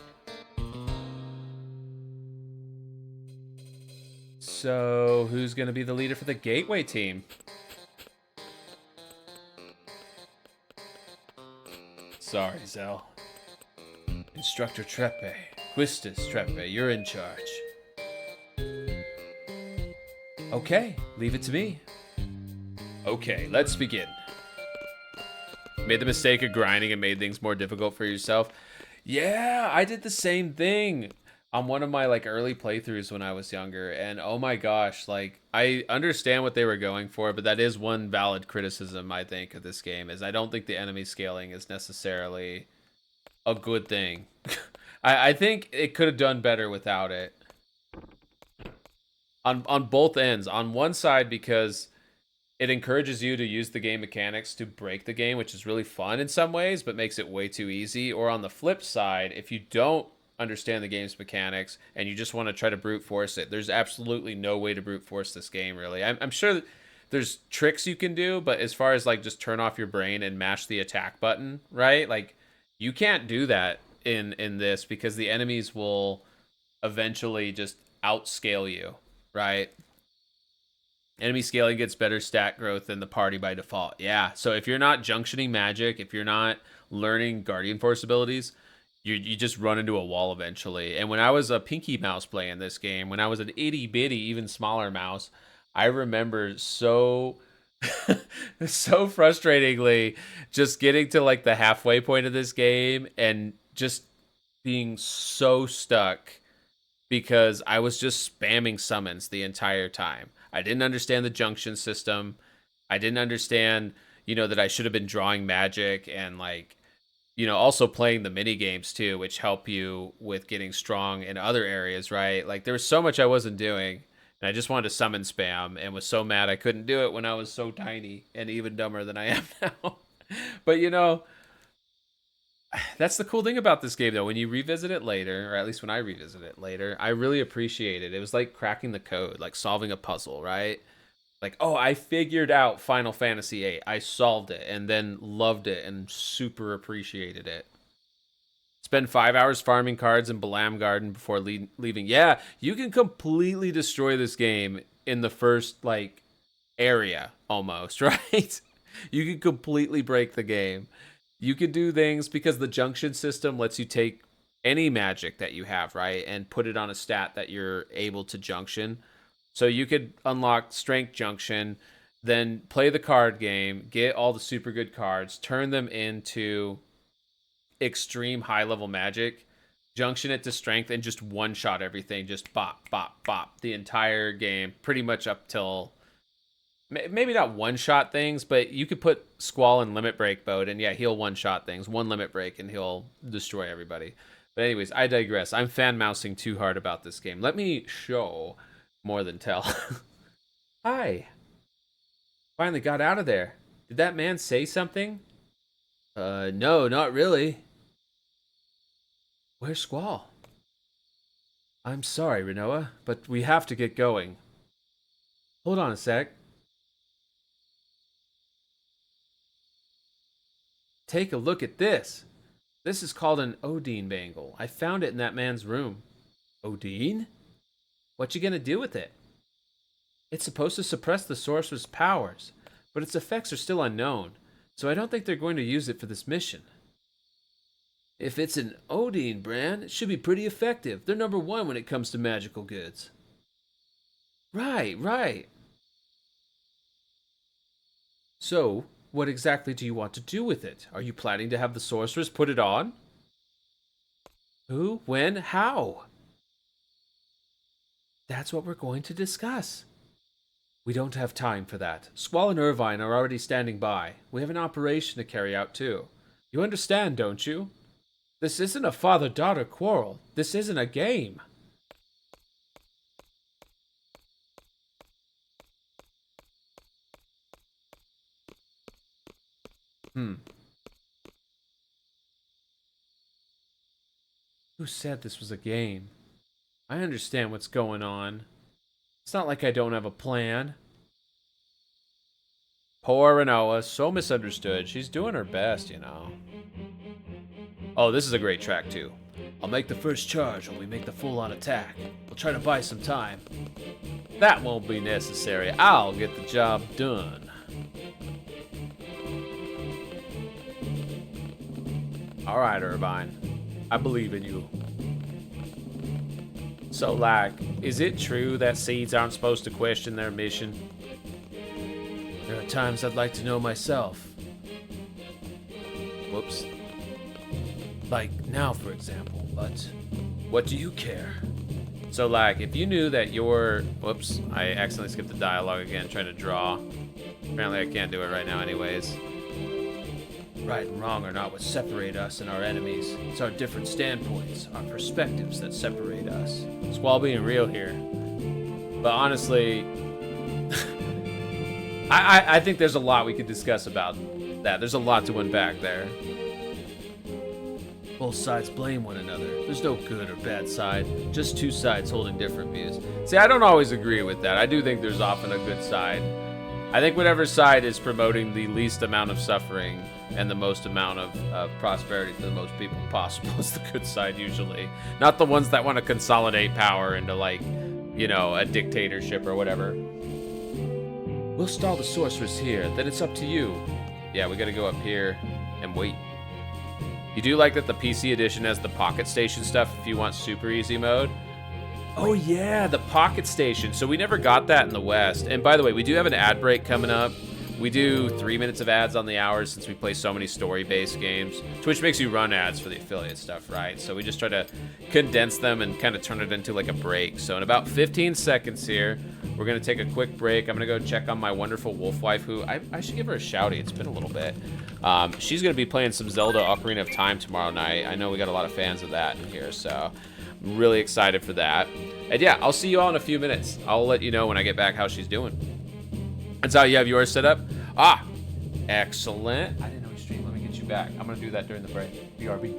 So, who's going to be the leader for the gateway team? Sorry, Zell. Instructor Treppe. Quistis Treppe, you're in charge. Okay, leave it to me. Okay, let's begin. Made the mistake of grinding and made things more difficult for yourself. Yeah, I did the same thing on one of my like early playthroughs when I was younger, and oh my gosh, like I understand what they were going for, but that is one valid criticism I think of this game, is I don't think the enemy scaling is necessarily a good thing. I think it could have done better without it. On both ends. On one side, because it encourages you to use the game mechanics to break the game, which is really fun in some ways, but makes it way too easy. Or on the flip side, if you don't understand the game's mechanics and you just want to try to brute force it, there's absolutely no way to brute force this game, really. I'm sure that there's tricks you can do, but as far as like just turn off your brain and mash the attack button, right? Like you can't do that in this, because the enemies will eventually just outscale you, right? Enemy scaling gets better stat growth than the party by default. Yeah, so if you're not junctioning magic, if you're not learning Guardian Force abilities, you just run into a wall eventually. And when I was a pinky mouse playing this game, when I was an itty bitty, even smaller mouse, I remember so so frustratingly just getting to like the halfway point of this game and just being so stuck because I was just spamming summons the entire time. I didn't understand the junction system. I didn't understand, that I should have been drawing magic and like, also playing the mini games too, which help you with getting strong in other areas, right? Like there was so much I wasn't doing, and I just wanted to summon spam and was so mad I couldn't do it when I was so tiny and even dumber than I am now. But that's the cool thing about this game, though. When you revisit it later, or at least when I revisit it later, I really appreciate it. It was like cracking the code, like solving a puzzle, right? Like, oh, I figured out Final Fantasy VIII. I solved it and then loved it and super appreciated it. Spend 5 hours farming cards in Balam Garden before leaving. Yeah, you can completely destroy this game in the first, like, area, almost, right? You can completely break the game. You can do things because the junction system lets you take any magic that you have, right, and put it on a stat that you're able to junction. So you could unlock Strength Junction, then play the card game, get all the super good cards, turn them into extreme high-level magic, junction it to Strength, and just one-shot everything. Just bop, bop, bop the entire game, pretty much up till... Maybe not one-shot things, but you could put Squall in Limit Break mode, and yeah, he'll one-shot things. One Limit Break, and he'll destroy everybody. But anyways, I digress. I'm fan-mousing too hard about this game. Let me show more than tell. Hi. Finally got out of there. Did that man say something? No, not really. Where's Squall? I'm sorry, Renoa, but we have to get going. Hold on a sec. Take a look at this. This is called an Odin bangle. I found it in that man's room. Odin? What you gonna do with it? It's supposed to suppress the sorcerer's powers, but its effects are still unknown, so I don't think they're going to use it for this mission. If it's an Odin brand, it should be pretty effective. They're number one when it comes to magical goods. Right. So, what exactly do you want to do with it? Are you planning to have the sorceress put it on? Who? When? How? That's what we're going to discuss. We don't have time for that. Squall and Irvine are already standing by. We have an operation to carry out, too. You understand, don't you? This isn't a father-daughter quarrel. This isn't a game. Who said this was a game? I understand what's going on. It's not like I don't have a plan. Poor Renoa, so misunderstood. She's doing her best, Oh, this is a great track, too. I'll make the first charge when we make the full-on attack. We'll try to buy some time. That won't be necessary. I'll get the job done. All right, Irvine. I believe in you. So, like, is it true that seeds aren't supposed to question their mission? There are times I'd like to know myself. Whoops. Like now, for example, but what do you care? So, like, if you knew that your... Whoops, I accidentally skipped the dialogue again, trying to draw. Apparently I can't do it right now anyways. Right and wrong are not what separate us and our enemies. It's our different standpoints, our perspectives that separate us. Squall being real here. But honestly, I think there's a lot we could discuss about that. There's a lot to unpack there. Both sides blame one another. There's no good or bad side, just two sides holding different views. See, I don't always agree with that. I do think there's often a good side. I think whatever side is promoting the least amount of suffering and the most amount of prosperity for the most people possible is the good side usually. Not the ones that want to consolidate power into, like, a dictatorship or whatever. We'll stall the sorceress here, then it's up to you. Yeah, we gotta go up here and wait. You do like that the PC edition has the pocket station stuff if you want super easy mode? Oh yeah, the pocket station. So we never got that in the West. And by the way, we do have an ad break coming up. We do 3 minutes of ads on the hour since we play so many story-based games. Twitch makes you run ads for the affiliate stuff, right? So we just try to condense them and kind of turn it into like a break. So in about 15 seconds here, we're gonna take a quick break. I'm gonna go check on my wonderful wolf wife, who I should give her a shouty. It's been a little bit. She's gonna be playing some Zelda Ocarina of Time tomorrow night. I know we got a lot of fans of that in here, so I'm really excited for that. And yeah, I'll see you all in a few minutes. I'll let you know when I get back how she's doing. That's how you have yours set up? Ah, excellent. I didn't know you streamed. Let me get you back. I'm gonna do that during the break. BRB.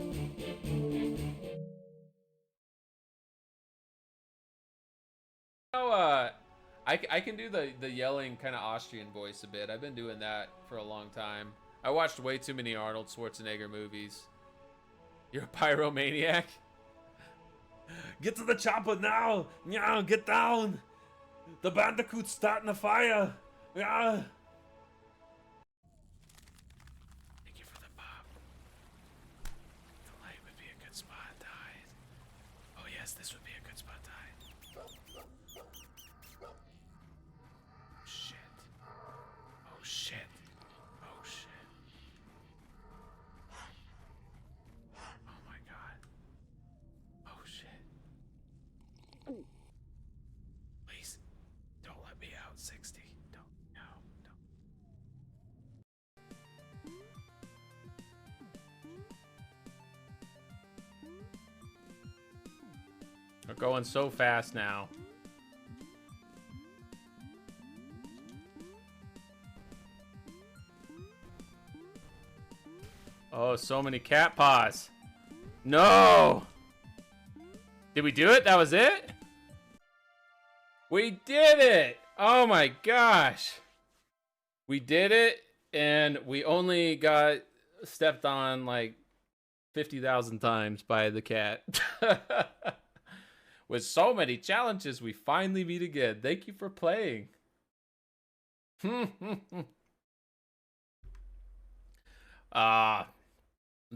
Oh, I can do the yelling kind of Austrian voice a bit. I've been doing that for a long time. I watched way too many Arnold Schwarzenegger movies. You're a pyromaniac? Get to the chopper now! Yeah, get down! The bandicoot's starting a fire! Yeah! Thank you for the pop. The light would be a good spot to hide. Oh yes, this would be a good spot to hide. Oh shit. Oh shit. Oh shit. Oh my god. Oh shit. Please, don't let me out 60. Don't. No, don't. We're going so fast now. Oh, so many cat paws. No! Did we do it? That was it? We did it! Oh my gosh. We did it, and we only got stepped on like 50,000 times by the cat. With so many challenges, we finally meet again. Thank you for playing.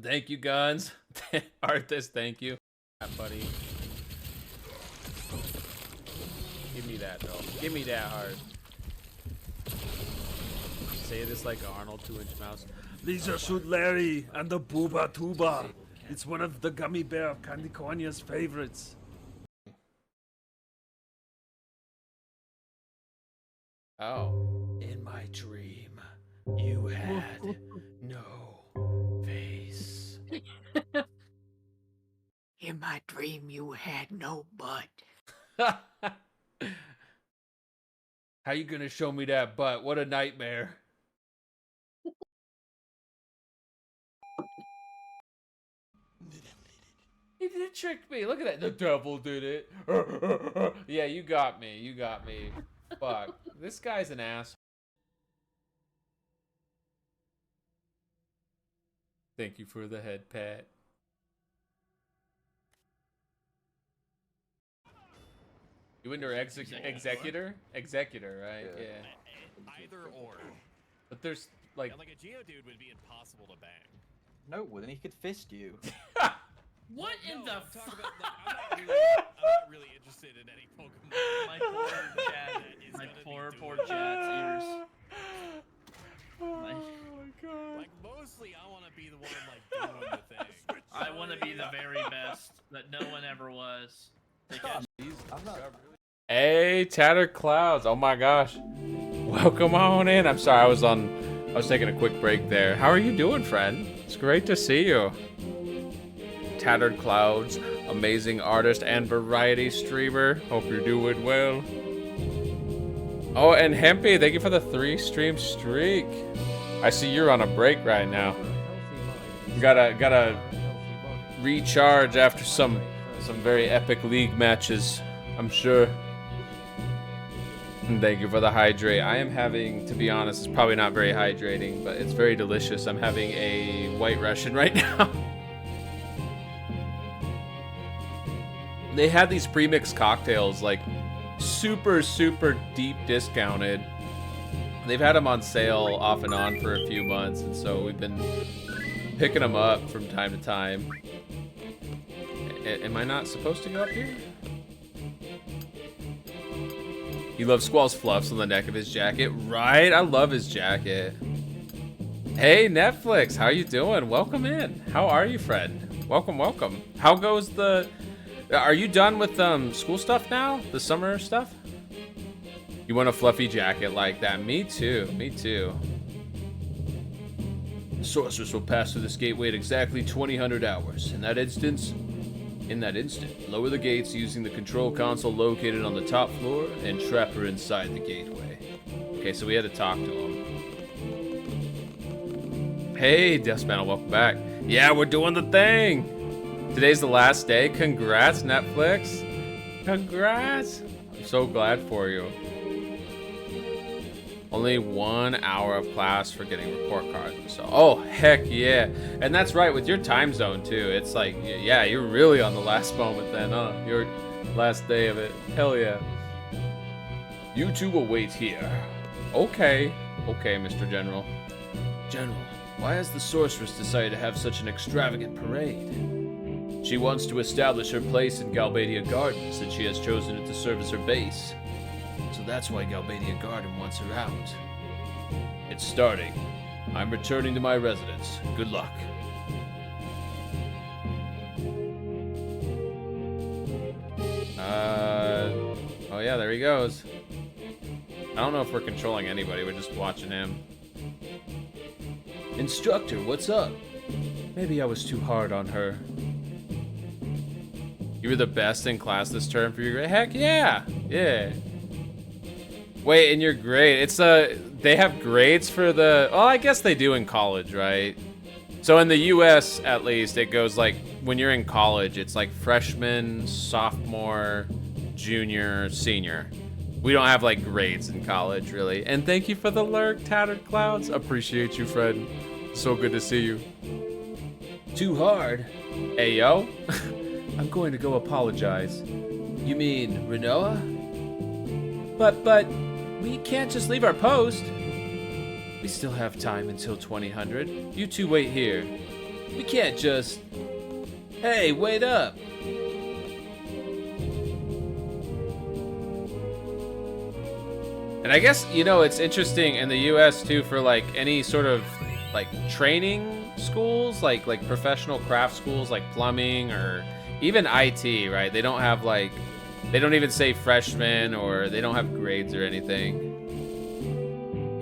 Thank you, Guns. Arthas, thank you. Buddy. Give me that, though. Give me that heart. Say this like an Arnold 2-inch mouse. Lisa shoot Larry and the Booba Tuba. It's one of the gummy bear of Candy Cornia's favorites. Oh. In my dream, you had no face. In my dream, you had no butt. How you gonna show me that butt? What a nightmare. He did trick me. Look at that. The devil did it. Yeah, you got me. You got me. Fuck. This guy's an ass. Thank you for the head pat. You into executor? Executor, right? Yeah. Either or. But there's like... Yeah, like a Geodude would be impossible to bang. No, well, then he could fist you. What in the I'm fuck? talking about, like, I'm not really interested in any Pokemon. My poor Chad is My gonna poor be doing Chad's ears. Oh My- my god. Like, mostly I want to be the one, like, doing the thing. I want to be the very best that no one ever was. Because I'm not. Hey, Tattered Clouds. Oh my gosh. Welcome on in. I'm sorry, I was taking a quick break there. How are you doing, friend? It's great to see you. Tattered Clouds, amazing artist and variety streamer. Hope you're doing well. Oh, and Hempy, thank you for the 3-stream streak. I see you're on a break right now. Gotta recharge after some very epic league matches, I'm sure. And thank you for the hydrate. I am having, to be honest, it's probably not very hydrating, but it's very delicious. I'm having a White Russian right now. They had these pre-mixed cocktails, like super deep discounted. They've had them on sale off and on for a few months, and so we've been picking them up from time to time. Am I not supposed to go up here? He loves Squall's fluffs on the neck of his jacket. Right? I love his jacket. Hey, Netflix. How you doing? Welcome in. How are you, friend? Welcome, welcome. How goes the... Are you done with school stuff now? The summer stuff? You want a fluffy jacket like that? Me too. Me too. The sorceress will pass through this gateway at exactly 2000 hours. In that instant, lower the gates using the control console located on the top floor and trap her inside the gateway. Okay, so we had to talk to him. Hey, Deathspanel, welcome back. Yeah, we're doing the thing. Today's the last day. Congrats, Netflix. Congrats. I'm so glad for you. Only 1 hour of class for getting report cards. So, oh, heck yeah. And that's right, with your time zone, too. It's like, yeah, you're really on the last moment then, huh? Your last day of it. Hell yeah. You two will wait here. Okay. Okay, Mr. General. General, why has the sorceress decided to have such an extravagant parade? She wants to establish her place in Galbadia Gardens, and she has chosen it to serve as her base. So that's why Galbadia Garden wants her out. It's starting. I'm returning to my residence. Good luck. Oh yeah, there he goes. I don't know if we're controlling anybody, we're just watching him. Instructor, what's up? Maybe I was too hard on her. You were the best in class this term for your grade? Heck yeah! Yeah. Wait, in your grade, it's they have grades for the, well, I guess they do in college, right? So in the US, at least, it goes like, when you're in college, it's like freshman, sophomore, junior, senior. We don't have like grades in college, really. And thank you for the lurk, Tattered Clouds. Appreciate you, Fred. So good to see you. Too hard. Hey, yo. I'm going to go apologize. You mean Renoa? But we can't just leave our post. We still have time until 2000. You two wait here. We can't just... Hey, wait up. And I guess, you know, it's interesting in the US too for like any sort of like training schools, like professional craft schools like plumbing or even IT, right? They don't have like, they don't even say freshmen or they don't have grades or anything.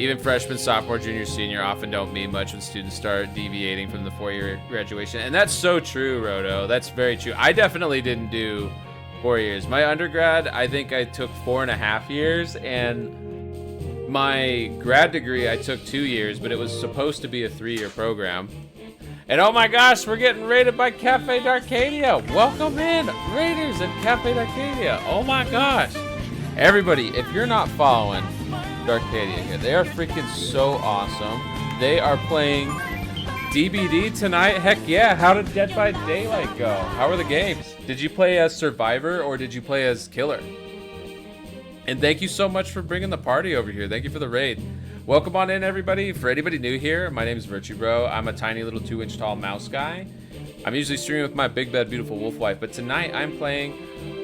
Even freshman, sophomore, junior, senior often don't mean much when students start deviating from the 4-year graduation. And that's so true, Roto. That's very true. I definitely didn't do 4 years. My undergrad, I think I took 4.5 years, and my grad degree, I took 2 years, but it was supposed to be a 3-year program. And oh my gosh, we're getting raided by Cafe Darcadia. Welcome in, Raiders and Cafe Darcadia. Oh my gosh. Everybody, if you're not following Darcadia here, they are freaking so awesome. They are playing DBD tonight. Heck yeah. How did Dead by Daylight go? How are the games? Did you play as Survivor or did you play as Killer? And thank you so much for bringing the party over here. Thank you for the raid. Welcome on in, everybody. For anybody new here, my name is Virtue Bro. I'm a tiny little 2-inch tall mouse guy. I'm usually streaming with my big bad beautiful wolf wife, but tonight I'm playing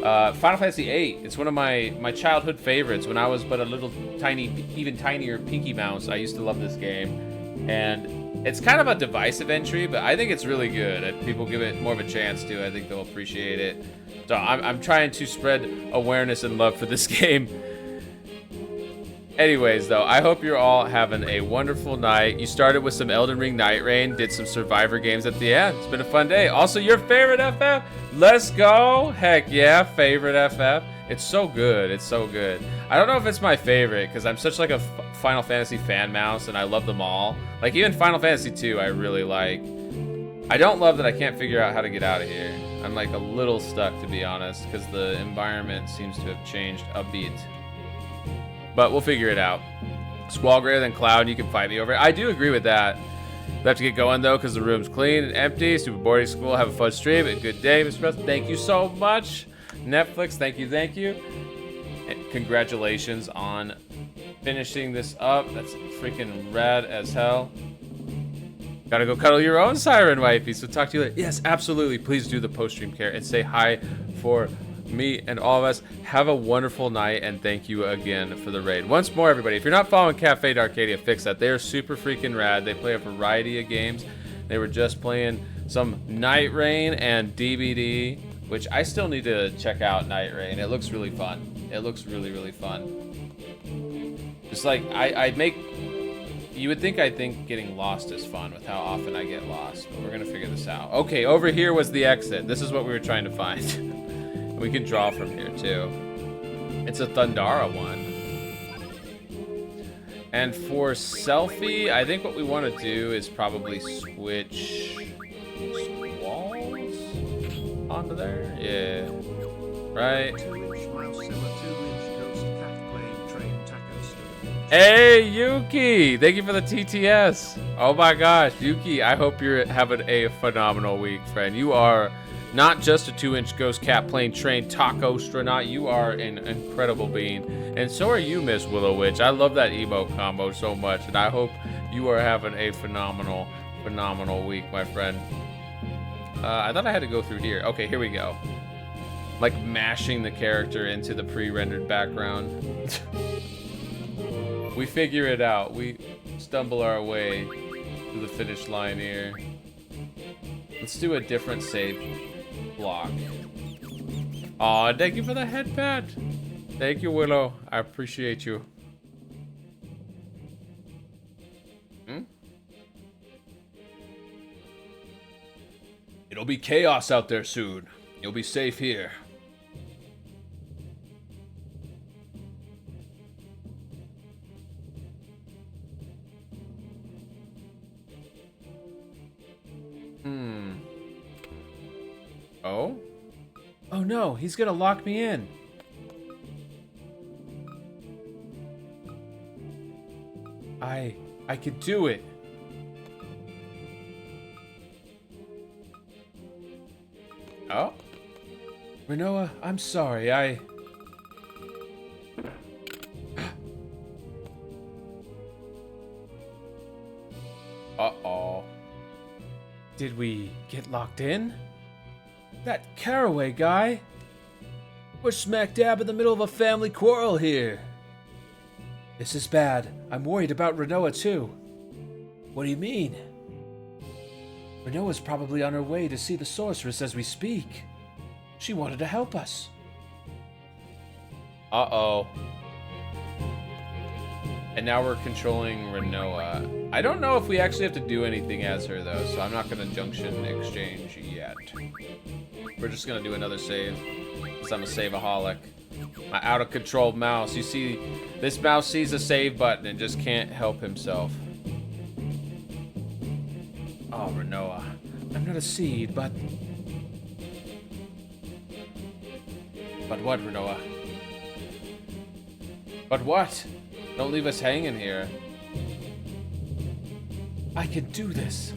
Final Fantasy VIII. It's one of my childhood favorites. When I was but a little tiny, even tinier Pinky Mouse, I used to love this game. And it's kind of a divisive entry, but I think it's really good. If people give it more of a chance to, I think they'll appreciate it. So I'm trying to spread awareness and love for this game. Anyways, though, I hope you're all having a wonderful night. You started with some Elden Ring Night Rain, did some Survivor games at the end. It's been a fun day. Also, your favorite FF? Let's go. Heck yeah, favorite FF. It's so good. It's so good. I don't know if it's my favorite because I'm such like a Final Fantasy fan mouse and I love them all. Like even Final Fantasy 2 I really like. I don't love that I can't figure out how to get out of here. I'm like a little stuck, to be honest, because the environment seems to have changed a bit. But we'll figure it out. Squall greater than Cloud, you can fight me over it. I do agree with that. We have to get going though, because the room's clean and empty. Super boarding school. Have a fun stream. A good day, Mr. President. Thank you so much. Netflix, thank you, thank you. And congratulations on finishing this up. That's freaking rad as hell. Gotta go cuddle your own siren wifey. So talk to you later. Yes, absolutely. Please do the post-stream care and say hi for me and all of us. Have a wonderful night, and thank you again for the raid. Once more, everybody, if you're not following Cafe d'Arcadia, fix that. They are super freaking rad. They play a variety of games. They were just playing some Night Rain and DBD, which I still need to check out. Night Rain. It looks really fun. It looks really, really fun. Just like I make. You would think getting lost is fun with how often I get lost, but we're gonna figure this out. Okay, over here was the exit. This is what we were trying to find. We can draw from here too. It's a Thundara one. And for selfie, I think what we want to do is probably switch walls onto there. Yeah. Right. 2-inch mouse and a 2-inch ghost cat playing train tackers. Hey, Yuki! Thank you for the TTS. Oh my gosh, Yuki, I hope you're having a phenomenal week, friend. You are not just a 2-inch ghost cat playing train taco astronaut. You are an incredible being. And so are you, Miss Willow Witch. I love that emo combo so much, and I hope you are having a phenomenal, phenomenal week, my friend. I thought I had to go through here. Okay, here we go. Like mashing the character into the pre-rendered background. We figure it out. We stumble our way to the finish line here. Let's do a different save block. Aw, thank you for the headband. Thank you, Willow. I appreciate you. It'll be chaos out there soon. You'll be safe here. Oh? Oh no, he's gonna lock me in. I could do it. Oh? Renoa, I'm sorry, Uh-oh. Did we get locked in? That Caraway guy? We're smack dab in the middle of a family quarrel here. This is bad. I'm worried about Renoa too. What do you mean? Renoa's probably on her way to see the sorceress as we speak. She wanted to help us. Uh-oh. And now we're controlling Renoa. I don't know if we actually have to do anything as her though, so I'm not gonna junction exchange yet. We're just gonna do another save, because I'm a save-aholic. My out-of-control mouse. You see, this mouse sees a save button and just can't help himself. Oh, Renoa. I'm not a seed, but... But what, Renoa? But what? Don't leave us hanging here. I can do this.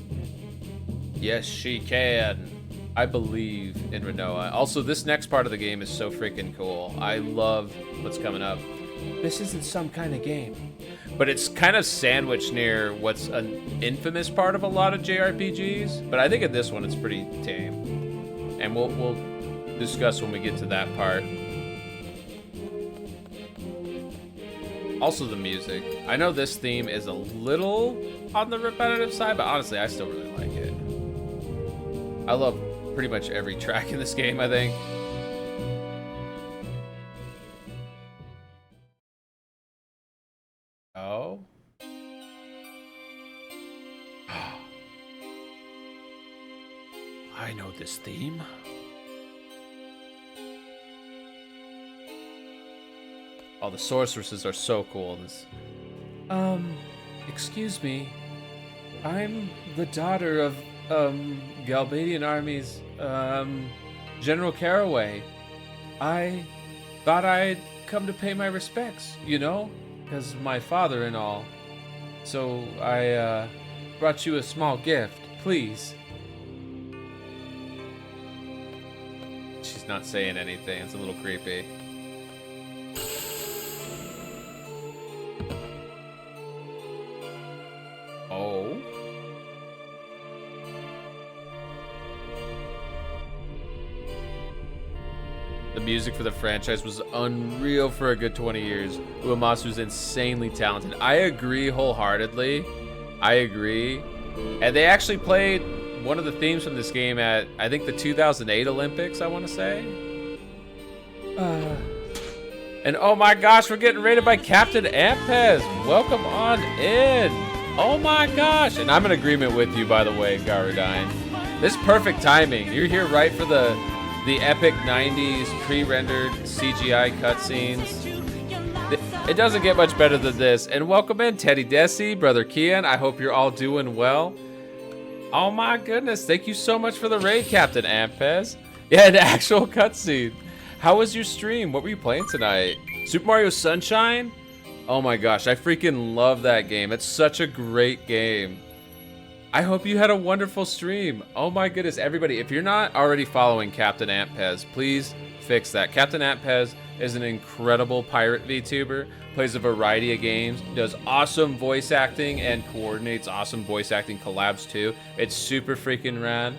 Yes, she can. I believe in Renoa. Also, this next part of the game is so freaking cool. I love what's coming up. This isn't some kind of game. But it's kind of sandwiched near what's an infamous part of a lot of JRPGs. But I think in this one, it's pretty tame. And we'll discuss when we get to that part. Also the music. I know this theme is a little on the repetitive side, but honestly, I still really like it. I love pretty much every track in this game, I think. Oh. I know this theme. Oh, the sorceresses are so cool. Excuse me. I'm the daughter of, Galbadian Army's, General Caraway. I thought I'd come to pay my respects, you know? Because my father and all. So I, brought you a small gift, please. She's not saying anything. It's a little creepy. music for the franchise was unreal for a good 20 years. Uemasu's insanely talented. I agree wholeheartedly. I agree. And they actually played one of the themes from this game at, I think, the 2008 Olympics, I want to say. And oh my gosh, we're getting raided by Captain Ampez. Welcome on in. Oh my gosh. And I'm in agreement with you, by the way, Garudine. This is perfect timing. You're here right for the epic 90s pre-rendered CGI cutscenes. It doesn't get much better than this. And welcome in Teddy Desi, Brother Kian. I hope you're all doing well. Oh my goodness. Thank you so much for the raid, Captain Ampez. Yeah, an actual cutscene. How was your stream? What were you playing tonight? Super Mario Sunshine? Oh my gosh, I freaking love that game. It's such a great game. I hope you had a wonderful stream. Oh my goodness, everybody, if you're not already following Captain Ampez, please fix that. Captain Ampez is an incredible pirate VTuber, plays a variety of games, does awesome voice acting, and coordinates awesome voice acting collabs too. It's super freaking rad.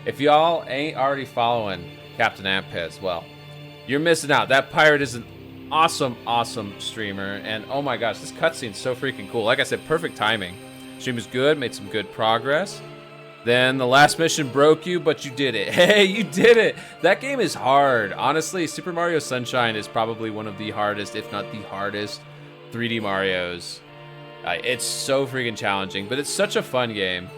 If y'all ain't already following Captain Ampez, well, you're missing out. That pirate is an awesome, awesome streamer, and oh my gosh, this cutscene's so freaking cool. Like I said, perfect timing. Stream is good, made some good progress. Then the last mission broke you, but you did it. Hey, you did it! That game is hard. Honestly, Super Mario Sunshine is probably one of the hardest, if not the hardest, 3D Marios. It's so freaking challenging, but it's such a fun game.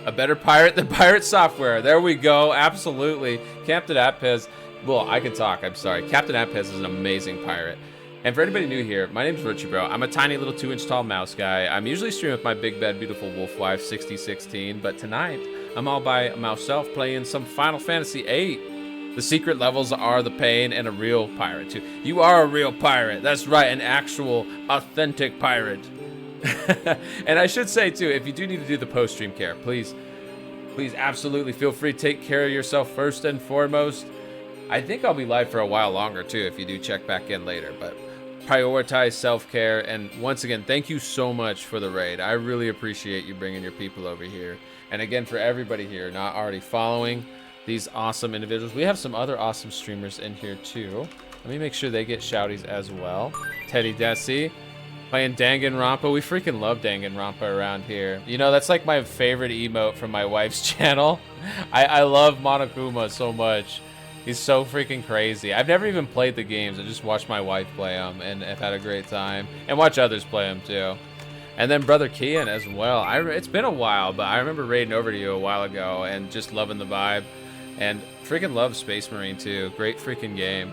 A better pirate than Pirate Software. There we go, absolutely. Captain Ampez, well, I can talk, I'm sorry. Captain Ampez is an amazing pirate. And for anybody new here, my name's Richie Bro. I'm a tiny little 2-inch tall mouse guy. I'm usually streaming with my big bad beautiful wolf wife 6016, but tonight I'm all by myself playing some Final Fantasy VIII. The secret levels are the pain and a real pirate too. You are a real pirate. That's right, an actual authentic pirate. And I should say too, if you do need to do the post-stream care, please absolutely feel free to take care of yourself first and foremost. I think I'll be live for a while longer too if you do check back in later, but prioritize self-care. And once again, thank you so much for the raid. I really appreciate you bringing your people over here. And again, for everybody here not already following these awesome individuals, we have some other awesome streamers in here too. Let me make sure they get shouties as well. Teddy Desi playing Danganronpa. We freaking love Danganronpa around here. You know, that's like my favorite emote from my wife's channel. I love Monokuma so much. He's so freaking crazy. I've never even played the games. I just watched my wife play them and have had a great time. And watch others play them too. And then Brother Kian as well. It's been a while, but I remember raiding over to you a while ago and just loving the vibe. And freaking love Space Marine too. Great freaking game.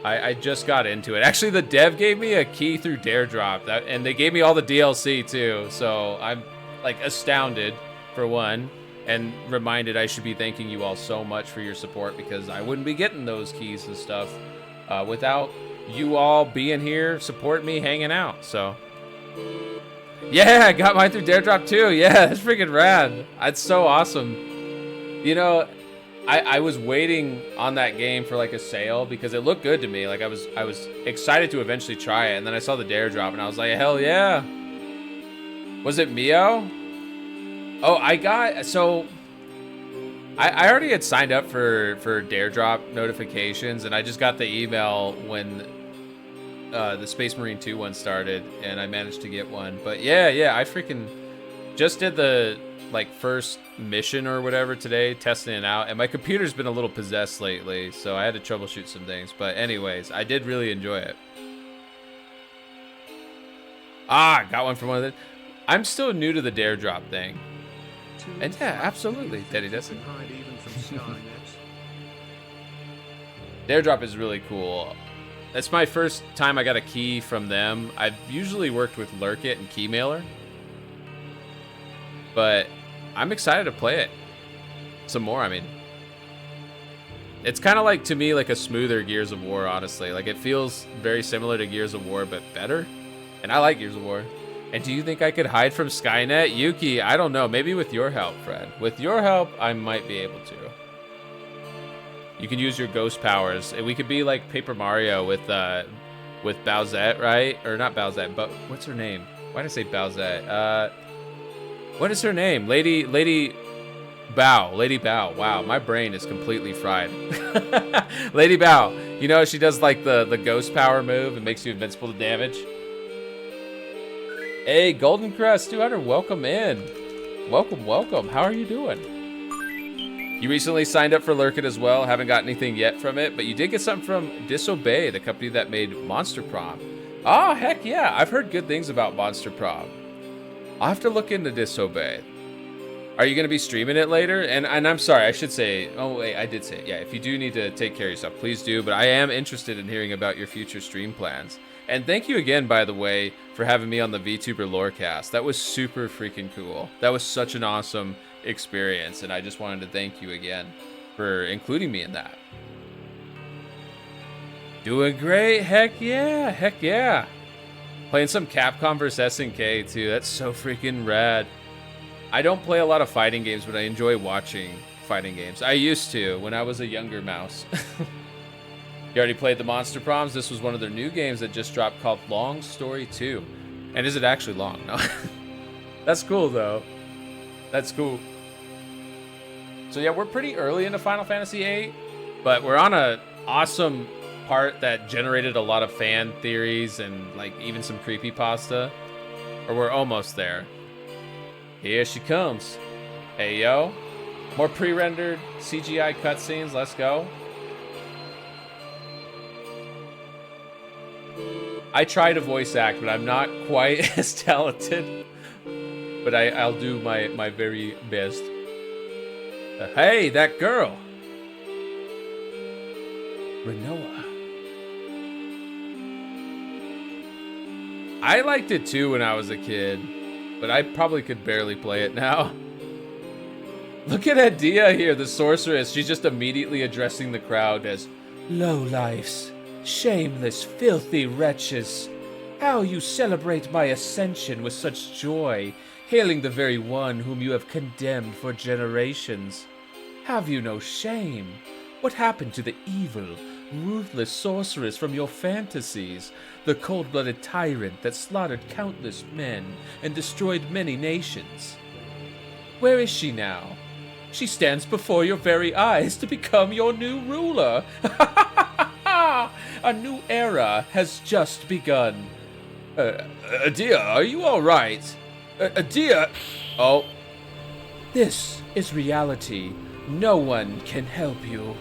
I just got into it. Actually, the dev gave me a key through Dare Drop. And they gave me all the DLC too. So I'm like astounded for one. And reminded I should be thanking you all so much for your support, because I wouldn't be getting those keys and stuff without you all being here, supporting me, hanging out. So, yeah, I got mine through Dare Drop too. Yeah, that's freaking rad. That's so awesome. You know, I was waiting on that game for like a sale because it looked good to me. Like I was excited to eventually try it, and then I saw the Dare Drop, and I was like, hell yeah. Was it Mio? Oh, I already had signed up for Dare Drop notifications, and I just got the email when the Space Marine 2 one started, and I managed to get one. But yeah, I freaking just did the like first mission or whatever today, testing it out, and my computer's been a little possessed lately, so I had to troubleshoot some things. But anyways, I did really enjoy it. Got one from one of the... I'm still new to the Dare Drop thing. And yeah, absolutely, Teddy Desi. Dare Drop is really cool. That's my first time I got a key from them. I've usually worked with Lurkit and Keymailer, but I'm excited to play it some more. I mean, it's kind of like, to me, like a smoother Gears of War, honestly. Like, it feels very similar to Gears of War, but better. And I like Gears of War. And do you think I could hide from Skynet? Yuki, I don't know. Maybe with your help, Fred. With your help, I might be able to. You can use your ghost powers. We could be like Paper Mario with Bowsette, right? Or not Bowsette, but what's her name? Why did I say Bowsette? What is her name? Lady Bow, Lady Bow. Wow, my brain is completely fried. Lady Bow, you know she does like the ghost power move and makes you invincible to damage. Hey, Golden Crest 200, welcome in. Welcome, welcome. How are you doing? You recently signed up for Lurk It as well. Haven't got anything yet from it, but you did get something from Disobey, the company that made Monster Prom. Oh, heck yeah. I've heard good things about Monster Prom. I'll have to look into Disobey. Are you going to be streaming it later? And I'm sorry, I should say, oh wait, I did say it. Yeah, if you do need to take care of yourself, please do. But I am interested in hearing about your future stream plans. And thank you again, by the way, for having me on the VTuber Lorecast. That was super freaking cool. That was such an awesome experience. And I just wanted to thank you again for including me in that. Doing great. Heck yeah. Heck yeah. Playing some Capcom vs. SNK too. That's so freaking rad. I don't play a lot of fighting games, but I enjoy watching fighting games. I used to when I was a younger mouse. You already played the Monster Proms? This was one of their new games that just dropped called Long Story 2. And is it actually long? No. That's cool, though. That's cool. So yeah, we're pretty early into Final Fantasy VIII, but we're on a awesome part that generated a lot of fan theories and like even some creepypasta. Or we're almost there. Here she comes. Hey, yo. More pre-rendered CGI cutscenes. Let's go. I try to voice act, but I'm not quite as talented. But I'll do my very best. Hey, that girl. Renoa. I liked it too when I was a kid. But I probably could barely play it now. Look at Adia here, the sorceress. She's just immediately addressing the crowd as lowlifes, shameless, filthy wretches. How you celebrate my ascension with such joy, hailing the very one whom you have condemned for generations. Have you no shame? What happened to the evil, ruthless sorceress from your fantasies? The cold-blooded tyrant that slaughtered countless men and destroyed many nations. Where is she now? She stands before your very eyes to become your new ruler. A new era has just begun. Adia, are you all right? Adia? Oh. This is reality. No one can help you.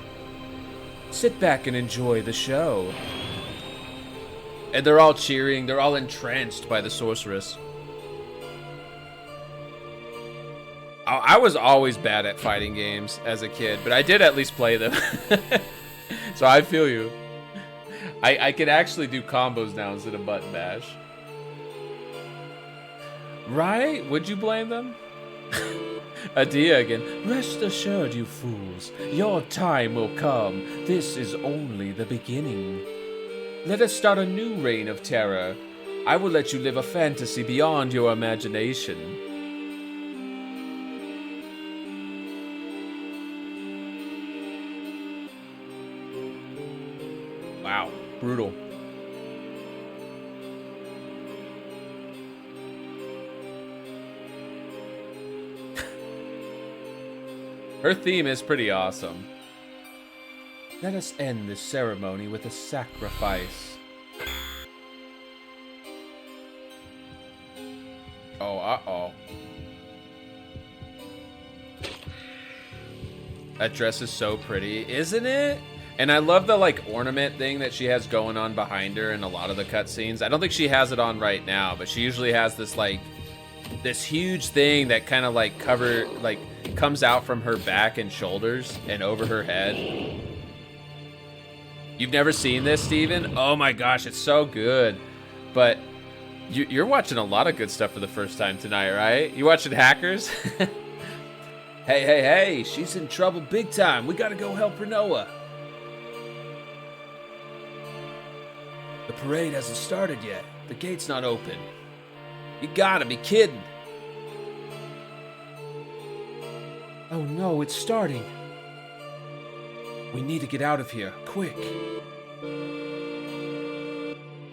Sit back and enjoy the show. And they're all cheering. They're all entranced by the sorceress. I was always bad at fighting games as a kid, but I did at least play them. So I feel you. I could actually do combos now instead of button bash. Right? Would you blame them? Adia again. Rest assured, you fools. Your time will come. This is only the beginning. Let us start a new reign of terror. I will let you live a fantasy beyond your imagination. Wow, brutal. Her theme is pretty awesome. Let us end this ceremony with a sacrifice. Oh, uh-oh. That dress is so pretty, isn't it? And I love the, like, ornament thing that she has going on behind her in a lot of the cutscenes. I don't think she has it on right now, but she usually has this, like, this huge thing that kind of, like, comes out from her back and shoulders and over her head. You've never seen this, Steven? Oh my gosh, it's so good. But you're watching a lot of good stuff for the first time tonight, right? You watching Hackers? Hey, she's in trouble big time. We gotta go help Renoa. The parade hasn't started yet. The gate's not open. You gotta be kidding. Oh no, it's starting. We need to get out of here, quick.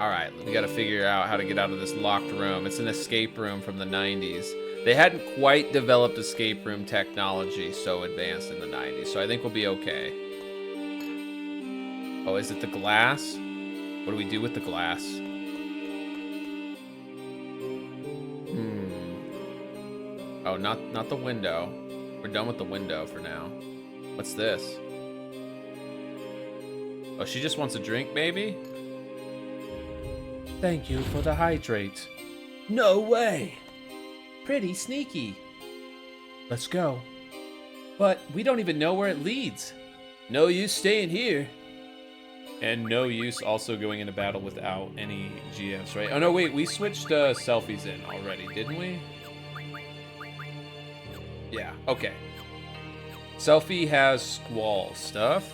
Alright, we gotta figure out how to get out of this locked room. It's an escape room from the 90s. They hadn't quite developed escape room technology so advanced in the 90s, so I think we'll be okay. Oh, is it the glass? What do we do with the glass? Oh, not the window. We're done with the window for now. What's this? Oh, she just wants a drink, maybe? Thank you for the hydrate. No way! Pretty sneaky. Let's go. But we don't even know where it leads. No use staying here. And no use also going into battle without any GFs, right? Oh no, wait, we switched selfies in already, didn't we? Yeah, okay. Selfie has squall stuff.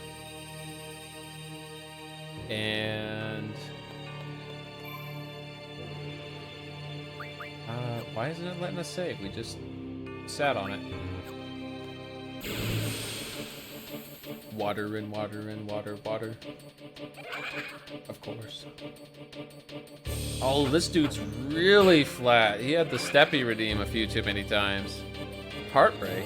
And... why isn't it letting us save? We just sat on it. Water and water and water, water. Of course. Oh, this dude's really flat. He had the steppy redeem a few too many times. Heartbreak.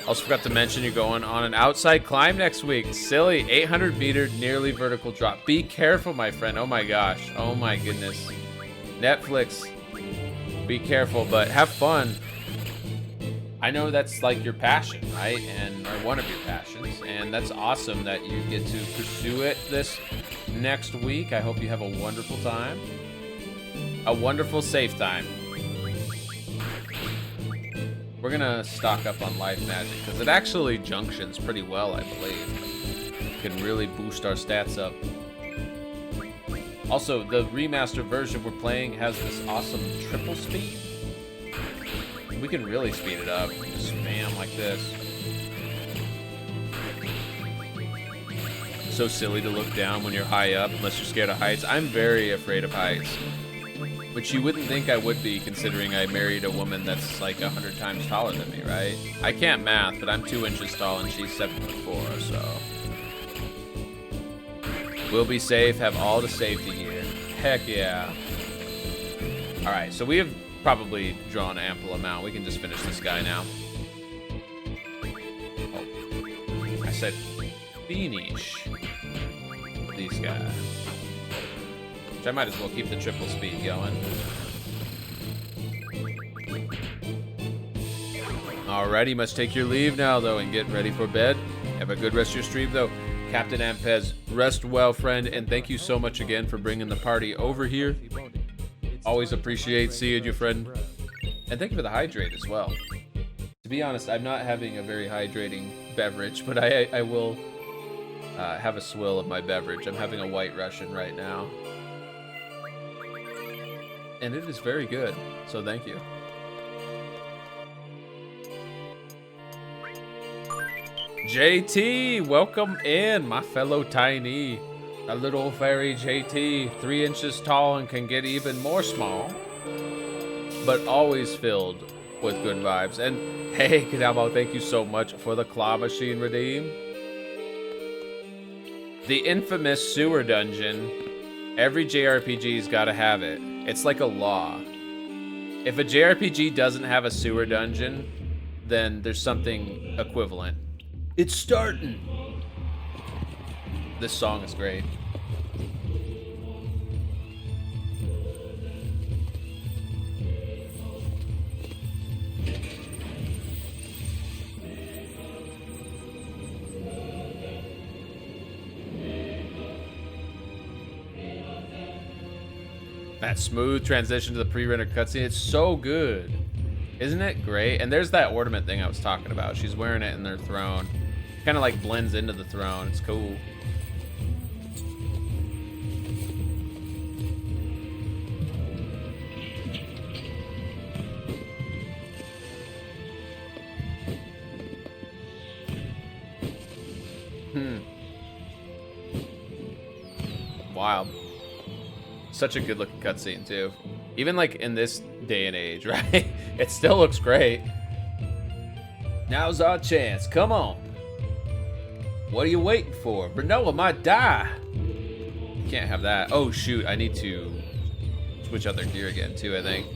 Also forgot to mention you're going on an outside climb next week. Silly, 800 meter nearly vertical drop. Be careful, my friend. Oh my gosh. Oh my goodness. Netflix. Be careful, but have fun. I know that's like your passion, right? And or one of your passions. And that's awesome that you get to pursue it this next week. I hope you have a wonderful time. A wonderful safe time. We're gonna stock up on life magic because it actually junctions pretty well, I believe. Can really boost our stats up. Also, the remastered version we're playing has this awesome triple speed. We can really speed it up. Just spam like this. So silly to look down when you're high up, unless you're scared of heights. I'm very afraid of heights. Which you wouldn't think I would be, considering I married a woman that's like 100 times taller than me, right? I can't math, but I'm 2 inches tall and she's 7'4", so... We'll be safe, have all the safety gear. Heck yeah. Alright, so we have probably drawn ample amount. We can just finish this guy now. Oh. I said finish these guys. Which I might as well keep the triple speed going. Alrighty, must take your leave now, though, and get ready for bed. Have a good rest of your stream, though. Captain Ampez, rest well, friend, and thank you so much again for bringing the party over here. Always appreciate seeing you, friend. And thank you for the hydrate as well. To be honest, I'm not having a very hydrating beverage, but I will have a swill of my beverage. I'm having a White Russian right now. And it is very good, so thank you. JT, welcome in, my fellow tiny. A little fairy JT, 3 inches tall and can get even more small, but always filled with good vibes. And hey, Kadabo, thank you so much for the claw machine redeem. The infamous sewer dungeon. Every JRPG's gotta have it. It's like a law. If a JRPG doesn't have a sewer dungeon, then there's something equivalent. It's starting. This song is great. That smooth transition to the pre-rendered cutscene, it's so good. Isn't it great? And there's that ornament thing I was talking about. She's wearing it in their throne. Kind of like blends into the throne. It's cool. Wild. Such a good looking cutscene too. Even like in this day and age, right? It still looks great. Now's our chance. Come on. What are you waiting for? Brunella might die. can't have that. Oh shoot, I need to switch out their gear again too, I think.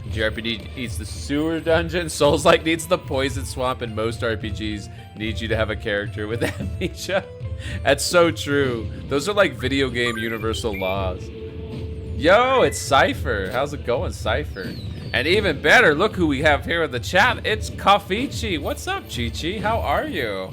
JRPG needs the sewer dungeon. Souls-like needs the poison swamp, and most RPGs need you to have a character with amnesia. That's so true. Those are like video game universal laws. Yo, it's Cypher. How's it going, Cypher? And even better, look who we have here in the chat. It's Kafichi. What's up, Chi-Chi? How are you?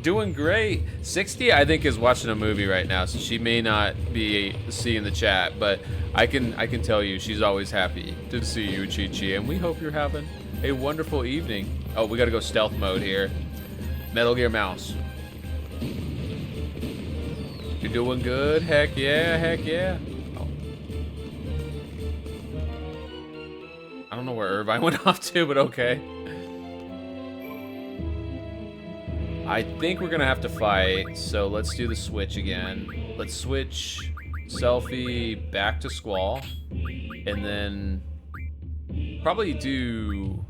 Doing great. 60, I think, is watching a movie right now, so she may not be seeing the chat, but I can tell you she's always happy to see you, Chi-Chi, and we hope you're having a wonderful evening. Oh, we gotta go stealth mode here. Metal Gear Mouse. You're doing good? Heck yeah, heck yeah. Oh. I don't know where Irvine went off to, but okay. I think we're gonna have to fight, so let's do the switch again. Let's switch Selfie back to Squall, and then probably do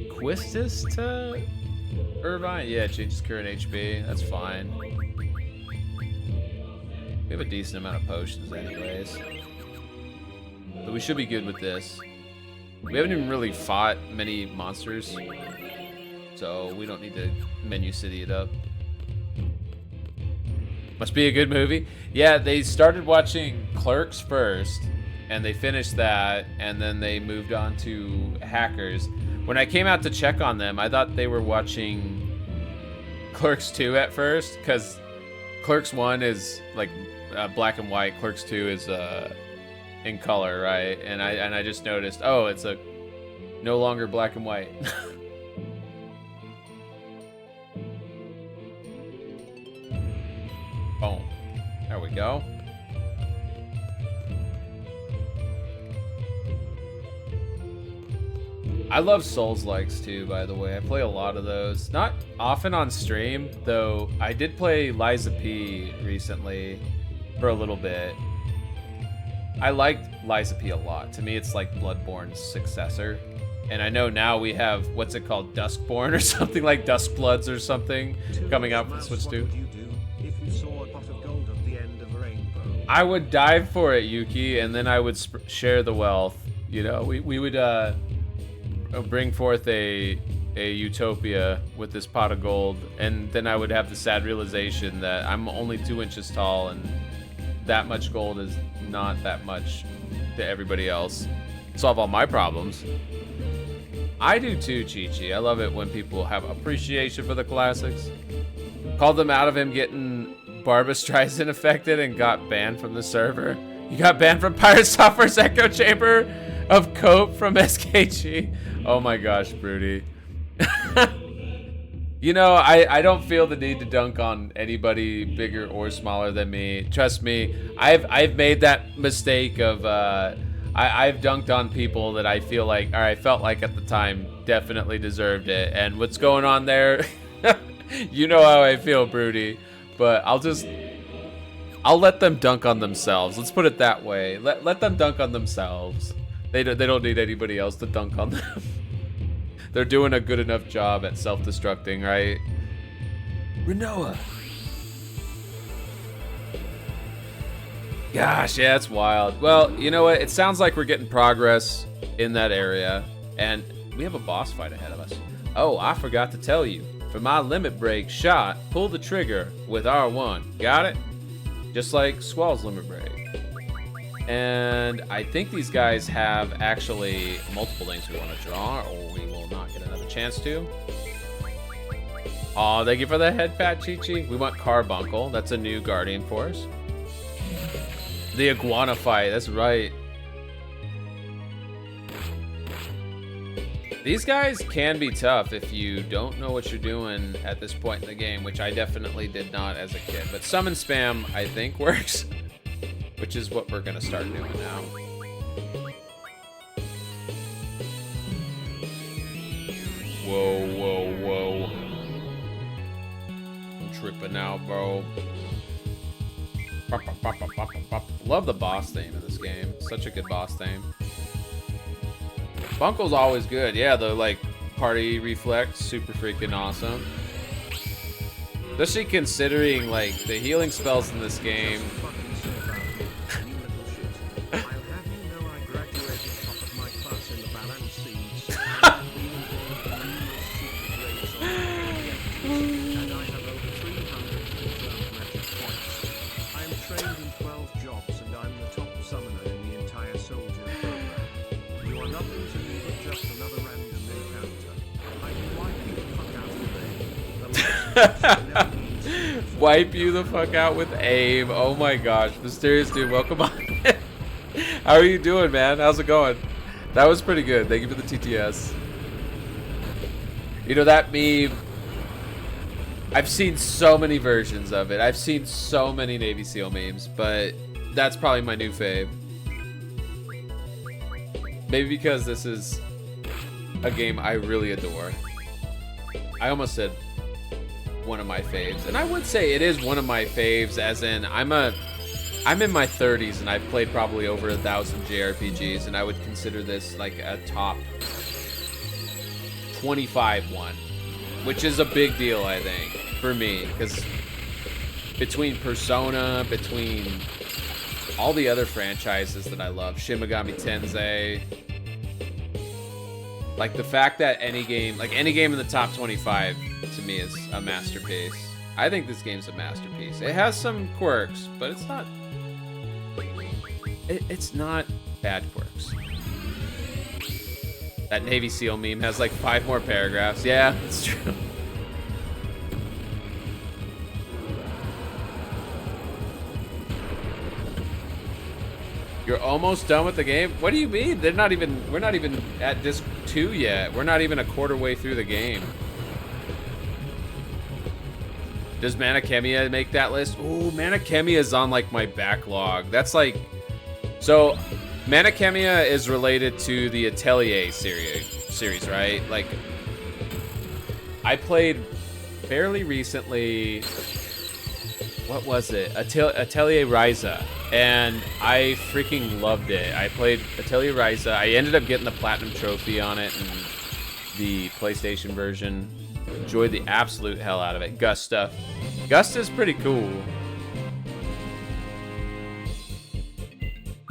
Quistis to Irvine. Yeah, changes current HP. That's fine. We have a decent amount of potions anyways, so we should be good with this. We haven't even really fought many monsters, so we don't need to menu city it up. Must be a good movie. Yeah, they started watching Clerks first, and they finished that, and then they moved on to Hackers. When I came out to check on them, I thought they were watching Clerks 2 at first, because Clerks 1 is like black and white. Clerks 2 is in color, right? And I just noticed, oh, it's a no longer black and white. Boom. There we go. I love Souls-likes too, by the way. I play a lot of those. Not often on stream, though I did play Liza P recently for a little bit. I liked Liza P a lot. To me, it's like Bloodborne's successor. And I know now we have, what's it called, Duskborn or something, like Duskbloods or something coming out for the Switch 2. I would dive for it, Yuki, and then I would share the wealth. You know, we would bring forth a utopia with this pot of gold, and then I would have the sad realization that I'm only 2 inches tall, and that much gold is not that much to everybody else. Solve all my problems. I do too, Chi-Chi. I love it when people have appreciation for the classics. Called them out of him getting Barbra Streisand affected and got banned from the server. You got banned from Pirate Software's Echo Chamber of Cope from SKG. Oh my gosh, Broody. You know, I don't feel the need to dunk on anybody bigger or smaller than me. Trust me, I've made that mistake of I've dunked on people that I feel like, or I felt like at the time, definitely deserved it. And what's going on there? You know how I feel, Broody. But I'll let them dunk on themselves. Let's put it that way. Let them dunk on themselves. They don't need anybody else to dunk on them. They're doing a good enough job at self-destructing, right? Renoa. Gosh, yeah, it's wild. Well, you know what? It sounds like we're getting progress in that area, and we have a boss fight ahead of us. Oh, I forgot to tell you. For my limit break shot, pull the trigger with R1. Got it? Just like Squall's limit break. And I think these guys have actually multiple things we want to draw, or we will not get another chance to. Aw, thank you for the head pat, Chi-Chi. We want Carbuncle. That's a new Guardian for us. The Iguana fight, that's right. These guys can be tough if you don't know what you're doing at this point in the game, which I definitely did not as a kid. But summon spam, I think, works, which is what we're gonna start doing now. Whoa, whoa, whoa. I'm tripping out, bro. Love the boss theme in this game. Such a good boss theme. Bunkle's always good. Yeah, the like party reflex, super freaking awesome. Especially considering, like, the healing spells in this game. Fucking say about me, you little shit. I'll have you know I graduated top of my class in the balance seeds. I've been involved in numerous secret raids on and I have over 300 confirmed magic points. I am trained in 12 jobs and I'm the top summoner in the entire soldier program. You are nothing to me but just another random encounter. I can wipe you the fuck out of the Wipe you the fuck out with aim. Oh my gosh. Mysterious dude, welcome on. How are you doing, man? How's it going? That was pretty good. Thank you for the TTS. You know, that meme, I've seen so many versions of it. I've seen so many Navy SEAL memes, but that's probably my new fave. Maybe because this is a game I really adore. I almost said one of my faves, and I would say it is one of my faves, as in I'm in my 30s and I've played probably over 1,000 JRPGs, and I would consider this like a top 25 one, which is a big deal, I think, for me, because between Persona, between all the other franchises that I love, Shin Megami Tensei, like the fact that any game in the top 25 to me is a masterpiece. I think this game's a masterpiece. It has some quirks, but it's not bad quirks. That Navy SEAL meme has like 5 more paragraphs. Yeah, it's true. You're almost done with the game? What do you mean? We're not even at disc 2 yet. We're not even a quarter way through the game. Does Manakemia make that list? Oh, Manakemia is on like my backlog. That's like, so Manakemia is related to the Atelier series, right? Like, I played fairly recently, what was it? Atelier Ryza, and I freaking loved it. I played Atelier Ryza. I ended up getting the platinum trophy on it and the PlayStation version. Enjoyed the absolute hell out of it. Gusta's pretty cool.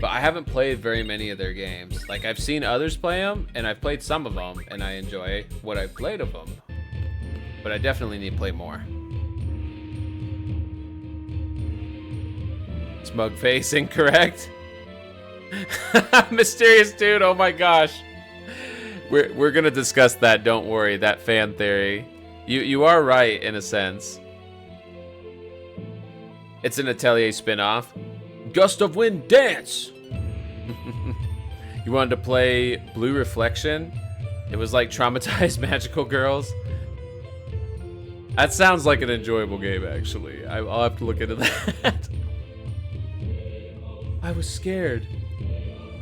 But I haven't played very many of their games. Like, I've seen others play them, and I've played some of them, and I enjoy what I've played of them. But I definitely need to play more. Smug face, incorrect. Mysterious dude, oh my gosh. We're gonna discuss that, don't worry, that fan theory. You are right in a sense. It's an Atelier spin-off. Gust of Wind Dance! You wanted to play Blue Reflection? It was like Traumatized Magical Girls. That sounds like an enjoyable game, actually. I'll have to look into that. I was scared.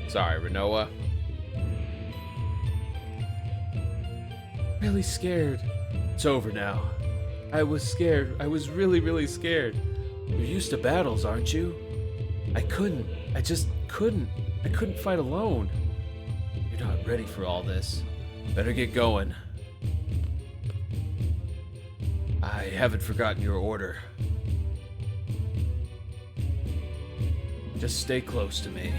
Sorry, Renoa. Really scared. It's over now. I was scared. I was really, really scared. You're used to battles, aren't you? I couldn't. I just couldn't. I couldn't fight alone. You're not ready for all this. Better get going. I haven't forgotten your order. Just stay close to me.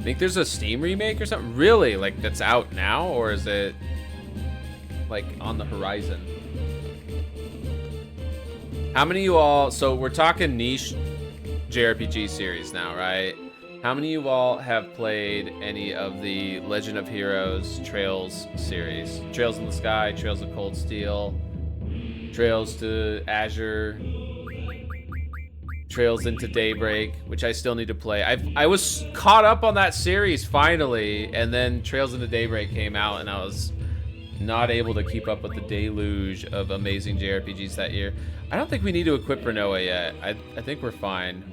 Think there's a Steam remake or something? Really? Like, that's out now? Or is it, like, on the horizon? How many of you all... So, we're talking niche JRPG series now, right? How many of you all have played any of the Legend of Heroes Trails series? Trails in the Sky, Trails of Cold Steel, Trails to Azure, Trails into Daybreak, which I still need to play. I was caught up on that series finally, and then Trails into Daybreak came out, and I was not able to keep up with the deluge of amazing JRPGs that year. I don't think we need to equip Renoa yet. I think we're fine.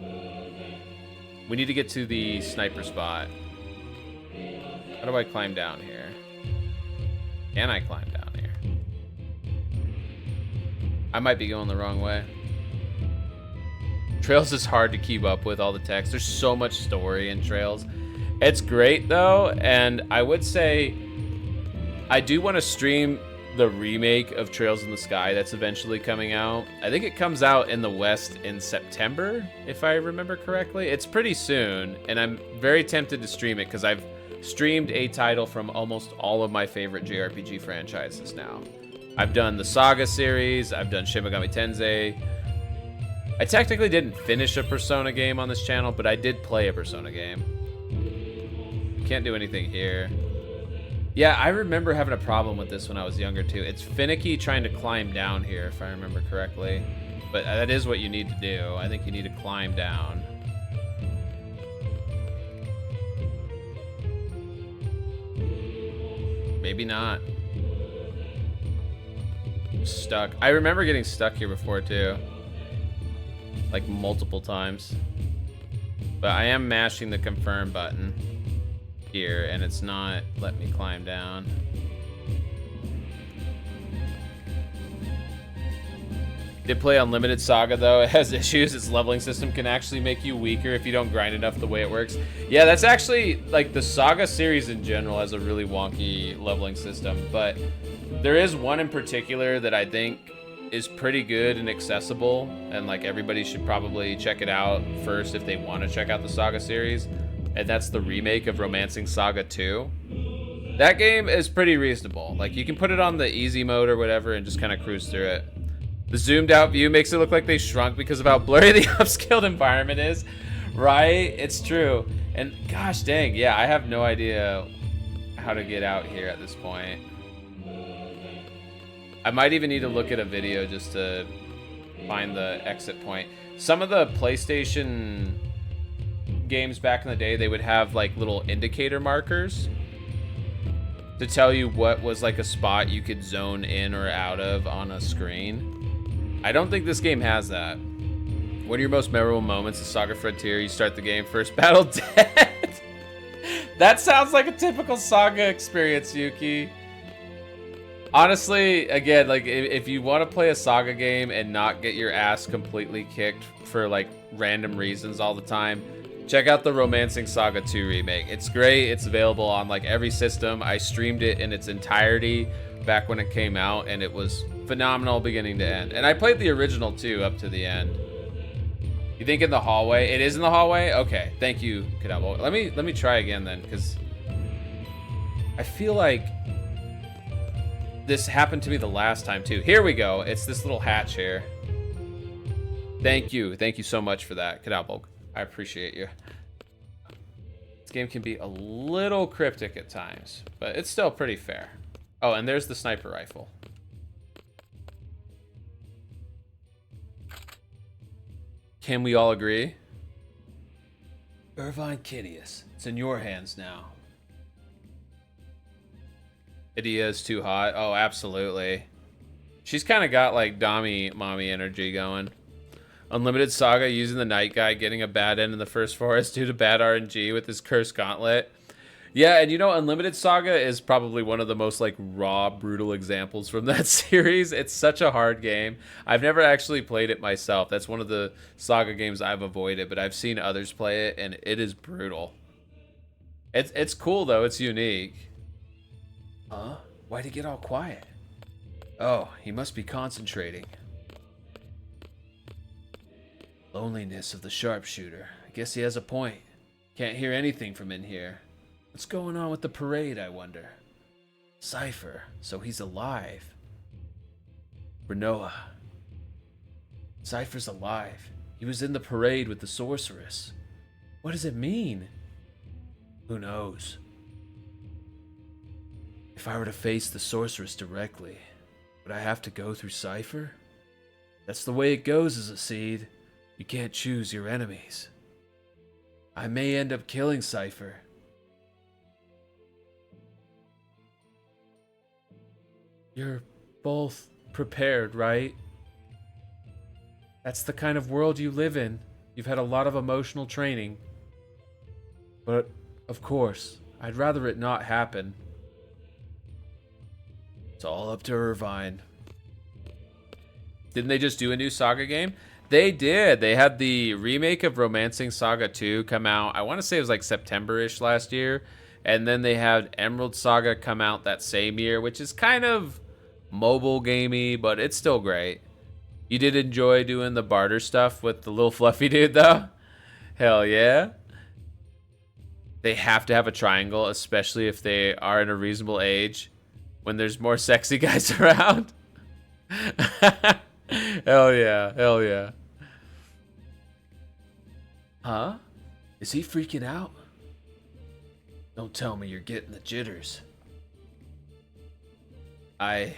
We need to get to the sniper spot. How do I climb down here? Can I climb down here? I might be going the wrong way. Trails is hard to keep up with all the text. There's so much story in Trails. It's great though, and I would say I do want to stream the remake of Trails in the Sky that's eventually coming out. I think it comes out in the West in September, if I remember correctly. It's pretty soon, and I'm very tempted to stream it because I've streamed a title from almost all of my favorite JRPG franchises now. I've done the Saga series, I've done Shin Megami Tensei. I technically didn't finish a Persona game on this channel, but I did play a Persona game. Can't do anything here. Yeah, I remember having a problem with this when I was younger too. It's finicky trying to climb down here, if I remember correctly. But that is what you need to do. I think you need to climb down. Maybe not. I'm stuck. I remember getting stuck here before too. Like multiple times. But I am mashing the confirm button here, and it's not letting me climb down. Did play Unlimited Saga though. It has issues. Its leveling system can actually make you weaker if you don't grind enough the way it works. Yeah, that's actually, like, the Saga series in general has a really wonky leveling system, but there is one in particular that I think is pretty good and accessible, and like everybody should probably check it out first if they want to check out the Saga series. And that's the remake of Romancing Saga 2. That game is pretty reasonable. Like, you can put it on the easy mode or whatever and just kind of cruise through it. The zoomed out view makes it look like they shrunk because of how blurry the upscaled environment is. Right? It's true. And gosh dang, yeah, I have no idea how to get out here at this point. I might even need to look at a video just to find the exit point. Some of the PlayStation games back in the day, they would have like little indicator markers to tell you what was like a spot you could zone in or out of on a screen. I don't think this game has that. One of your most memorable moments is Saga Frontier. You start the game, first battle dead. That sounds like a typical Saga experience, Yuki. Honestly, again, like if you want to play a Saga game and not get your ass completely kicked for like random reasons all the time, check out the Romancing Saga 2 remake. It's great. It's available on like every system. I streamed it in its entirety back when it came out, and it was phenomenal beginning to end. And I played the original too up to the end. You think in the hallway? It is in the hallway? Okay, thank you, Kadabo. Let me try again then, because I feel like this happened to me the last time too. Here we go. It's this little hatch here. Thank you so much for that, Kadabo. I appreciate you. This game can be a little cryptic at times, but it's still pretty fair. Oh, and there's the sniper rifle. Can we all agree? Irvine Kidius, it's in your hands now. Idia is too hot. Oh, absolutely. She's kind of got like Dami mommy energy going. Unlimited Saga using the Night Guy, getting a bad end in the first forest due to bad RNG with his cursed gauntlet. Yeah, and you know, Unlimited Saga is probably one of the most like raw, brutal examples from that series. It's such a hard game. I've never actually played it myself. That's one of the Saga games I've avoided, but I've seen others play it, and it is brutal. It's cool though. It's unique. Huh? Why'd he get all quiet? Oh, he must be concentrating. Loneliness of the sharpshooter. I guess he has a point. Can't hear anything from in here. What's going on with the parade, I wonder? Cypher, so he's alive. Renoa. Cypher's alive. He was in the parade with the sorceress. What does it mean? Who knows? If I were to face the sorceress directly, would I have to go through Cypher? That's the way it goes as a seed. You can't choose your enemies. I may end up killing Cypher. You're both prepared, right? That's the kind of world you live in. You've had a lot of emotional training. But, of course, I'd rather it not happen. It's all up to Irvine. Didn't they just do a new Saga game? They did. They had the remake of Romancing Saga 2 come out. I want to say it was like September-ish last year. And then they had Emerald Saga come out that same year, which is kind of mobile gamey, but it's still great. You did enjoy doing the barter stuff with the little fluffy dude, though? Hell yeah. They have to have a triangle, especially if they are in a reasonable age, when there's more sexy guys around. Hell yeah, hell yeah. Huh? Is he freaking out? Don't tell me you're getting the jitters. I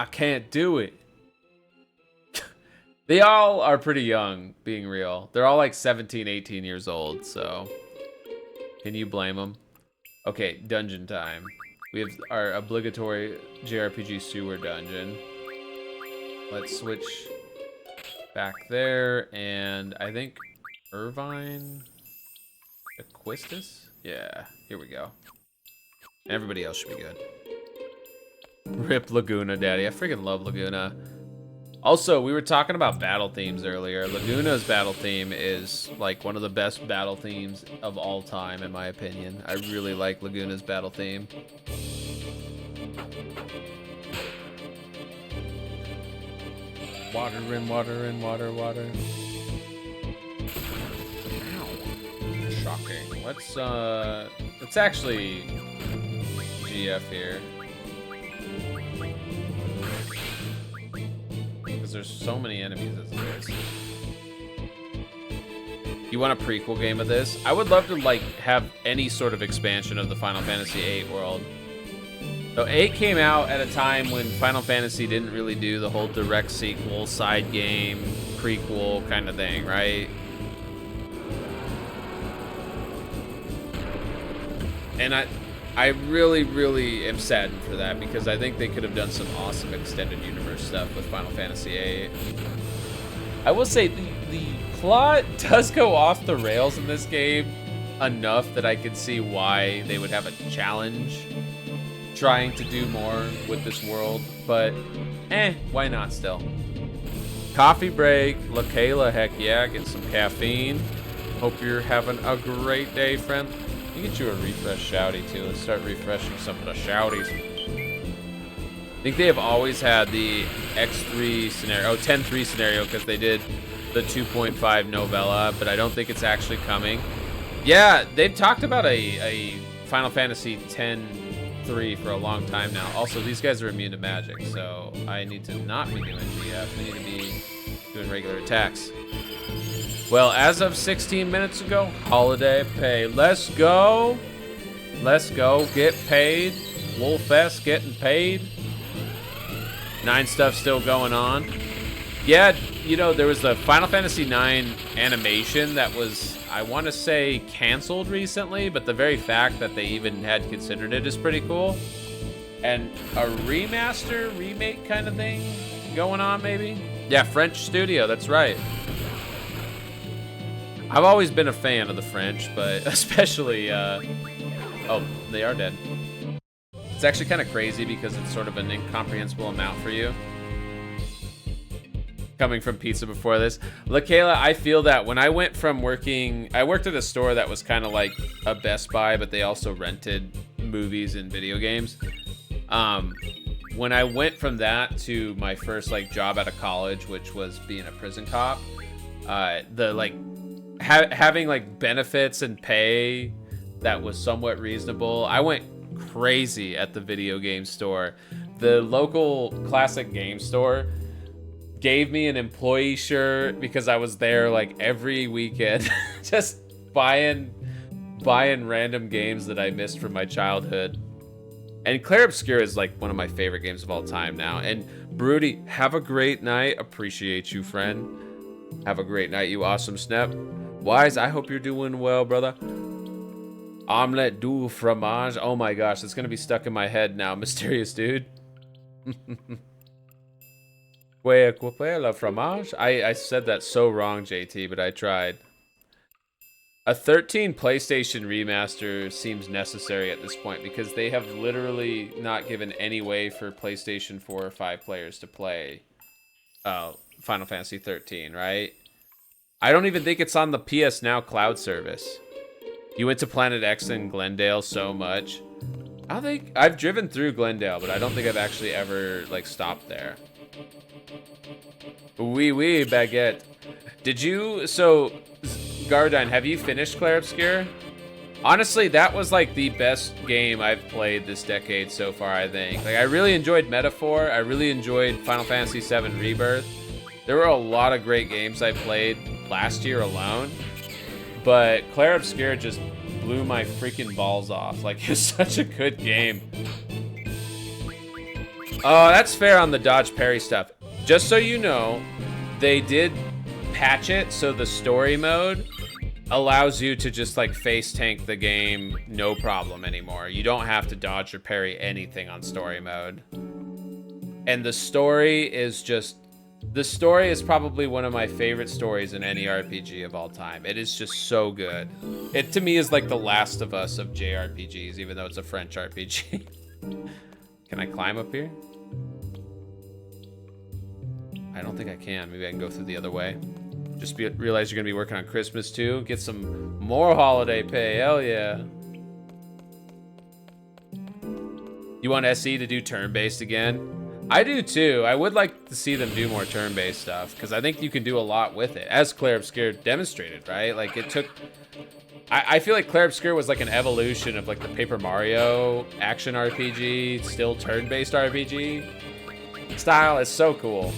can't do it. They all are pretty young, being real. They're all like 17, 18 years old, so can you blame them? Okay, dungeon time. We have our obligatory JRPG sewer dungeon. Let's switch back there, and I think Irvine Aquistus? Yeah, here we go. Everybody else should be good. Rip Laguna, daddy. I freaking love Laguna. Also, we were talking about battle themes earlier. Laguna's battle theme is like one of the best battle themes of all time, in my opinion. I really like Laguna's battle theme. Water in, water in, water, water. Ow. Shocking. Let's actually GF here. There's so many enemies as it is. You want a prequel game of this? I would love to like have any sort of expansion of the Final Fantasy VIII world. So 8 came out at a time when Final Fantasy didn't really do the whole direct sequel, side game, prequel kind of thing, right? And I really, really am saddened for that because I think they could have done some awesome extended universe stuff with Final Fantasy VIII. I will say the plot does go off the rails in this game enough that I could see why they would have a challenge trying to do more with this world, but why not still? Coffee break, LaKayla, heck yeah, get some caffeine. Hope you're having a great day, friend. Let me get you a refresh shouty too. Let's start refreshing some of the shouties. I think they have always had the X3 scenario, 10-3 scenario, because they did the 2.5 novella, but I don't think it's actually coming. Yeah, they've talked about a Final Fantasy X-3 for a long time now. Also, these guys are immune to magic, so I need to not be doing GF. I need to be doing regular attacks. Well, as of 16 minutes ago, holiday pay. Let's go. Let's go. Get paid. Wolfest getting paid. 9 stuff still going on. Yeah, you know, there was the Final Fantasy IX animation that was, I want to say, canceled recently, but the very fact that they even had considered it is pretty cool. And a remaster, remake kind of thing going on, maybe? Yeah, French studio, that's right. I've always been a fan of the French, but especially, oh, they are dead. It's actually kind of crazy because it's sort of an incomprehensible amount for you. Coming from pizza before this. LaKayla, I feel that when I went from working, I worked at a store that was kind of like a Best Buy, but they also rented movies and video games. When I went from that to my first like job out of college, which was being a prison cop, the like, having like benefits and pay that was somewhat reasonable. I went crazy at the video game store. The local classic game store gave me an employee shirt because I was there like every weekend, just buying random games that I missed from my childhood. And Clair Obscura is like one of my favorite games of all time now. And Broody, have a great night. Appreciate you, friend. Have a great night, you awesome snap. Wise, I hope you're doing well, brother. Omelette du fromage. Oh my gosh, it's gonna be stuck in my head now, mysterious dude. La fromage? I said that so wrong, JT, but I tried. A 13 PlayStation remaster seems necessary at this point because they have literally not given any way for PlayStation 4 or 5 players to play Final Fantasy 13, right? I don't even think it's on the PS Now cloud service. You went to Planet X in Glendale so much. I don't think I've driven through Glendale, but I don't think I've actually ever like stopped there. Oui, oui, baguette. Did you? So, Gardine, have you finished Clair Obscur? Honestly, that was like the best game I've played this decade so far, I think. Like, I really enjoyed Metaphor. I really enjoyed Final Fantasy VII Rebirth. There were a lot of great games I played last year alone. But Clair Obscur just blew my freaking balls off. Like, it's such a good game. Oh, that's fair on the dodge parry stuff. Just so you know, they did patch it so the story mode allows you to just like face tank the game no problem anymore. You don't have to dodge or parry anything on story mode. And the story is probably one of my favorite stories in any RPG of all time. It is just so good. It to me is like the Last of Us of JRPGs, even though it's a French RPG. Can I climb up here? I don't think I can. Maybe I can go through the other way. Just realize you're gonna be working on Christmas too. Get some more holiday pay. Hell yeah. You want SE to do turn-based again? I do too. I would like to see them do more turn-based stuff because I think you can do a lot with it, as Clair Obscur demonstrated, right? Like it took. I feel like Clair Obscur was like an evolution of like the Paper Mario action RPG, still turn-based RPG style. Is so cool.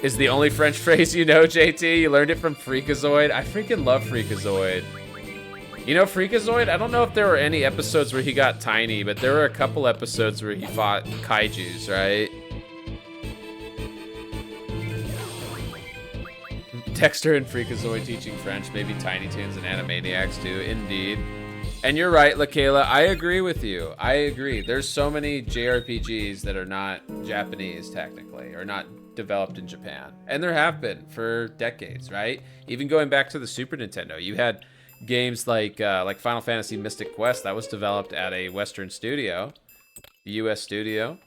Is the only French phrase you know, JT? You learned it from Freakazoid? I freaking love Freakazoid. You know Freakazoid? I don't know if there were any episodes where he got tiny, but there were a couple episodes where he fought kaijus, right? Dexter and Freakazoid teaching French, maybe Tiny Toons and Animaniacs too, indeed. And you're right, LaKayla, I agree with you. I agree. There's so many JRPGs that are not Japanese, technically, or not developed in Japan. And there have been for decades, right? Even going back to the Super Nintendo, you had games like Final Fantasy Mystic Quest that was developed at a Western studio, the US studio.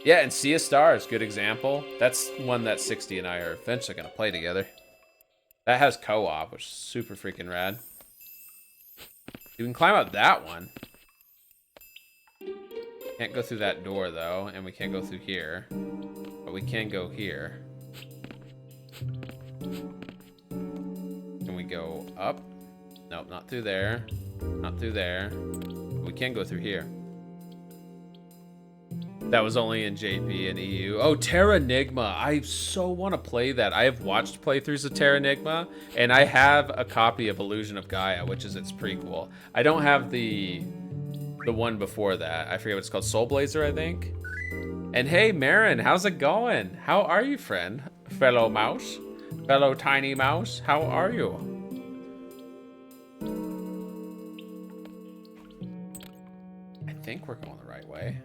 Yeah, and Sea of Stars, good example. That's one that 60 and I are eventually gonna play together. That has co-op, which is super freaking rad. You can climb up that one. Can't go through that door though, and we can't go through here. But we can go here. Can we go up? Nope, not through there. Not through there. We can go through here. That was only in JP and EU. Oh, Terranigma. I so want to play that. I have watched playthroughs of Terranigma, and I have a copy of Illusion of Gaia, which is its prequel. I don't have the one before that. I forget what it's called. Soul Blazer, I think. And hey, Marin, how's it going? How are you, friend? Fellow mouse? Fellow tiny mouse? How are you? I think we're going the right way.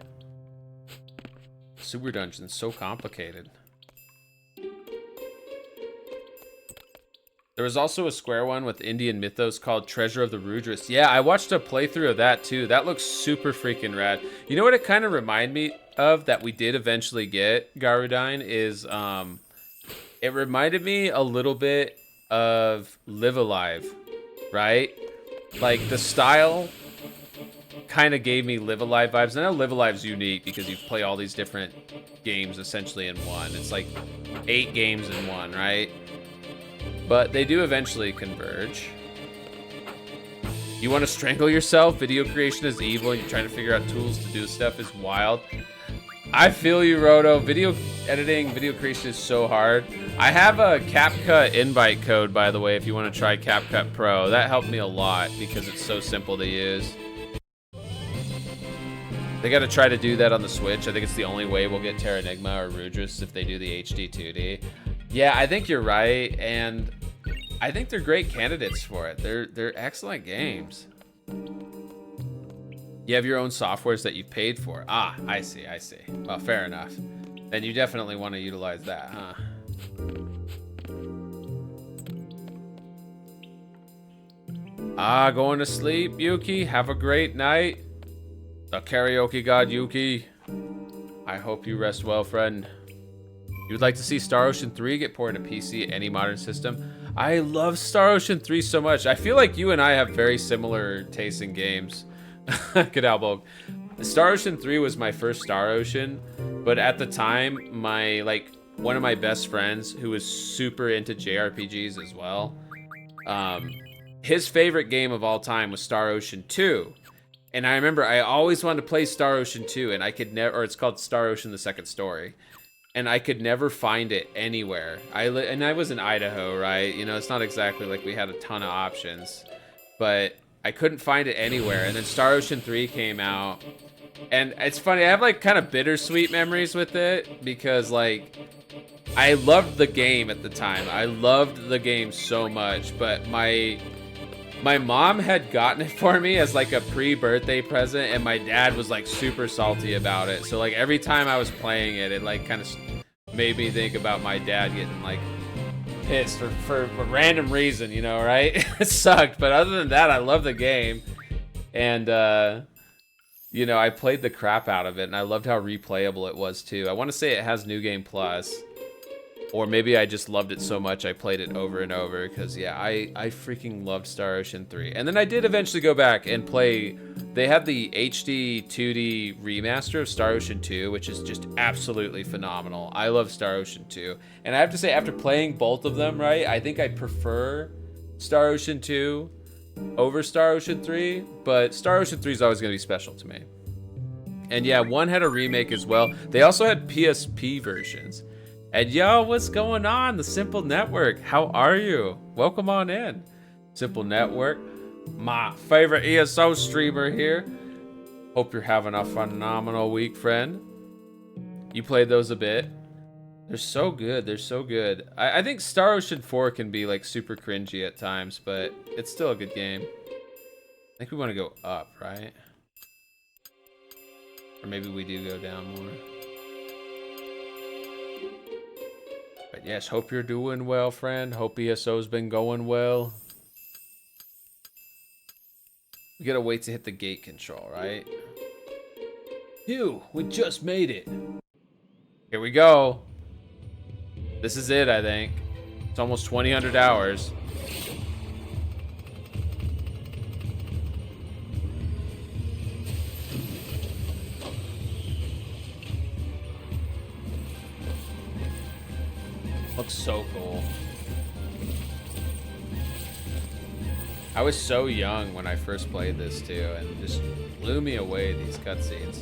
Super Dungeon's so complicated. There was also a Square one with Indian mythos called Treasure of the Rudras. Yeah, I watched a playthrough of that too. That looks super freaking rad. You know what it kind of reminded me of that we did eventually get, Garudine, is it reminded me a little bit of Live Alive, right? Like the style kind of gave me Live Alive vibes. I know Live Alive's unique because you play all these different games essentially in one. It's like 8 games in one, right? But they do eventually converge. You want to strangle yourself? Video creation is evil and you're trying to figure out tools to do stuff is wild. I feel you, Roto. Video editing, video creation is so hard. I have a CapCut invite code, by the way, if you want to try CapCut Pro. That helped me a lot because it's so simple to use. They got to try to do that on the Switch. I think it's the only way we'll get Terranigma or Rudras if they do the HD 2D. Yeah, I think you're right, and I think they're great candidates for it. They're excellent games. You have your own softwares that you've paid for. Ah, I see. Well, fair enough. Then you definitely want to utilize that, huh? Ah, going to sleep, Yuki. Have a great night. The karaoke god, Yuki. I hope you rest well, friend. You would like to see Star Ocean 3 get ported to PC, any modern system? I love Star Ocean 3 so much. I feel like you and I have very similar tastes in games. Good elbow. Star Ocean 3 was my first Star Ocean, but at the time, one of my best friends who was super into JRPGs as well, his favorite game of all time was Star Ocean 2. And I remember I always wanted to play Star Ocean 2, and I could never, or it's called Star Ocean The Second Story. And I could never find it anywhere. And I was in Idaho, right? You know, it's not exactly like we had a ton of options, but I couldn't find it anywhere. And then Star Ocean 3 came out, and it's funny, I have like kind of bittersweet memories with it because like I loved the game at the time. I loved the game so much, but my mom had gotten it for me as like a pre-birthday present, and my dad was like super salty about it. So like every time I was playing it, it like kind of made me think about my dad getting like pissed for a random reason, you know, right? It sucked, but other than that, I love the game. And you know, I played the crap out of it, and I loved how replayable it was too. I want to say it has New Game Plus. Or maybe I just loved it so much I played it over and over, because yeah, I freaking loved Star Ocean 3. And then I did eventually go back and play, they had the HD 2D remaster of Star Ocean 2, which is just absolutely phenomenal. I love Star Ocean 2. And I have to say, after playing both of them, right, I think I prefer Star Ocean 2 over Star Ocean 3, but Star Ocean 3 is always going to be special to me. And yeah, one had a remake as well. They also had PSP versions. And yo, what's going on? The Simple Network. How are you? Welcome on in. Simple Network, my favorite ESO streamer here. Hope you're having a phenomenal week, friend. You played those a bit. They're so good. They're so good. I think Star Ocean 4 can be like super cringy at times, but it's still a good game. I think we want to go up, right? Or maybe we do go down more. But yes, hope you're doing well, friend. Hope ESO's been going well. We gotta wait to hit the gate control, right? Phew, we just made it. Here we go. This is it, I think. It's almost 2,000 hours. Looks so cool. I was so young when I first played this too, and just blew me away, these cutscenes.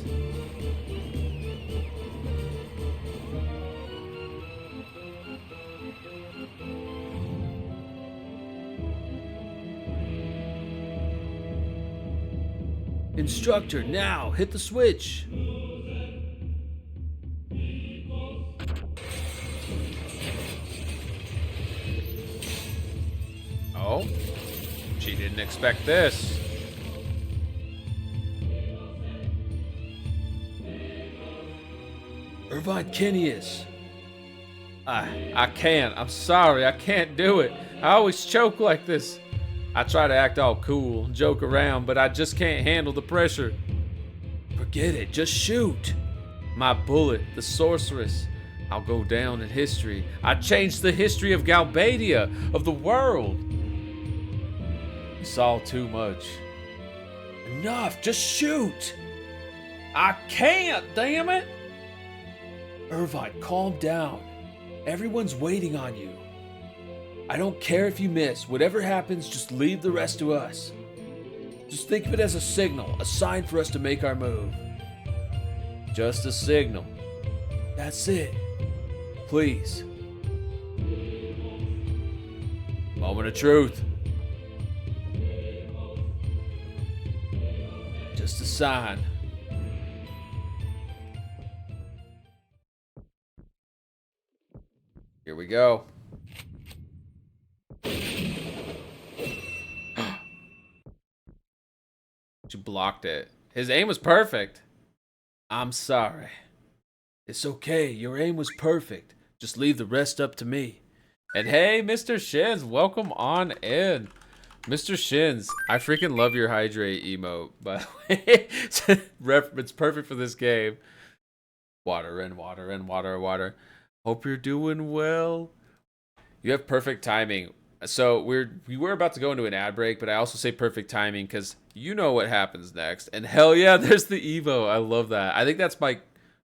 Instructor, now hit the switch. Oh, she didn't expect this. Irvine Kenius. I can't. I'm sorry. I can't do it. I always choke like this. I try to act all cool, joke around, but I just can't handle the pressure. Forget it. Just shoot. My bullet, the sorceress. I'll go down in history. I changed the history of Galbadia, of the world. It's all too much. Enough, just shoot! I can't, damn it! Irvine, calm down. Everyone's waiting on you. I don't care if you miss. Whatever happens, just leave the rest to us. Just think of it as a signal, a sign for us to make our move. Just a signal. That's it. Please. Moment of truth. Just a sign. Here we go. She blocked it. His aim was perfect. I'm sorry. It's okay. Your aim was perfect. Just leave the rest up to me. And hey, Mr. Shins, welcome on in. Mr. Shins, I freaking love your hydrate emote, by the way. It's perfect for this game. Water and water and water, water. Hope you're doing well. You have perfect timing. So we were about to go into an ad break, but I also say perfect timing because you know what happens next. And hell yeah, there's the Evo. I love that. I think that's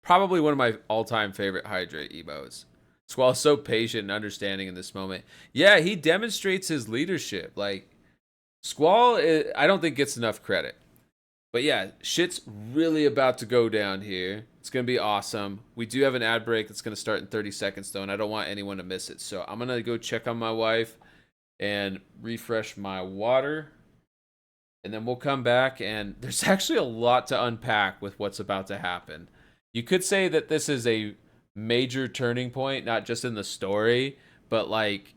probably one of my all-time favorite Hydrate Evos. Squall is so patient and understanding in this moment. Yeah, he demonstrates his leadership. Like Squall, I don't think gets enough credit. But yeah, shit's really about to go down here. It's going to be awesome. We do have an ad break that's going to start in 30 seconds, though, and I don't want anyone to miss it. So I'm going to go check on my wife and refresh my water. And then we'll come back, and there's actually a lot to unpack with what's about to happen. You could say that this is a major turning point, not just in the story, but like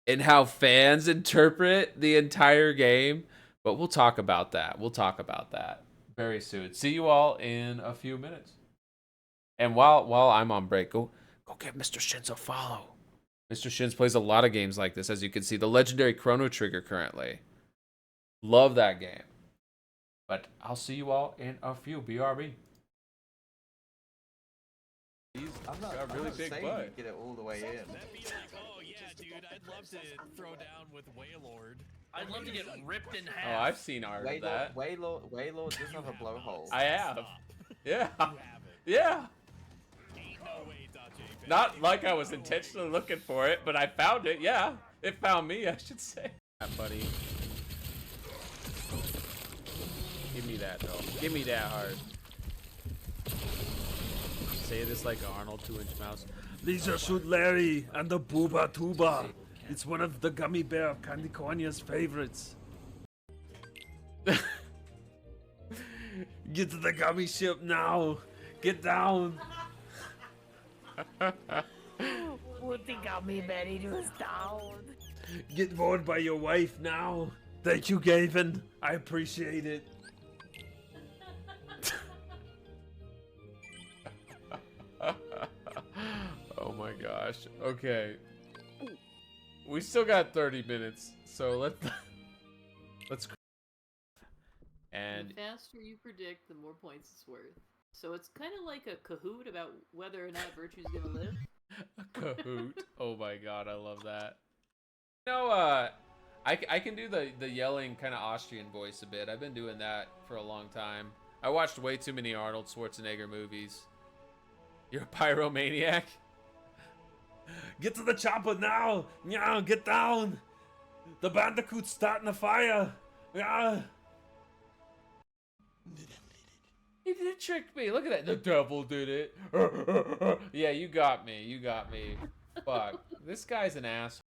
in how fans interpret the entire game. But we'll talk about that. We'll talk about that very soon. See you all in a few minutes. And while I'm on break, go give Mr. Shins a follow. Mr. Shins plays a lot of games like this, as you can see. The legendary Chrono Trigger currently. Love that game. But I'll see you all in a few. BRB. I'm not, got a really I'm not big saying butt. you get it all the way in. That'd be like, oh yeah, dude, I'd love to throw down with Waylord. I'd love to get ripped in Oh, half. I've seen art of that. Waylord does have a blowhole. I have. Yeah. You have it. Yeah. Ain't no way, Dodge. Not like I was intentionally looking for it, but I found it. Yeah. It found me, I should say. Buddy. Give me that, though. Give me that heart. Say this like Arnold 2-inch mouse. Lisa shoot Larry and the Booba Tuba. It's one of the gummy bear of Candy Cornia's favorites. Get to the gummy ship now. Get down. Put the gummy berries down. Get warned by your wife now. Thank you, Gavin. I appreciate it. Oh my gosh. Okay. We still got 30 minutes, so let's and The faster you predict, the more points it's worth. So it's kind of like a Kahoot about whether or not Virtue's gonna live. a Kahoot. Oh my god, I love that. You know, I can do the yelling kind of Austrian voice a bit. I've been doing that for a long time. I watched way too many Arnold Schwarzenegger movies. You're a pyromaniac? Get to the chopper now. Yeah, get down. The bandicoot's starting a fire. Yeah. He did trick me. Look at that. The devil did it. Yeah, you got me. You got me. Fuck. This guy's an asshole.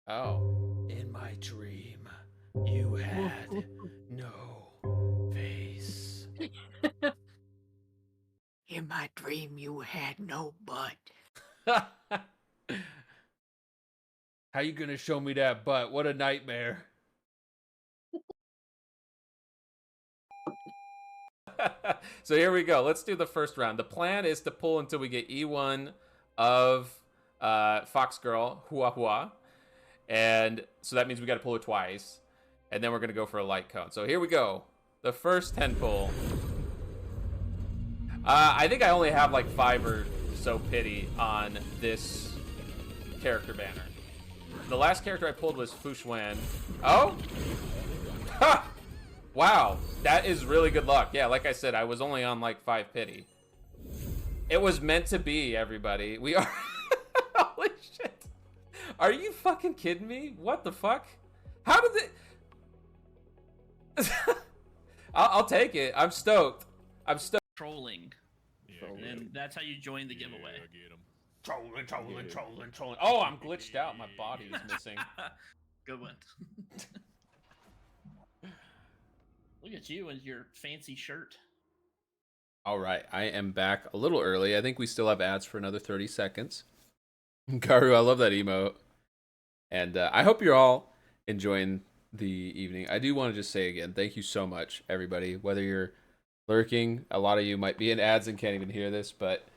Oh. In my dream, you had no face. In my dream, you had no butt. How you gonna show me that butt? What a nightmare. So here we go. Let's do the first round. The plan is to pull until we get E1 of Fox Girl, Hua Hua. And so that means we got to pull it twice. And then we're going to go for a light cone. So here we go. The first 10 pull. I think I only have like 5 or so pity on this character banner. The last character I pulled was Fushwan. Oh? Ha! Wow, that is really good luck. Yeah, like I said, I was only on like 5 pity. It was meant to be, everybody. We are... Holy shit. Are you fucking kidding me? What the fuck? How did it... I'll take it. I'm stoked. I'm stoked. Trolling. And that's how you join the giveaway. Trolling. Oh, I'm glitched out. My body is missing. Good one. Look at you and your fancy shirt. All right, I am back a little early. I think we still have ads for another 30 seconds. Garu, I love that emote. And I hope you're all enjoying the evening. I do want to just say again, thank you so much, everybody. Whether you're lurking, a lot of you might be in ads and can't even hear this, but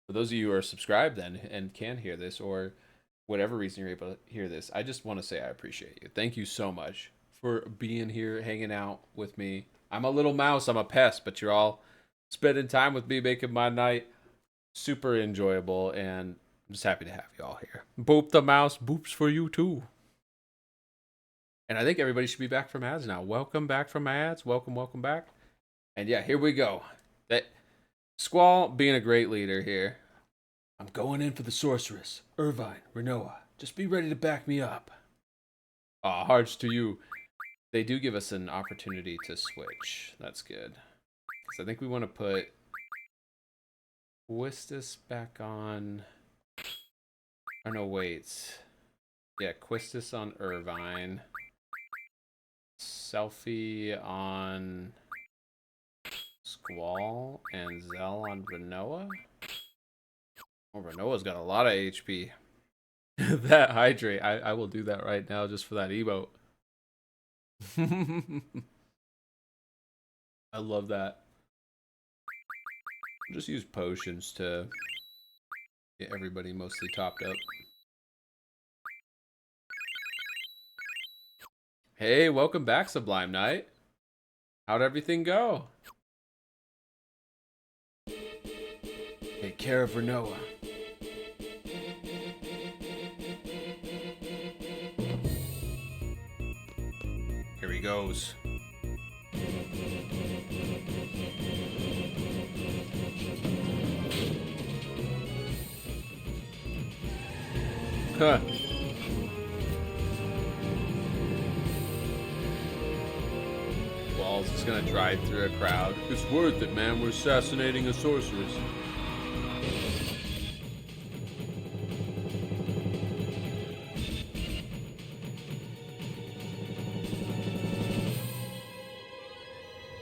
for those of you who are subscribed then and can hear this, or whatever reason you're able to hear this, I just want to say I appreciate you. Thank you so much for being here, hanging out with me. I'm a little mouse, I'm a pest, but you're all spending time with me, making my night super enjoyable. And I'm just happy to have you all here. Boop the mouse, boops for you too. And I think everybody should be back from ads now. Welcome back from ads. Welcome, welcome back. And yeah, here we go. That Squall being a great leader here. I'm going in for the sorceress, Irvine, Renoa. Just be ready to back me up. Aw, hearts to you. They do give us an opportunity to switch. That's good. Because I think we want to put Quistis back on. Oh no, wait. Yeah, Quistis on Irvine. Selfie on Squall and Zell on Renoa. Oh, Renoa's got a lot of HP. That hydrate. I will do that right now just for that emote. I love that. Just use potions to get everybody mostly topped up. Hey, welcome back, Sublime Knight. How'd everything go? Take care of Renoa. Here he goes. Huh. Wall's just gonna drive through a crowd. It's worth it, man. We're assassinating a sorceress.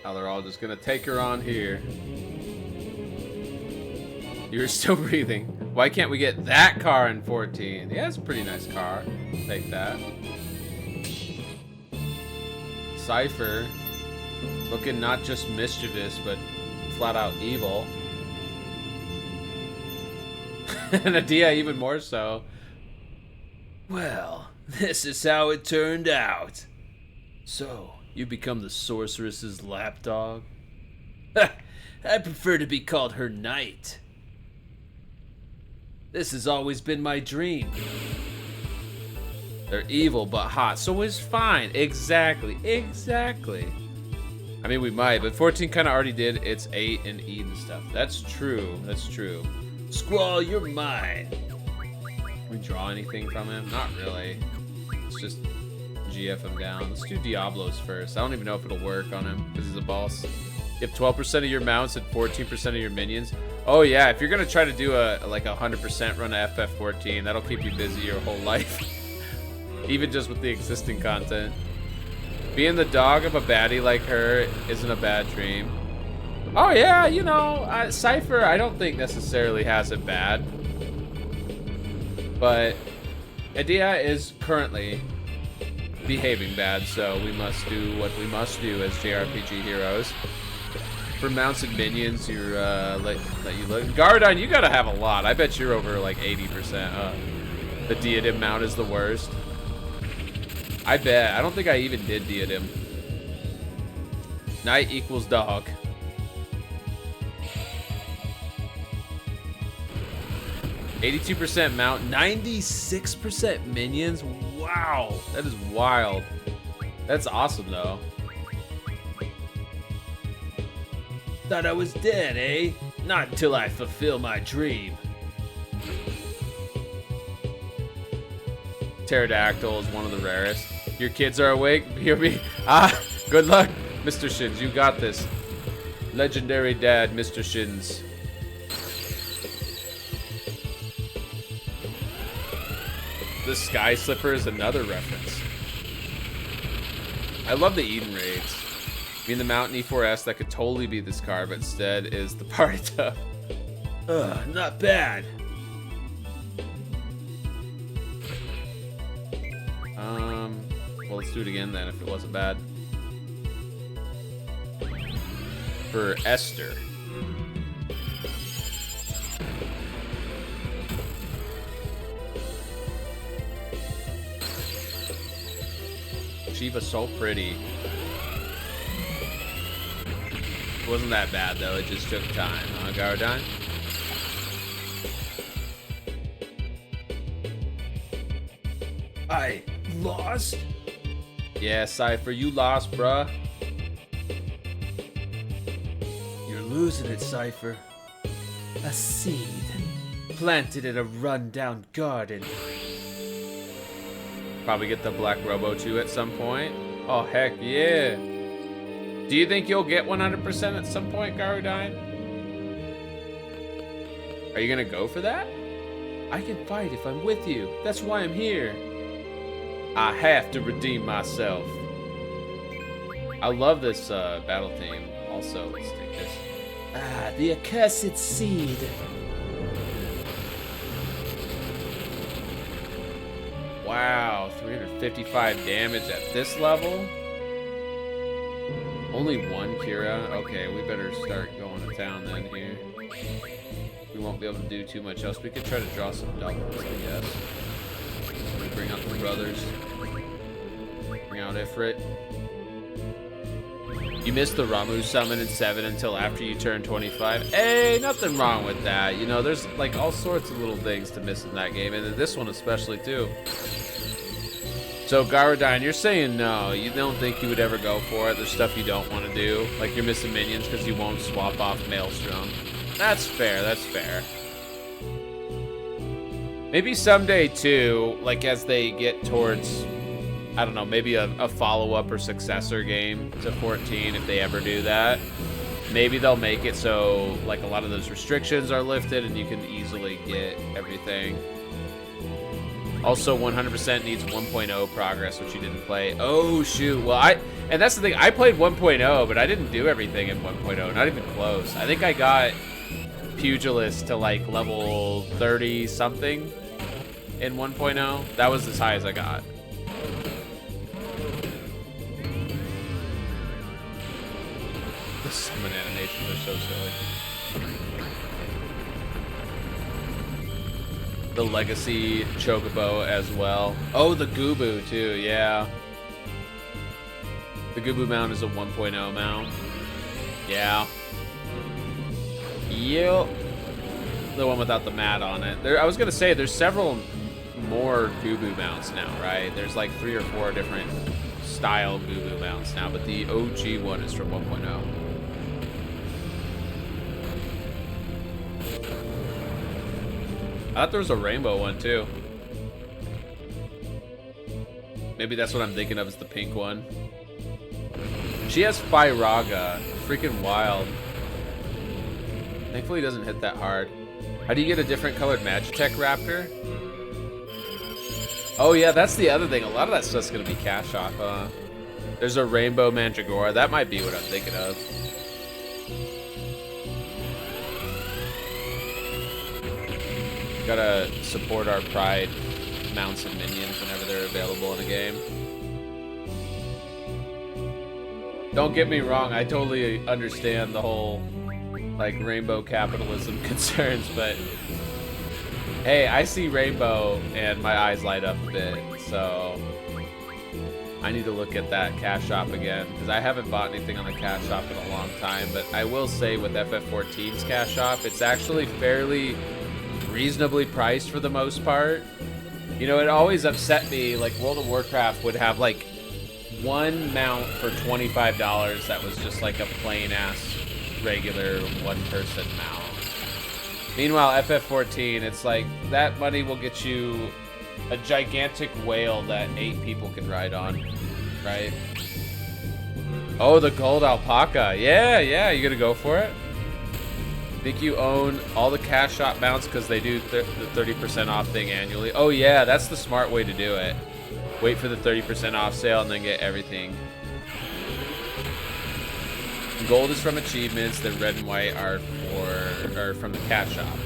Now they're all just gonna take her on here. You're still breathing. Why can't we get that car in 14? Yeah, it's a pretty nice car. Take that. Cypher. Looking not just mischievous, but flat out evil. And Adia even more so. Well, this is how it turned out. So, you become the sorceress's lapdog? I prefer to be called her knight. This has always been my dream. They're evil but hot, so it's fine. Exactly, exactly. I mean, we might, but 14 kind of already did its 8 and Eden stuff. That's true, that's true. Squall, you're mine. Can we draw anything from him? Not really. Let's just GF him down. Let's do Diablos first. I don't even know if it'll work on him because he's a boss. You have 12% of your mounts and 14% of your minions. Oh yeah, if you're gonna try to do a like 100% run of FF14, that'll keep you busy your whole life. Even just with the existing content. Being the dog of a baddie like her isn't a bad dream. Oh yeah, you know, Cypher I don't think necessarily has it bad. But Adia is currently behaving bad, so we must do what we must do as JRPG heroes. For mounts and minions, you're let you look. Gardine, you gotta have a lot. I bet you're over like 80%. The Diadem mount is the worst. I bet. I don't think I even did Diadem. Knight equals dog. %82 mount, 96% minions. Wow, that is wild. That's awesome though. Thought I was dead, eh? Not until I fulfill my dream. Pterodactyl is one of the rarest. Your kids are awake? Hear me? Ah, good luck, Mr. Shins. You got this. Legendary dad, Mr. Shins. The Sky Slipper is another reference. I love the Eden raids. I mean, the Mountain E4S, that could totally be this car, but instead is the party tub. Ugh, not bad. Well, let's do it again then if it wasn't bad. For Esther. Shiva's so pretty. It wasn't that bad though, it just took time, huh, Gardine? I lost? Yeah, Cypher, you lost, bruh. You're losing it, Cypher. A seed planted in a rundown garden. Probably get the Black Robo 2 at some point. Oh, heck yeah. Do you think you'll get 100% at some point, Garudine? Are you gonna go for that? I can fight if I'm with you. That's why I'm here. I have to redeem myself. I love this battle theme. Also, let's take this. Ah, the accursed seed. Wow, 355 damage at this level. Only one Kira. Okay, we better start going to town then here. We won't be able to do too much else. We could try to draw some doubles, I guess. Bring out the brothers. Bring out Ifrit. You missed the Ramu summon in 7 until after you turn 25. Hey, nothing wrong with that. You know, there's like all sorts of little things to miss in that game, and in this one especially too. So Garudine, you're saying no. You don't think you would ever go for it. There's stuff you don't want to do. Like you're missing minions because you won't swap off Maelstrom. That's fair, that's fair. Maybe someday too, like as they get towards, I don't know, maybe a follow-up or successor game to 14, if they ever do that. Maybe they'll make it so like a lot of those restrictions are lifted and you can easily get everything. Also, 100% needs 1.0 progress, which you didn't play. Oh, shoot. Well, and that's the thing. I played 1.0, but I didn't do everything in 1.0. Not even close. I think I got Pugilist to, like, level 30-something in 1.0. That was as high as I got. The summon animations are so silly. The Legacy Chocobo as well. Oh, the Gubu too, yeah. The Gubu mount is a 1.0 mount. Yeah. Yep. The one without the mat on it. I was gonna say, there's several more Gubu mounts now, right? There's like 3 or 4 different style Gubu mounts now, but the OG one is from 1.0. I thought there was a rainbow one too. Maybe that's what I'm thinking of, is the pink one. She has Firaga. Freaking wild. Thankfully it doesn't hit that hard. How do you get a different colored Magitech Raptor? Oh yeah, that's the other thing. A lot of that stuff's gonna be cash off, huh? There's a rainbow Mandragora. That might be what I'm thinking of. Gotta support our Pride mounts and minions whenever they're available in a game. Don't get me wrong, I totally understand the whole like rainbow capitalism concerns, but hey, I see rainbow and my eyes light up a bit, so I need to look at that cash shop again, because I haven't bought anything on the cash shop in a long time. But I will say with FF14's cash shop, it's actually fairly reasonably priced for the most part. You know, it always upset me, like World of Warcraft would have like one mount for $25 that was just like a plain ass regular one person mount. Meanwhile, FF14, it's like that money will get you a gigantic whale that 8 people can ride on, right? Oh, the gold alpaca. Yeah, you gonna go for it? Think you own all the cash shop mounts because they do the 30% off thing annually? Oh yeah, that's the smart way to do it. Wait for the 30% off sale and then get everything. Gold is from achievements, then red and white are from the cash shop.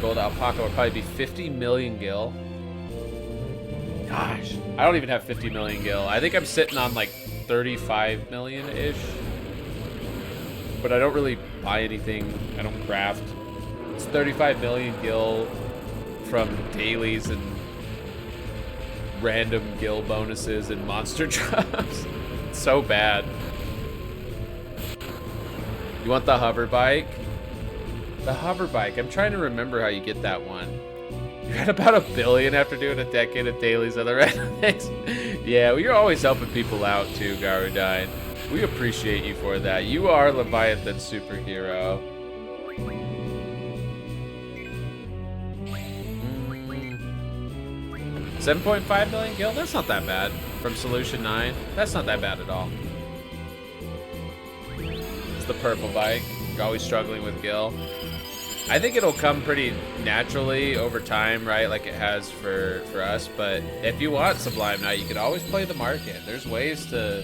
Gold alpaca will probably be 50 million gil. Gosh, I don't even have 50 million gil. I think I'm sitting on like 35 million-ish. But I don't really buy anything. I don't craft. It's 35 million gil from dailies and random gil bonuses and monster drops. It's so bad. You want the hover bike? The hover bike. I'm trying to remember how you get that one. You're at about 1 billion after doing a decade of dailies on the random things. Yeah, well, you're always helping people out too, Garudine. We appreciate you for that. You are Leviathan superhero. 7.5 million gil? That's not that bad. From Solution 9, that's not that bad at all. It's the purple bike. You're always struggling with gil. I think it'll come pretty naturally over time, right? Like it has for us. But if you want Sublime Knight, you can always play the market. There's ways to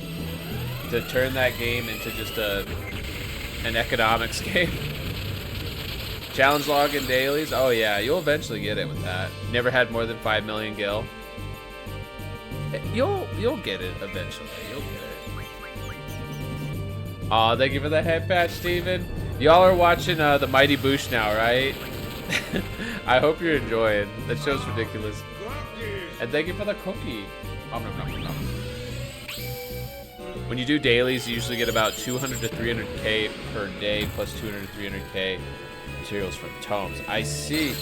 turn that game into just an economics game. Challenge log and dailies. Oh yeah, you'll eventually get it with that. Never had more than 5 million gil. You'll get it eventually. You'll get it. Aw, thank you for the head patch, Steven. Y'all are watching the Mighty Boosh now, right? I hope you're enjoying. That show's ridiculous. And thank you for the cookie. Nom, nom, nom, nom. When you do dailies, you usually get about 200 to 300k per day, plus 200 to 300k materials from tomes. I see.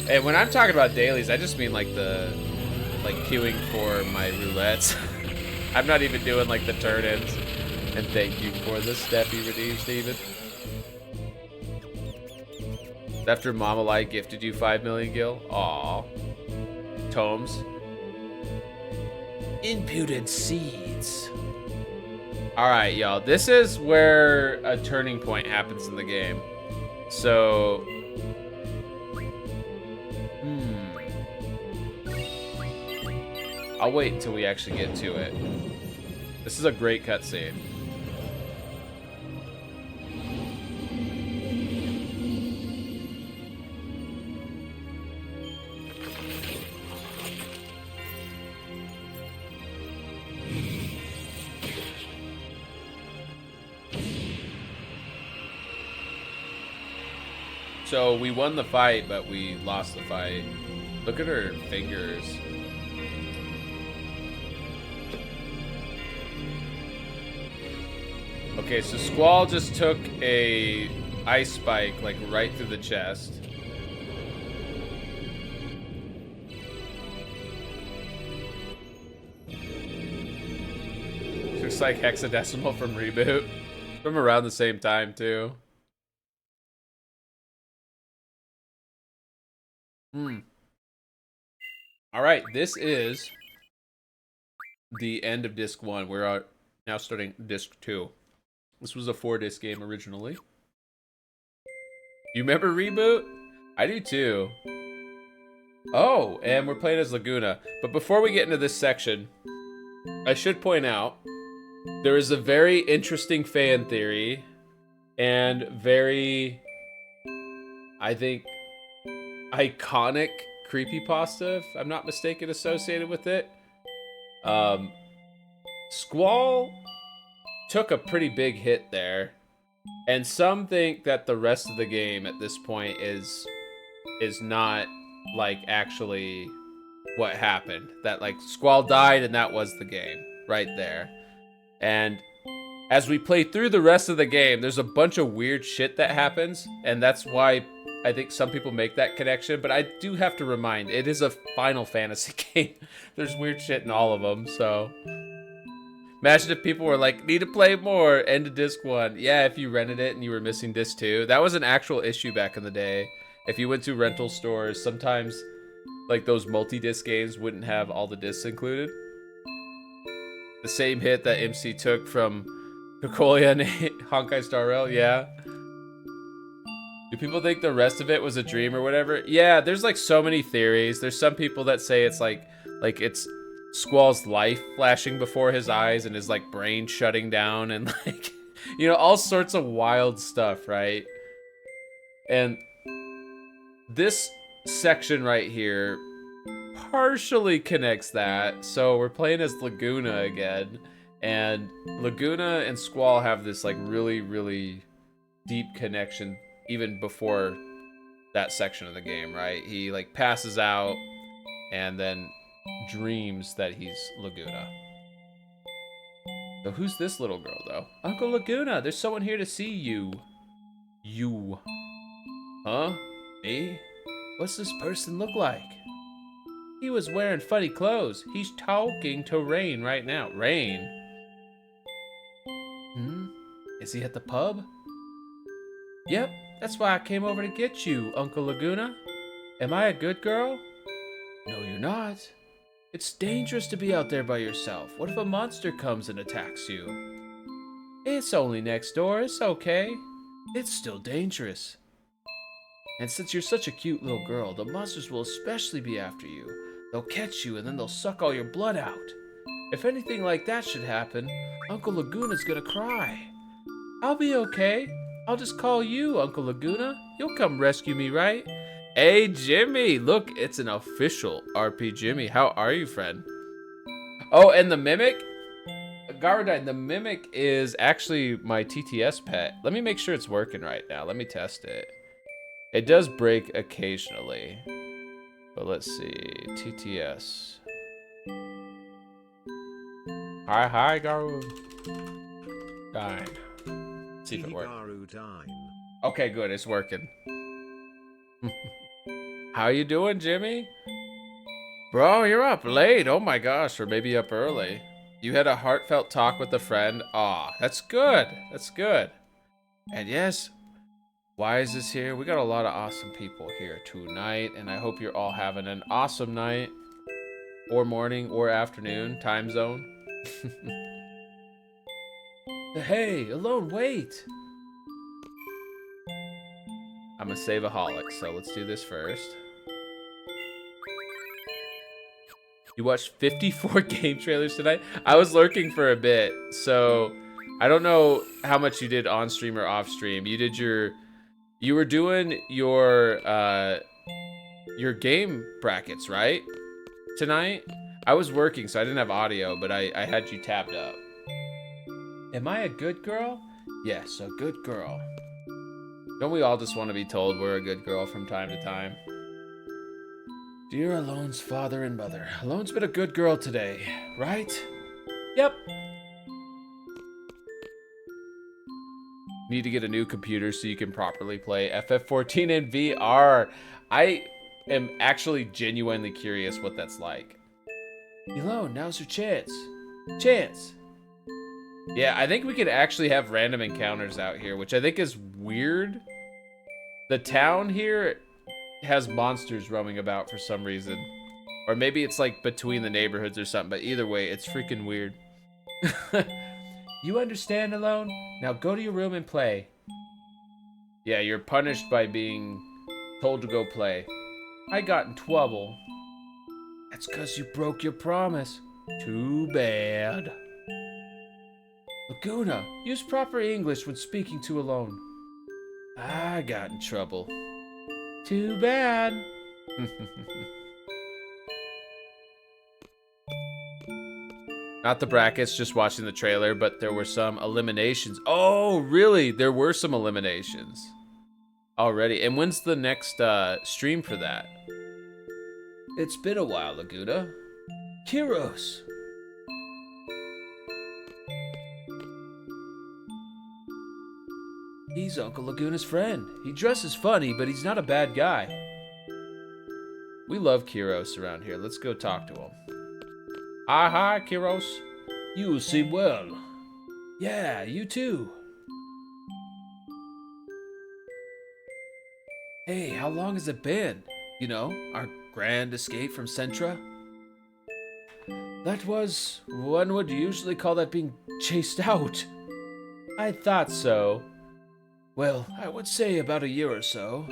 And when I'm talking about dailies, I just mean like queuing for my roulettes. I'm not even doing like the turn-ins. And thank you for the Steffi redeem, Steven. After Mama Light gifted you 5 million gil? Aw. Tomes. Impudent seeds. Alright, y'all. This is where a turning point happens in the game. So... I'll wait until we actually get to it. This is a great cutscene. So we won the fight, but we lost the fight. Look at her fingers. Okay, so Squall just took a ice spike like right through the chest. Looks like hexadecimal from Reboot. From around the same time too. Alright, this is the end of disc 1. We're now starting disc 2. This was a 4-disc game originally. You remember Reboot? I do too. Oh, and we're playing as Laguna. But before we get into this section, I should point out there is a very interesting fan theory and very, I think, iconic creepypasta, if I'm not mistaken, associated with it. Squall took a pretty big hit there, and some think that the rest of the game at this point is not like actually what happened, that like Squall died and that was the game right there. And as we play through the rest of the game, there's a bunch of weird shit that happens, and that's why I think some people make that connection. But I do have to remind, it is a Final Fantasy game. There's weird shit in all of them, so imagine if people were like, need to play more, end of disc 1. Yeah, if you rented it and you were missing disc 2. That was an actual issue back in the day. If you went to rental stores, sometimes like those multi-disc games wouldn't have all the discs included. The same hit that MC took from Cocolia and Honkai Star Rail, yeah. Do people think the rest of it was a dream or whatever? Yeah, there's like so many theories. There's some people that say it's like it's Squall's life flashing before his eyes and his like brain shutting down and like, you know, all sorts of wild stuff, right? And this section right here partially connects that. So we're playing as Laguna again, and Laguna and Squall have this like really, really deep connection even before that section of the game, right? He like passes out and then dreams that he's Laguna. So who's this little girl though? Uncle Laguna, there's someone here to see you. You. Huh? Me? What's this person look like? He was wearing funny clothes. He's talking to Rain right now. Rain? Is he at the pub? Yep, that's why I came over to get you, Uncle Laguna. Am I a good girl? No, you're not. It's dangerous to be out there by yourself. What if a monster comes and attacks you? It's only next door, it's okay. It's still dangerous. And since you're such a cute little girl, the monsters will especially be after you. They'll catch you and then they'll suck all your blood out. If anything like that should happen, Uncle Laguna's gonna cry. I'll be okay. I'll just call you, Uncle Laguna. You'll come rescue me, right? Hey, Jimmy! Look, it's an official RP Jimmy. How are you, friend? Oh, and the Mimic? Garadine, the Mimic is actually my TTS pet. Let me make sure it's working right now. Let me test it. It does break occasionally. But let's see. TTS. Hi, Garu. Dine. Let's see if it works. Okay, good. It's working. How you doing, Jimmy? Bro, you're up late. Oh my gosh, or maybe up early. You had a heartfelt talk with a friend. Aw, that's good. That's good. And yes, Wise is here. We got a lot of awesome people here tonight, and I hope you're all having an awesome night, or morning, or afternoon, time zone. Hey, Alone, wait! I'm a save-aholic, so let's do this first. You watched 54 game trailers tonight? I was lurking for a bit, so I don't know how much you did on stream or off stream. You were doing your game brackets, right? Tonight? I was working, so I didn't have audio, but I had you tabbed up. Am I a good girl? Yes, a good girl. Don't we all just want to be told we're a good girl from time to time? Dear Alone's father and mother, Alone's been a good girl today, right? Yep. Need to get a new computer so you can properly play FF14 in VR. I am actually genuinely curious what that's like. Alone, now's your chance. Yeah, I think we could actually have random encounters out here, which I think is weird. The town here has monsters roaming about for some reason. Or maybe it's like between the neighborhoods or something, but either way, it's freaking weird. You understand, Alone? Now go to your room and play. Yeah, you're punished by being told to go play. I got in trouble. That's 'cause you broke your promise. Too bad. Laguna, use proper English when speaking to Alone. I got in trouble. Too bad. Not the brackets, just watching the trailer, but there were some eliminations. Oh, really? There were some eliminations already. And when's the next stream for that? It's been a while, Laguna. Kiros. He's Uncle Laguna's friend. He dresses funny, but he's not a bad guy. We love Kiros around here. Let's go talk to him. Hi, Kiros. You seem well. Yeah, you too. Hey, how long has it been? You know, our grand escape from Centra? That was, one would usually call that being chased out. I thought so. Well, I would say about a year or so.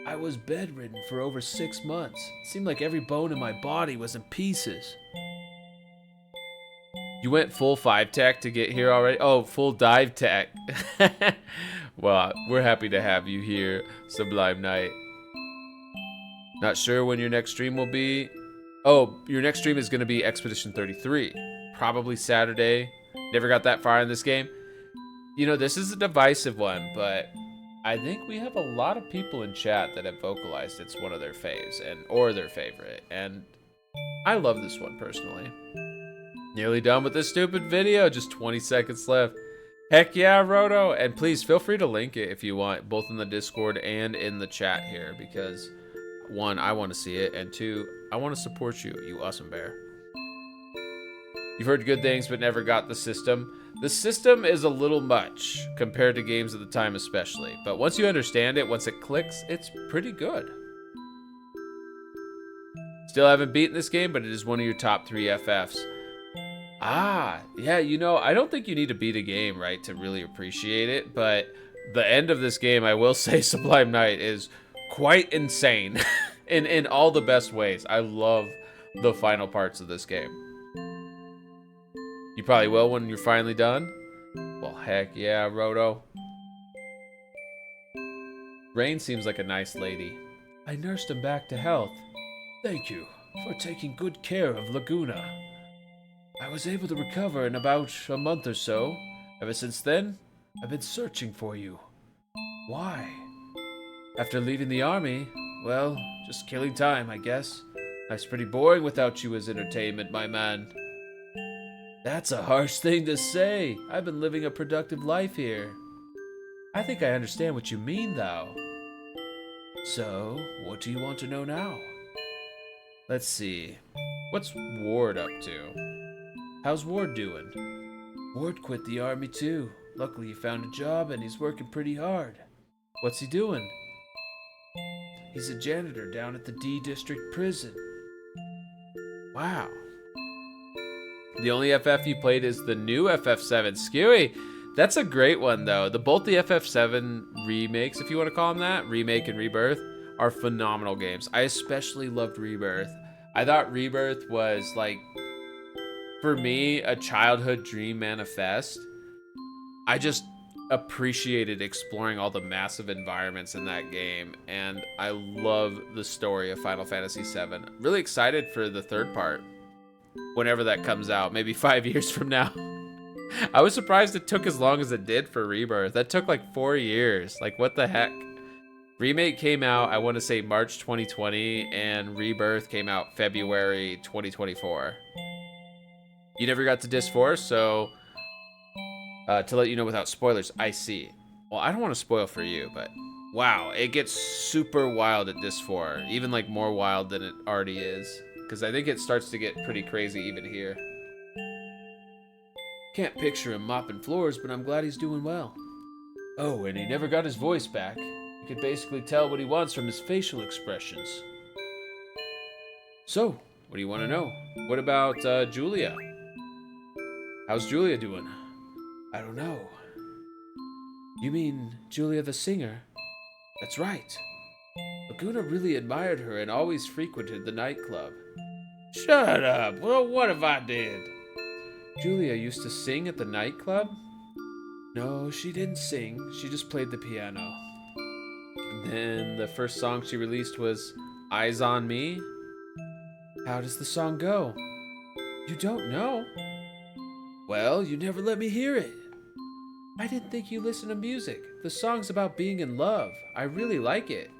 I was bedridden for over 6 months. It seemed like every bone in my body was in pieces. You went full 5 tech to get here already? Oh, full dive tech. Well, we're happy to have you here, Sublime Knight. Not sure when your next stream will be? Oh, your next stream is going to be Expedition 33. Probably Saturday. Never got that far in this game. You know, this is a divisive one, but I think we have a lot of people in chat that have vocalized it's one of their faves, or their favorite, and I love this one personally. Nearly done with this stupid video, just 20 seconds left. Heck yeah, Roto, and please feel free to link it if you want, both in the Discord and in the chat here, because one, I want to see it, and two, I want to support you, you awesome bear. You've heard good things, but never got the system. The system is a little much compared to games at the time, especially. But once you understand it, once it clicks, it's pretty good. Still haven't beaten this game, but it is one of your top 3 FFs. Ah, yeah, you know, I don't think you need to beat a game, right, to really appreciate it. But the end of this game, I will say Sublime Night is quite insane in all the best ways. I love the final parts of this game. You probably will when you're finally done. Well, heck yeah, Roto. Rain seems like a nice lady. I nursed him back to health. Thank you for taking good care of Laguna. I was able to recover in about a month or so. Ever since then, I've been searching for you. Why? After leaving the army, well, just killing time, I guess. Life's pretty boring without you as entertainment, my man. That's a harsh thing to say. I've been living a productive life here. I think I understand what you mean, though. So, what do you want to know now? Let's see. What's Ward up to? How's Ward doing? Ward quit the army too. Luckily he found a job and he's working pretty hard. What's he doing? He's a janitor down at the D District prison. Wow. The only FF you played is the new FF7. Skewy, that's a great one, though. Both the FF7 remakes, if you want to call them that, Remake and Rebirth, are phenomenal games. I especially loved Rebirth. I thought Rebirth was, like, for me, a childhood dream manifest. I just appreciated exploring all the massive environments in that game, and I love the story of Final Fantasy VII. Really excited for the third part. Whenever that comes out, maybe 5 years from now. I was surprised it took as long as it did for Rebirth. That took like 4 years. Like, what the heck? Remake came out, I want to say March 2020, and Rebirth came out February 2024. You never got to Disc 4, so to let you know without spoilers, I see. Well, I don't want to spoil for you, but wow, it gets super wild at Disc 4. Even like more wild than it already is. Because I think it starts to get pretty crazy even here. Can't picture him mopping floors, but I'm glad he's doing well. Oh, and he never got his voice back. You could basically tell what he wants from his facial expressions. So, what do you want to know? What about Julia? How's Julia doing? I don't know. You mean Julia the singer? That's right. Laguna really admired her and always frequented the nightclub. Shut up! Well, what if I did? Julia used to sing at the nightclub? No, she didn't sing. She just played the piano. And then the first song she released was Eyes on Me. How does the song go? You don't know? Well, you never let me hear it. I didn't think you listened to music. The song's about being in love. I really like it.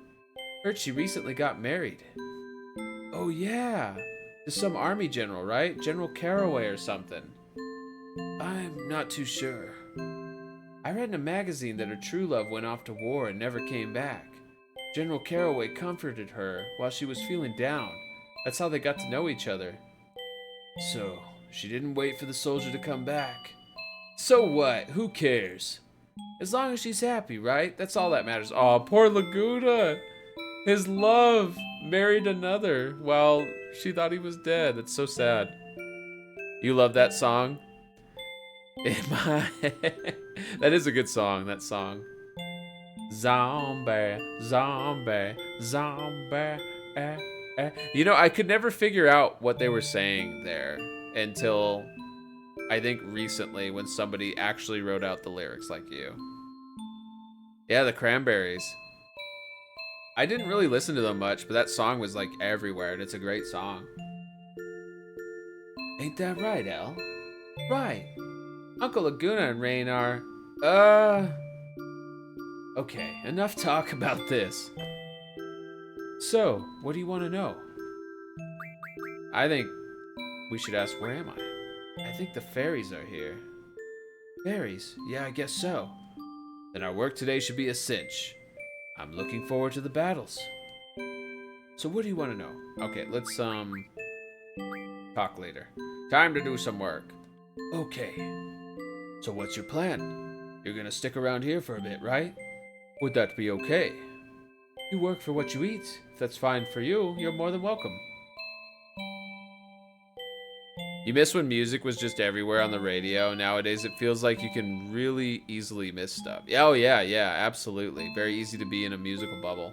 Heard she recently got married. Oh yeah, to some army general, right? General Caraway or something. I'm not too sure. I read in a magazine that her true love went off to war and never came back. General Caraway comforted her while she was feeling down. That's how they got to know each other. So, she didn't wait for the soldier to come back. So what? Who cares? As long as she's happy, right? That's all that matters. Aw, poor Laguna! His love married another while she thought he was dead. That's so sad. You love that song? That is a good song, that song. Zombie, zombie, zombie. You know, I could never figure out what they were saying there until I think recently when somebody actually wrote out the lyrics like you. Yeah, the Cranberries. I didn't really listen to them much, but that song was like everywhere, and it's a great song. Ain't that right, Al? Right. Uncle Laguna and Rain are, okay, enough talk about this. So, what do you want to know? I think we should ask, where am I? I think the fairies are here. Fairies? Yeah, I guess so. Then our work today should be a cinch. I'm looking forward to the battles. So what do you want to know? Okay, let's talk later. Time to do some work. Okay. So what's your plan? You're gonna stick around here for a bit, right? Would that be okay? You work for what you eat. If that's fine for you, you're more than welcome. You miss when music was just everywhere on the radio. Nowadays, it feels like you can really easily miss stuff. Oh, yeah, absolutely. Very easy to be in a musical bubble.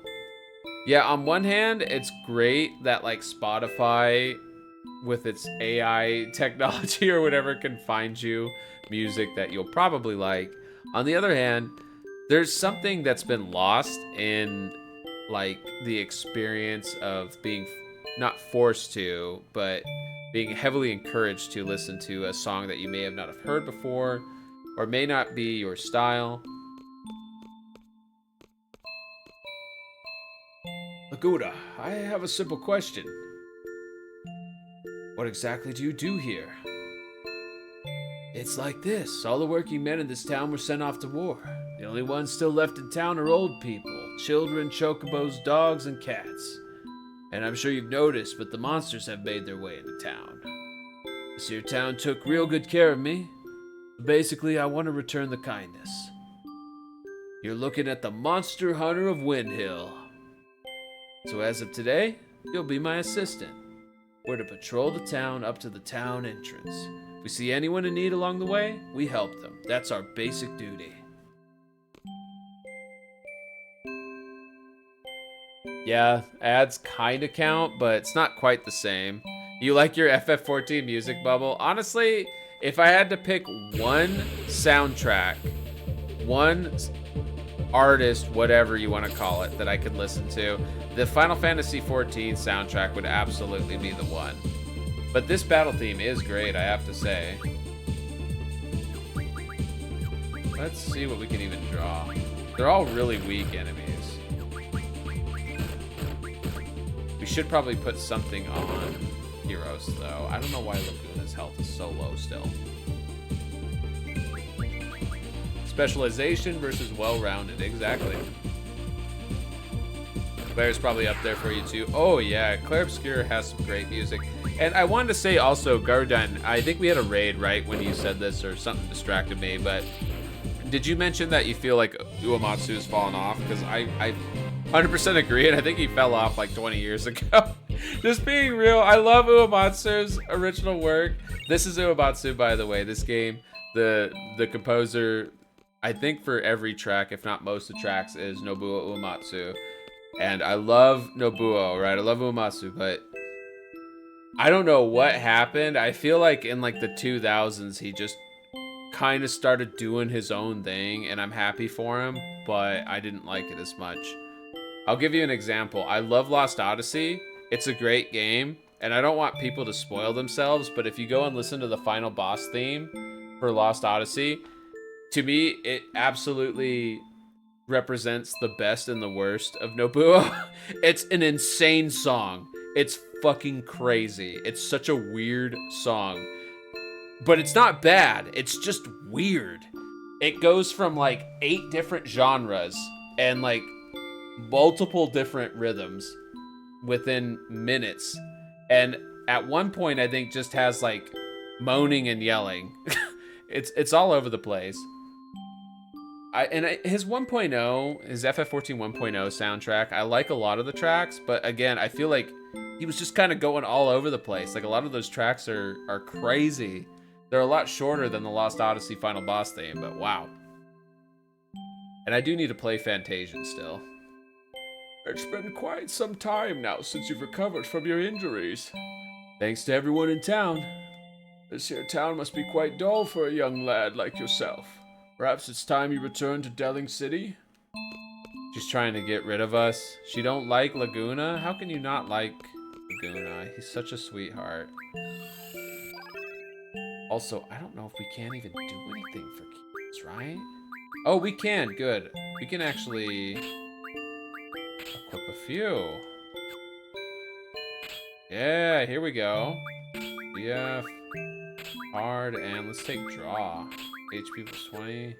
Yeah, on one hand, it's great that, like, Spotify, with its AI technology or whatever, can find you music that you'll probably like. On the other hand, there's something that's been lost in, like, the experience of being not forced to, but being heavily encouraged to listen to a song that you may have not have heard before or may not be your style. Laguna, I have a simple question. What exactly do you do here? It's like this. All the working men in this town were sent off to war. The only ones still left in town are old people, children, chocobos, dogs, and cats. And I'm sure you've noticed, but the monsters have made their way into town. This here town took real good care of me. Basically, I want to return the kindness. You're looking at the Monster Hunter of Windhill. So as of today, you'll be my assistant. We're to patrol the town up to the town entrance. If we see anyone in need along the way, we help them. That's our basic duty. Yeah, ads kinda count, but it's not quite the same. You like your FF14 music bubble? Honestly, if I had to pick one soundtrack, one artist, whatever you want to call it, that I could listen to, the Final Fantasy XIV soundtrack would absolutely be the one. But this battle theme is great, I have to say. Let's see what we can even draw. They're all really weak enemies. We should probably put something on heroes, though. I don't know why Laguna's health is so low still. Specialization versus well-rounded, exactly. Claire's probably up there for you too. Oh yeah, Claire Obscure has some great music. And I wanted to say also, Garden, I think we had a raid right when you said this, or something distracted me, but did you mention that you feel like Uematsu has fallen off? Because I 100% agree, and I think he fell off like 20 years ago. Just being real, I love Uematsu's original work. This is Uematsu, by the way. This game, the composer, I think for every track, if not most of the tracks, is Nobuo Uematsu. And I love Nobuo, right? I love Uematsu, but I don't know what happened. I feel like in like the 2000s, he just kind of started doing his own thing, and I'm happy for him, but I didn't like it as much. I'll give you an example. I love Lost Odyssey. It's a great game, and I don't want people to spoil themselves, but if you go and listen to the final boss theme for Lost Odyssey, to me, it absolutely represents the best and the worst of Nobuo. It's an insane song. It's fucking crazy. It's such a weird song. But it's not bad. It's just weird. It goes from like 8 different genres and like multiple different rhythms within minutes. And at one point, I think just has like moaning and yelling. It's all over the place. His 1.0, his FF14 1.0 soundtrack, I like a lot of the tracks, but again, I feel like he was just kind of going all over the place. Like a lot of those tracks are crazy. They're a lot shorter than the Lost Odyssey final boss theme, but wow. And I do need to play Fantasian still. It's been quite some time now since you've recovered from your injuries. Thanks to everyone in town. This here town must be quite dull for a young lad like yourself. Perhaps it's time you return to Delling City? She's trying to get rid of us. She don't like Laguna? How can you not like Laguna? He's such a sweetheart. Also, I don't know if we can even do anything for keys, right? Oh, we can. Good. We can actually equip a few. Yeah, here we go. BF. Hard, and let's take draw. HP plus 20.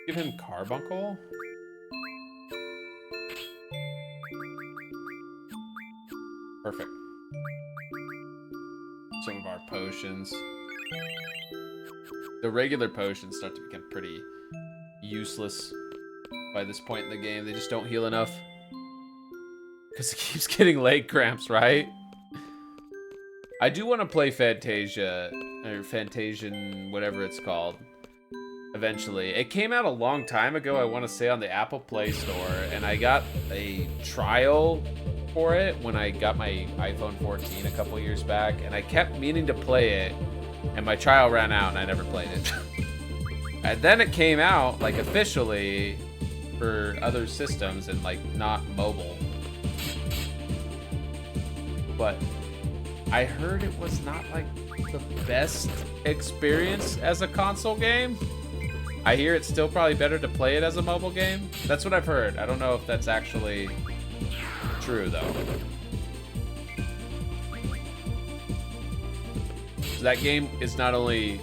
Give him carbuncle. Perfect. Some of our potions. The regular potions start to become pretty useless by this point in the game. They just don't heal enough. Because it keeps getting leg cramps, right? I do want to play Fantasia, or Fantasian, whatever it's called, eventually. It came out a long time ago, I want to say, on the Apple Play Store, and I got a trial for it when I got my iPhone 14 a couple years back, and I kept meaning to play it, and my trial ran out, and I never played it. And then it came out, like, officially for other systems and, like, not mobile. But I heard it was not, like, the best experience as a console game. I hear it's still probably better to play it as a mobile game. That's what I've heard. I don't know if that's actually true, though. So that game is not only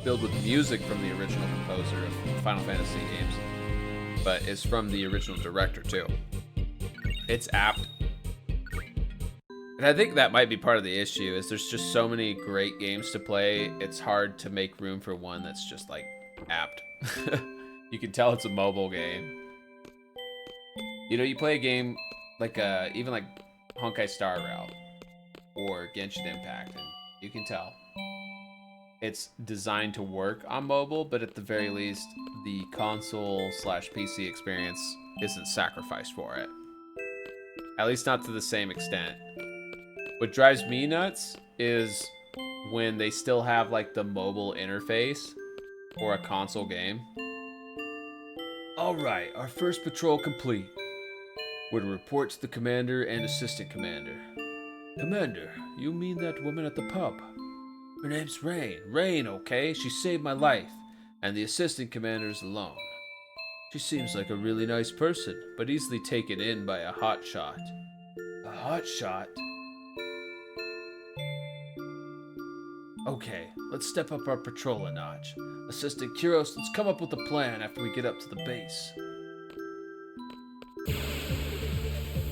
filled with music from the original composer of Final Fantasy games, but is from the original director, too. It's apt. And I think that might be part of the issue, is there's just so many great games to play, it's hard to make room for one that's just, like, apt. You can tell it's a mobile game. You know, you play a game like, even like Honkai Star Rail or Genshin Impact, and you can tell it's designed to work on mobile, but at the very least, the console/PC experience isn't sacrificed for it. At least not to the same extent. What drives me nuts is when they still have, like, the mobile interface for a console game. Alright, our first patrol complete. We're to report to the commander and assistant commander. Commander, you mean that woman at the pub? Her name's Rain. Rain, okay? She saved my life. And the assistant commander's alone. She seems like a really nice person, but easily taken in by a hotshot. A hotshot? Okay, let's step up our patrol a notch. Assistant Kuros, let's come up with a plan after we get up to the base.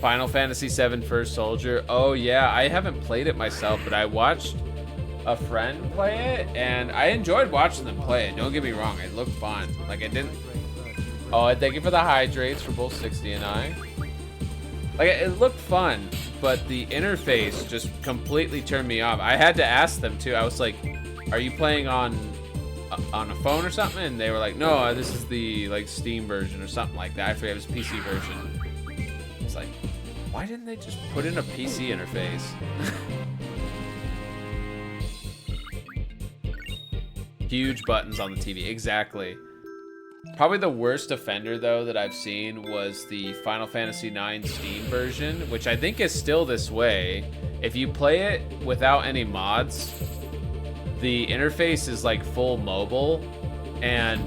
Final Fantasy VII First Soldier. Oh yeah, I haven't played it myself, but I watched a friend play it, and I enjoyed watching them play it. Don't get me wrong, it looked fun. Like, I didn't... Oh, and thank you for the hydrates for both 60 and I. Like, it looked fun, but the interface just completely turned me off. I had to ask them, too. I was like, are you playing on a phone or something? And they were like, no, this is the, like, Steam version or something like that. I forget, it was PC version. It's like, why didn't they just put in a PC interface? Huge buttons on the TV, exactly. Probably the worst offender, though, that I've seen was the Final Fantasy IX Steam version, which I think is still this way. If you play it without any mods, the interface is like full mobile, and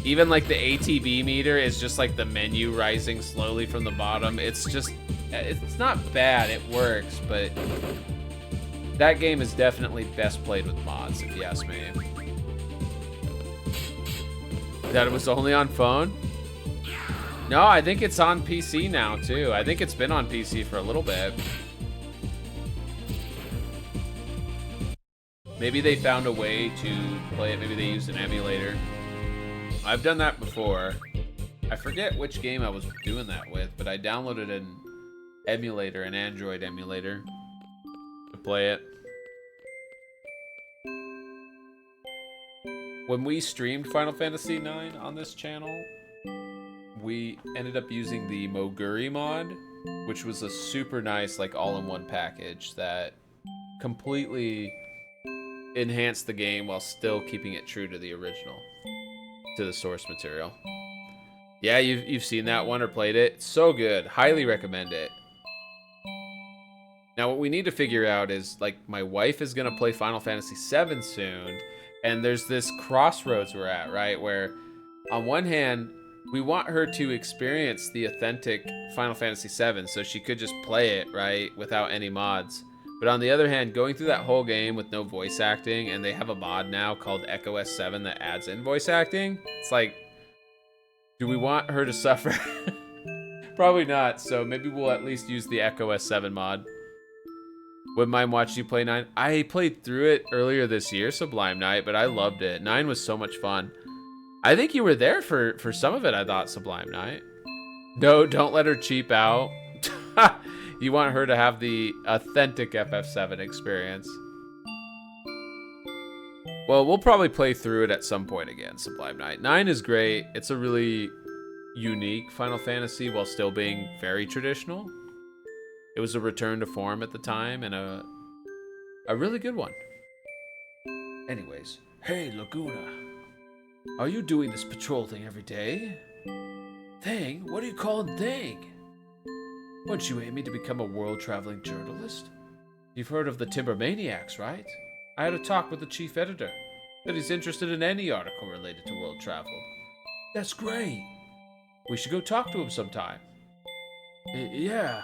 even like the ATB meter is just like the menu rising slowly from the bottom. It's just, it's not bad, it works, but that game is definitely best played with mods, if you ask me. That it was only on phone? No, I think it's on PC now, too. I think it's been on PC for a little bit. Maybe they found a way to play it. Maybe they used an emulator. I've done that before. I forget which game I was doing that with, but I downloaded an emulator, an Android emulator, to play it. When we streamed Final Fantasy IX on this channel, we ended up using the Moguri mod, which was a super nice, like, all-in-one package that completely enhanced the game while still keeping it true to the original, to the source material. Yeah, you've seen that one or played it. It's so good. Highly recommend it. Now, what we need to figure out is, like, my wife is going to play Final Fantasy VII soon, and there's this crossroads we're at, right? Where, on one hand, we want her to experience the authentic Final Fantasy VII, so she could just play it, right, without any mods. But on the other hand, going through that whole game with no voice acting, and they have a mod now called Echo S7 that adds in voice acting, it's like, do we want her to suffer? Probably not, so maybe we'll at least use the Echo S7 mod. Wouldn't mind watching you play 9. I played through it earlier this year, Sublime Night, but I loved it. 9 was so much fun. I think you were there for some of it, I thought, Sublime Night. No, don't let her cheap out. You want her to have the authentic FF7 experience. Well, we'll probably play through it at some point again, Sublime Night. 9 is great. It's a really unique Final Fantasy while still being very traditional. It was a return to form at the time and a really good one. Anyways, hey Laguna, are you doing this patrol thing every day? Thing? What are you calling thing? Weren't you aiming to become a world-traveling journalist? You've heard of the Timbermaniacs, right? I had a talk with the chief editor. Said he's interested in any article related to world travel. That's great. We should go talk to him sometime. Yeah.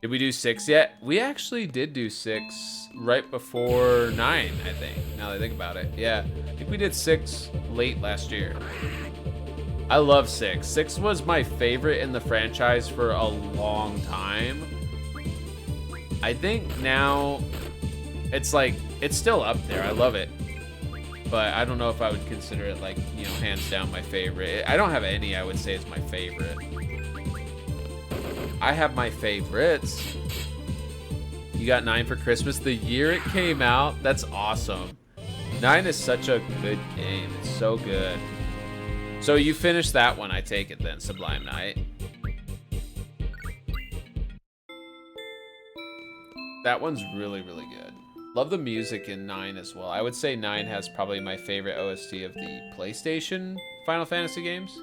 Did we do 6 yet? We actually did do 6 right before 9, I think. Now that I think about it. Yeah. I think we did 6 late last year. I love 6. 6 was my favorite in the franchise for a long time. I think now it's like, it's still up there. I love it. But I don't know if I would consider it like, you know, hands down my favorite. I don't have any I would say is my favorite. I have my favorites. You got 9 for Christmas the year it came out. That's awesome. 9 is such a good game. It's so good. So you finished that one, I take it then, Sublime Night. That one's really, really good. Love the music in 9 as well. I would say 9 has probably my favorite OST of the PlayStation Final Fantasy games.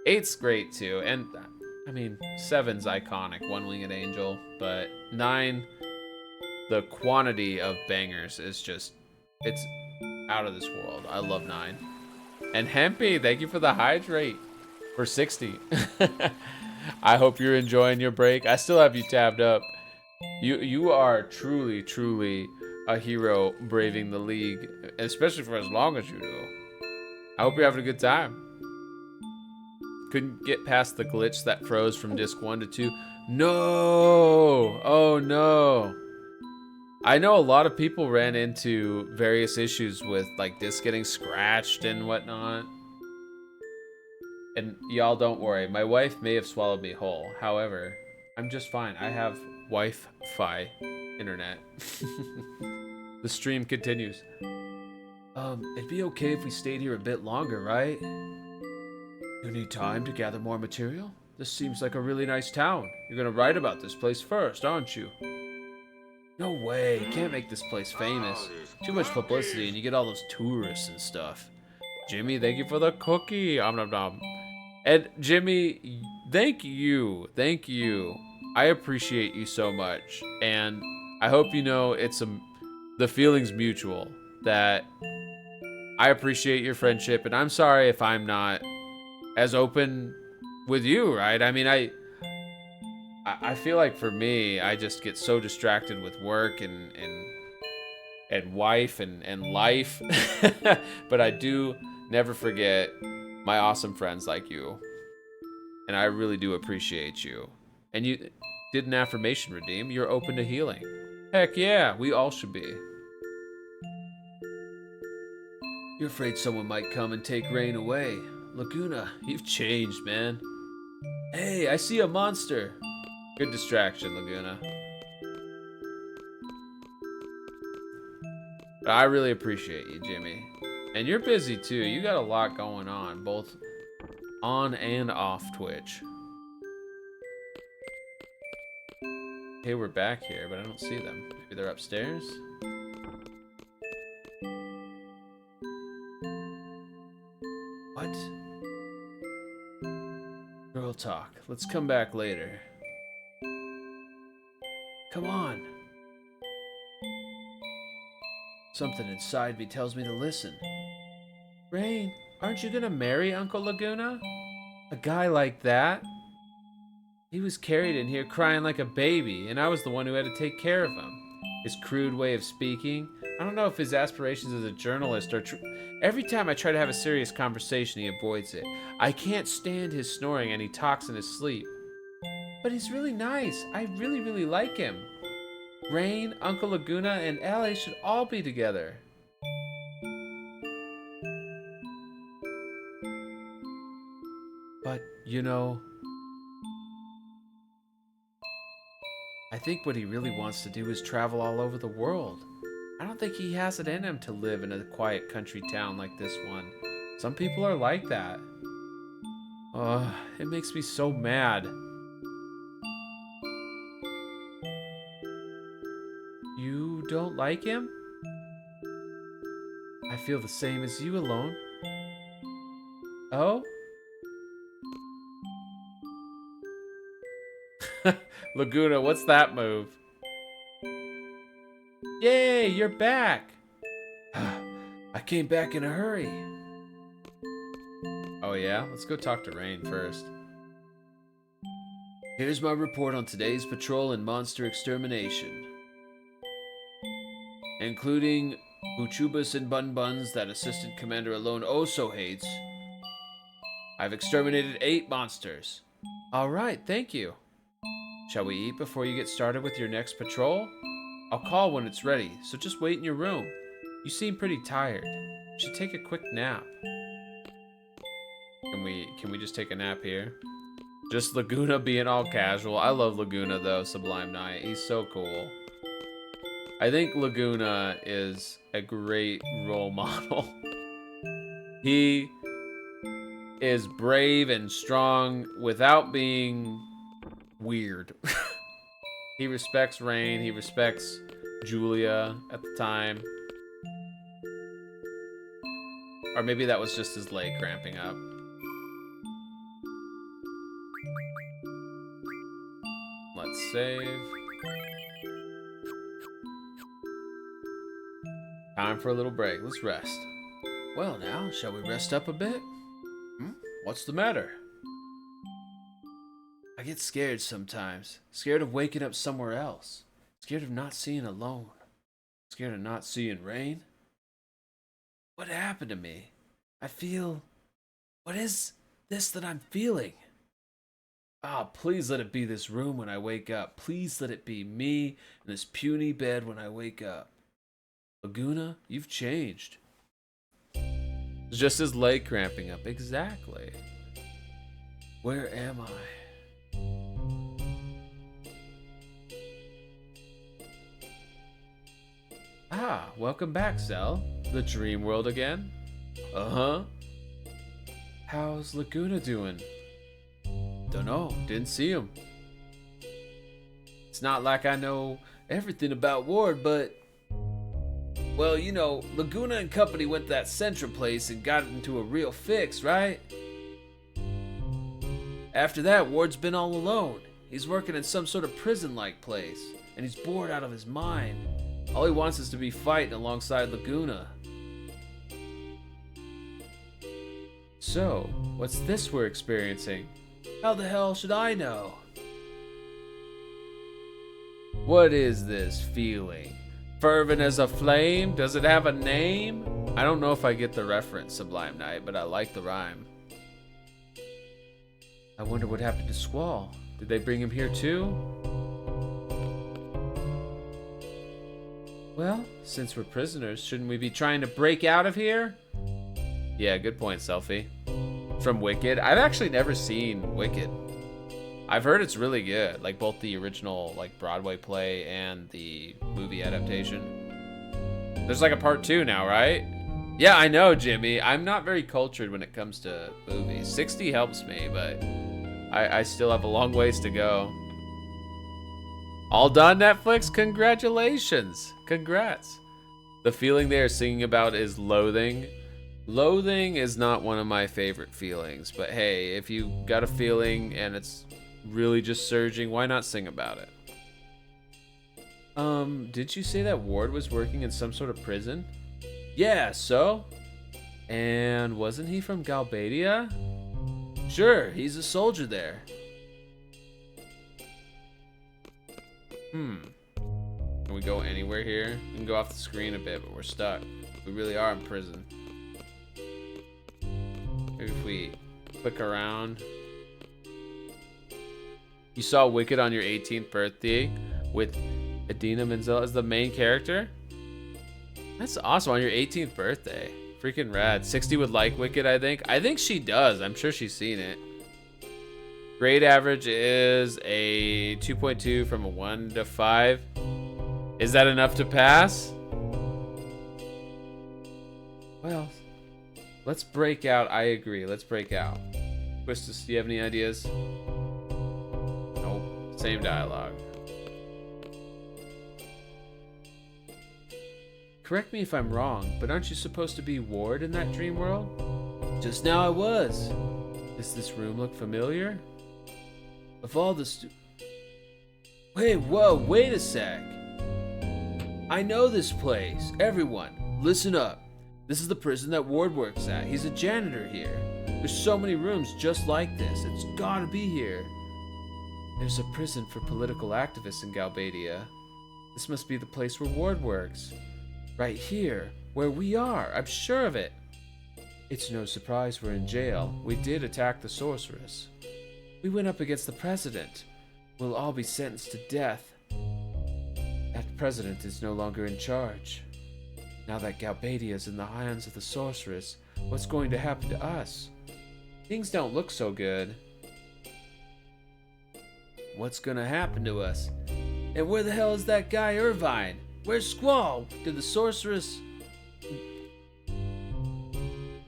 8's great too, and I mean, 7's iconic, One Winged Angel, but 9, the quantity of bangers is just, it's out of this world. I love 9. And Hempy, thank you for the hydrate for 60. I hope you're enjoying your break. I still have you tabbed up. You are truly, truly a hero braving the league, especially for as long as you do. I hope you're having a good time. Couldn't get past the glitch that froze from disc 1 to 2. No! Oh no. I know a lot of people ran into various issues with like disc getting scratched and whatnot. And y'all don't worry, my wife may have swallowed me whole. However, I'm just fine. I have Wi-Fi internet. The stream continues. It'd be okay if we stayed here a bit longer, right? You need time to gather more material? This seems like a really nice town. You're gonna write about this place first, aren't you? No way, you can't make this place famous. Too much publicity and you get all those tourists and stuff. Jimmy, thank you for the cookie. Om nom nom. And Jimmy, thank you. Thank you. I appreciate you so much. And I hope you know the feeling's mutual. That I appreciate your friendship and I'm sorry if I'm not as open with you, right? I mean, I feel like for me, I just get so distracted with work and wife and life. But I do never forget my awesome friends like you. And I really do appreciate you. And you did an affirmation redeem. You're open to healing. Heck yeah, we all should be. You're afraid someone might come and take Rain away. Laguna, you've changed, man. Hey, I see a monster. Good distraction, Laguna. But I really appreciate you, Jimmy. And you're busy too. You got a lot going on, both on and off Twitch. Okay, we're back here, but I don't see them. Maybe they're upstairs? What? Girl talk. Let's come back later. Come on. Something inside me tells me to listen. Rain, aren't you gonna marry Uncle Laguna? A guy like that? He was carried in here crying like a baby, and I was the one who had to take care of him. His crude way of speaking. I don't know if his aspirations as a journalist are true. Every time I try to have a serious conversation, he avoids it. I can't stand his snoring, and he talks in his sleep. But he's really nice. I really, really like him. Rain, Uncle Laguna, and Ellie should all be together. But, you know, I think what he really wants to do is travel all over the world. I don't think he has it in him to live in a quiet country town like this one. Some people are like that. Ugh, it makes me so mad. You don't like him? I feel the same as you, Alone. Oh? Laguna, what's that move? Yay, you're back! I came back in a hurry. Oh yeah? Let's go talk to Rain first. Here's my report on today's patrol and monster extermination. Including Uchubas and Bun Buns that Assistant Commander Alone also hates. I've exterminated 8 monsters. Alright, thank you. Shall we eat before you get started with your next patrol? I'll call when it's ready, so just wait in your room. You seem pretty tired. You should take a quick nap. Can we just take a nap here? Just Laguna being all casual. I love Laguna though, Sublime Knight. He's so cool. I think Laguna is a great role model. He is brave and strong without being weird. He respects Rain. He respects Julia at the time. Or maybe that was just his leg cramping up. Let's save. Time for a little break. Let's rest. Well now, shall we rest up a bit? What's the matter? I get scared sometimes. Scared of waking up somewhere else. Scared of not seeing Alone. Scared of not seeing Rain. What happened to me? I feel... What is this that I'm feeling? Ah, please let it be this room when I wake up. Please let it be me in this puny bed when I wake up. Laguna, you've changed. It's just his leg cramping up. Exactly. Where am I? Ah, welcome back, Cell. The dream world again? Uh-huh. How's Laguna doing? Dunno, Didn't see him. it's not like I know everything about Ward, but... Well, you know, Laguna and company went to that Central place and got it into a real fix, right? After that, Ward's been all alone. He's working in some sort of prison-like place, and he's bored out of his mind. All he wants is to be fighting alongside Laguna. So, what's this we're experiencing? How the hell should I know? What is this feeling? Fervent as a flame? Does it have a name? I don't know if I get the reference, Sublime Knight, but I like the rhyme. I wonder what happened to Squall. Did they bring him here too? Well, since we're prisoners, shouldn't we be trying to break out of here? Yeah, good point, Selfie. From Wicked. I've actually never seen Wicked. I've heard it's really good, like both the original like Broadway play and the movie adaptation. There's like a part 2 now, right? Yeah, I know, Jimmy. I'm not very cultured when it comes to movies. 60 helps me, but I still have a long ways to go. All done, Netflix? Congratulations. Congrats. The feeling they are singing about is loathing. Loathing is not one of my favorite feelings, but hey, if you got a feeling and it's really just surging, why not sing about it? Did you say that Ward was working in some sort of prison? Yeah, so? And wasn't he from Galbadia? Sure, he's a soldier there. Can we go anywhere here? We can go off the screen a bit, but we're stuck. We really are in prison. Maybe if we click around. You saw Wicked on your 18th birthday with Idina Menzel as the main character? That's awesome, on your 18th birthday. Freaking rad. 60 would like Wicked, I think. I think she does. I'm sure she's seen it. Grade average is a 2.2 from a 1 to 5. Is that enough to pass? Well, let's break out. I agree. Let's break out. Quistis, do you have any ideas? Nope. Same dialogue. Correct me if I'm wrong, but aren't you supposed to be Ward in that dream world? Just now I was. Does this room look familiar? Of all the Hey, whoa, wait a sec. I know this place. Everyone, listen up. This is the prison that Ward works at. He's a janitor here. There's so many rooms just like this. It's gotta be here. There's a prison for political activists in Galbadia. This must be the place where Ward works. Right here, where we are. I'm sure of it. It's no surprise we're in jail. We did attack the sorceress. We went up against the president. We'll all be sentenced to death. That president is no longer in charge. Now that Galbadia is in the hands of the sorceress, what's going to happen to us? Things don't look so good. What's gonna happen to us? And where the hell is that guy Irvine? Where's Squall? Did the sorceress...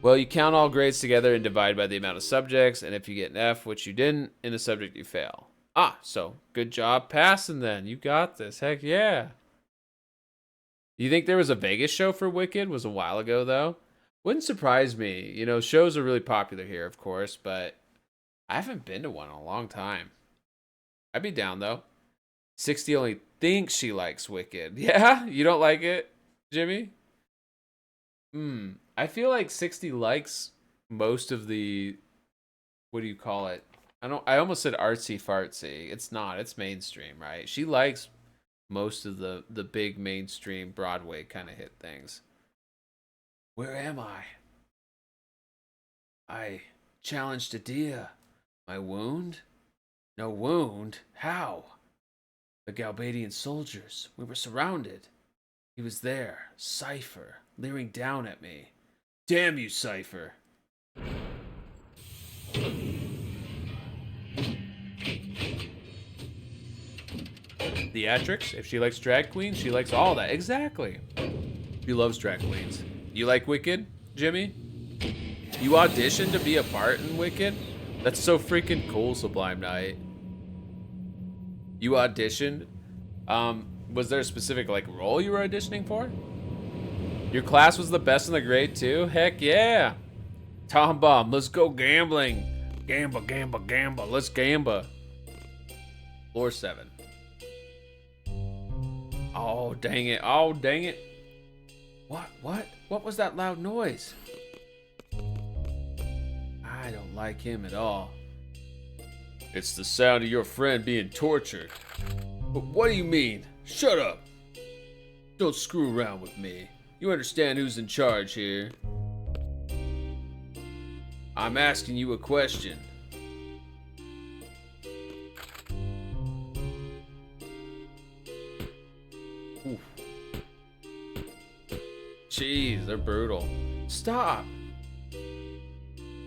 Well, you count all grades together and divide by the amount of subjects, and if you get an F, which you didn't, in a subject you fail. Ah, so good job passing then. You got this. Heck yeah. You think there was a Vegas show for Wicked? Was a while ago, though. Wouldn't surprise me. You know, shows are really popular here, of course, but I haven't been to one in a long time. I'd be down, though. 60 only thinks she likes Wicked. Yeah? You don't like it, Jimmy? I feel like 60 likes most of the... What do you call it? I almost said artsy fartsy. It's not. It's mainstream, right? She likes most of the big mainstream Broadway kind of hit things. Where am I? I challenged Adia. My wound? No wound? How? The Galbadian soldiers. We were surrounded. He was there, Cypher, leering down at me. Damn you, Cypher. Theatrics, if she likes drag queens, she likes all that. Exactly. She loves drag queens. You like Wicked, Jimmy? You auditioned to be a part in Wicked? That's so freaking cool, Sublime Knight. You auditioned? Was there a specific role you were auditioning for? Your class was the best in the grade too? Heck yeah. Tom Bomb, let's go gambling. Gamba, gamba, gamba. Let's gamba. Floor 7. Oh, dang it. Oh, dang it. What was that loud noise? I don't like him at all. It's the sound of your friend being tortured. But what do you mean? Shut up. Don't screw around with me. You understand who's in charge here? I'm asking you a question. Oof. Jeez, they're brutal. Stop.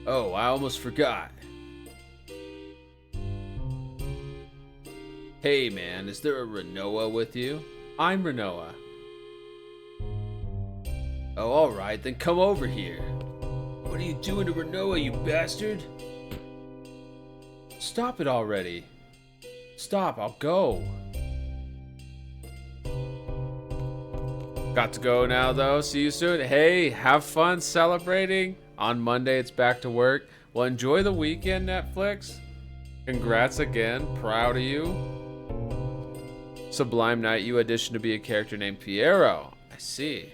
Oh, I almost forgot. Hey man, is there a Renoa with you? I'm Renoa. Oh, alright, then come over here. What are you doing to Renoa, you bastard? Stop it already. Stop, I'll go. Got to go now, though. See you soon. Hey, have fun celebrating. On Monday, it's back to work. Well, enjoy the weekend, Netflix. Congrats again. Proud of you. Sublime Knight, you auditioned to be a character named Piero. I see.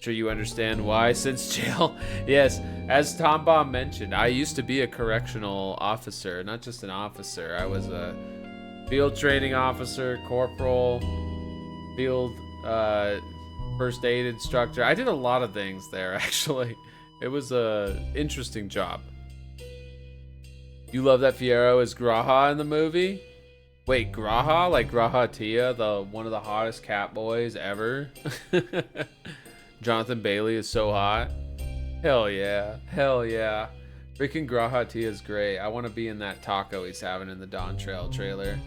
Sure you understand why, since jail. Yes, as Tom Bomb mentioned, I used to be a correctional officer, not just an officer. I was a Field training officer, corporal, field first aid instructor. I did a lot of things there, actually. It was a interesting job. You love that Fierro is Graha in the movie? Wait, Graha? Like Graha Tia, one of the hottest cat boys ever? Jonathan Bailey is so hot. Hell yeah. Hell yeah. Freaking Graha Tia is great. I want to be in that taco he's having in the Dawn Trail trailer.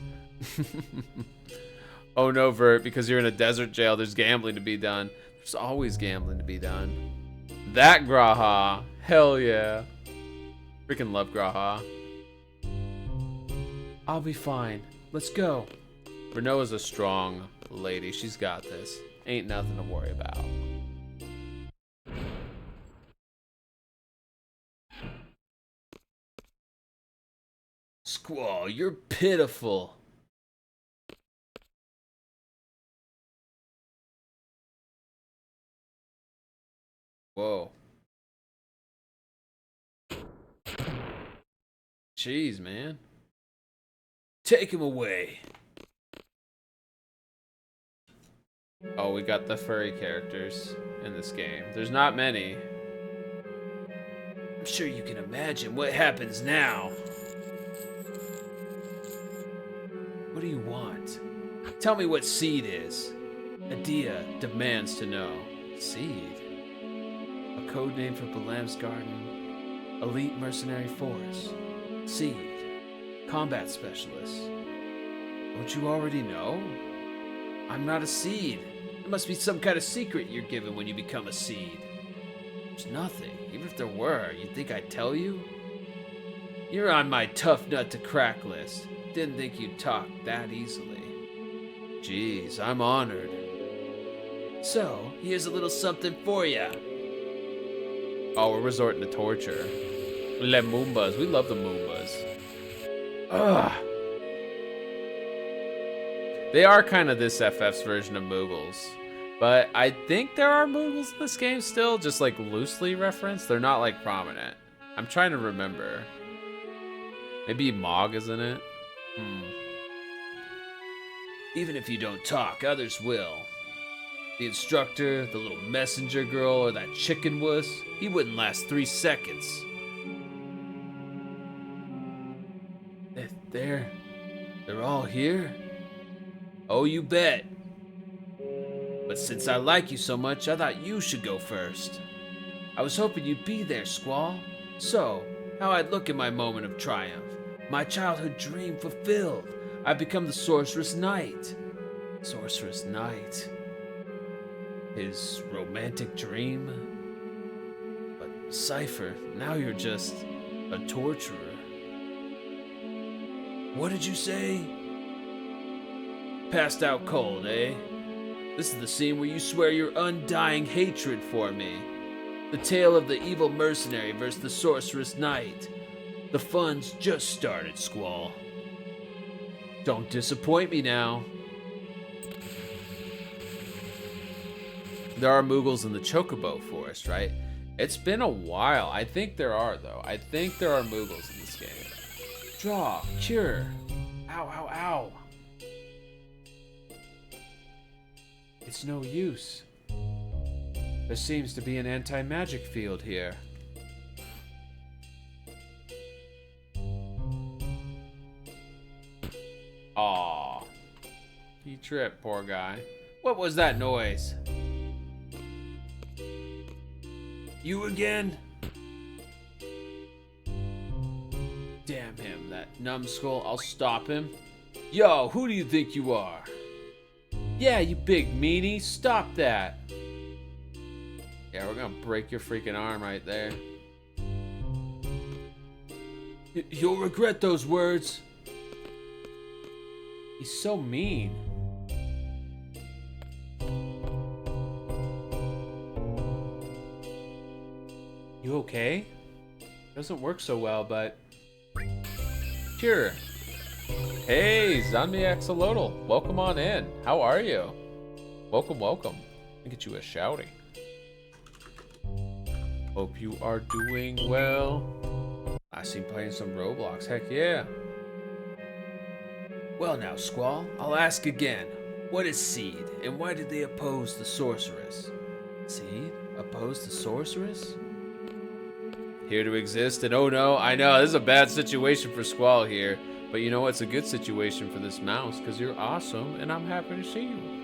Oh no, Vert, because you're in a desert jail, there's gambling to be done. There's always gambling to be done. That Graha. Hell yeah. Freaking love Graha. I'll be fine. Let's go. Renault is a strong lady. She's got this. Ain't nothing to worry about. Squall, you're pitiful. Whoa. Jeez, man. Take him away. Oh, we got the furry characters in this game. There's not many. I'm sure you can imagine what happens now. What do you want? Tell me what seed is. Adia demands to know. Seed? A code name for Balam's Garden. Elite Mercenary Force. Seed. Combat Specialist. Don't you already know? I'm not a seed. There must be some kind of secret you're given when you become a seed. There's nothing. Even if there were, you'd think I'd tell you? You're on my tough nut to crack list. Didn't think you'd talk that easily. Jeez, I'm honored. So, here's a little something for ya. Oh, we're resorting to torture. Le Moombas. We love the Moombas. Ugh. They are kind of this FF's version of Moogles. But I think there are Moogles in this game still, just like loosely referenced. They're not like prominent. I'm trying to remember. Maybe Mog is in it? Even if you don't talk, others will. The instructor, the little messenger girl, or that chicken wuss, he wouldn't last 3 seconds. They're all here? Oh, you bet. But since I like you so much, I thought you should go first. I was hoping you'd be there, Squall. So, how I'd look in my moment of triumph. My childhood dream fulfilled. I've become the Sorceress Knight. Sorceress Knight. His romantic dream? But Cypher, now you're just a torturer. What did you say? Passed out cold, eh? This is the scene where you swear your undying hatred for me. The tale of the evil mercenary versus the Sorceress Knight. The fun's just started, Squall. Don't disappoint me now. There are Moogles in the Chocobo Forest, right? It's been a while. I think there are, though. I think there are Moogles in this game. Draw, cure. Ow, ow, ow. It's no use. There seems to be an anti-magic field here. Aw. He tripped, poor guy. What was that noise? You again? Damn him, that numbskull. I'll stop him. Yo, who do you think you are? Yeah, you big meanie. Stop that. Yeah, we're gonna break your freaking arm right there. You'll regret those words. He's so mean. You okay? Doesn't work so well, but... Sure. Hey, Zombie Axolotl. Welcome on in. How are you? Welcome, welcome. Let me get you a shouty. Hope you are doing well. I see you playing some Roblox. Heck yeah. Well now, Squall, I'll ask again. What is seed, and why did they oppose the sorceress? Seed? Oppose the sorceress? Here to exist, and oh no, I know, this is a bad situation for Squall here. But you know what's a good situation for this mouse, because you're awesome, and I'm happy to see you.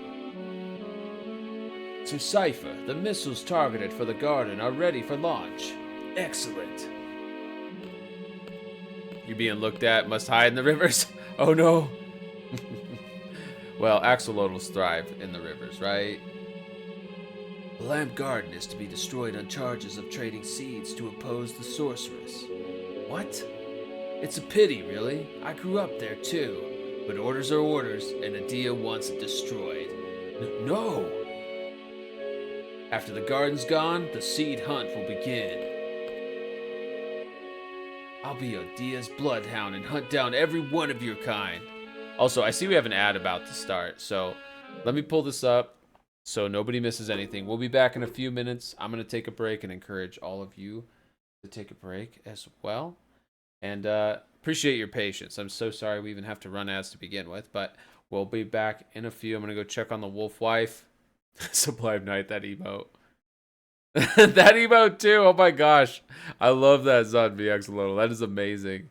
To Cypher, the missiles targeted for the garden are ready for launch. Excellent. You being looked at, must hide in the rivers. Oh no. Well, axolotls thrive in the rivers, right? The lamp garden is to be destroyed on charges of trading seeds to oppose the sorceress. What? It's a pity, really. I grew up there too. But orders are orders, and Adia wants it destroyed. No! After the garden's gone, the seed hunt will begin. I'll be Adia's bloodhound and hunt down every one of your kind. Also, I see we have an ad about to start, so let me pull this up so nobody misses anything. We'll be back in a few minutes. I'm going to take a break and encourage all of you to take a break as well. And appreciate your patience. I'm so sorry we even have to run ads to begin with, but we'll be back in a few. I'm going to go check on the wolf wife. Sublime Night, that emote. That emote too. Oh my gosh. I love that zombie axolotl. That is amazing.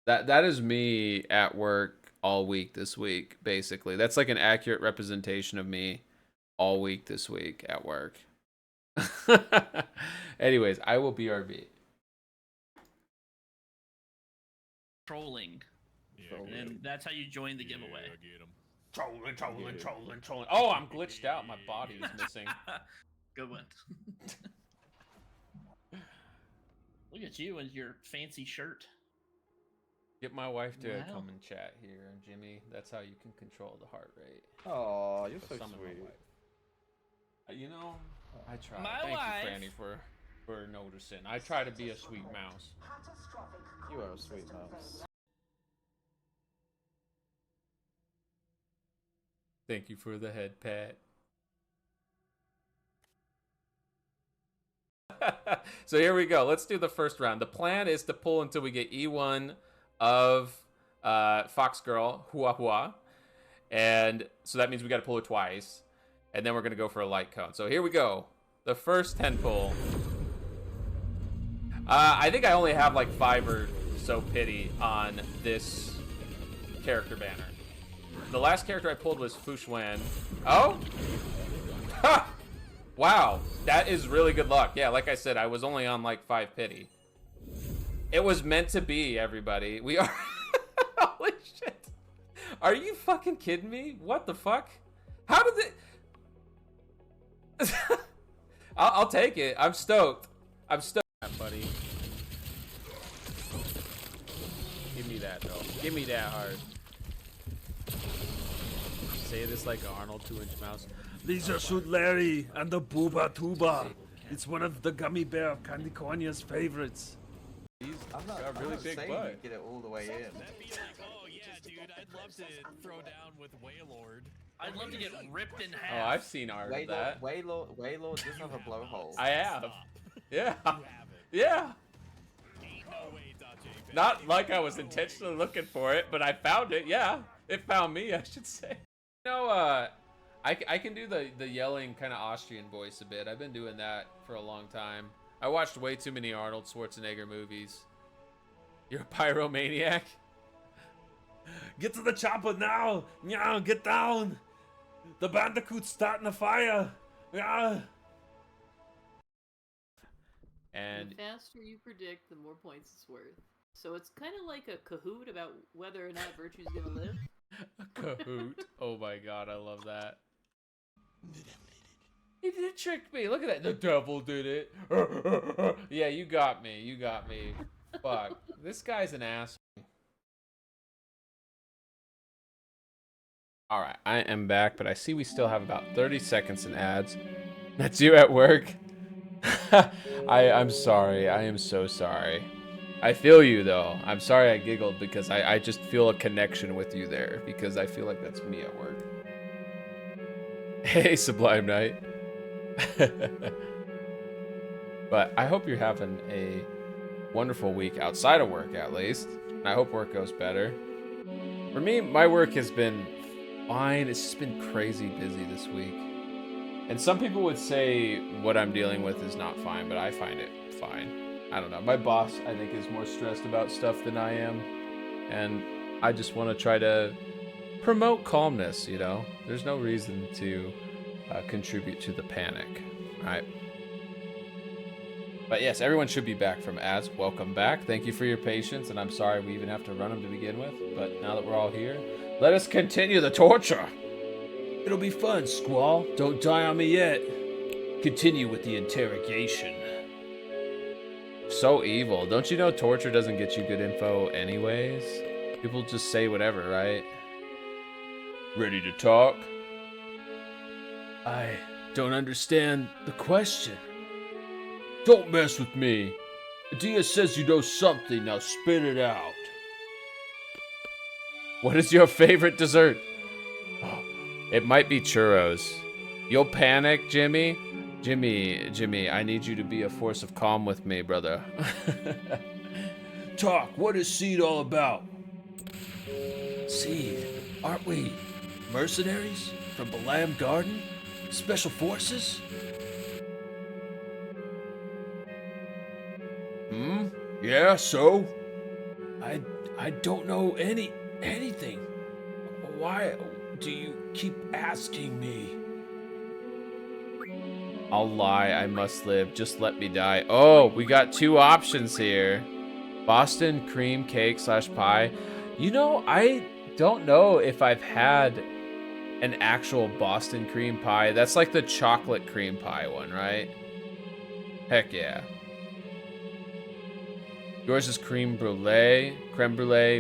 That is me at work all week this week, basically. That's like an accurate representation of me all week this week at work. Anyways, I will BRB. Trolling. And that's how you join the giveaway. Trolling. Oh, I'm glitched out. My body is missing. Good one. Look at you and your fancy shirt. Get my wife to Wow. come and chat here, and Jimmy. That's how you can control the heart rate. Oh, you're so Summon my sweet. wife. You know, I try. My Thank wife. you, Franny, for noticing. I try to be a sweet mouse. You are a sweet mouse. Thank you for the head pat. So here we go. Let's do the first round. The plan is to pull until we get E1 of Fox Girl, Hua Hua. And so that means we got to pull it twice. And then we're going to go for a light cone. So here we go. The first 10 pull. I think I only have like 5 or so pity on this character banner. The last character I pulled was Fushwan. Oh? Ha! Wow, that is really good luck. Yeah, like I said, I was only on like 5 pity. It was meant to be, everybody. We are... Holy shit. Are you fucking kidding me? What the fuck? How did it... I'll take it. I'm stoked. I'm stoked, buddy. Give me that, though. Give me that hard. Say this like an Arnold 2-inch mouse. These are Shoot Larry and the Booba Tuba. It's one of the gummy bear of Candy Cornia's favorites. I'm not, got a I'm really not big saying butt. you get it all the way in. That'd be like, oh yeah, dude, I'd love to throw down with Waylord. I'd love to get ripped in Oh, half. I've seen art of that. Waylord does have a blowhole. I have. Stop. Yeah. You have it. Yeah. Ain't no way, .jpg. Not like I was intentionally looking for it, but I found it. Yeah. It found me, I should say. You know, I can do the yelling kind of Austrian voice a bit. I've been doing that for a long time. I watched way too many Arnold Schwarzenegger movies. You're a pyromaniac? Get to the chopper now! Yeah, get down! The bandicoot's starting a fire! Yeah! And The faster you predict, the more points it's worth. So it's kind of like a Kahoot about whether or not Virtue's gonna live. a Kahoot. Oh my god, I love that. He did trick me. Look at that. The devil did it. Yeah, you got me. You got me. Fuck. This guy's an ass. Alright, I am back, but I see we still have about 30 seconds in ads. That's you at work? I'm sorry. I am so sorry. I feel you, though. I'm sorry I giggled because I just feel a connection with you there because I feel like that's me at work. Hey, Sublime Knight. But I hope you're having a wonderful week outside of work, at least. And I hope work goes better. For me, my work has been fine. It's just been crazy busy this week. And some people would say what I'm dealing with is not fine, but I find it fine. I don't know. My boss, I think, is more stressed about stuff than I am. And I just want to try to promote calmness, you know? There's no reason to contribute to the panic, right? But yes, everyone should be back from ads. Welcome back. Thank you for your patience, and I'm sorry we even have to run them to begin with. But now that we're all here, let us continue the torture. It'll be fun, Squall. Don't die on me yet. Continue with the interrogation. So evil. Don't you know torture doesn't get you good info anyways? People just say whatever, right? Ready to talk? I don't understand the question. Don't mess with me. Adia says you know something, now spit it out. What is your favorite dessert? Oh, it might be churros. You'll panic, Jimmy? Jimmy, I need you to be a force of calm with me, brother. Talk, what is Seed all about? Seed? Aren't we mercenaries from Balam Garden? Special forces? Yeah, so? I don't know anything. Why do you keep asking me? I'll lie, I must live. Just let me die. Oh, we got two options here. Boston cream cake / pie. You know, I don't know if I've had an actual Boston cream pie. That's like the chocolate cream pie one, right? Heck yeah. Yours is creme brulee,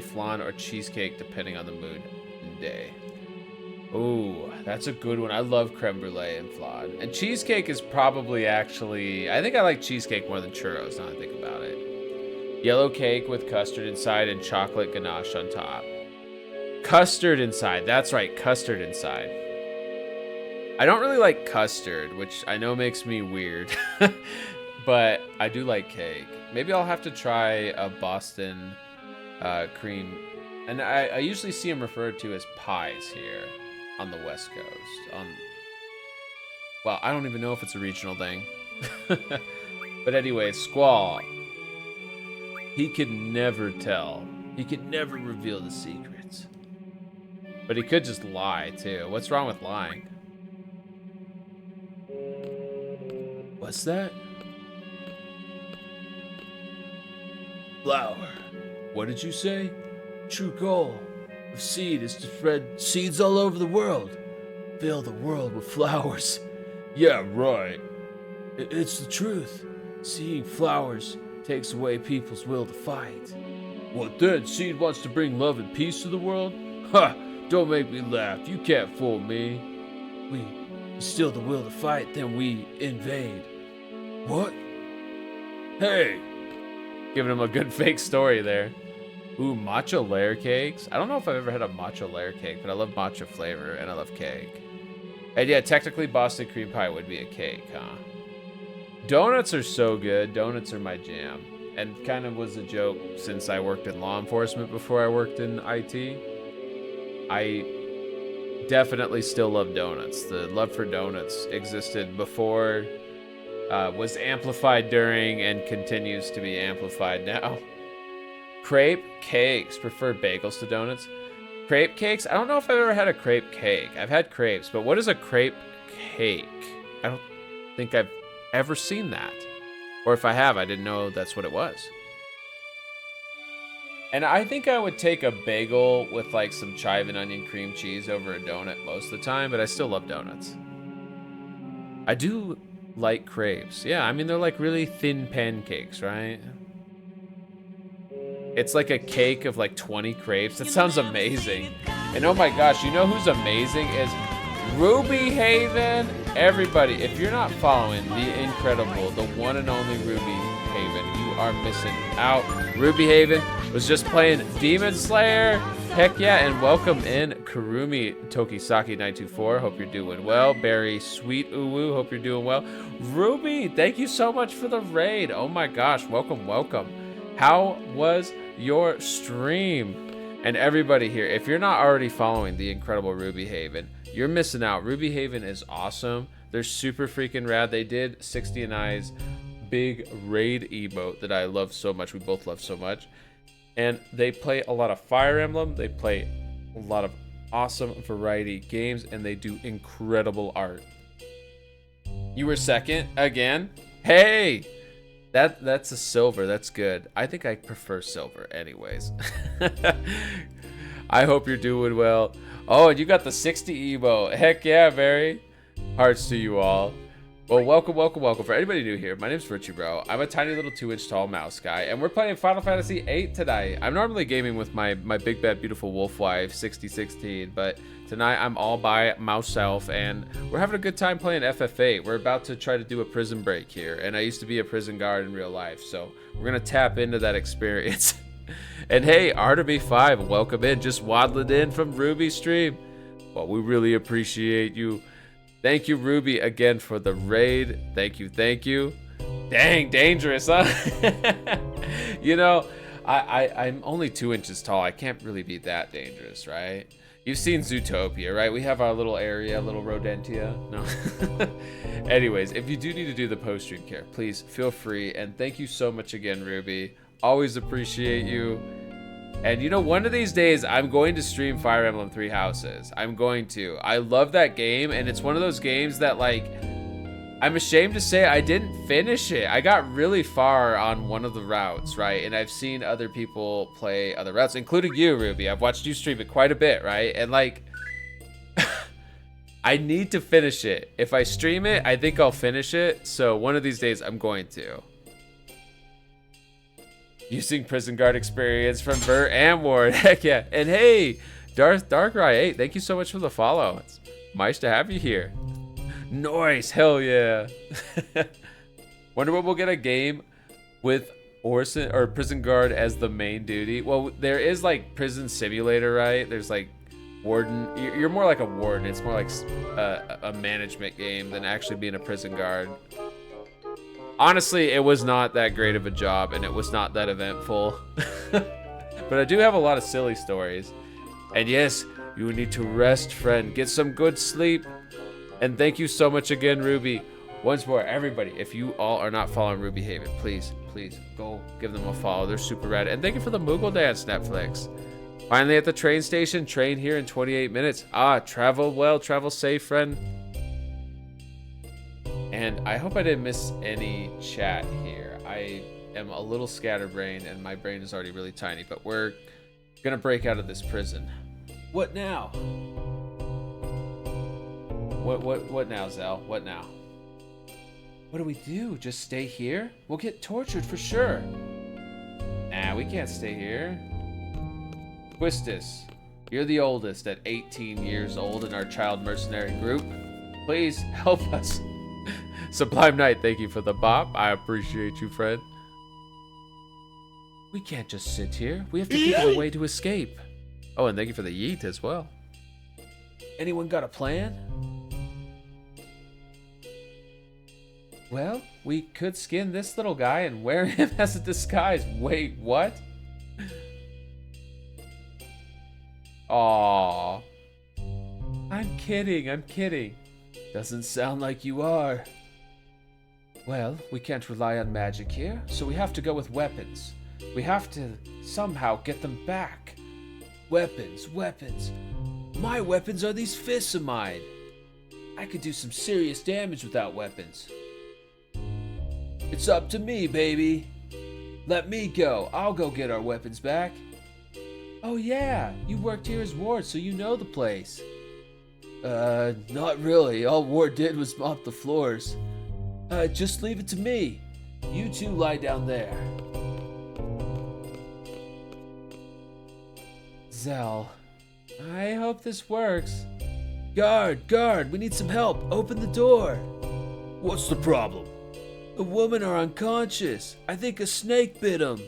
flan, or cheesecake, depending on the mood and day. Ooh, that's a good one. I love creme brulee and flan. And cheesecake is probably actually... I think I like cheesecake more than churros, now that I think about it. Yellow cake with custard inside and chocolate ganache on top. Custard inside. That's right, custard inside. I don't really like custard, which I know makes me weird. But I do like cake. Maybe I'll have to try a Boston cream. And I usually see them referred to as pies here on the West Coast. Well, I don't even know if it's a regional thing. But anyway, Squall. He could never tell. He could never reveal the secrets. But he could just lie, too. What's wrong with lying? What's that? Flower. What did you say? True goal of Seed is to spread seeds all over the world. Fill the world with flowers. Yeah, right. It's the truth. Seeing flowers takes away people's will to fight. What then? Seed wants to bring love and peace to the world? Ha! Don't make me laugh. You can't fool me. We steal the will to fight, then we invade. What? Hey! Giving him a good fake story there. Ooh, matcha layer cakes. I don't know if I've ever had a matcha layer cake, but I love matcha flavor and I love cake. And yeah, technically Boston cream pie would be a cake, huh? Donuts are so good. Donuts are my jam. And kind of was a joke since I worked in law enforcement before I worked in IT. I definitely still love donuts. The love for donuts existed before, was amplified during, and continues to be amplified now. Crepe cakes. Prefer bagels to donuts. Crepe cakes? I don't know if I've ever had a crepe cake. I've had crepes, but what is a crepe cake? I don't think I've ever seen that. Or if I have, I didn't know that's what it was. And I think I would take a bagel with like some chive and onion cream cheese over a donut most of the time, but I still love donuts. I do like crepes. Yeah, I mean, they're like really thin pancakes, right? It's like a cake of like 20 crepes. That sounds amazing. And oh my gosh, you know who's amazing is Ruby Haven. Everybody, if you're not following the incredible, the one and only Ruby Haven, you are missing out. Ruby Haven was just playing Demon Slayer. Heck yeah, and welcome in Kurumi Tokisaki924. Hope you're doing well. Barry Sweet Uwu, hope you're doing well. Ruby, thank you so much for the raid. Oh my gosh, welcome, welcome. How was your stream? And everybody here, if you're not already following the incredible Ruby Haven, you're missing out. Ruby Haven is awesome. They're super freaking rad. They did 60 and I's big raid emote that I love so much. We both love so much. And they play a lot of Fire Emblem. They play a lot of awesome variety games, and they do incredible art. You were second again? Hey! That's a silver. That's good. I think I prefer silver anyways. I hope you're doing well. Oh, and you got the 60 emo. Heck yeah, Barry. Hearts to you all. Well, welcome, welcome, welcome. For anybody new here, my name's vtuber. I'm a tiny little 2-inch tall mouse guy, and we're playing Final Fantasy VIII tonight. I'm normally gaming with my big bad beautiful wolf wife, 6016, but tonight I'm all by myself, and we're having a good time playing FF8. We're about to try to do a prison break here, and I used to be a prison guard in real life, so we're gonna tap into that experience. And hey, Artemy5, welcome in, just waddling in from Ruby stream. Well, we really appreciate you. Thank you, Ruby, again for the raid. Thank you, thank you. Dang, dangerous, huh? You know, I'm only 2 inches tall. I can't really be that dangerous, right? You've seen Zootopia, right? We have our little area, little rodentia. No. Anyways, if you do need to do the post-stream care, please feel free. And thank you so much again, Ruby. Always appreciate you. And you know, one of these days, I'm going to stream Fire Emblem Three Houses. I'm going to. I love that game, and it's one of those games that, like, I'm ashamed to say I didn't finish it. I got really far on one of the routes, right? And I've seen other people play other routes, including you, Ruby. I've watched you stream it quite a bit, right? And, like, I need to finish it. If I stream it, I think I'll finish it. So one of these days, I'm going to. Using prison guard experience from Bert and Ward. Heck yeah. And hey, Darkrai 8, thank you so much for the follow. It's nice to have you here. Nice. Hell yeah. Wonder what we'll get a game with Orson or prison guard as the main duty. Well, there is like prison simulator, right? There's like warden. You're more like a warden. It's more like a management game than actually being a prison guard. Honestly, it was not that great of a job, and it was not that eventful. But I do have a lot of silly stories. And yes, you need to rest, friend. Get some good sleep. And thank you so much again, Ruby. Once more, everybody, if you all are not following Ruby Haven, please, please go give them a follow. They're super rad. And thank you for the Moogle Dance, Netflix. Finally at the train station. Train here in 28 minutes. Ah, travel well, travel safe, friend. And I hope I didn't miss any chat here. I am a little scatterbrained and my brain is already really tiny, but we're gonna break out of this prison. What now? What now, Zell? What now? What do we do? Just stay here? We'll get tortured for sure. Nah, we can't stay here. Twistus, you're the oldest at 18 years old in our child mercenary group. Please help us. Sublime Knight, thank you for the bop. I appreciate you, friend. We can't just sit here. We have to think of a way to escape. Oh, and thank you for the yeet as well. Anyone got a plan? Well, we could skin this little guy and wear him as a disguise. Wait, what? Aww. I'm kidding, I'm kidding. Doesn't sound like you are. Well, we can't rely on magic here, so we have to go with weapons. We have to somehow get them back. Weapons, weapons. My weapons are these fists of mine. I could do some serious damage without weapons. It's up to me, baby. Let me go. I'll go get our weapons back. Oh yeah, you worked here as Ward, so you know the place. Not really. All Ward did was mop the floors. Just leave it to me. You two lie down there. Zell, I hope this works. Guard, we need some help. Open the door. What's the problem? The women are unconscious. I think a snake bit them.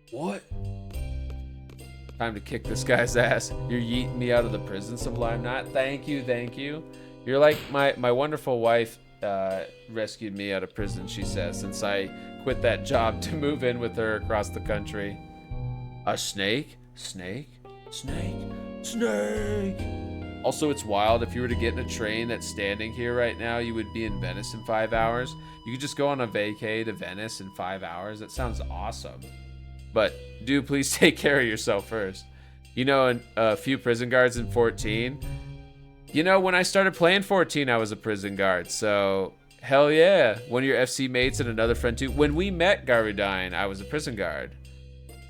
What? Time to kick this guy's ass. You're yeeting me out of the prison, Sublime Knot. Thank you, thank you. You're like my wonderful wife rescued me out of prison, she says, since I quit that job to move in with her across the country. A snake? Snake? Snake? Snake! Also, it's wild. If you were to get in a train that's standing here right now, you would be in Venice in 5 hours. You could just go on a vacay to Venice in 5 hours. That sounds awesome. But do please take care of yourself first. You know, a few prison guards in 14. You know, when I started playing 14, I was a prison guard. So, hell yeah. One of your FC mates and another friend too. When we met Garudine, I was a prison guard.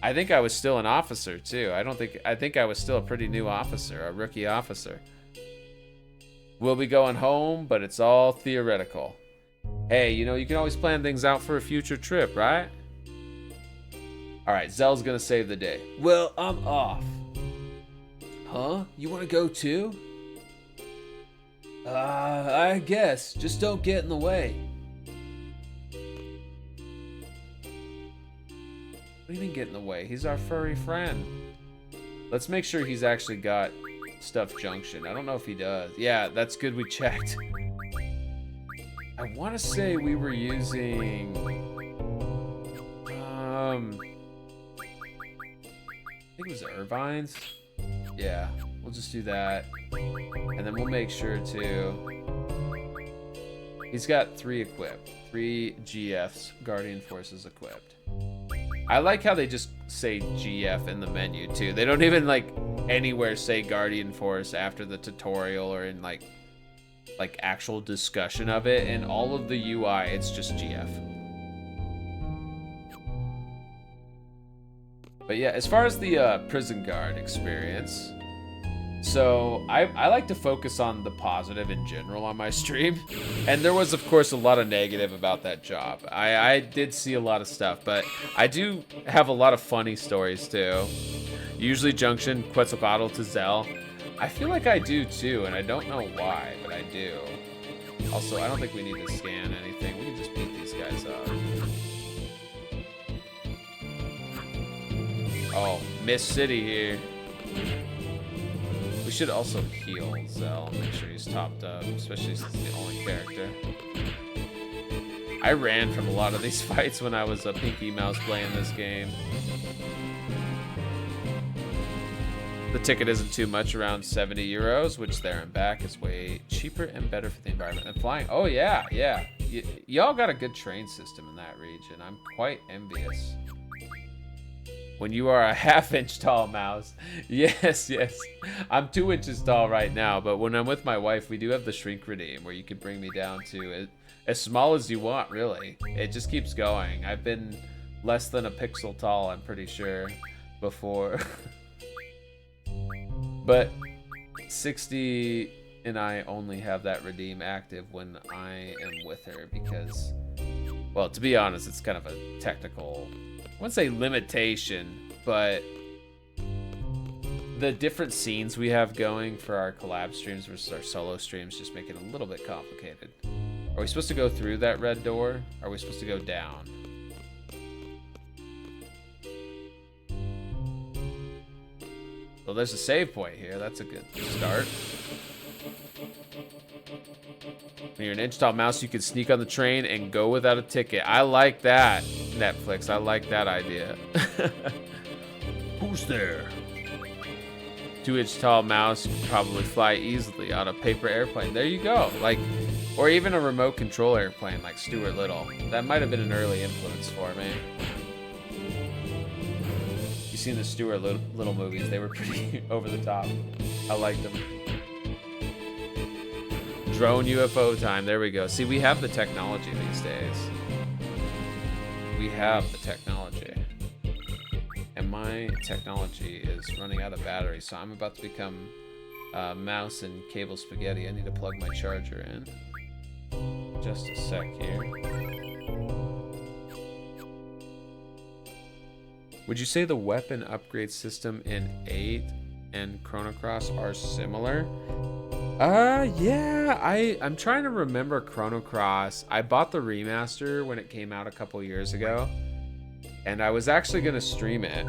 I think I was still an officer too. I think I was still a pretty new officer, a rookie officer. We'll be going home, but it's all theoretical. Hey, you know, you can always plan things out for a future trip, right? All right, Zell's gonna save the day. Well, I'm off. Huh? You wanna go too? I guess. Just don't get in the way. What do you mean get in the way? He's our furry friend. Let's make sure he's actually got Stuff Junction. I don't know if he does. Yeah, that's good we checked. I want to say we were using... I think it was Irvine's. Yeah, we'll just do that. And then we'll make sure to... He's got 3 equipped. 3 GFs, Guardian Forces equipped. I like how they just say GF in the menu too. They don't even like anywhere say Guardian Force after the tutorial or in like actual discussion of it. In all of the UI, it's just GF. But yeah, as far as the prison guard experience, so I like to focus on the positive in general on my stream. And there was, of course, a lot of negative about that job. I did see a lot of stuff, but I do have a lot of funny stories too. Usually Junction, Quetzalcoatl to Zell. I feel like I do too, and I don't know why, but I do. Also, I don't think we need to scan anything. We can just beat these guys up. Oh, Miss City here. We should also heal Zell, make sure he's topped up, especially since he's the only character. I ran from a lot of these fights when I was a Pinky Mouse playing this game. The ticket isn't too much, around 70 euros, which there and back is way cheaper and better for the environment than flying. Oh yeah, yeah. Y'all got a good train system in that region. I'm quite envious. When you are a half-inch tall mouse. Yes, yes. I'm 2 inches tall right now, but when I'm with my wife, we do have the shrink redeem where you can bring me down to as small as you want, really. It just keeps going. I've been less than a pixel tall, I'm pretty sure, before. But 60 and I only have that redeem active when I am with her because, well, to be honest, it's kind of a technical, I wouldn't say limitation, but the different scenes we have going for our collab streams versus our solo streams just make it a little bit complicated. Are we supposed to go through that red door? Or are we supposed to go down? Well, there's a save point here. That's a good start. When you're an inch tall mouse, you can sneak on the train and go without a ticket. I like that, Netflix. I like that idea. Who's there? 2 inch tall mouse can probably fly easily on a paper airplane. There you go. Like, or even a remote control airplane like Stuart Little. That might have been an early influence for me. You seen the Stuart Little movies? They were pretty over the top. I liked them. Drone UFO time. There we go. See, we have the technology these days. We have the technology. And my technology is running out of battery, so I'm about to become mouse and cable spaghetti. I need to plug my charger in. Just a sec here. Would you say the weapon upgrade system in 8 and Chrono Cross are similar? Yeah, I'm trying to remember Chrono Cross. I bought the remaster when it came out a couple years ago, and I was actually gonna stream it,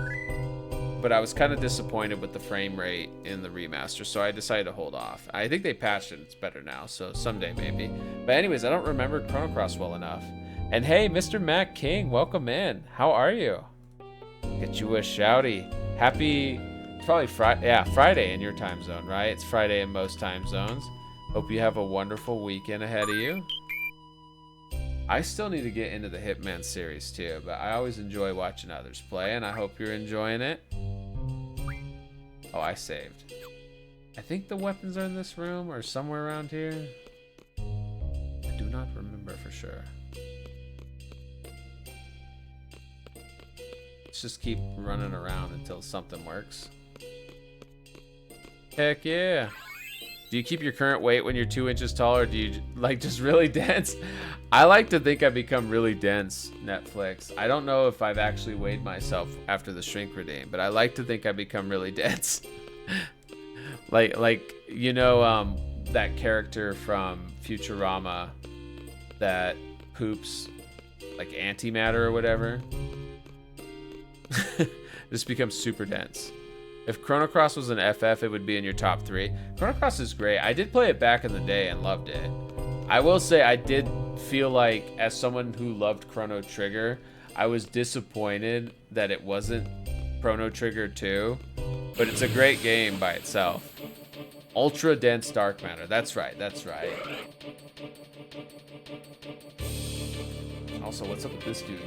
but I was kind of disappointed with the frame rate in the remaster, so I decided to hold off. I think they patched it, it's better now, so someday maybe. But anyways, I don't remember Chrono Cross well enough. And hey, Mr. Mac King, welcome in. How are you? Get you a shouty. Happy Probably Friday. Yeah, Friday in your time zone, right? It's Friday in most time zones. Hope you have a wonderful weekend ahead of you. I still need to get into the Hitman series too, but I always enjoy watching others play, and I hope you're enjoying it. Oh, I saved. I think the weapons are in this room or somewhere around here. I do not remember for sure. Let's just keep running around until something works. Heck yeah. Do you keep your current weight when you're 2 inches taller, or do you like just really dense? I like to think I become really dense, Netflix. I don't know if I've actually weighed myself after the shrink redeem, but I like to think I become really dense. like you know, that character from Futurama that poops like antimatter or whatever. Just becomes super dense. If Chrono Cross was an FF, it would be in your top 3. Chrono Cross is great. I did play it back in the day and loved it. I will say I did feel like, as someone who loved Chrono Trigger, I was disappointed that it wasn't Chrono Trigger 2. But it's a great game by itself. Ultra dense dark matter. That's right. That's right. Also, what's up with this dude?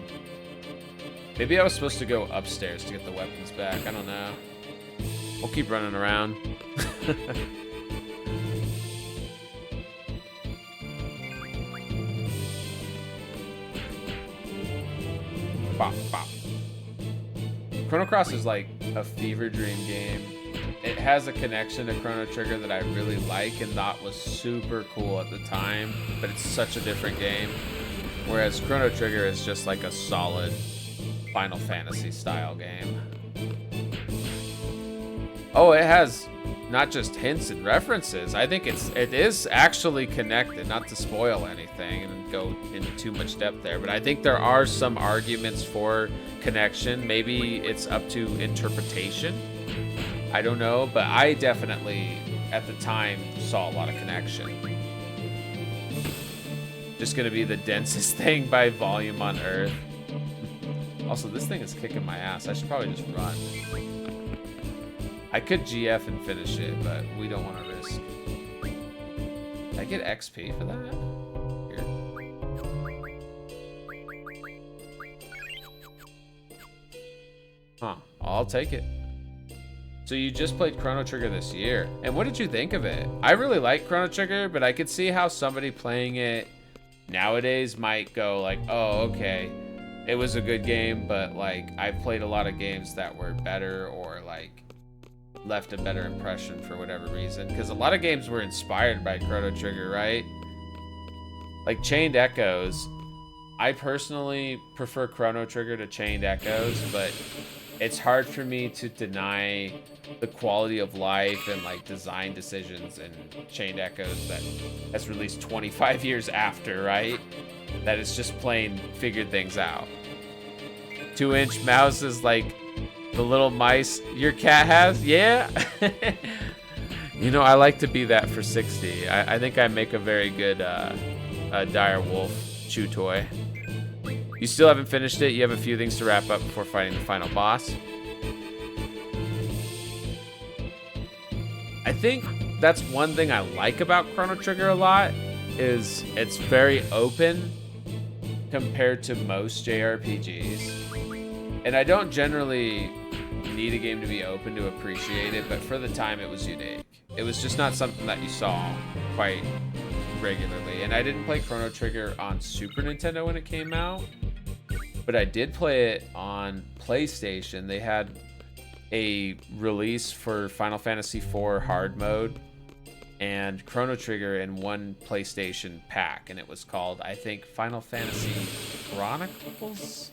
Maybe I was supposed to go upstairs to get the weapons back. I don't know. We'll keep running around. Bop, bop. Chrono Cross is like a fever dream game. It has a connection to Chrono Trigger that I really like and thought was super cool at the time, but it's such a different game. Whereas Chrono Trigger is just like a solid Final Fantasy style game. Oh, it has not just hints and references. I think it is actually connected, not to spoil anything and go into too much depth there, but I think there are some arguments for connection. Maybe it's up to interpretation. I don't know, but I definitely at the time saw a lot of connection. Just gonna be the densest thing by volume on Earth. Also, this thing is kicking my ass. I should probably just run. I could GF and finish it, but we don't want to risk. Did I get XP for that? Here. Huh. I'll take it. So you just played Chrono Trigger this year. And what did you think of it? I really like Chrono Trigger, but I could see how somebody playing it nowadays might go like, oh, okay, it was a good game, but like I've played a lot of games that were better or like left a better impression for whatever reason, because a lot of games were inspired by Chrono Trigger, right? Like Chained Echoes. I personally prefer Chrono Trigger to Chained Echoes, but it's hard for me to deny the quality of life and like design decisions in Chained Echoes that has released 25 years after, right? That it's just plain figured things out. 2-inch mouse is like the little mice your cat has? Yeah. You know, I like to be that for 60. I think I make a very good dire wolf chew toy. You still haven't finished it. You have a few things to wrap up before fighting the final boss. I think that's one thing I like about Chrono Trigger a lot, is it's very open compared to most JRPGs. And I don't generally need a game to be open to appreciate it, but for the time it was unique. It was just not something that you saw quite regularly. And I didn't play Chrono Trigger on Super Nintendo when it came out, but I did play it on PlayStation. They had a release for Final Fantasy IV hard mode and Chrono Trigger in one PlayStation pack, and it was called, I think, Final Fantasy Chronicles?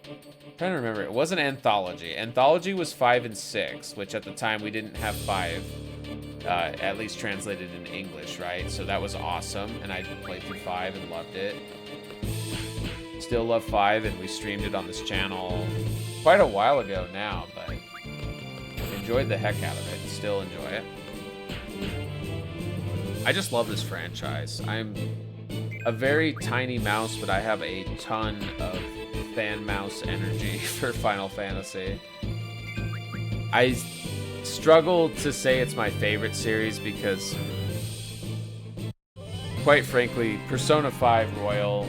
I'm trying to remember. It wasn't Anthology. Anthology was 5 and 6, which at the time we didn't have 5, at least translated in English, right? So that was awesome, and I played through 5 and loved it. Still love 5, and we streamed it on this channel quite a while ago now, but enjoyed the heck out of it. Still enjoy it. I just love this franchise. I'm a very tiny mouse, but I have a ton of fan mouse energy for Final Fantasy. I struggle to say it's my favorite series because, quite frankly, Persona 5 Royal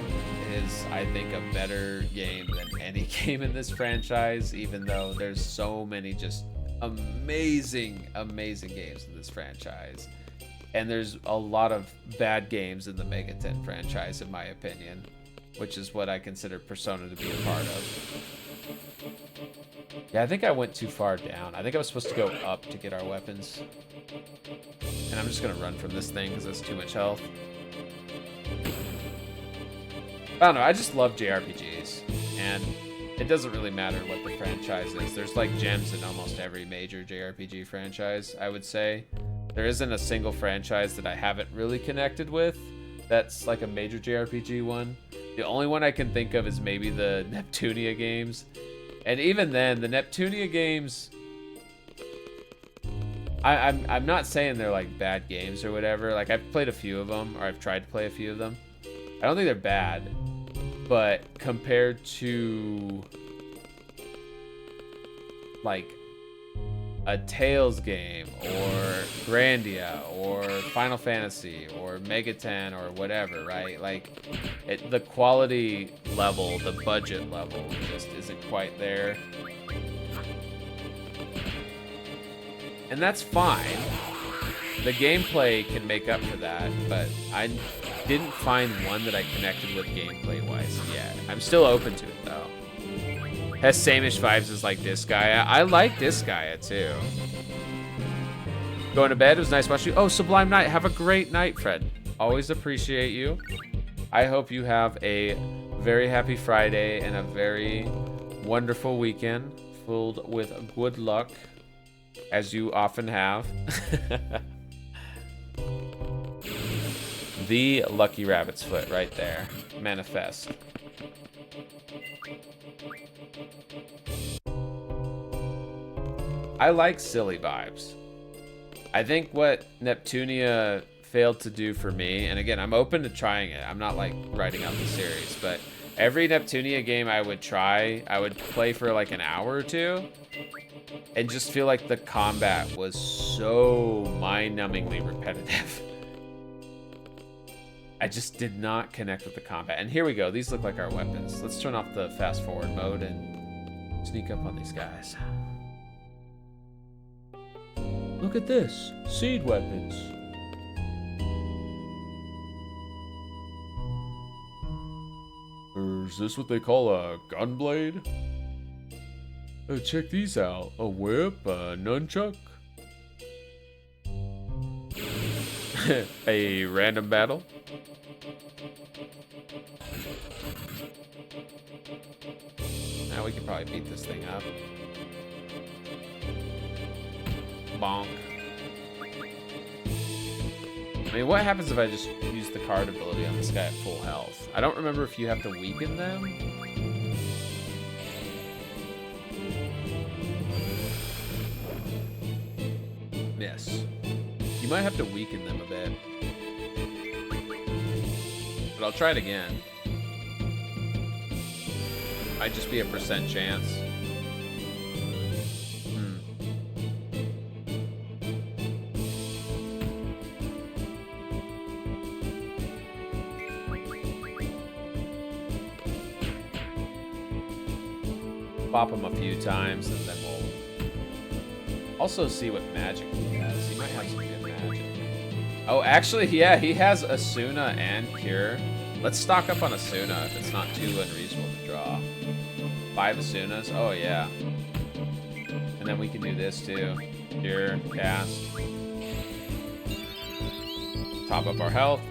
is, I think, a better game than any game in this franchise, even though there's so many just amazing, amazing games in this franchise. And there's a lot of bad games in the Mega 10 franchise, in my opinion, which is what I consider Persona to be a part of. Yeah, I think I went too far down. I think I was supposed to go up to get our weapons. And I'm just gonna run from this thing because that's too much health. I don't know, I just love JRPGs. And it doesn't really matter what the franchise is. There's like gems in almost every major JRPG franchise, I would say. There isn't a single franchise that I haven't really connected with that's like a major JRPG one. The only one I can think of is maybe the Neptunia games. And even then, the Neptunia games, I'm not saying they're like bad games or whatever. Like I've played a few of them, or I've tried to play a few of them. I don't think they're bad, but compared to like a Tales game or Grandia or Final Fantasy or Mega 10 or whatever, right? Like the quality level, the budget level just isn't quite there. And that's fine. The gameplay can make up for that, but I didn't find one that I connected with gameplay-wise yet. I'm still open to it, though. Has same-ish vibes as, like, Disgaea. I like Disgaea, too. Going to bed? It was nice watching you. Oh, Sublime Night. Have a great night, Fred. Always appreciate you. I hope you have a very happy Friday and a very wonderful weekend filled with good luck, as you often have. The lucky rabbit's foot right there. Manifest. I like silly vibes. I think what Neptunia failed to do for me, and again, I'm open to trying it. I'm not like writing out the series, but every Neptunia game I would try, I would play for like an hour or two and just feel like the combat was so mind-numbingly repetitive. I just did not connect with the combat. And here we go. These look like our weapons. Let's turn off the fast forward mode and sneak up on these guys. Look at this. Seed weapons. Is this what they call a gunblade? Oh, check these out. A whip, a nunchuck. A random battle. Now we can probably beat this thing up. Bonk. I mean, what happens if I just use the card ability on this guy at full health? I don't remember if you have to weaken them. Yes. You might have to weaken them a bit. But I'll try it again. Might just be a % chance. Bop him a few times and then we'll also see what magic he has. He might have some good magic. Oh, actually, yeah, he has Asuna and Cure. Let's stock up on Asuna if it's not too unreasonable to draw. 5 Asunas. Oh, yeah. And then we can do this too. Cure, cast. Top up our health.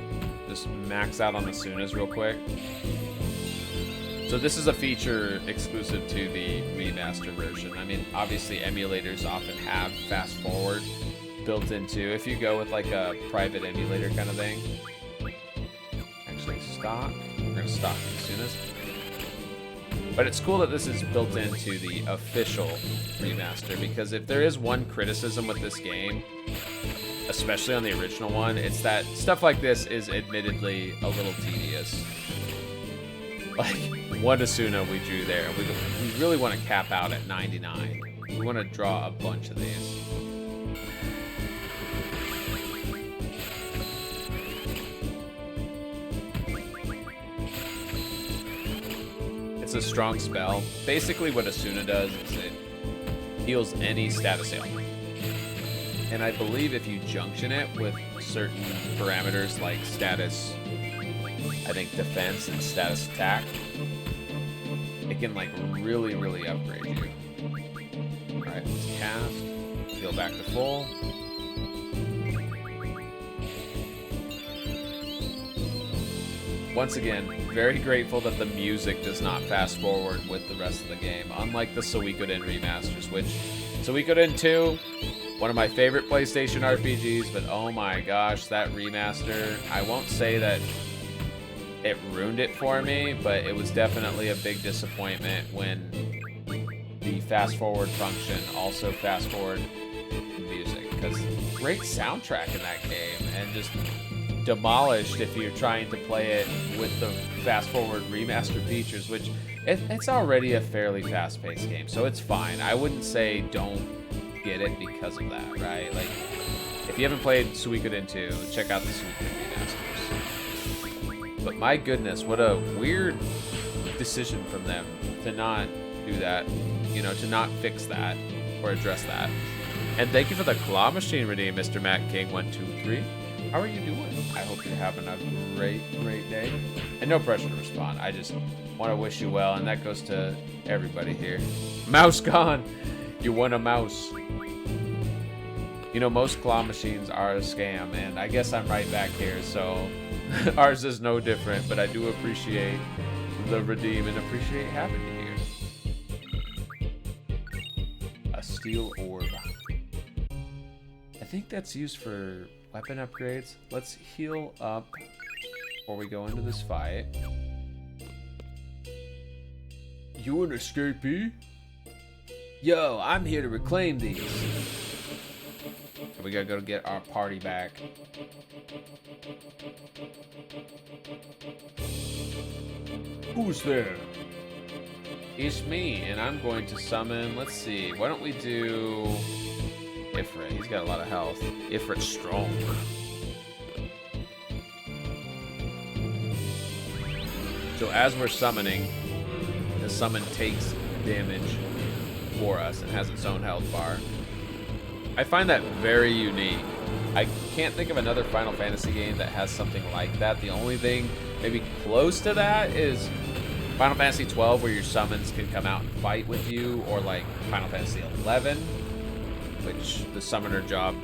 Just max out on Asunas real quick. So this is a feature exclusive to the remaster version. I mean, obviously emulators often have fast forward built into. If you go with like a private emulator kind of thing. Actually, stock. We're gonna stock as soon as. But it's cool that this is built into the official remaster, because if there is one criticism with this game, especially on the original one, it's that stuff like this is admittedly a little tedious. Like, one Asuna we drew there. We really want to cap out at 99. We want to draw a bunch of these. It's a strong spell. Basically what Asuna does is it heals any status ailment. And I believe if you junction it with certain parameters like status, I think defense and status attack, it can like really, really upgrade you. Alright, let's cast, heal back to full. Once again, very grateful that the music does not fast forward with the rest of the game, unlike the Suikoden remasters, which Suikoden 2, one of my favorite PlayStation RPGs, but oh my gosh, that remaster, I won't say that it ruined it for me, but it was definitely a big disappointment when the fast forward function also fast forward music, because great soundtrack in that game, and just demolished if you're trying to play it with the fast forward remaster features, which it's already a fairly fast-paced game, so it's fine. I wouldn't say don't get it because of that, right? Like, if you haven't played Suikoden 2, check out the Suikoden remasters. But my goodness, what a weird decision from them to not do that, you know, to not fix that or address that. And thank you for the claw machine redeem, Mr. Matt King 123. How are you doing? I hope you're having a great day. And no pressure to respond. I just want to wish you well, and that goes to everybody here. Mouse gone. You won a mouse. You know, most claw machines are a scam, and I guess I'm right back here, so ours is no different, but I do appreciate the redeem and appreciate having you here. A steel orb. I think that's used for weapon upgrades. Let's heal up before we go into this fight. You an escapee? Yo, I'm here to reclaim these. We gotta go get our party back. Who's there? It's me, and I'm going to summon, let's see, why don't we do Ifrit? He's got a lot of health. Ifrit's strong. So as we're summoning, the summon takes damage for us and has its own health bar. I find that very unique. I can't think of another Final Fantasy game that has something like that. The only thing maybe close to that is Final Fantasy 12, where your summons can come out and fight with you, or like Final Fantasy 11, which the summoner job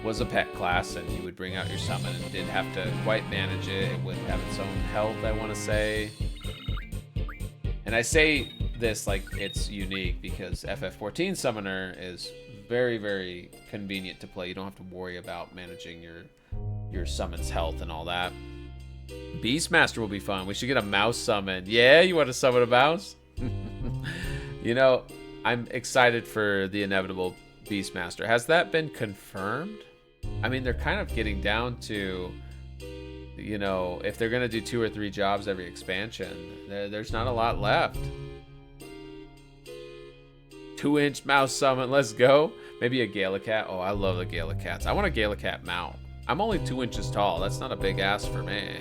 was a pet class, and you would bring out your summon and didn't have to quite manage it. It would have its own health, I want to say. And I say this like it's unique because FF14 Summoner is very, very convenient to play. You don't have to worry about managing your summon's health and all that. Beastmaster will be fun. We should get a mouse summon. Yeah, you want to summon a mouse? You know, I'm excited for the inevitable Beastmaster. Has that been confirmed? I mean, they're kind of getting down to, you know, if they're going to do 2 or 3 jobs every expansion, there's not a lot left. 2-inch mouse summon, let's go. Maybe a Galacat. Oh, I love the Galacats. I want a Galacat mount. I'm only 2 inches tall. That's not a big ass for me.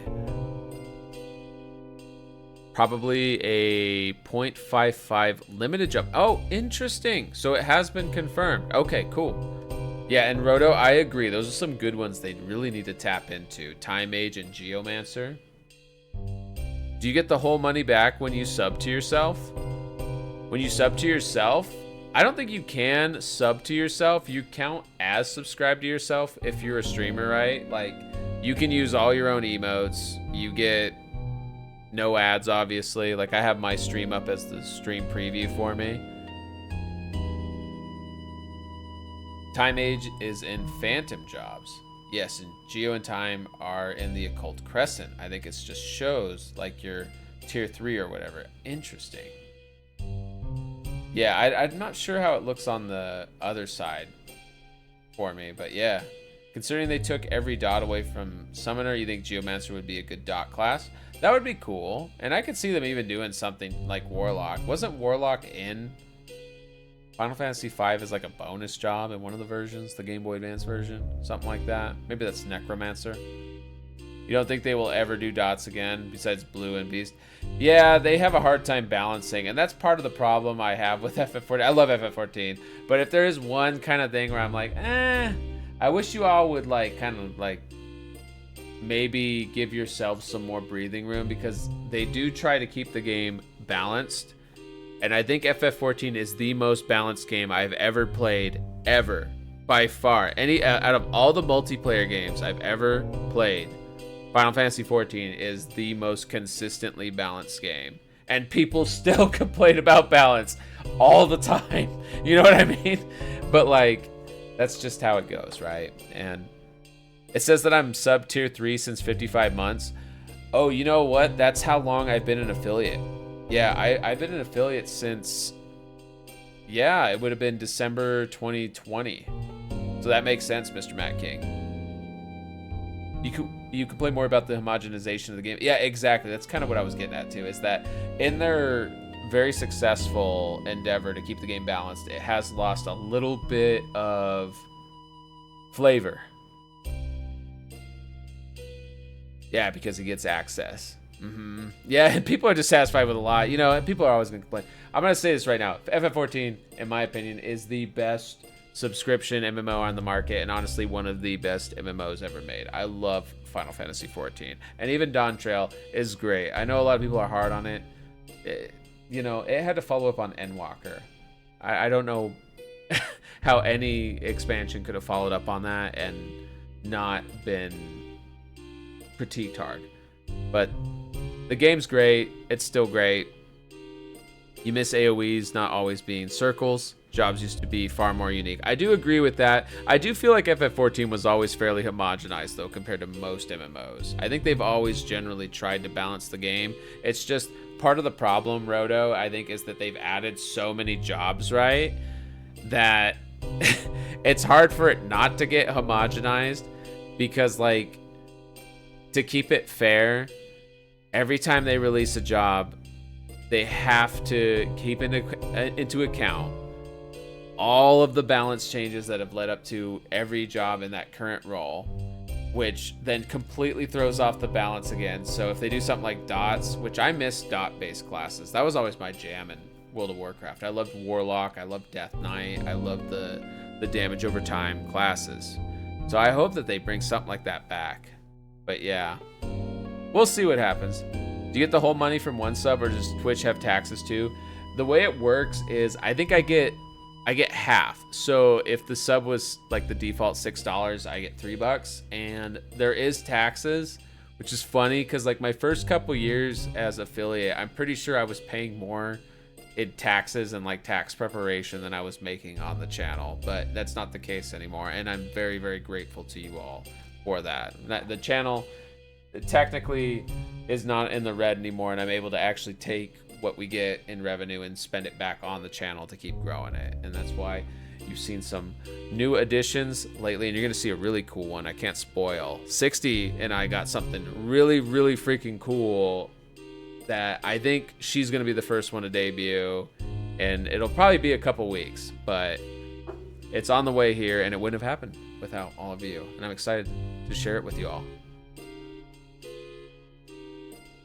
Probably a 0.55 limited jump. Oh, interesting. So it has been confirmed. Okay, cool. Yeah, and Roto, I agree. Those are some good ones they really need to tap into. Time Mage and Geomancer. Do you get the whole money back when you sub to yourself? When you sub to yourself, I don't think you can sub to yourself. You count as subscribed to yourself if you're a streamer, right? Like, you can use all your own emotes. You get no ads, obviously. Like, I have my stream up as the stream preview for me. Time Age is in Phantom jobs. Yes, and Geo and Time are in the Occult Crescent. I think it's just shows like your tier 3 or whatever. Interesting. Yeah, I'm not sure how it looks on the other side for me, but yeah. Considering they took every dot away from Summoner, you think Geomancer would be a good dot class? That would be cool. And I could see them even doing something like Warlock. Wasn't Warlock in Final Fantasy V is like a bonus job in one of the versions, the Game Boy Advance version, something like that. Maybe that's Necromancer. You don't think they will ever do dots again besides Blue and Beast? Yeah, they have a hard time balancing, and that's part of the problem I have with FF14. I love FF14, but if there is one kind of thing where I'm like, I wish you all would like kind of like maybe give yourselves some more breathing room, because they do try to keep the game balanced. And I think FF14 is the most balanced game I've ever played, ever, by far. Out of all the multiplayer games I've ever played, Final Fantasy XIV is the most consistently balanced game. And people still complain about balance all the time. You know what I mean? But like, that's just how it goes, right? And it says that I'm sub tier 3 since 55 months. Oh, you know what? That's how long I've been an affiliate. Yeah, I've been an affiliate since, yeah, it would have been December 2020. So that makes sense, Mr. Matt King. You could play more about the homogenization of the game. Yeah, exactly. That's kind of what I was getting at too, is that in their very successful endeavor to keep the game balanced, it has lost a little bit of flavor. Yeah, because it gets access. Yeah, and people are dissatisfied with a lot. You know, people are always going to complain. I'm going to say this right now. FF14, in my opinion, is the best subscription MMO on the market, and honestly, one of the best MMOs ever made. I love Final Fantasy XIV. And even Dawn Trail is great. I know a lot of people are hard on it. You know, it had to follow up on Endwalker. I don't know how any expansion could have followed up on that and not been critiqued hard. But the game's great. It's still great. You miss AoEs not always being circles. Jobs used to be far more unique. I do agree with that. I do feel like FF14 was always fairly homogenized, though, compared to most MMOs. I think they've always generally tried to balance the game. It's just part of the problem, Roto, I think, is that they've added so many jobs, right, that it's hard for it not to get homogenized, because, like, to keep it fair, every time they release a job, they have to keep into account all of the balance changes that have led up to every job in that current role, which then completely throws off the balance again. So if they do something like dots, which I miss dot-based classes. That was always my jam in World of Warcraft. I loved Warlock, I loved Death Knight, I loved the damage over time classes. So I hope that they bring something like that back. But yeah, we'll see what happens. Do you get the whole money from one sub, or does Twitch have taxes too? The way it works is I think I get half. So if the sub was like the default $6, I get $3, and there is taxes, which is funny because like my first couple years as affiliate, I'm pretty sure I was paying more in taxes and like tax preparation than I was making on the channel, but that's not the case anymore, and I'm very, very grateful to you all for that. The channel technically is not in the red anymore, and I'm able to actually take what we get in revenue and spend it back on the channel to keep growing it. And that's why you've seen some new additions lately, and you're gonna see a really cool one. I can't spoil. 60 and I got something really, really freaking cool that I think she's gonna be the first one to debut, and it'll probably be a couple weeks, but it's on the way here, and it wouldn't have happened without all of you, and I'm excited to share it with you all.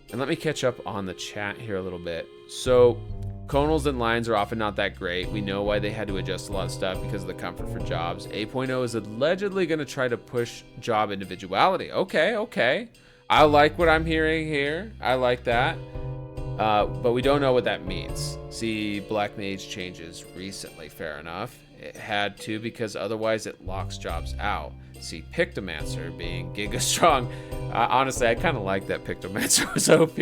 And let me catch up on the chat here a little bit. So conals and lines are often not that great. We know why they had to adjust a lot of stuff because of the comfort for jobs. 8.0 is allegedly going to try to push job individuality. Okay. I like what I'm hearing here. I like that. But we don't know what that means. See, Black Mage changes recently. Fair enough. It had to, because otherwise it locks jobs out. See, Pictomancer being Giga Strong. Honestly, I kind of like that Pictomancer was OP.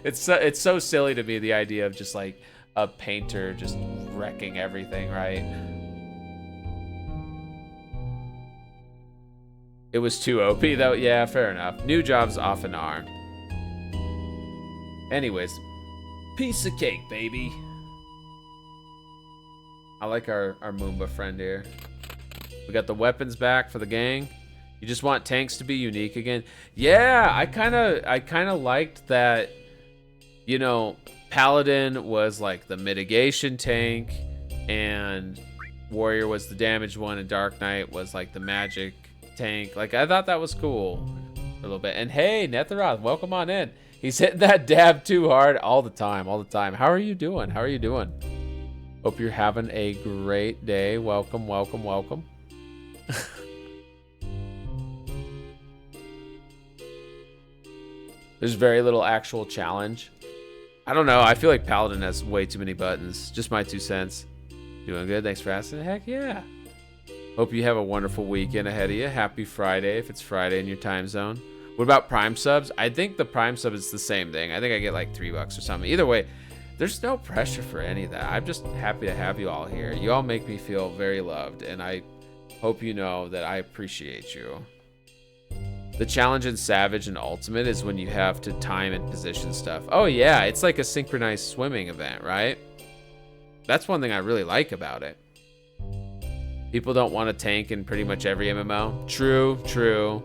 It's so silly to me, the idea of just like a painter just wrecking everything, right? It was too OP though. Yeah, fair enough. New jobs often are. Anyways, piece of cake, baby. I like our Moomba friend here. We got the weapons back for the gang. You just want tanks to be unique again. Yeah, I kind of liked that, you know, Paladin was like the mitigation tank, and Warrior was the damaged one, and Dark Knight was like the magic tank. Like, I thought that was cool a little bit. And hey, Netharoth, welcome on in. He's hitting that dab too hard all the time, all the time. How are you doing? How are you doing? Hope you're having a great day. Welcome, welcome, welcome. There's very little actual challenge. I don't know. I feel like Paladin has way too many buttons. Just my 2 cents. Doing good. Thanks for asking. Heck yeah. Hope you have a wonderful weekend ahead of you. Happy Friday if it's Friday in your time zone. What about Prime subs? I think the Prime sub is the same thing. I think I get like $3 or something. Either way, there's no pressure for any of that. I'm just happy to have you all here. You all make me feel very loved, and I hope you know that I appreciate you. The challenge in Savage and Ultimate is when you have to time and position stuff. Oh yeah, it's like a synchronized swimming event, right? That's one thing I really like about it. People don't want to tank in pretty much every MMO. True, true.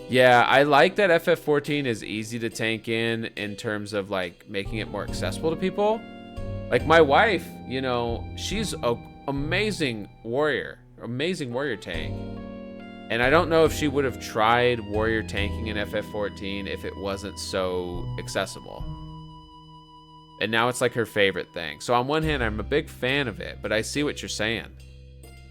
Yeah, I like that FF14 is easy to tank in terms of like making it more accessible to people. Like my wife, you know, she's an amazing warrior tank. And I don't know if she would have tried warrior tanking in FF14 if it wasn't so accessible. And now it's like her favorite thing. So on one hand, I'm a big fan of it, but I see what you're saying.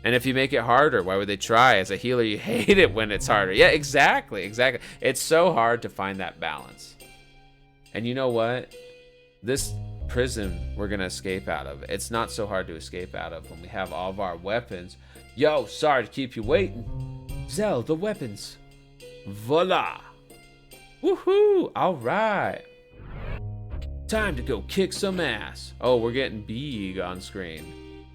And if you make it harder, why would they try? As a healer, you hate it when it's harder. Yeah, exactly, exactly. It's so hard to find that balance. And you know what? This prison we're gonna escape out of, it's not so hard to escape out of when we have all of our weapons. Yo, sorry to keep you waiting. Zell, the weapons. Voila. Woohoo, all right. Time to go kick some ass. Oh, we're getting big on screen.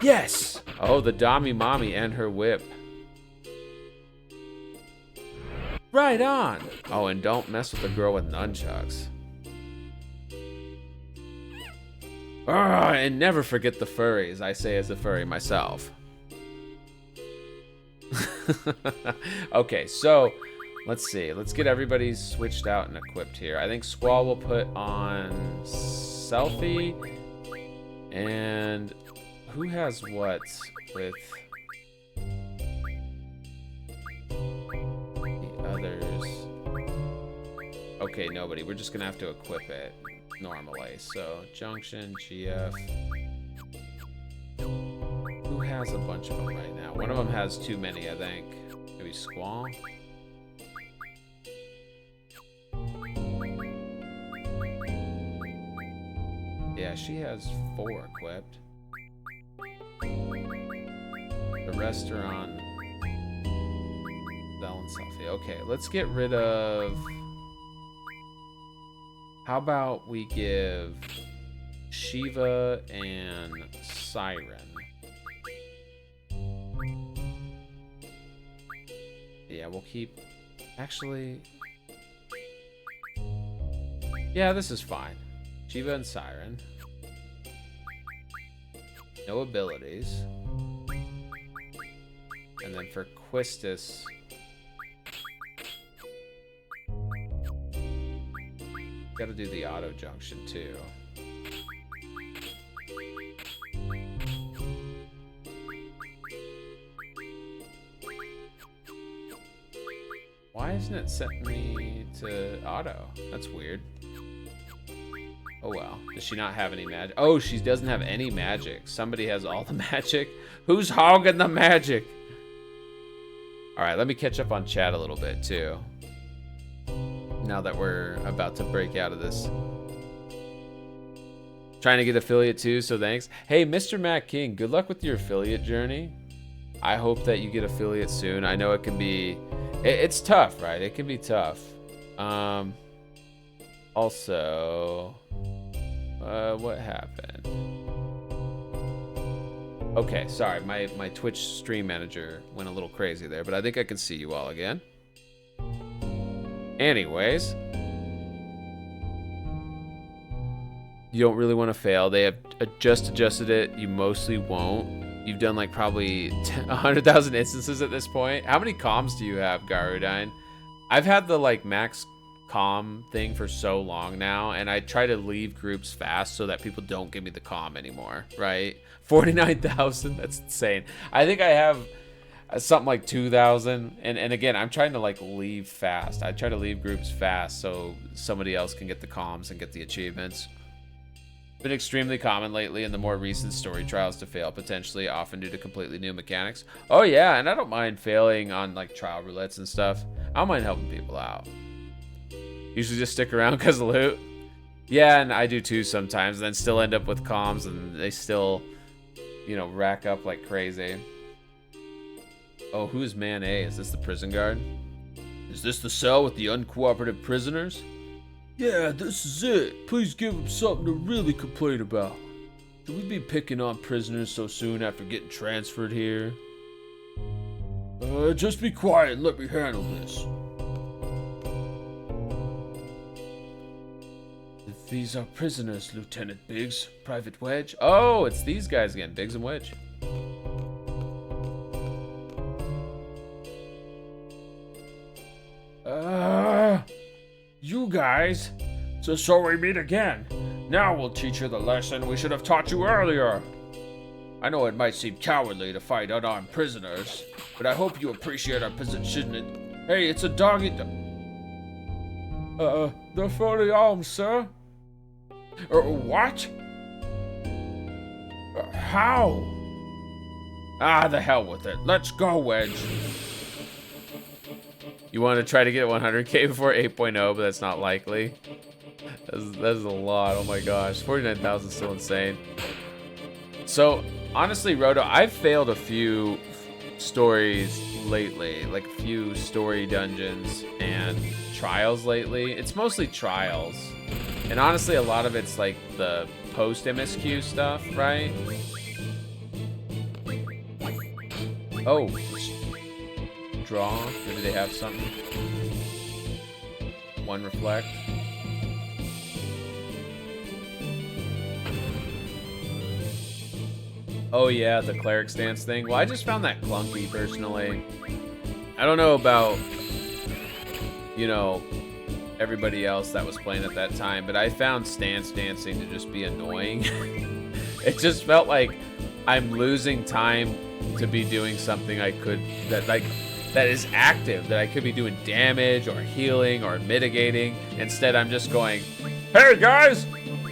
Yes! Oh, the Dami Mommy and her whip. Right on. Oh, and don't mess with the girl with nunchucks. And never forget the furries, I say as a furry myself. Okay, so let's see. Let's get everybody switched out and equipped here. I think Squall will put on Selfie. And who has what with the others? Okay, nobody. We're just gonna have to equip it normally. So Junction, GF. Who has a bunch of them right now? One of them has too many, I think. Maybe Squall? Yeah, she has 4 equipped. The rest are on Bell and Selfie. Okay, let's get rid of... How about we give Shiva and Siren? Yeah, we'll keep... Actually... Yeah, this is fine. Shiva and Siren. No abilities. And then for Quistis... Gotta do the auto junction too. Why isn't it setting me to auto? That's weird. Oh well. Does she not have any magic? Oh, she doesn't have any magic. Somebody has all the magic. Who's hogging the magic? Alright, let me catch up on chat a little bit too. Now that we're about to break out of this. Trying to get affiliate too, so thanks. Hey, Mr. Matt King, good luck with your affiliate journey. I hope that you get affiliate soon. I know it can be... It's tough, right? It can be tough. Also... what happened? Okay, sorry. My Twitch stream manager went a little crazy there, but I think I can see you all again. Anyways, you don't really want to fail. They have just adjusted it. You mostly won't. You've done like probably 100,000 instances at this point. How many comms do you have, Garudine? I've had the like max comm thing for so long now, and I try to leave groups fast so that people don't give me the comm anymore, right? 49,000, that's insane. I think I have something like 2,000, and again, I'm trying to like leave fast. I try to leave groups fast so somebody else can get the comms and get the achievements. Been extremely common lately in the more recent story trials to fail potentially, often due to completely new mechanics. Oh yeah, and I don't mind failing on like trial roulettes and stuff. I don't mind helping people out. Usually just stick around because of loot. Yeah, and I do too sometimes, and then still end up with comms and they still, you know, rack up like crazy. Oh, who's man A? Is this the prison guard? Is this the cell with the uncooperative prisoners? Yeah, this is it. Please give them something to really complain about. Should we be picking on prisoners so soon after getting transferred here? Just be quiet and let me handle this. These are prisoners, Lieutenant Biggs. Private Wedge. Oh, it's these guys again, Biggs and Wedge. You guys. So we meet again. Now we'll teach you the lesson we should have taught you earlier. I know it might seem cowardly to fight unarmed prisoners, but I hope you appreciate our position and... Hey, it's a doggy... They're fully armed, sir. What? How? Ah, the hell with it. Let's go, Wedge. You want to try to get 100k before 8.0, but that's not likely. That's a lot. Oh my gosh. 49,000 is still insane. So, honestly, Roto, I've failed a few stories lately. Like a few story dungeons and trials lately. It's mostly trials. And honestly, a lot of it's like the post-MSQ stuff, right? Oh. Draw. Maybe they have something. One reflect. Oh yeah, the cleric stance thing. Well, I just found that clunky personally. I don't know about, you know, everybody else that was playing at that time, but I found stance dancing to just be annoying. It just felt like I'm losing time to be doing something I could, that is active, that I could be doing damage or healing or mitigating. Instead, I'm just going, hey guys,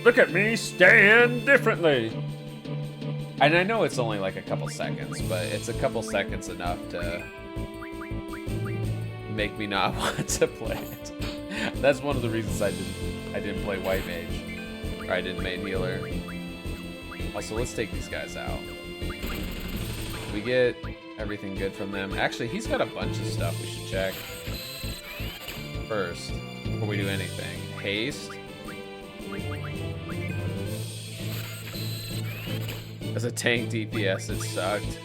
look at me stand differently. And I know it's only like a couple seconds, but it's a couple seconds enough to make me not want to play it. That's one of the reasons I didn't play White Mage, or I didn't main healer. Also, let's take these guys out. We get everything good from them. Actually, he's got a bunch of stuff we should check first before we do anything. Haste. As a tank DPS, it sucked.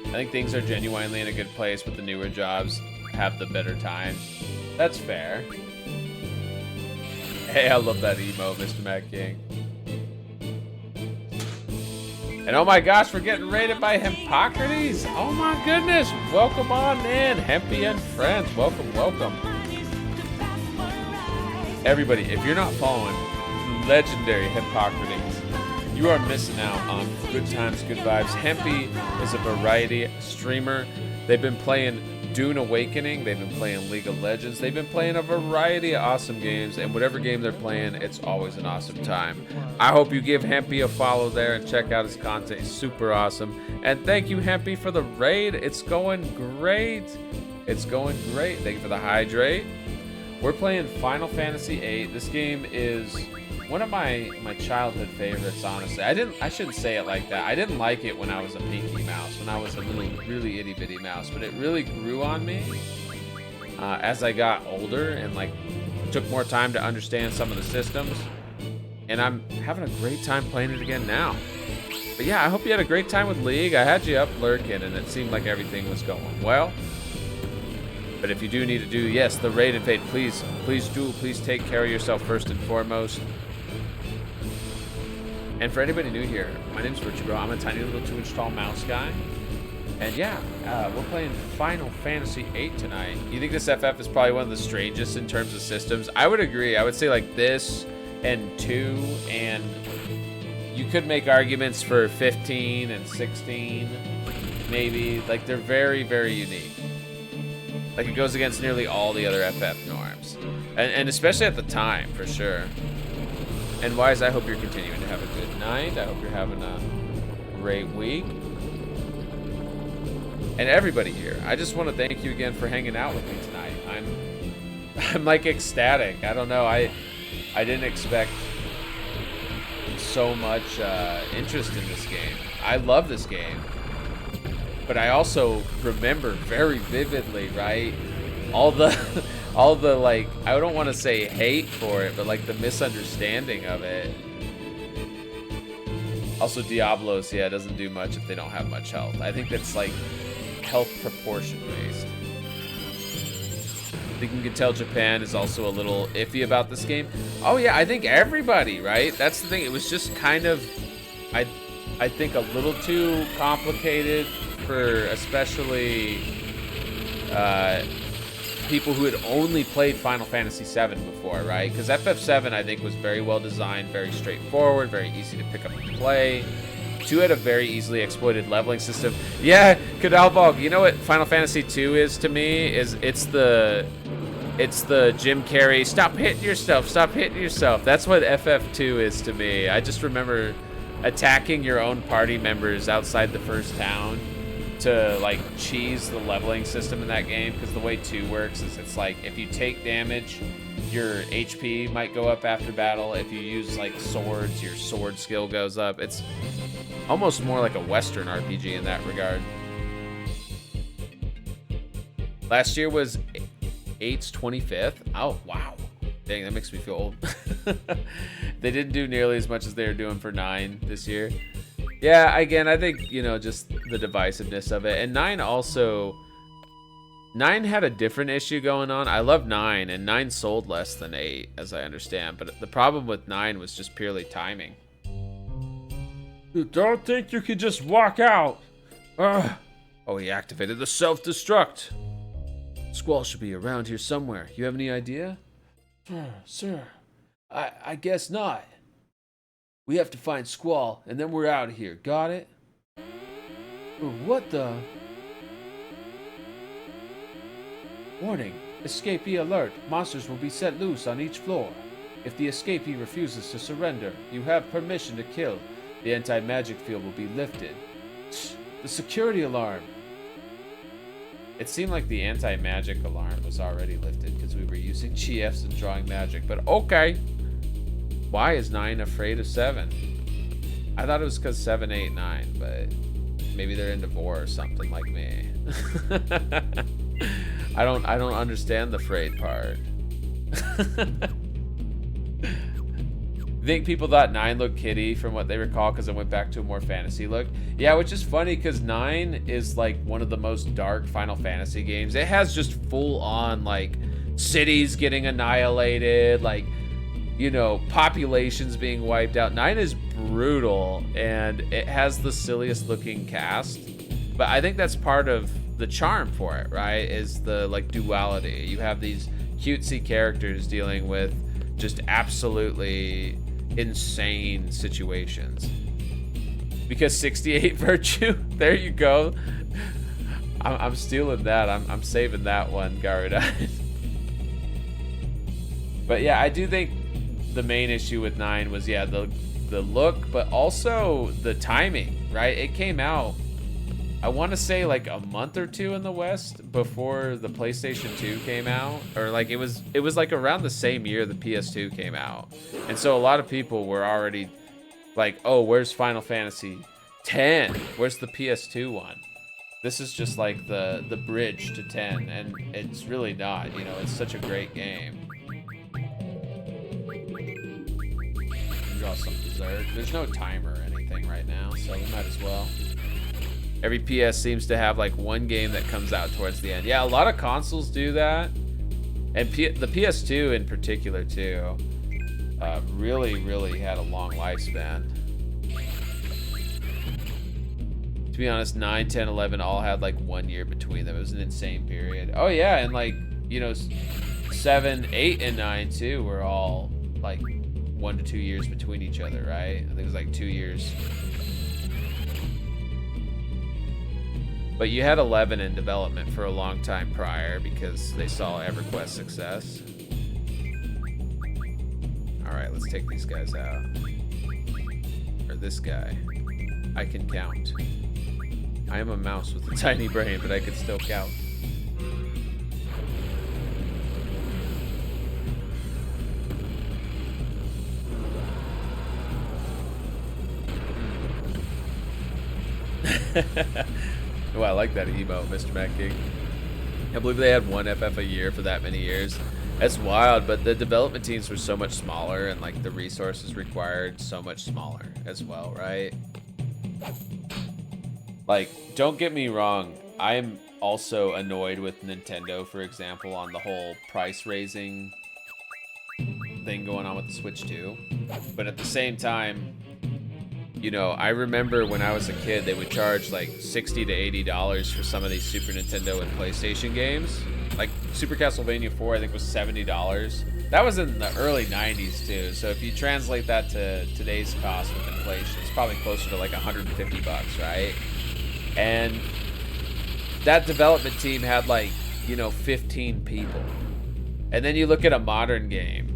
I think things are genuinely in a good place, but the newer jobs have the better time. That's fair. Hey, I love that emo, Mr. Matt King. And oh my gosh, we're getting raided by Hippocrates. Oh my goodness. Welcome on in, Hempy and friends. Welcome, welcome. Everybody, if you're not following legendary Hippocrates, you are missing out on good times, good vibes. Hempy is a variety streamer. They've been playing Dune Awakening. They've been playing League of Legends. They've been playing a variety of awesome games, and whatever game they're playing, it's always an awesome time. I hope you give Hempy a follow there and check out his content. It's super awesome. And thank you, Hempy, for the raid. It's going great. It's going great. Thank you for the hydrate. We're playing Final Fantasy VIII. This game is one of my childhood favorites, honestly. I shouldn't say it like that. I didn't like it when I was a Pinky Mouse, when I was a really itty bitty mouse, but it really grew on me as I got older and like took more time to understand some of the systems. And I'm having a great time playing it again now. But yeah, I hope you had a great time with League. I had you up lurking and it seemed like everything was going well. But if you do need to do, yes, the raid and fade, please take care of yourself first and foremost. And for anybody new here, my name's Richard Bro. I'm a tiny little 2-inch tall mouse guy. And yeah, we're playing Final Fantasy VIII tonight. You think this FF is probably one of the strangest in terms of systems? I would agree. I would say like this and 2, and you could make arguments for 15 and 16, maybe. Like, they're very, very unique. Like, it goes against nearly all the other FF norms. And especially at the time, for sure. And Wise, I hope you're continuing to have a good night. I hope you're having a great week. And everybody here, I just want to thank you again for hanging out with me tonight. I'm like ecstatic. I don't know. I didn't expect so much interest in this game. I love this game, but I also remember very vividly, right? All the like, I don't want to say hate for it, but like the misunderstanding of it. Also, Diablos, yeah, doesn't do much if they don't have much health. I think that's like health proportion based. I think you can tell Japan is also a little iffy about this game. Oh yeah, I think everybody, right? That's the thing. It was just kind of, I think a little too complicated for especially people who had only played Final Fantasy VII before, right? Because FF7 I think was very well designed, very straightforward, very easy to pick up and play. 2 had a very easily exploited leveling system. Yeah, Kadalbog, you know what Final Fantasy 2 is to me? It's the Jim Carrey, stop hitting yourself. That's what FF2 is to me. I just remember attacking your own party members outside the first town to like cheese the leveling system in that game, because the way 2 works is it's like if you take damage, your HP might go up after battle. If you use like swords, your sword skill goes up. It's almost more like a Western RPG in that regard. Last year was 8's 25th. Oh, wow. Dang, that makes me feel old. They didn't do nearly as much as they were doing for 9 this year. Yeah, again, I think, you know, just the divisiveness of it. And 9 also... 9 had a different issue going on. I love 9, and 9 sold less than 8, as I understand. But the problem with 9 was just purely timing. You don't think you could just walk out? Oh, he activated the self-destruct. Squall should be around here somewhere. You have any idea? Sir, I guess not. We have to find Squall, and then we're out of here. Got it? What the? Warning. Escapee alert. Monsters will be set loose on each floor. If the escapee refuses to surrender, you have permission to kill. The anti-magic field will be lifted. The security alarm. It seemed like the anti-magic alarm was already lifted because we were using GFs and drawing magic, but okay. Why is 9 afraid of 7? I thought it was because 7, 8, 9, but maybe they're into vor or something like me. I don't understand the afraid part. I think people thought 9 looked kiddie from what they recall because it went back to a more fantasy look. Yeah, which is funny because 9 is like one of the most dark Final Fantasy games. It has just full on like cities getting annihilated, like, you know, populations being wiped out. 9 is brutal and it has the silliest looking cast. But I think that's part of the charm for it, right? Is the like duality. You have these cutesy characters dealing with just absolutely insane situations. Because 68 virtue, there you go. I'm stealing that. I'm saving that one, Garuda. But yeah, I do think the main issue with 9 was, yeah, the look, but also the timing, right? It came out, I want to say like a month or 2 in the West before the PlayStation 2 came out, or like it was like around the same year the PS2 came out. And so a lot of people were already like, oh, where's Final Fantasy 10? Where's the PS2 one? This is just like the bridge to 10, and it's really not, you know, it's such a great game. Draw some dessert. There's no timer or anything right now, so we might as well. Every PS seems to have like one game that comes out towards the end. Yeah, a lot of consoles do that. And the PS2 in particular too, really had a long lifespan. To be honest, 9, 10, 11 all had like 1 year between them. It was an insane period. Oh yeah, and like, you know, 7, 8, and 9 too were all like 1 to 2 years between each other, right? I think it was like 2 years. But you had 11 in development for a long time prior because they saw EverQuest's success. All right, let's take these guys out. Or this guy. I can count. I am a mouse with a tiny brain, but I can still count. Oh, I like that emote, Mr. Matt King. I believe they had 1 FF a year for that many years. That's wild, but the development teams were so much smaller and like the resources required so much smaller as well, right? Like, don't get me wrong, I'm also annoyed with Nintendo, for example, on the whole price raising thing going on with the Switch 2. But at the same time, you know, I remember when I was a kid, they would charge like $60 to $80 for some of these Super Nintendo and PlayStation games. Like Super Castlevania 4, I think was $70. That was in the early 90s too. So if you translate that to today's cost with inflation, it's probably closer to like 150 bucks, right? And that development team had like, you know, 15 people. And then you look at a modern game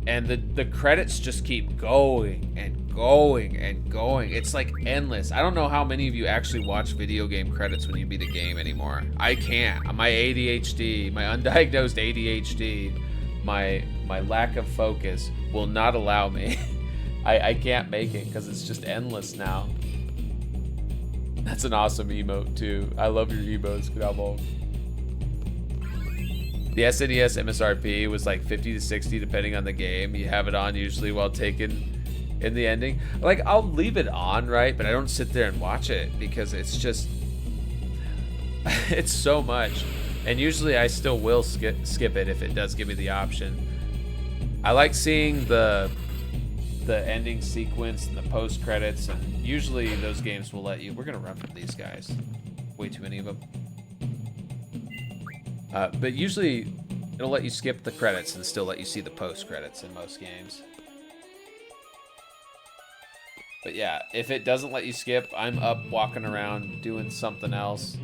and the credits just keep going and going and going. It's like endless. I don't know how many of you actually watch video game credits when you beat a game anymore. I can't. My ADHD, my undiagnosed ADHD, my lack of focus will not allow me. I can't make it because it's just endless now. That's an awesome emote too. I love your emotes, Knobble. The SNES MSRP was like 50 to 60 depending on the game. You have it on usually while taking in the ending. Like, I'll leave it on, right? But I don't sit there and watch it because it's just it's so much. And usually I still will skip it if it does give me the option. I like seeing the ending sequence and the post credits, and usually those games will let you. We're gonna run from these guys. Way too many of them. But usually it'll let you skip the credits and still let you see the post credits in most games. But yeah, if it doesn't let you skip, I'm up walking around doing something else,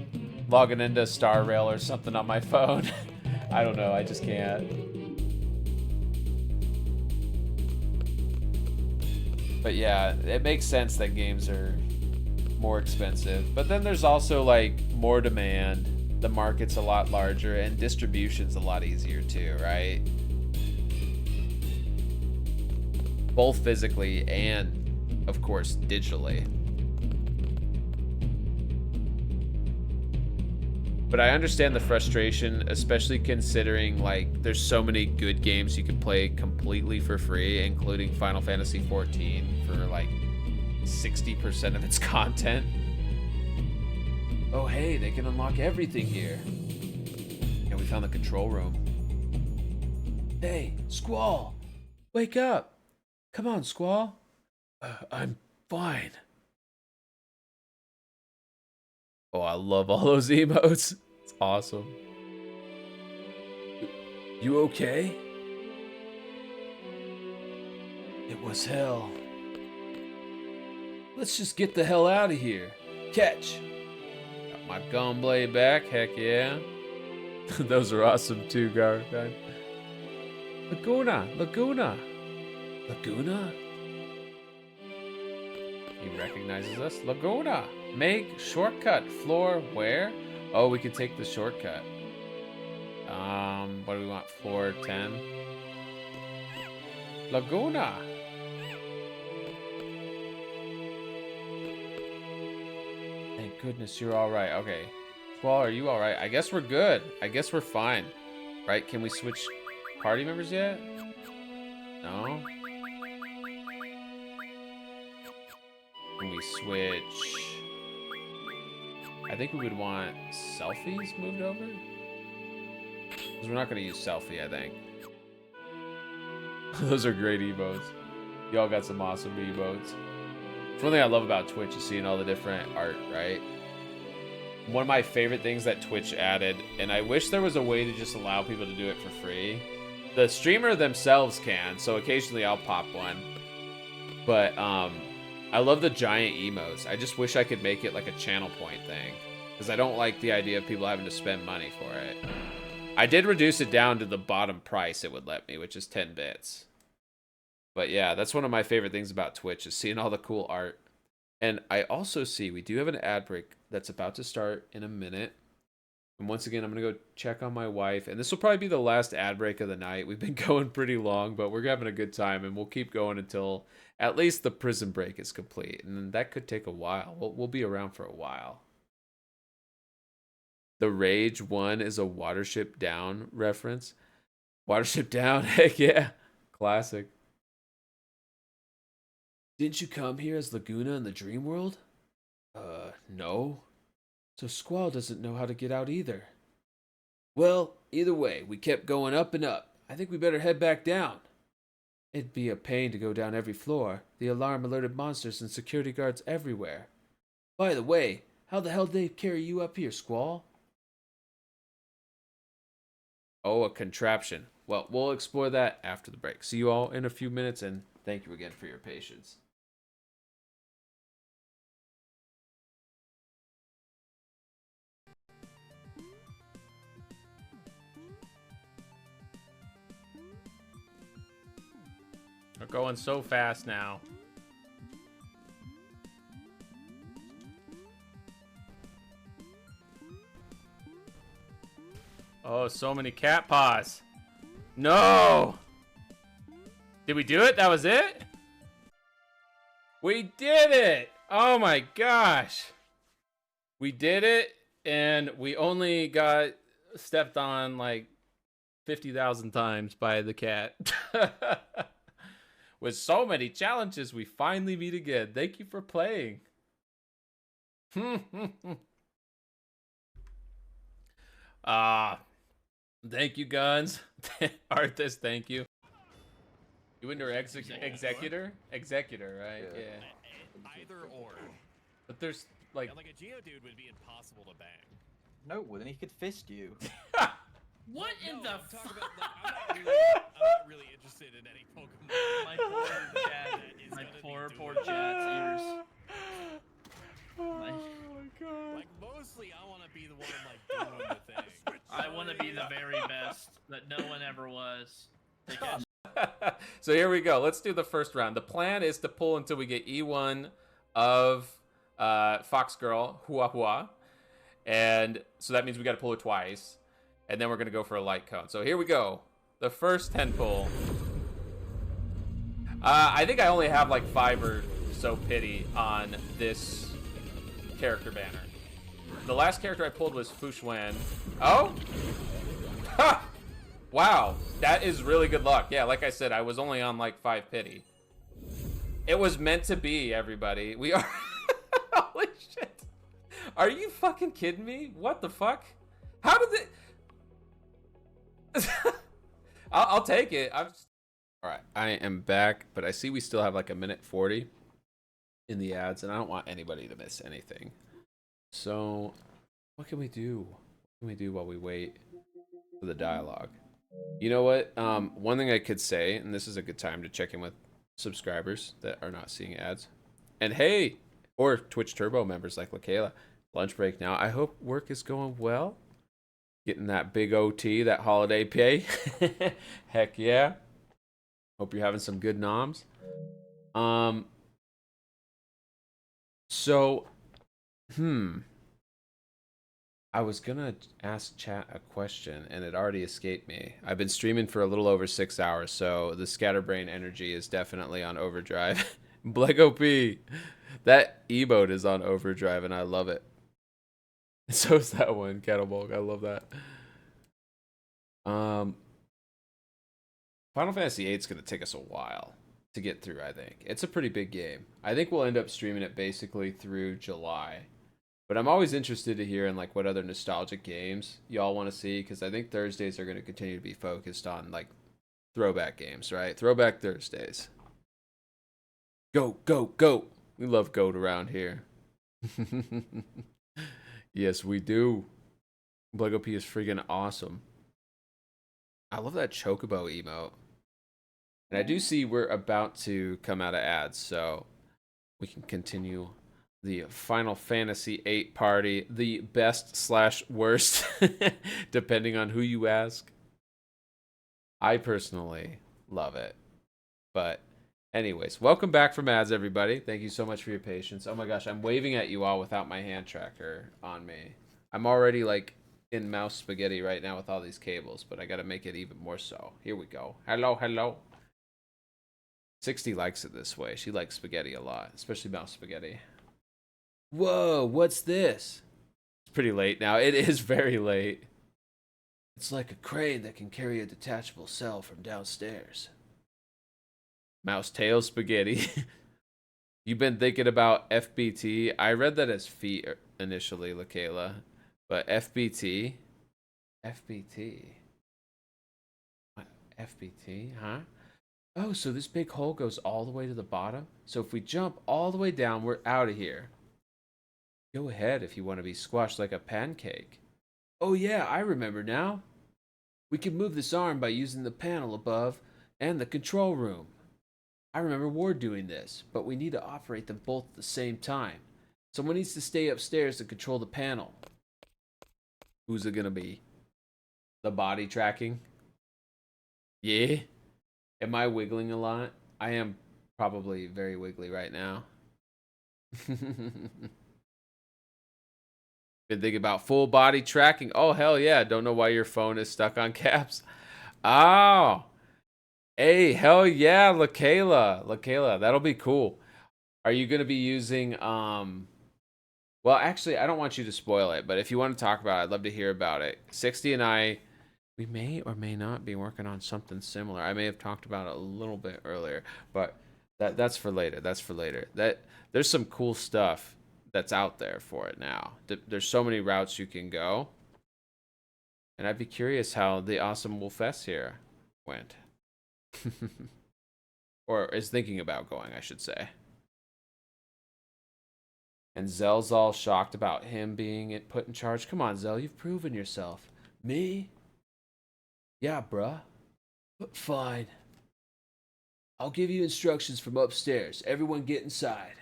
logging into Star Rail or something on my phone. I don't know, I just can't. But yeah, it makes sense that games are more expensive. But then there's also like more demand. The market's a lot larger and distribution's a lot easier too, right? Both physically and, of course, digitally. But I understand the frustration, especially considering like there's so many good games you can play completely for free, including Final Fantasy XIV for like 60% of its content. Oh hey, they can unlock everything here. Yeah, we found the control room. Hey, Squall! Wake up! Come on, Squall. I'm fine. Oh, I love all those emotes. It's awesome. You okay? It was hell. Let's just get the hell out of here. Catch. Got my gunblade back, heck yeah. Those are awesome too, Garfield. Laguna. Laguna? He recognizes us. Laguna. Make shortcut. Floor where? Oh, we could take the shortcut. What do we want? Floor 10. Laguna. Thank goodness you're all right. Okay. Well, are you all right? I guess we're good. I guess we're fine. Right? Can we switch party members yet? No? Can we switch? I think we would want selfies moved over. Because we're not going to use selfie, I think. Those are great emotes. Y'all got some awesome emotes. It's one thing I love about Twitch is seeing all the different art, right? One of my favorite things that Twitch added, and I wish there was a way to just allow people to do it for free. The streamer themselves can, so occasionally I'll pop one. But I love the giant emotes. I just wish I could make it like a channel point thing, because I don't like the idea of people having to spend money for it. I did reduce it down to the bottom price it would let me, which is 10 bits. But yeah, that's one of my favorite things about Twitch is seeing all the cool art. And I also see we do have an ad break that's about to start in a minute. And once again, I'm going to go check on my wife. And this will probably be the last ad break of the night. We've been going pretty long, but we're having a good time. And we'll keep going until at least the prison break is complete. And that could take a while. We'll be around for a while. The Rage 1 is a Watership Down reference. Watership Down, heck yeah. Classic. Didn't you come here as Laguna in the dream world? No. So Squall doesn't know how to get out either. Well, either way, we kept going up and up. I think we better head back down. It'd be a pain to go down every floor. The alarm alerted monsters and security guards everywhere. By the way, how the hell did they carry you up here, Squall? Oh, a contraption. Well, we'll explore that after the break. See you all in a few minutes, and thank you again for your patience. We're going so fast now. Oh, so many cat paws. No! Did we do it? That was it? We did it! Oh my gosh. We did it, and we only got stepped on like 50,000 times by the cat. With so many challenges, we finally meet again. Thank you for playing. Thank you, Guns. Arthas, thank you. You went to executor? Executor, right? Yeah. Either or. But there's like... Yeah, like a Geodude would be impossible to bang. No, well, then he could fist you. What in the I'm fuck? talking about, like, I'm not really interested in any Pokemon. My poor Chad. My poor Chad's ears. Oh my god. Like, mostly I want to be the one, like, doing the thing. I want to be the very best that no one ever was. So here we go. Let's do the first round. The plan is to pull until we get E1 of Fox Girl, Hua Hua. And so that means we got to pull her twice. And then we're going to go for a light cone. So here we go. The first 10 pull. I think I only have like 5 or so pity on this character banner. The last character I pulled was Fushwan. Oh? Ha! Wow. That is really good luck. Yeah, like I said, I was only on like 5 pity. It was meant to be, everybody. We are... Holy shit. Are you fucking kidding me? What the fuck? How did it... I'll take it. All right, I am back, but I see we still have like a minute 40 in the ads, and I don't want anybody to miss anything. So, what can we do? What can we do while we wait for the dialogue? You know what? One thing I could say, and this is a good time to check in with subscribers that are not seeing ads, and hey, or Twitch Turbo members like LaKayla, lunch break now. I hope work is going well. Getting that big OT, that holiday pay. Heck yeah. Hope you're having some good noms. So, I was gonna ask chat a question and it already escaped me. I've been streaming for a little over 6 hours, so the scatterbrain energy is definitely on overdrive. Blego P, that emote is on overdrive and I love it. So is that one, Kettlebulk. I love that. Final Fantasy VIII is going to take us a while to get through, I think. It's a pretty big game. I think we'll end up streaming it basically through July. But I'm always interested to hear in like what other nostalgic games y'all want to see, because I think Thursdays are going to continue to be focused on like throwback games, right? Throwback Thursdays. Go, go, go. We love goat around here. Yes, we do. Lego P is freaking awesome. I love that chocobo emote. And I do see we're about to come out of ads, so we can continue the Final Fantasy VIII party, the best / worst, depending on who you ask. I personally love it. But anyways, welcome back from ads, everybody. Thank you so much for your patience. Oh my gosh, I'm waving at you all without my hand tracker on me. I'm already like in mouse spaghetti right now with all these cables, but I gotta make it even more so. Here we go. Hello, hello. 60 likes it this way. She likes spaghetti a lot, especially mouse spaghetti. Whoa, what's this? It's pretty late now. It is very late. It's like a crane that can carry a detachable cell from downstairs. Mouse tail spaghetti. You've been thinking about FBT? I read that as feet initially, LaKayla. But FBT? FBT? What? FBT? Huh? Oh, so this big hole goes all the way to the bottom? So if we jump all the way down, we're out of here. Go ahead if you want to be squashed like a pancake. Oh yeah, I remember now. We can move this arm by using the panel above and the control room. I remember Ward doing this, but we need to operate them both at the same time. Someone needs to stay upstairs to control the panel. Who's it gonna be? The body tracking? Yeah? Am I wiggling a lot? I am probably very wiggly right now. Been thinking about full body tracking. Oh, hell yeah. Don't know why your phone is stuck on caps. Oh. Hey, hell yeah, LaKayla. LaKayla, that'll be cool. Are you going to be using, well, actually, I don't want you to spoil it, but if you want to talk about it, I'd love to hear about it. 60 and I, we may or may not be working on something similar. I may have talked about it a little bit earlier, but that's for later. That's for later. There's some cool stuff that's out there for it now. There's so many routes you can go. And I'd be curious how the awesome Wolfess here went. Or is thinking about going, I should say. And Zell's all shocked about him being put in charge. Come on, Zell, you've proven yourself. Me? Yeah, bruh. But fine. I'll give you instructions from upstairs. Everyone get inside.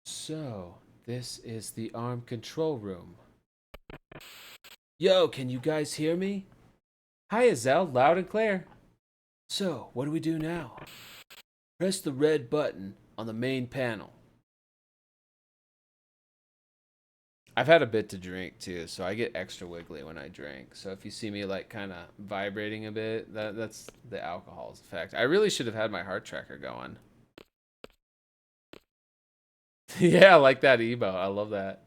So, this is the arm control room. Yo, can you guys hear me? Hi, Zell, loud and clear. So, what do we do now? Press the red button on the main panel. I've had a bit to drink too, so I get extra wiggly when I drink. So if you see me like kind of vibrating a bit, that's the alcohol's effect. I really should have had my heart tracker going. Yeah, I like that emo. I love that.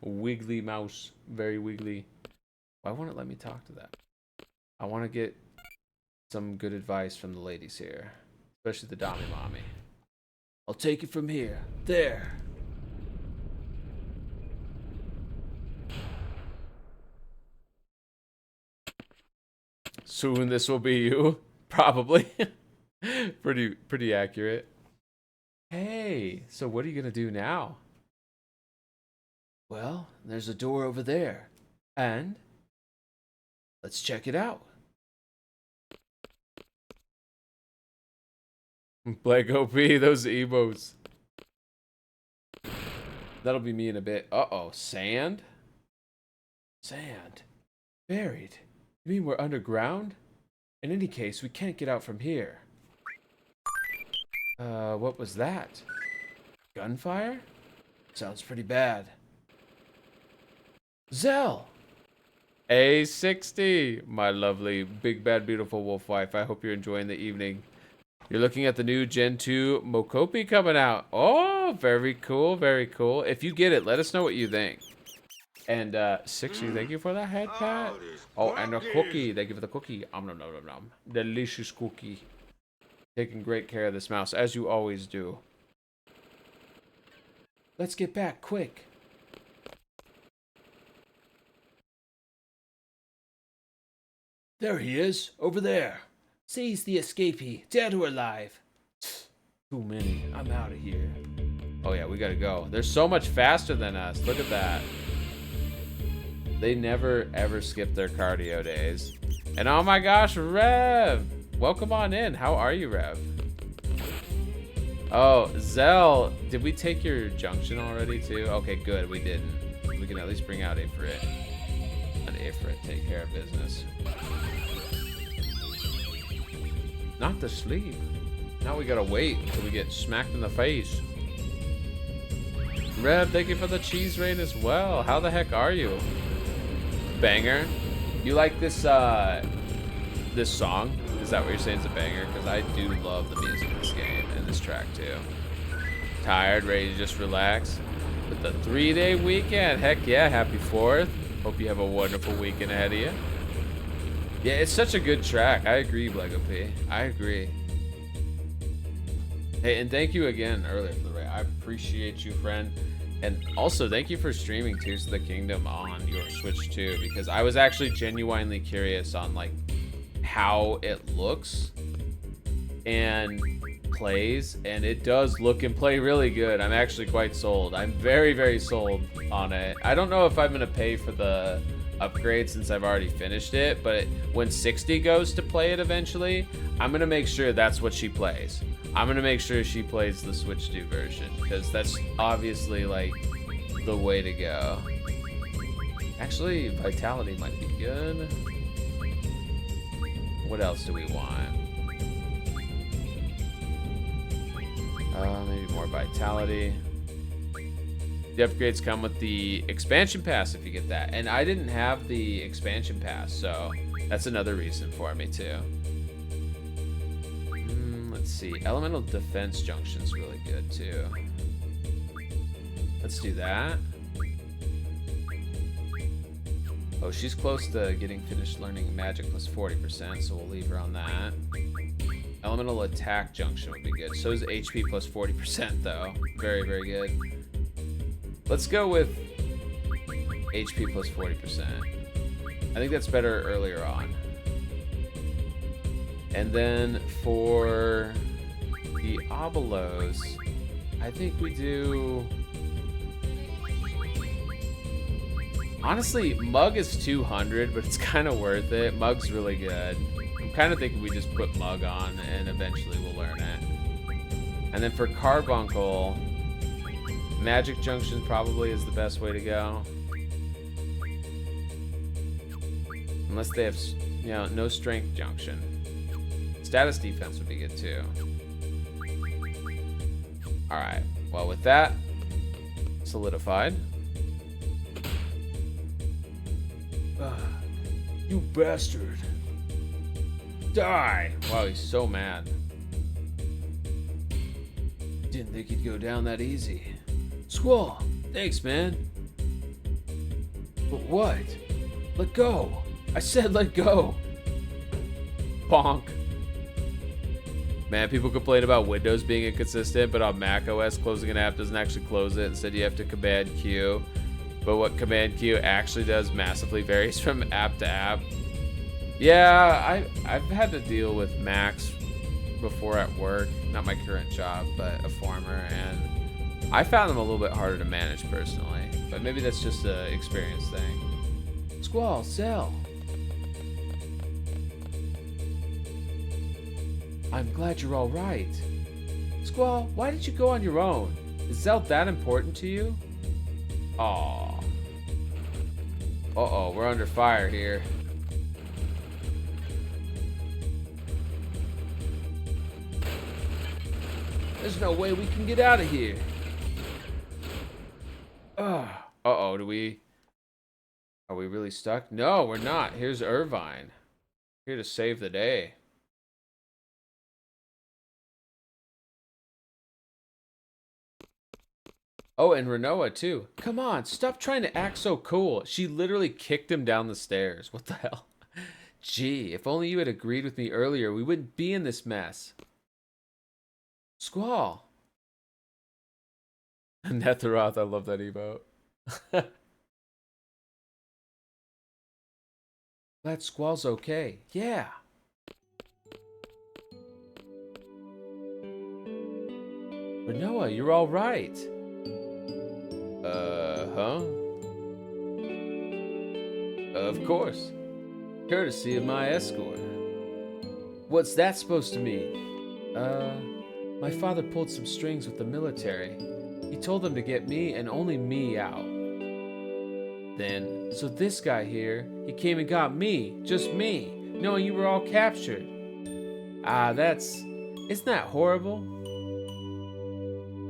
Wiggly mouse. Very wiggly. Why won't it let me talk to that? I want to get some good advice from the ladies here. Especially the Dami Mommy. I'll take it from here. There. Soon this will be you. Probably. Pretty accurate. Hey, so what are you gonna do now? Well, there's a door over there. And let's check it out. Black OP, those emotes. That'll be me in a bit. Uh-oh, sand? Sand. Buried. You mean we're underground? In any case, we can't get out from here. What was that? Gunfire? Sounds pretty bad. Zell! A60, my lovely, big, bad, beautiful wolf wife. I hope you're enjoying the evening. You're looking at the new Gen 2 Mokopi coming out. Oh, very cool, very cool. If you get it, let us know what you think. And 60, thank you for that head pat. Oh, and a cookie. Thank you for the cookie. Nom, nom, nom, nom. Delicious cookie. Taking great care of this mouse, as you always do. Let's get back, quick. There he is, over there. Seize the escapee, dead or alive. Too many. I'm out of here. Oh yeah, we gotta go. They're so much faster than us. Look at that. They never ever skip their cardio days. And oh my gosh, Rev! Welcome on in. How are you, Rev? Oh, Zell, did we take your junction already too? Okay, good, we didn't. We can at least bring out Ifrit. Let Ifrit take care of business. Not to sleep. Now we gotta wait until we get smacked in the face. Rev, thank you for the cheese raid as well. How the heck are you? Banger. You like this this song? Is that what you're saying is a banger? Because I do love the music in this game and this track too. Tired, ready to just relax? With the 3-day weekend. Heck yeah, happy 4th. Hope you have a wonderful weekend ahead of you. Yeah, it's such a good track. I agree, Lego P. I agree. Hey, and thank you again earlier for the raid. I appreciate you, friend. And also, thank you for streaming Tears of the Kingdom on your Switch too, because I was actually genuinely curious on like how it looks and plays, and it does look and play really good. I'm actually quite sold. I'm very, very sold on it. I don't know if I'm gonna pay for the upgrade since I've already finished it, but when 60 goes to play it eventually, I'm gonna make sure that's what she plays. I'm gonna make sure she plays the Switch 2 version, because that's obviously like the way to go. Actually, Vitality might be good. What else do we want? Maybe more Vitality. The upgrades come with the expansion pass if you get that. And I didn't have the expansion pass, so that's another reason for me too. Let's see. Elemental Defense Junction's really good too. Let's do that. Oh, she's close to getting finished learning magic plus 40%, so we'll leave her on that. Elemental Attack Junction would be good. So is HP plus 40% though. Very, very good. Let's go with HP plus 40%. I think that's better earlier on. And then for the Obolos, I think we do... Honestly, Mug is 200, but it's kind of worth it. Mug's really good. I'm kind of thinking we just put Mug on and eventually we'll learn it. And then for Carbuncle, Magic Junction probably is the best way to go. Unless they have, you know, no Strength Junction. Status Defense would be good too. Alright, well with that solidified. You bastard. Die! Wow, he's so mad. Didn't think he'd go down that easy. Squall, thanks, man. But what? Let go. I said let go. Bonk. Man, people complain about Windows being inconsistent, but on Mac OS, closing an app doesn't actually close it. Instead, you have to Command Q. But what Command Q actually does massively varies from app to app. Yeah, I've had to deal with Macs before at work. Not my current job, but a former, and I found them a little bit harder to manage personally. But maybe that's just an experience thing. Squall, Cell. I'm glad you're all right. Squall, why did you go on your own? Is Zell that important to you? Aww. Uh-oh, we're under fire here. There's no way we can get out of here. Uh-oh, are we really stuck? No, we're not. Here's Irvine. Here to save the day. Oh, and Renoa too. Come on, stop trying to act so cool. She literally kicked him down the stairs. What the hell? Gee, if only you had agreed with me earlier, we wouldn't be in this mess. Squall. Netheroth, I love that emote. Glad Squall's okay. Yeah. But Noah, you're all right. Huh? Of course. Courtesy of my escort. What's that supposed to mean? My father pulled some strings with the military. He told them to get me and only me out. Then, so this guy here, he came and got me, just me, knowing you were all captured. Isn't that horrible?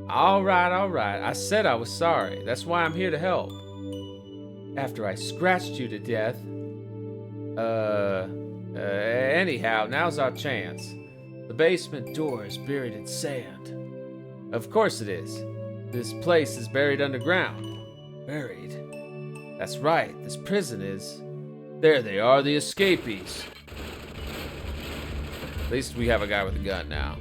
All right, I said I was sorry. That's why I'm here to help. After I scratched you to death. Anyhow, now's our chance. The basement door is buried in sand. Of course it is. This place is buried underground. Buried? That's right, this prison is. There they are, the escapees. At least we have a guy with a gun now.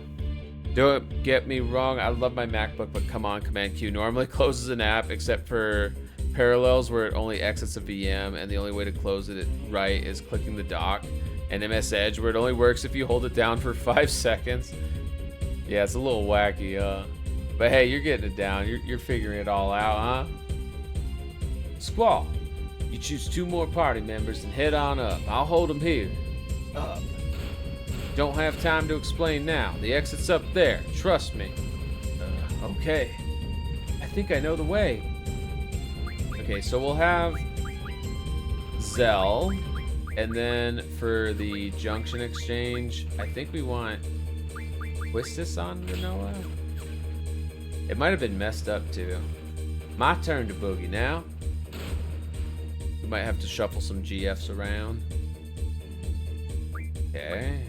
Don't get me wrong, I love my MacBook, but come on, Command Q normally closes an app except for Parallels where it only exits a VM, and the only way to close it right is clicking the dock. And MS Edge where it only works if you hold it down for 5 seconds. Yeah, it's a little wacky, but hey, you're getting it down. You're figuring it all out, huh? Squall, you choose 2 more party members and head on up. I'll hold them here. Up. Don't have time to explain now. The exit's up there. Trust me. Okay. I think I know the way. Okay, so we'll have Zell, and then for the junction exchange, I think we want Quistis on Noah. It might have been messed up too. My turn to boogie now. We might have to shuffle some GFs around. Okay.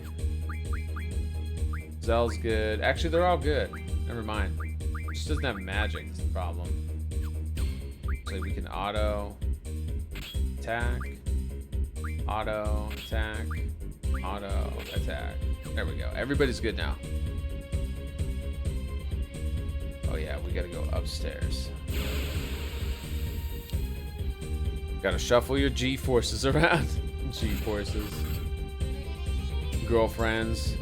Zell's good. Actually, they're all good. Never mind. It just doesn't have magic, is the problem. So we can auto attack, auto attack, auto attack. There we go. Everybody's good now. Oh yeah, we gotta go upstairs. Gotta shuffle your G-forces around. G-forces. Girlfriends.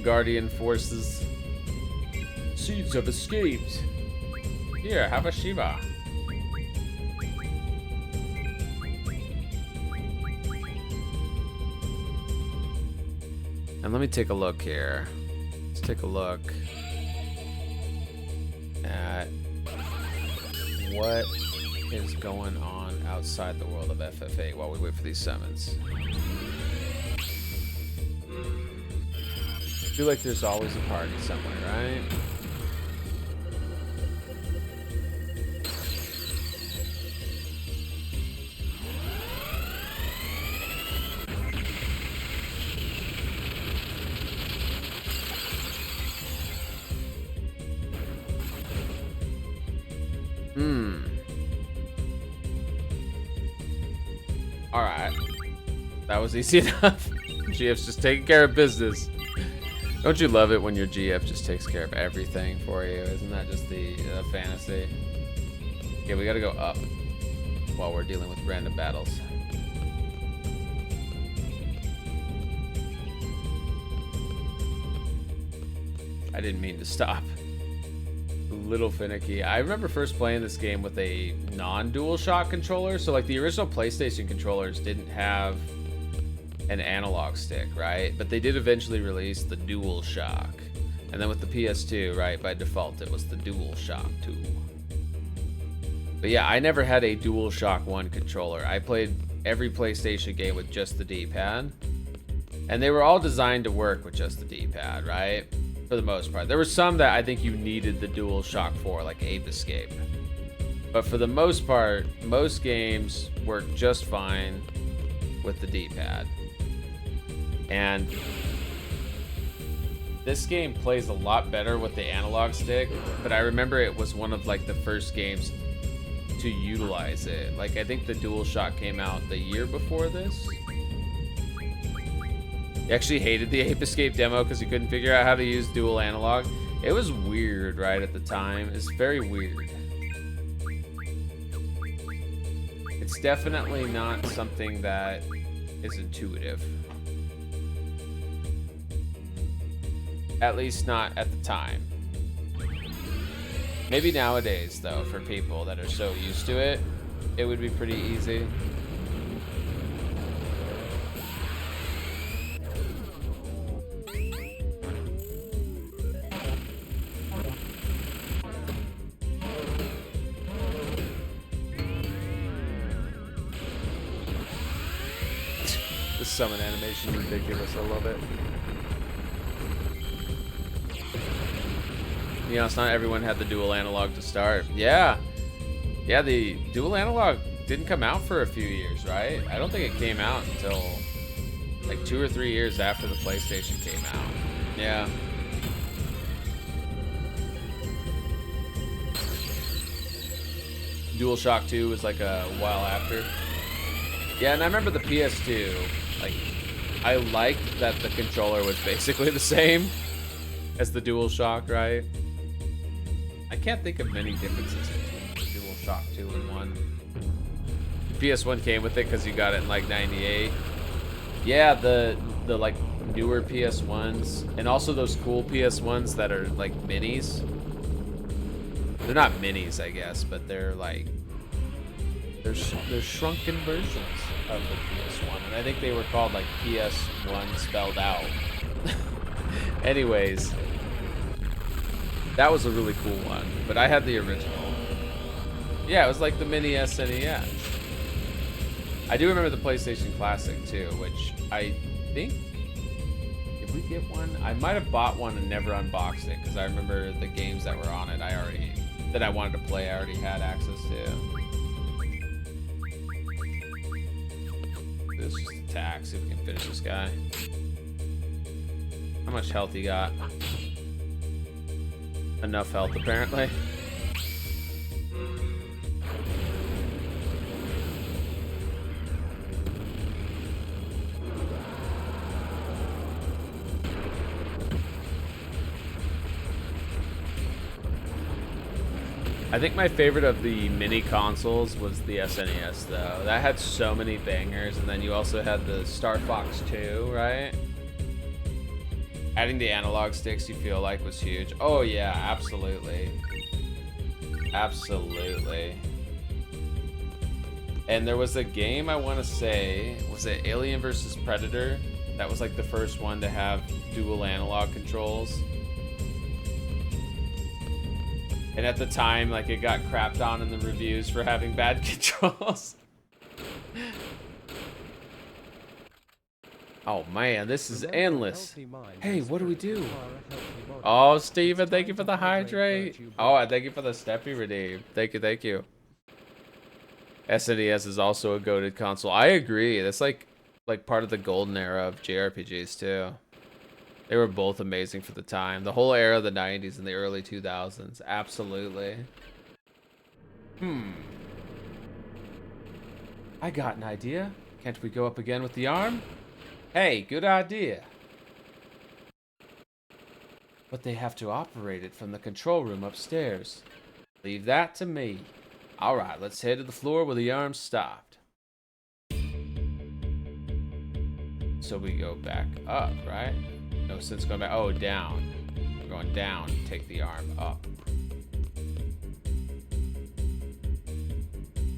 Guardian forces. Seeds have escaped. Here, have a Shiva. And let me take a look here. Let's take a look at what is going on outside the world of FF8 while we wait for these summons. I feel like there's always a party somewhere, right? Alright. That was easy enough. GF's just taking care of business. Don't you love it when your GF just takes care of everything for you? Isn't that just the fantasy? Okay, we gotta go up while we're dealing with random battles. I didn't mean to stop. A little finicky. I remember first playing this game with a non-DualShock controller. So like the original PlayStation controllers didn't have an analog stick, right? But they did eventually release the DualShock. And then with the PS2, right, by default it was the DualShock 2. But yeah, I never had a DualShock 1 controller. I played every PlayStation game with just the D-pad. And they were all designed to work with just the D-pad, right? For the most part. There were some that I think you needed the DualShock for, like Ape Escape. But for the most part, most games work just fine with the D-pad. And this game plays a lot better with the analog stick, but I remember it was one of like the first games to utilize it. Like I think the DualShock came out the year before this. He actually hated the Ape Escape demo because he couldn't figure out how to use dual analog. It was weird, right, at the time. It's very weird. It's definitely not something that is intuitive. At least not at the time. Maybe nowadays, though, for people that are so used to it, it would be pretty easy. The summon animation is ridiculous. I love it. To be honest, not everyone had the dual analog to start. Yeah. Yeah, the dual analog didn't come out for a few years, right? I don't think it came out until like 2 or 3 years after the PlayStation came out. Yeah. DualShock 2 was like a while after. Yeah, and I remember the PS2, like, I liked that the controller was basically the same as the DualShock, right? I can't think of many differences between DualShock 2 and 1. PS1 came with it because you got it in like 98. Yeah, the like newer PS1s, and also those cool PS1s that are like minis. They're not minis, I guess, but they're like they're shrunken versions of the PS1, and I think they were called like PS1 spelled out. Anyways, that was a really cool one, but I had the original. Yeah, it was like the mini SNES. I do remember the PlayStation Classic too, which I think, if we get one, I might have bought one and never unboxed it because I remember the games that were on it that I wanted to play, I already had access to. This is just attack, see if we can finish this guy. How much health he got? Enough health, apparently. I think my favorite of the mini consoles was the SNES, though. That had so many bangers, and then you also had the Star Fox 2, right? Adding the analog sticks, you feel like, was huge. Oh yeah, absolutely. Absolutely. And there was a game, I want to say, was it Alien vs. Predator? That was like the first one to have dual analog controls. And at the time, like, it got crapped on in the reviews for having bad controls. Oh man, this is endless. Hey, what do we do? Oh, Steven, thank you for the hydrate. Oh, and thank you for the Steppy redeem. Thank you, thank you. SNES is also a goated console. I agree. That's like part of the golden era of JRPGs too. They were both amazing for the time. The whole era of the 90s and the early 2000s. Absolutely. I got an idea. Can't we go up again with the arm? Hey, good idea. But they have to operate it from the control room upstairs. Leave that to me. Alright, let's head to the floor where the arm stopped. So we go back up, right? No sense going back. Oh, down. We're going down. Take the arm up.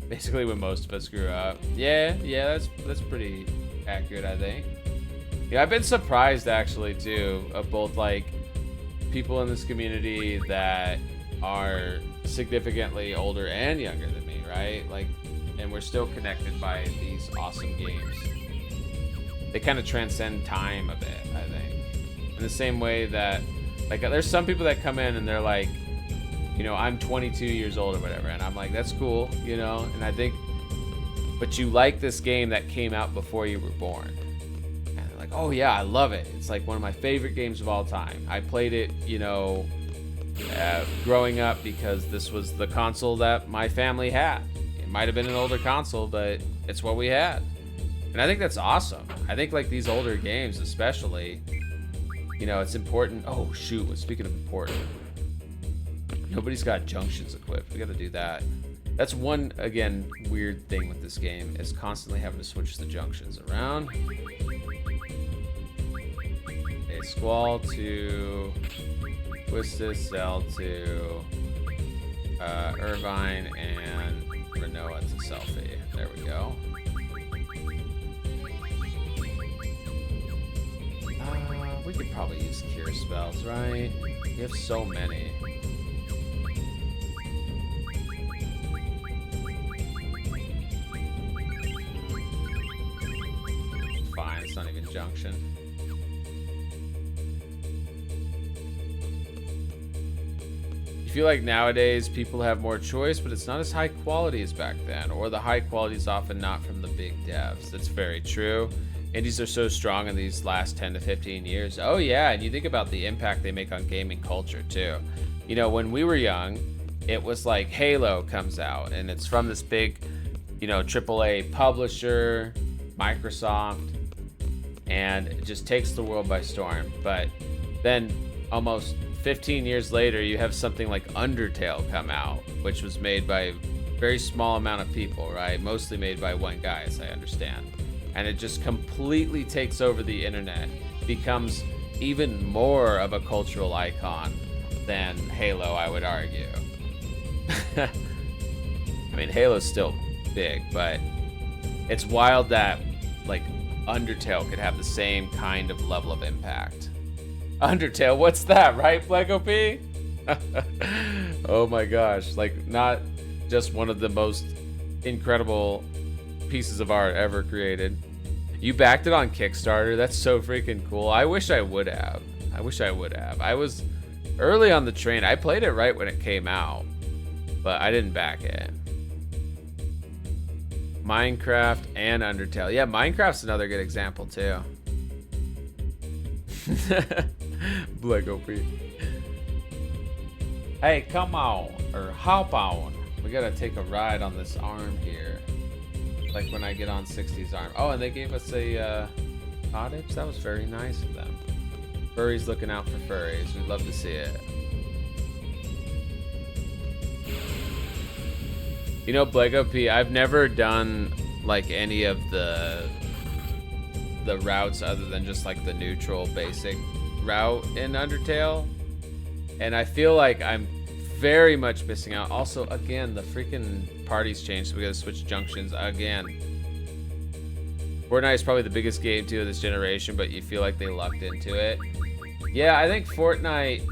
Basically when most of us grew up. Yeah, that's pretty accurate, I think. Yeah, I've been surprised actually too of both like people in this community that are significantly older and younger than me, right? Like, and we're still connected by these awesome games. They kind of transcend time a bit, I think. In the same way that, like, there's some people that come in and they're like, you know, I'm 22 years old or whatever, and I'm like, that's cool, you know? And I think, but you like this game that came out before you were born. And they're like, oh yeah, I love it. It's like one of my favorite games of all time. I played it, you know, growing up because this was the console that my family had. It might have been an older console, but it's what we had. And I think that's awesome. I think like these older games especially, you know, it's important. Oh shoot, speaking of important, nobody's got junctions equipped. We gotta do that. That's one, again, weird thing with this game, is constantly having to switch the junctions around. Okay, Squall to Twisted, Cell to Irvine, and Renoa to Selfie. There we go. We could probably use cure spells, right? We have so many. Fine, it's not even junction. I feel like nowadays people have more choice, but it's not as high quality as back then, or the high quality is often not from the big devs. That's very true. Indies are so strong in these last 10 to 15 years. Oh yeah, and you think about the impact they make on gaming culture too. You know, when we were young, it was like Halo comes out, and it's from this big, you know, AAA publisher, Microsoft, and it just takes the world by storm. But then almost 15 years later, you have something like Undertale come out, which was made by a very small amount of people, right? Mostly made by one guy, as I understand. And it just completely takes over the internet, becomes even more of a cultural icon than Halo, I would argue. I mean, Halo's still big, but it's wild that, like, Undertale could have the same kind of level of impact. Undertale, what's that, right, Lego P? Oh my gosh, like, not just one of the most incredible pieces of art ever created. You backed it on Kickstarter. That's so freaking cool. I wish I would have. I was early on the train. I played it right when it came out, but I didn't back it. Minecraft and Undertale. Yeah, Minecraft's another good example too. Black OP. Hey, come on, or hop on. We gotta take a ride on this arm here. Like when I get on 60's arm. Oh, and they gave us a cottage. That was very nice of them. Furries looking out for furries. We'd love to see it. You know, Blego P, I've never done like any of the routes other than just like the neutral basic route in Undertale. And I feel like I'm very much missing out. Also, again, the freaking parties changed, so we gotta switch junctions again. Fortnite is probably the biggest game too of this generation, but you feel like they lucked into it. Yeah, I think Fortnite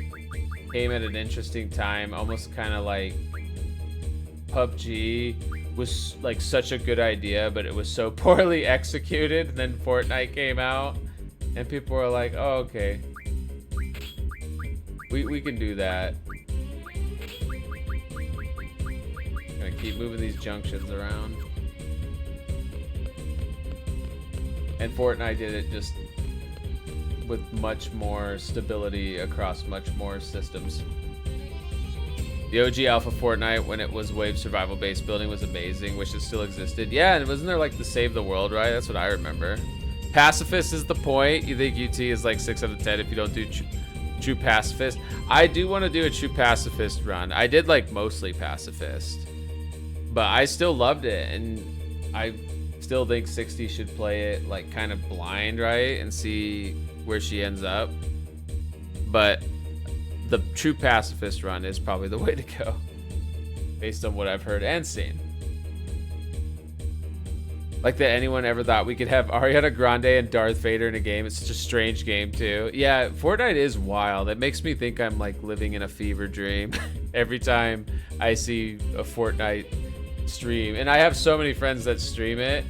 came at an interesting time, almost kind of like PUBG was like such a good idea, but it was so poorly executed. And then Fortnite came out, and people were like, "Oh, okay, we can do that." Gonna keep moving these junctions around. And Fortnite did it just with much more stability across much more systems. The OG Alpha Fortnite, when it was wave survival based building, was amazing. Wish it still existed. Yeah, and wasn't there like the save the world, right? That's what I remember. Pacifist is the point. You think UT is like 6 out of 10 if you don't do true pacifist. I do want to do a true pacifist run. I did like mostly pacifist, but I still loved it, and I still think 60 should play it like kind of blind, right, and see where she ends up. But the true pacifist run is probably the way to go, based on what I've heard and seen. Like that anyone ever thought we could have Ariana Grande and Darth Vader in a game. It's such a strange game too. Yeah, Fortnite is wild. It makes me think I'm like living in a fever dream every time I see a Fortnite stream. And I have so many friends that stream it.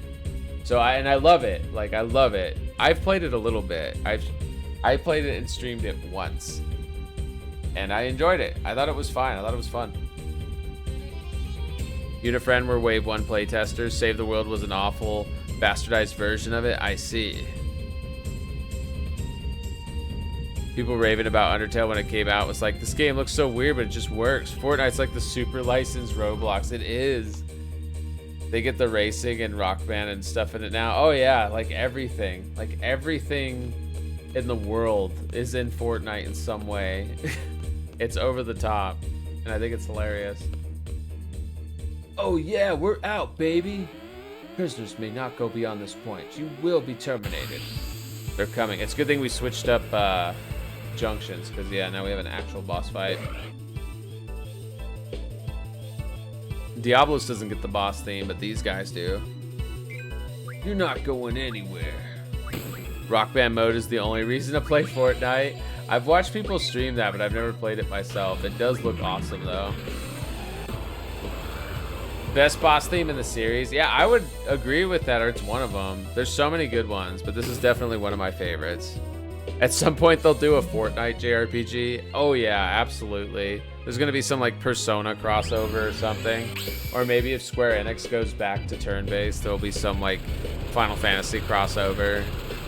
So I love it. Like, I love it. I've played it a little bit. I played it and streamed it once, and I enjoyed it. I thought it was fine. I thought it was fun. Unifriend were Wave 1 playtesters. Save the World was an awful, bastardized version of it. I see. People raving about Undertale when it came out. Was like, this game looks so weird, but it just works. Fortnite's like the super licensed Roblox. It is. They get the racing and Rock Band and stuff in it now. Oh yeah, like everything. Like everything in the world is in Fortnite in some way. It's over the top, and I think it's hilarious. Oh yeah, we're out, baby. Prisoners may not go beyond this point. You will be terminated. They're coming. It's a good thing we switched up junctions, because yeah, now we have an actual boss fight. Diablos doesn't get the boss theme, but these guys do. You're not going anywhere. Rock Band mode is the only reason to play Fortnite. I've watched people stream that, but I've never played it myself. It does look awesome, though. Best boss theme in the series? Yeah, I would agree with that, or it's one of them. There's so many good ones, but this is definitely one of my favorites. At some point, they'll do a Fortnite JRPG. Oh, yeah, absolutely. There's going to be some, like, Persona crossover or something. Or maybe if Square Enix goes back to turn-based, there'll be some, like, Final Fantasy crossover,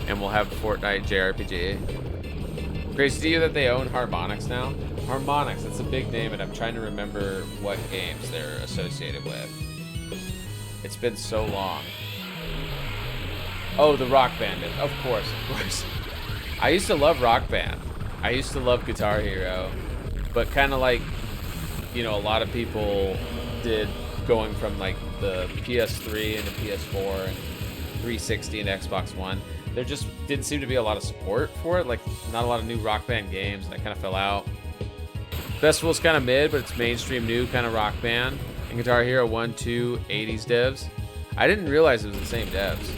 and we'll have Fortnite JRPG. Crazy to you that they own Harmonix now? Harmonix, that's a big name, and I'm trying to remember what games they're associated with. It's been so long. Oh, the Rock Band. Of course, of course. I used to love Rock Band. I used to love Guitar Hero. But kind of like, you know, a lot of people did, going from like the PS3 into PS4 and 360 and Xbox One. There just didn't seem to be a lot of support for it. Like, not a lot of new Rock Band games, and I kind of fell out. Festival's kind of mid, but it's mainstream new kind of Rock Band. And Guitar Hero 1, 2, 80s devs. I didn't realize it was the same devs.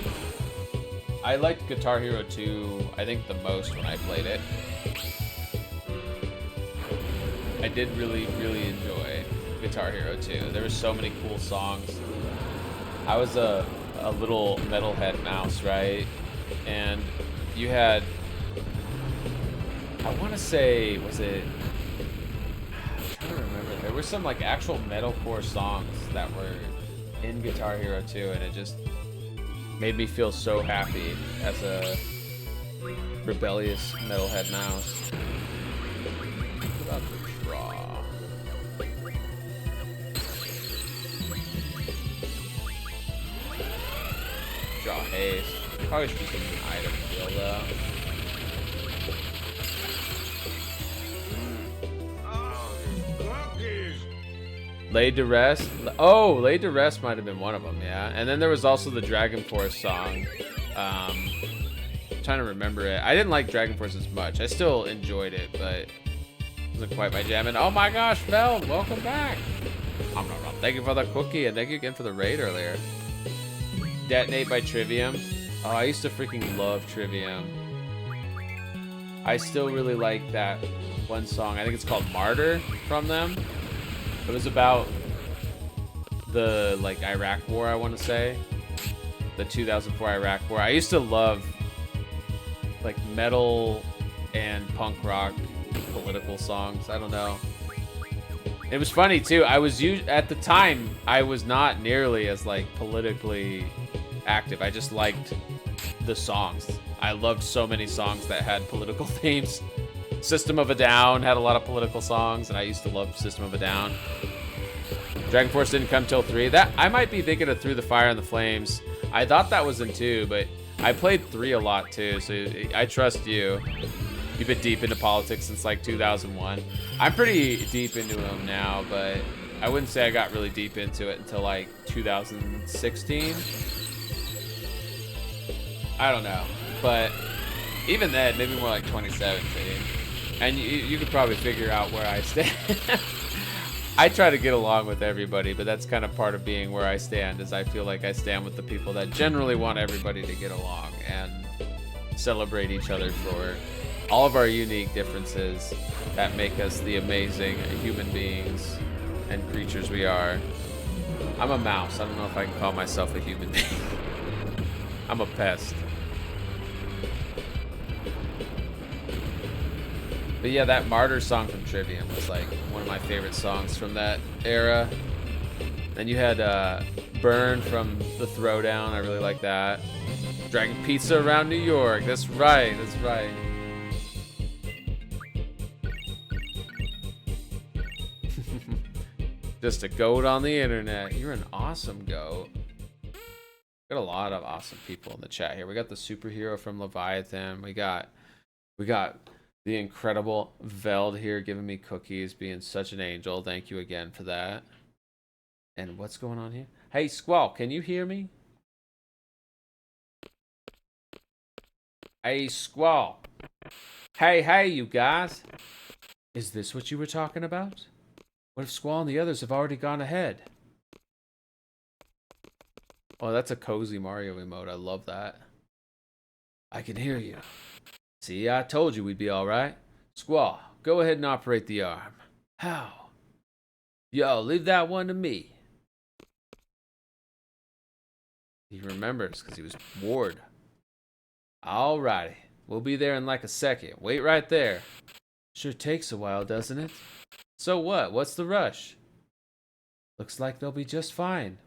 I liked Guitar Hero 2, I think, the most when I played it. I did really, really enjoy Guitar Hero 2. There were so many cool songs. I was a little metalhead mouse, right? And you had, I want to say, was it, I'm trying to remember. There were some like actual metalcore songs that were in Guitar Hero 2, and it just made me feel so happy as a rebellious metalhead mouse. What about the draw? Draw haste. Probably should be some item deal though. Laid to Rest. Oh, Laid to Rest might have been one of them, yeah. And then there was also the Dragon Force song. Trying to remember it. I didn't like Dragon Force as much. I still enjoyed it, but it wasn't quite my jam. And oh my gosh, Veld, welcome back. Thank you for the cookie, and thank you again for the raid earlier. Detonate by Trivium. Oh, I used to freaking love Trivium. I still really like that one song. I think it's called Martyr from them. It was about the like Iraq War, I want to say. The 2004 Iraq War. I used to love like metal and punk rock political songs. I don't know. It was funny too. At the time I was not nearly as like politically active. I just liked the songs. I loved so many songs that had political themes. System of a Down had a lot of political songs, and I used to love System of a Down. Dragon Force didn't come till 3. That I might be thinking of Through the Fire and the Flames. I thought that was in 2, but I played 3 a lot too, so I trust you. You've been deep into politics since like 2001. I'm pretty deep into them now, but I wouldn't say I got really deep into it until like 2016. I don't know, but even then, maybe more like 2017. And you could probably figure out where I stand. I try to get along with everybody, but that's kind of part of being where I stand, is I feel like I stand with the people that generally want everybody to get along and celebrate each other for all of our unique differences that make us the amazing human beings and creatures we are. I'm a mouse. I don't know if I can call myself a human being. I'm a pest. But yeah, that Martyr song from Trivium was like one of my favorite songs from that era. Then you had Burn from The Throwdown. I really like that. Dragon Pizza Around New York. That's right. That's right. Just a goat on the internet. You're an awesome goat. Got a lot of awesome people in the chat here. We got the superhero from Leviathan. We got the incredible Veld here giving me cookies, being such an angel. Thank you again for that. And what's going on here? Hey, Squall, can you hear me? Hey, Squall. Hey, you guys. Is this what you were talking about? What if Squall and the others have already gone ahead? Oh, that's a cozy Mario emote. I love that. I can hear you. See, I told you we'd be alright. Squall, go ahead and operate the arm. How? Yo, leave that one to me. He remembers because he was bored. Alrighty. We'll be there in like a second. Wait right there. Sure takes a while, doesn't it? So what? What's the rush? Looks like they'll be just fine.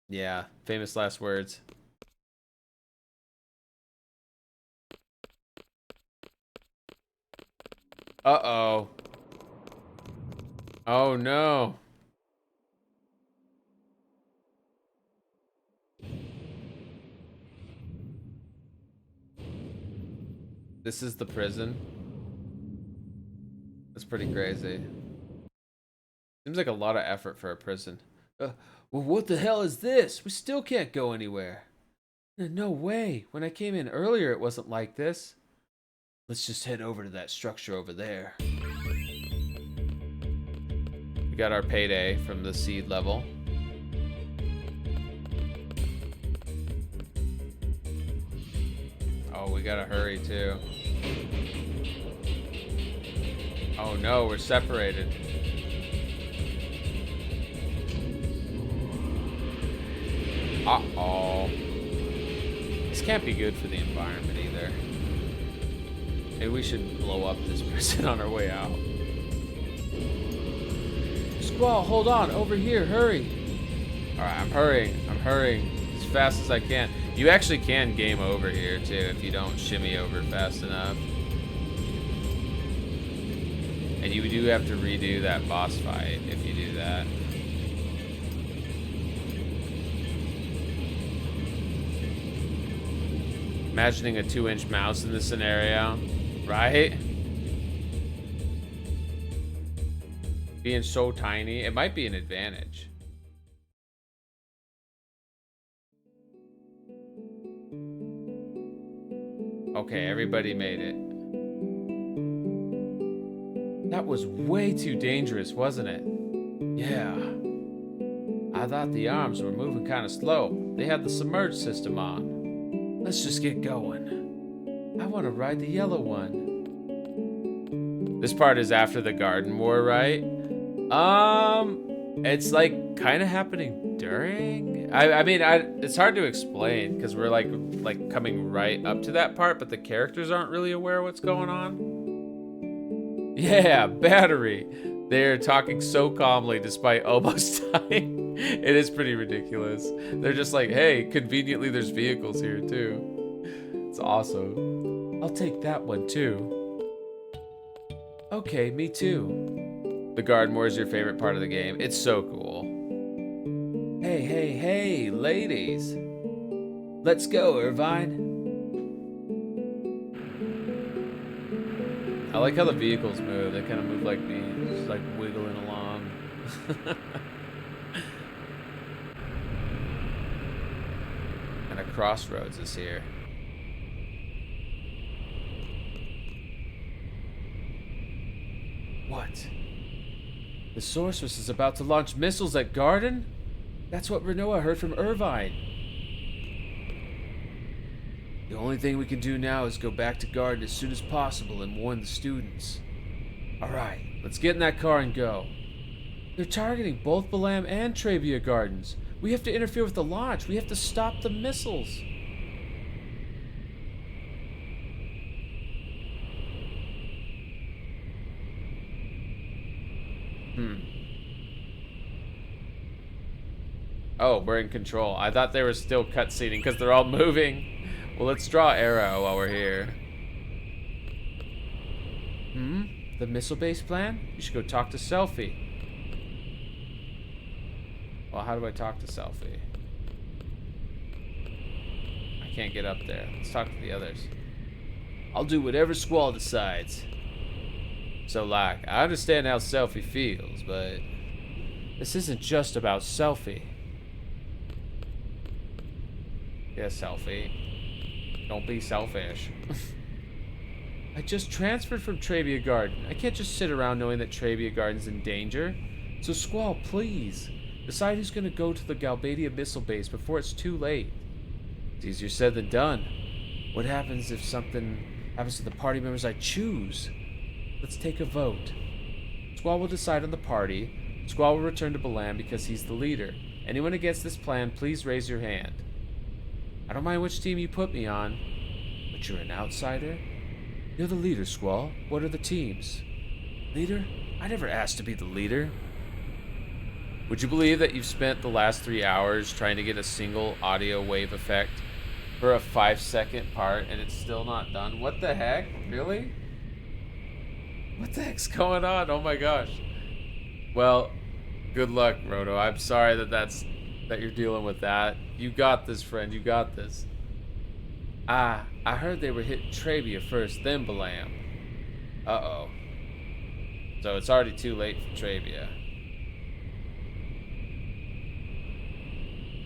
Yeah, famous last words. Uh-oh. Oh no. This is the prison. That's pretty crazy. Seems like a lot of effort for a prison. Well, what the hell is this? We still can't go anywhere. No way. When I came in earlier, it wasn't like this. Let's just head over to that structure over there. We got our payday from the seed level. Oh, we gotta hurry too. Oh no, we're separated. Uh-oh. This can't be good for the environment either. Maybe we should blow up this prison on our way out. Squall, hold on, over here, hurry. Alright, I'm hurrying as fast as I can. You actually can game over here too if you don't shimmy over fast enough. And you do have to redo that boss fight if you do that. Imagining a 2-inch mouse in this scenario, right? Being so tiny, it might be an advantage. Okay, everybody made it. That was way too dangerous, wasn't it? Yeah. I thought the arms were moving kind of slow. They had the submerged system on. Let's just get going. I want to ride the yellow one. This part is after the garden war, right? It's like kind of happening during. I mean, it's hard to explain because we're like coming right up to that part, but the characters aren't really aware what's going on. Yeah, battery. They're talking so calmly despite almost dying. It is pretty ridiculous. They're just like, hey, conveniently there's vehicles here too. It's awesome. I'll take that one too. Okay, me too. The garden war is your favorite part of the game. It's so cool. Hey, ladies. Let's go, Irvine. I like how the vehicles move. They kind of move like me, just like wiggling along. And a crossroads is here. What? The sorceress is about to launch missiles at Garden? That's what Renoa heard from Irvine. The only thing we can do now is go back to Garden as soon as possible and warn the students. Alright, let's get in that car and go. They're targeting both Balam and Trebia Gardens. We have to interfere with the launch. We have to stop the missiles. Oh, we're in control. I thought they were still cutscening because they're all moving. Well, let's draw arrow while we're here. The missile base plan? You should go talk to Selfie. Well, how do I talk to Selfie? I can't get up there. Let's talk to the others. I'll do whatever Squall decides. So, like, I understand how Selfie feels, but This isn't just about Selfie. Yeah, Selfie. Don't be selfish. I just transferred from Trabia Garden. I can't just sit around knowing that Trabia Garden's in danger. So Squall, please, decide who's gonna go to the Galbadia missile base before it's too late. It's easier said than done. What happens if something happens to the party members I choose? Let's take a vote. Squall will decide on the party. Squall will return to Balam because he's the leader. Anyone against this plan, please raise your hand. I don't mind which team you put me on, but you're an outsider? You're the leader, Squall. What are the teams? Leader? I never asked to be the leader. Would you believe that you've spent the last 3 hours trying to get a single audio wave effect for a 5-second part and it's still not done? What the heck? Really? What the heck's going on? Oh my gosh. Well, good luck, Roto. I'm sorry that you're dealing with that. You got this, friend. You got this. I heard they were hitting Trabia first, then Balam. Uh-oh. So it's already too late for Trabia.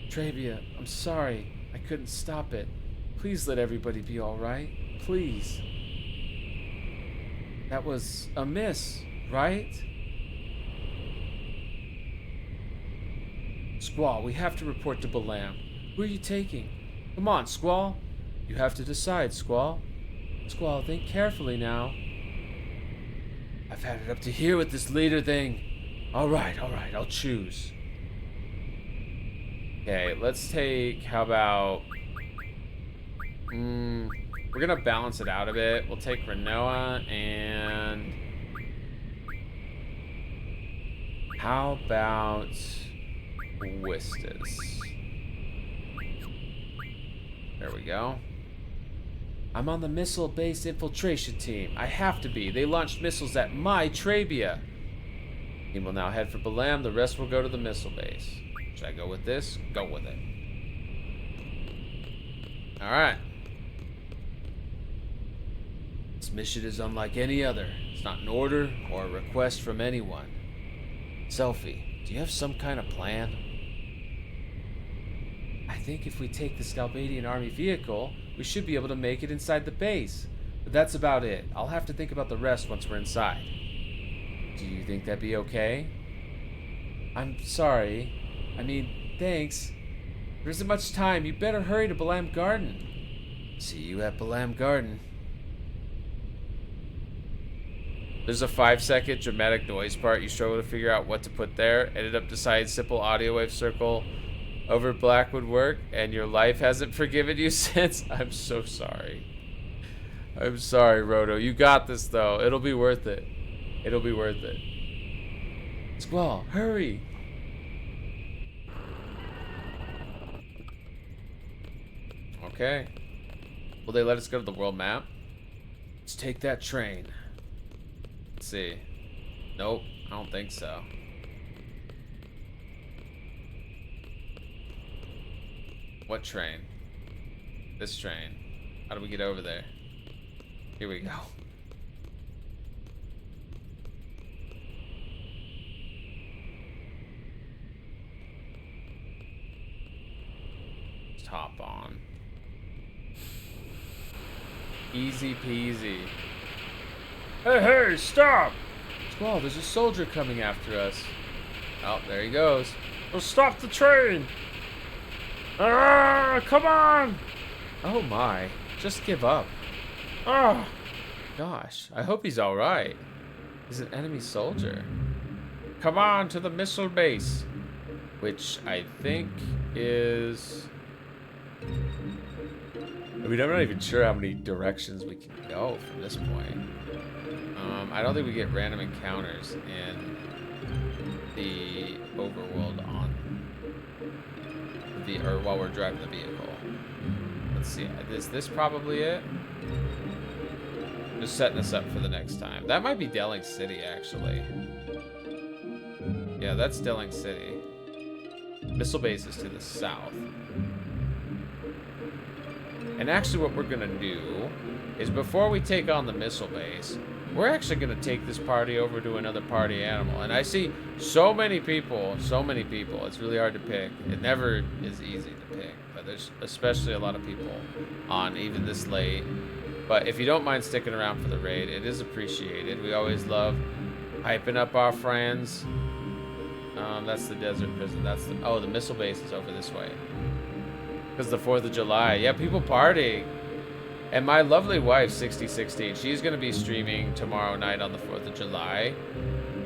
Trabia, I'm sorry. I couldn't stop it. Please let everybody be alright. Please. That was a miss, right? Squall, we have to report to Balam. Who are you taking? Come on, Squall. You have to decide, Squall. Squall, think carefully now. I've had it up to here with this leader thing. Alright, I'll choose. Okay, let's take, how about... we're gonna balance it out a bit. We'll take Renoa and... how about... Wistus? There we go. I'm on the missile base infiltration team. I have to be. They launched missiles at my Trabia. Team will now head for Balam. The rest will go to the missile base. Should I go with this? Go with it. Alright. This mission is unlike any other. It's not an order or a request from anyone. Selfie, do you have some kind of plan? I think if we take the Scalbadian army vehicle, we should be able to make it inside the base. But that's about it. I'll have to think about the rest once we're inside. Do you think that'd be okay? I'm sorry. I mean, thanks. There isn't much time. You better hurry to Balam Garden. See you at Balam Garden. There's a 5-second dramatic noise part. You struggle to figure out what to put there. Ended up deciding simple audio wave circle over black would work, and your life hasn't forgiven you since. I'm so sorry. I'm sorry, Roto. You got this, though. It'll be worth it. It'll be worth it. Squall, hurry. Okay. Will they let us go to the world map? Let's take that train. Let's see. Nope, I don't think so. What train? This train. How do we get over there? Here we go. Just hop on. Easy peasy. Hey, stop! Squall, there's a soldier coming after us. Oh, there he goes. Well, stop the train! Ah, come on! Oh my, just give up. Ah! Gosh, I hope he's alright. He's an enemy soldier. Come on to the missile base. Which I think is... I mean, I'm not even sure how many directions we can go from this point. I don't think we get random encounters in the overworld or while we're driving the vehicle. Let's see. Is this probably it? Just setting us up for the next time. That might be Delling City, actually. Yeah, that's Delling City. Missile base is to the south. And actually what we're gonna do is before we take on the missile base, we're actually gonna take this party over to another party animal. And I see so many people. It's really hard to pick. It never is easy to pick, but there's especially a lot of people on even this late. But if you don't mind sticking around for the raid, it is appreciated. We always love hyping up our friends. That's the desert prison. That's the, oh, the missile base is over this way. Because the 4th of July. Yeah, people partying. And my lovely wife, 6016, she's going to be streaming tomorrow night on the 4th of July.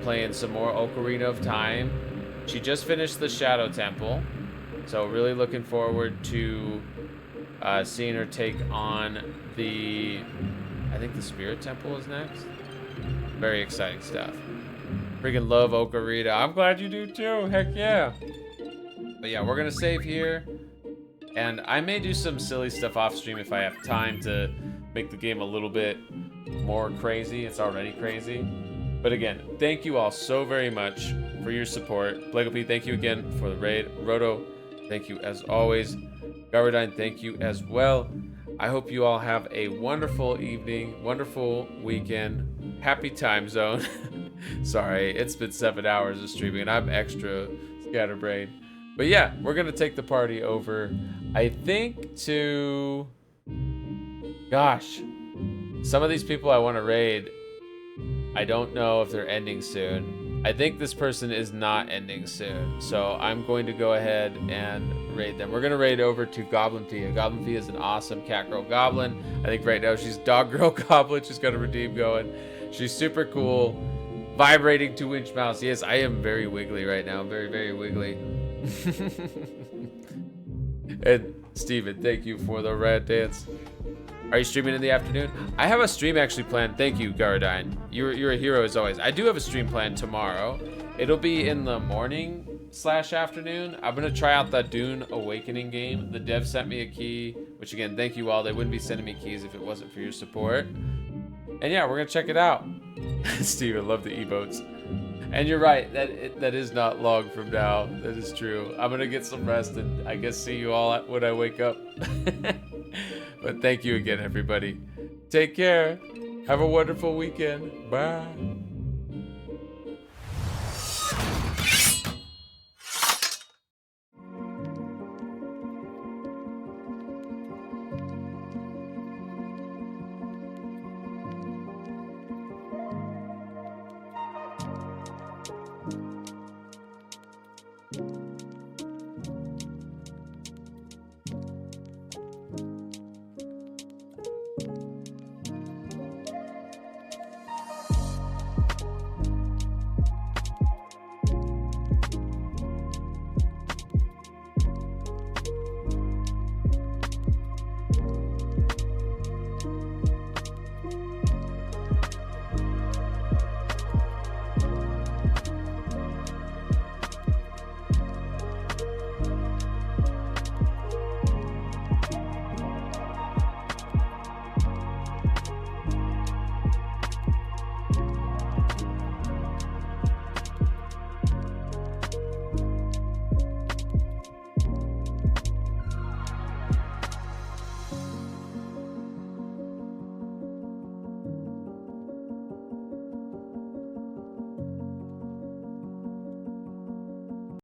Playing some more Ocarina of Time. She just finished the Shadow Temple. So really looking forward to seeing her take on the... I think the Spirit Temple is next. Very exciting stuff. Freaking love Ocarina. I'm glad you do too. Heck yeah. But yeah, we're going to save here. And I may do some silly stuff off stream if I have time to make the game a little bit more crazy. It's already crazy. But again, thank you all so very much for your support. Blagopy, thank you again for the raid. Roto, thank you as always. Garbadine, thank you as well. I hope you all have a wonderful evening, wonderful weekend. Happy time zone. Sorry, it's been 7 hours of streaming and I'm extra scatterbrained. But yeah, we're going to take the party over, I think, to... Gosh. Some of these people I want to raid, I don't know if they're ending soon. I think this person is not ending soon. So I'm going to go ahead and raid them. We're going to raid over to Goblin Fia. Goblin Fia is an awesome cat girl goblin. I think right now she's dog girl goblin. She's got a redeem going. She's super cool. Vibrating 2-inch mouse. Yes, I am very wiggly right now. Very, very wiggly. And Steven, thank you for the red dance. Are you streaming in the afternoon? I have a stream actually planned. Thank you, Garadine. You're a hero as always. I do have a stream planned tomorrow. It'll be in the morning/afternoon. I'm gonna try out that Dune Awakening game. The dev sent me a key, which again, thank you all. They wouldn't be sending me keys if it wasn't for your support. And yeah, we're gonna check it out. Steven, love the emotes. And you're right, that is not long from now. That is true. I'm gonna get some rest and I guess see you all when I wake up. But thank you again, everybody. Take care. Have a wonderful weekend. Bye.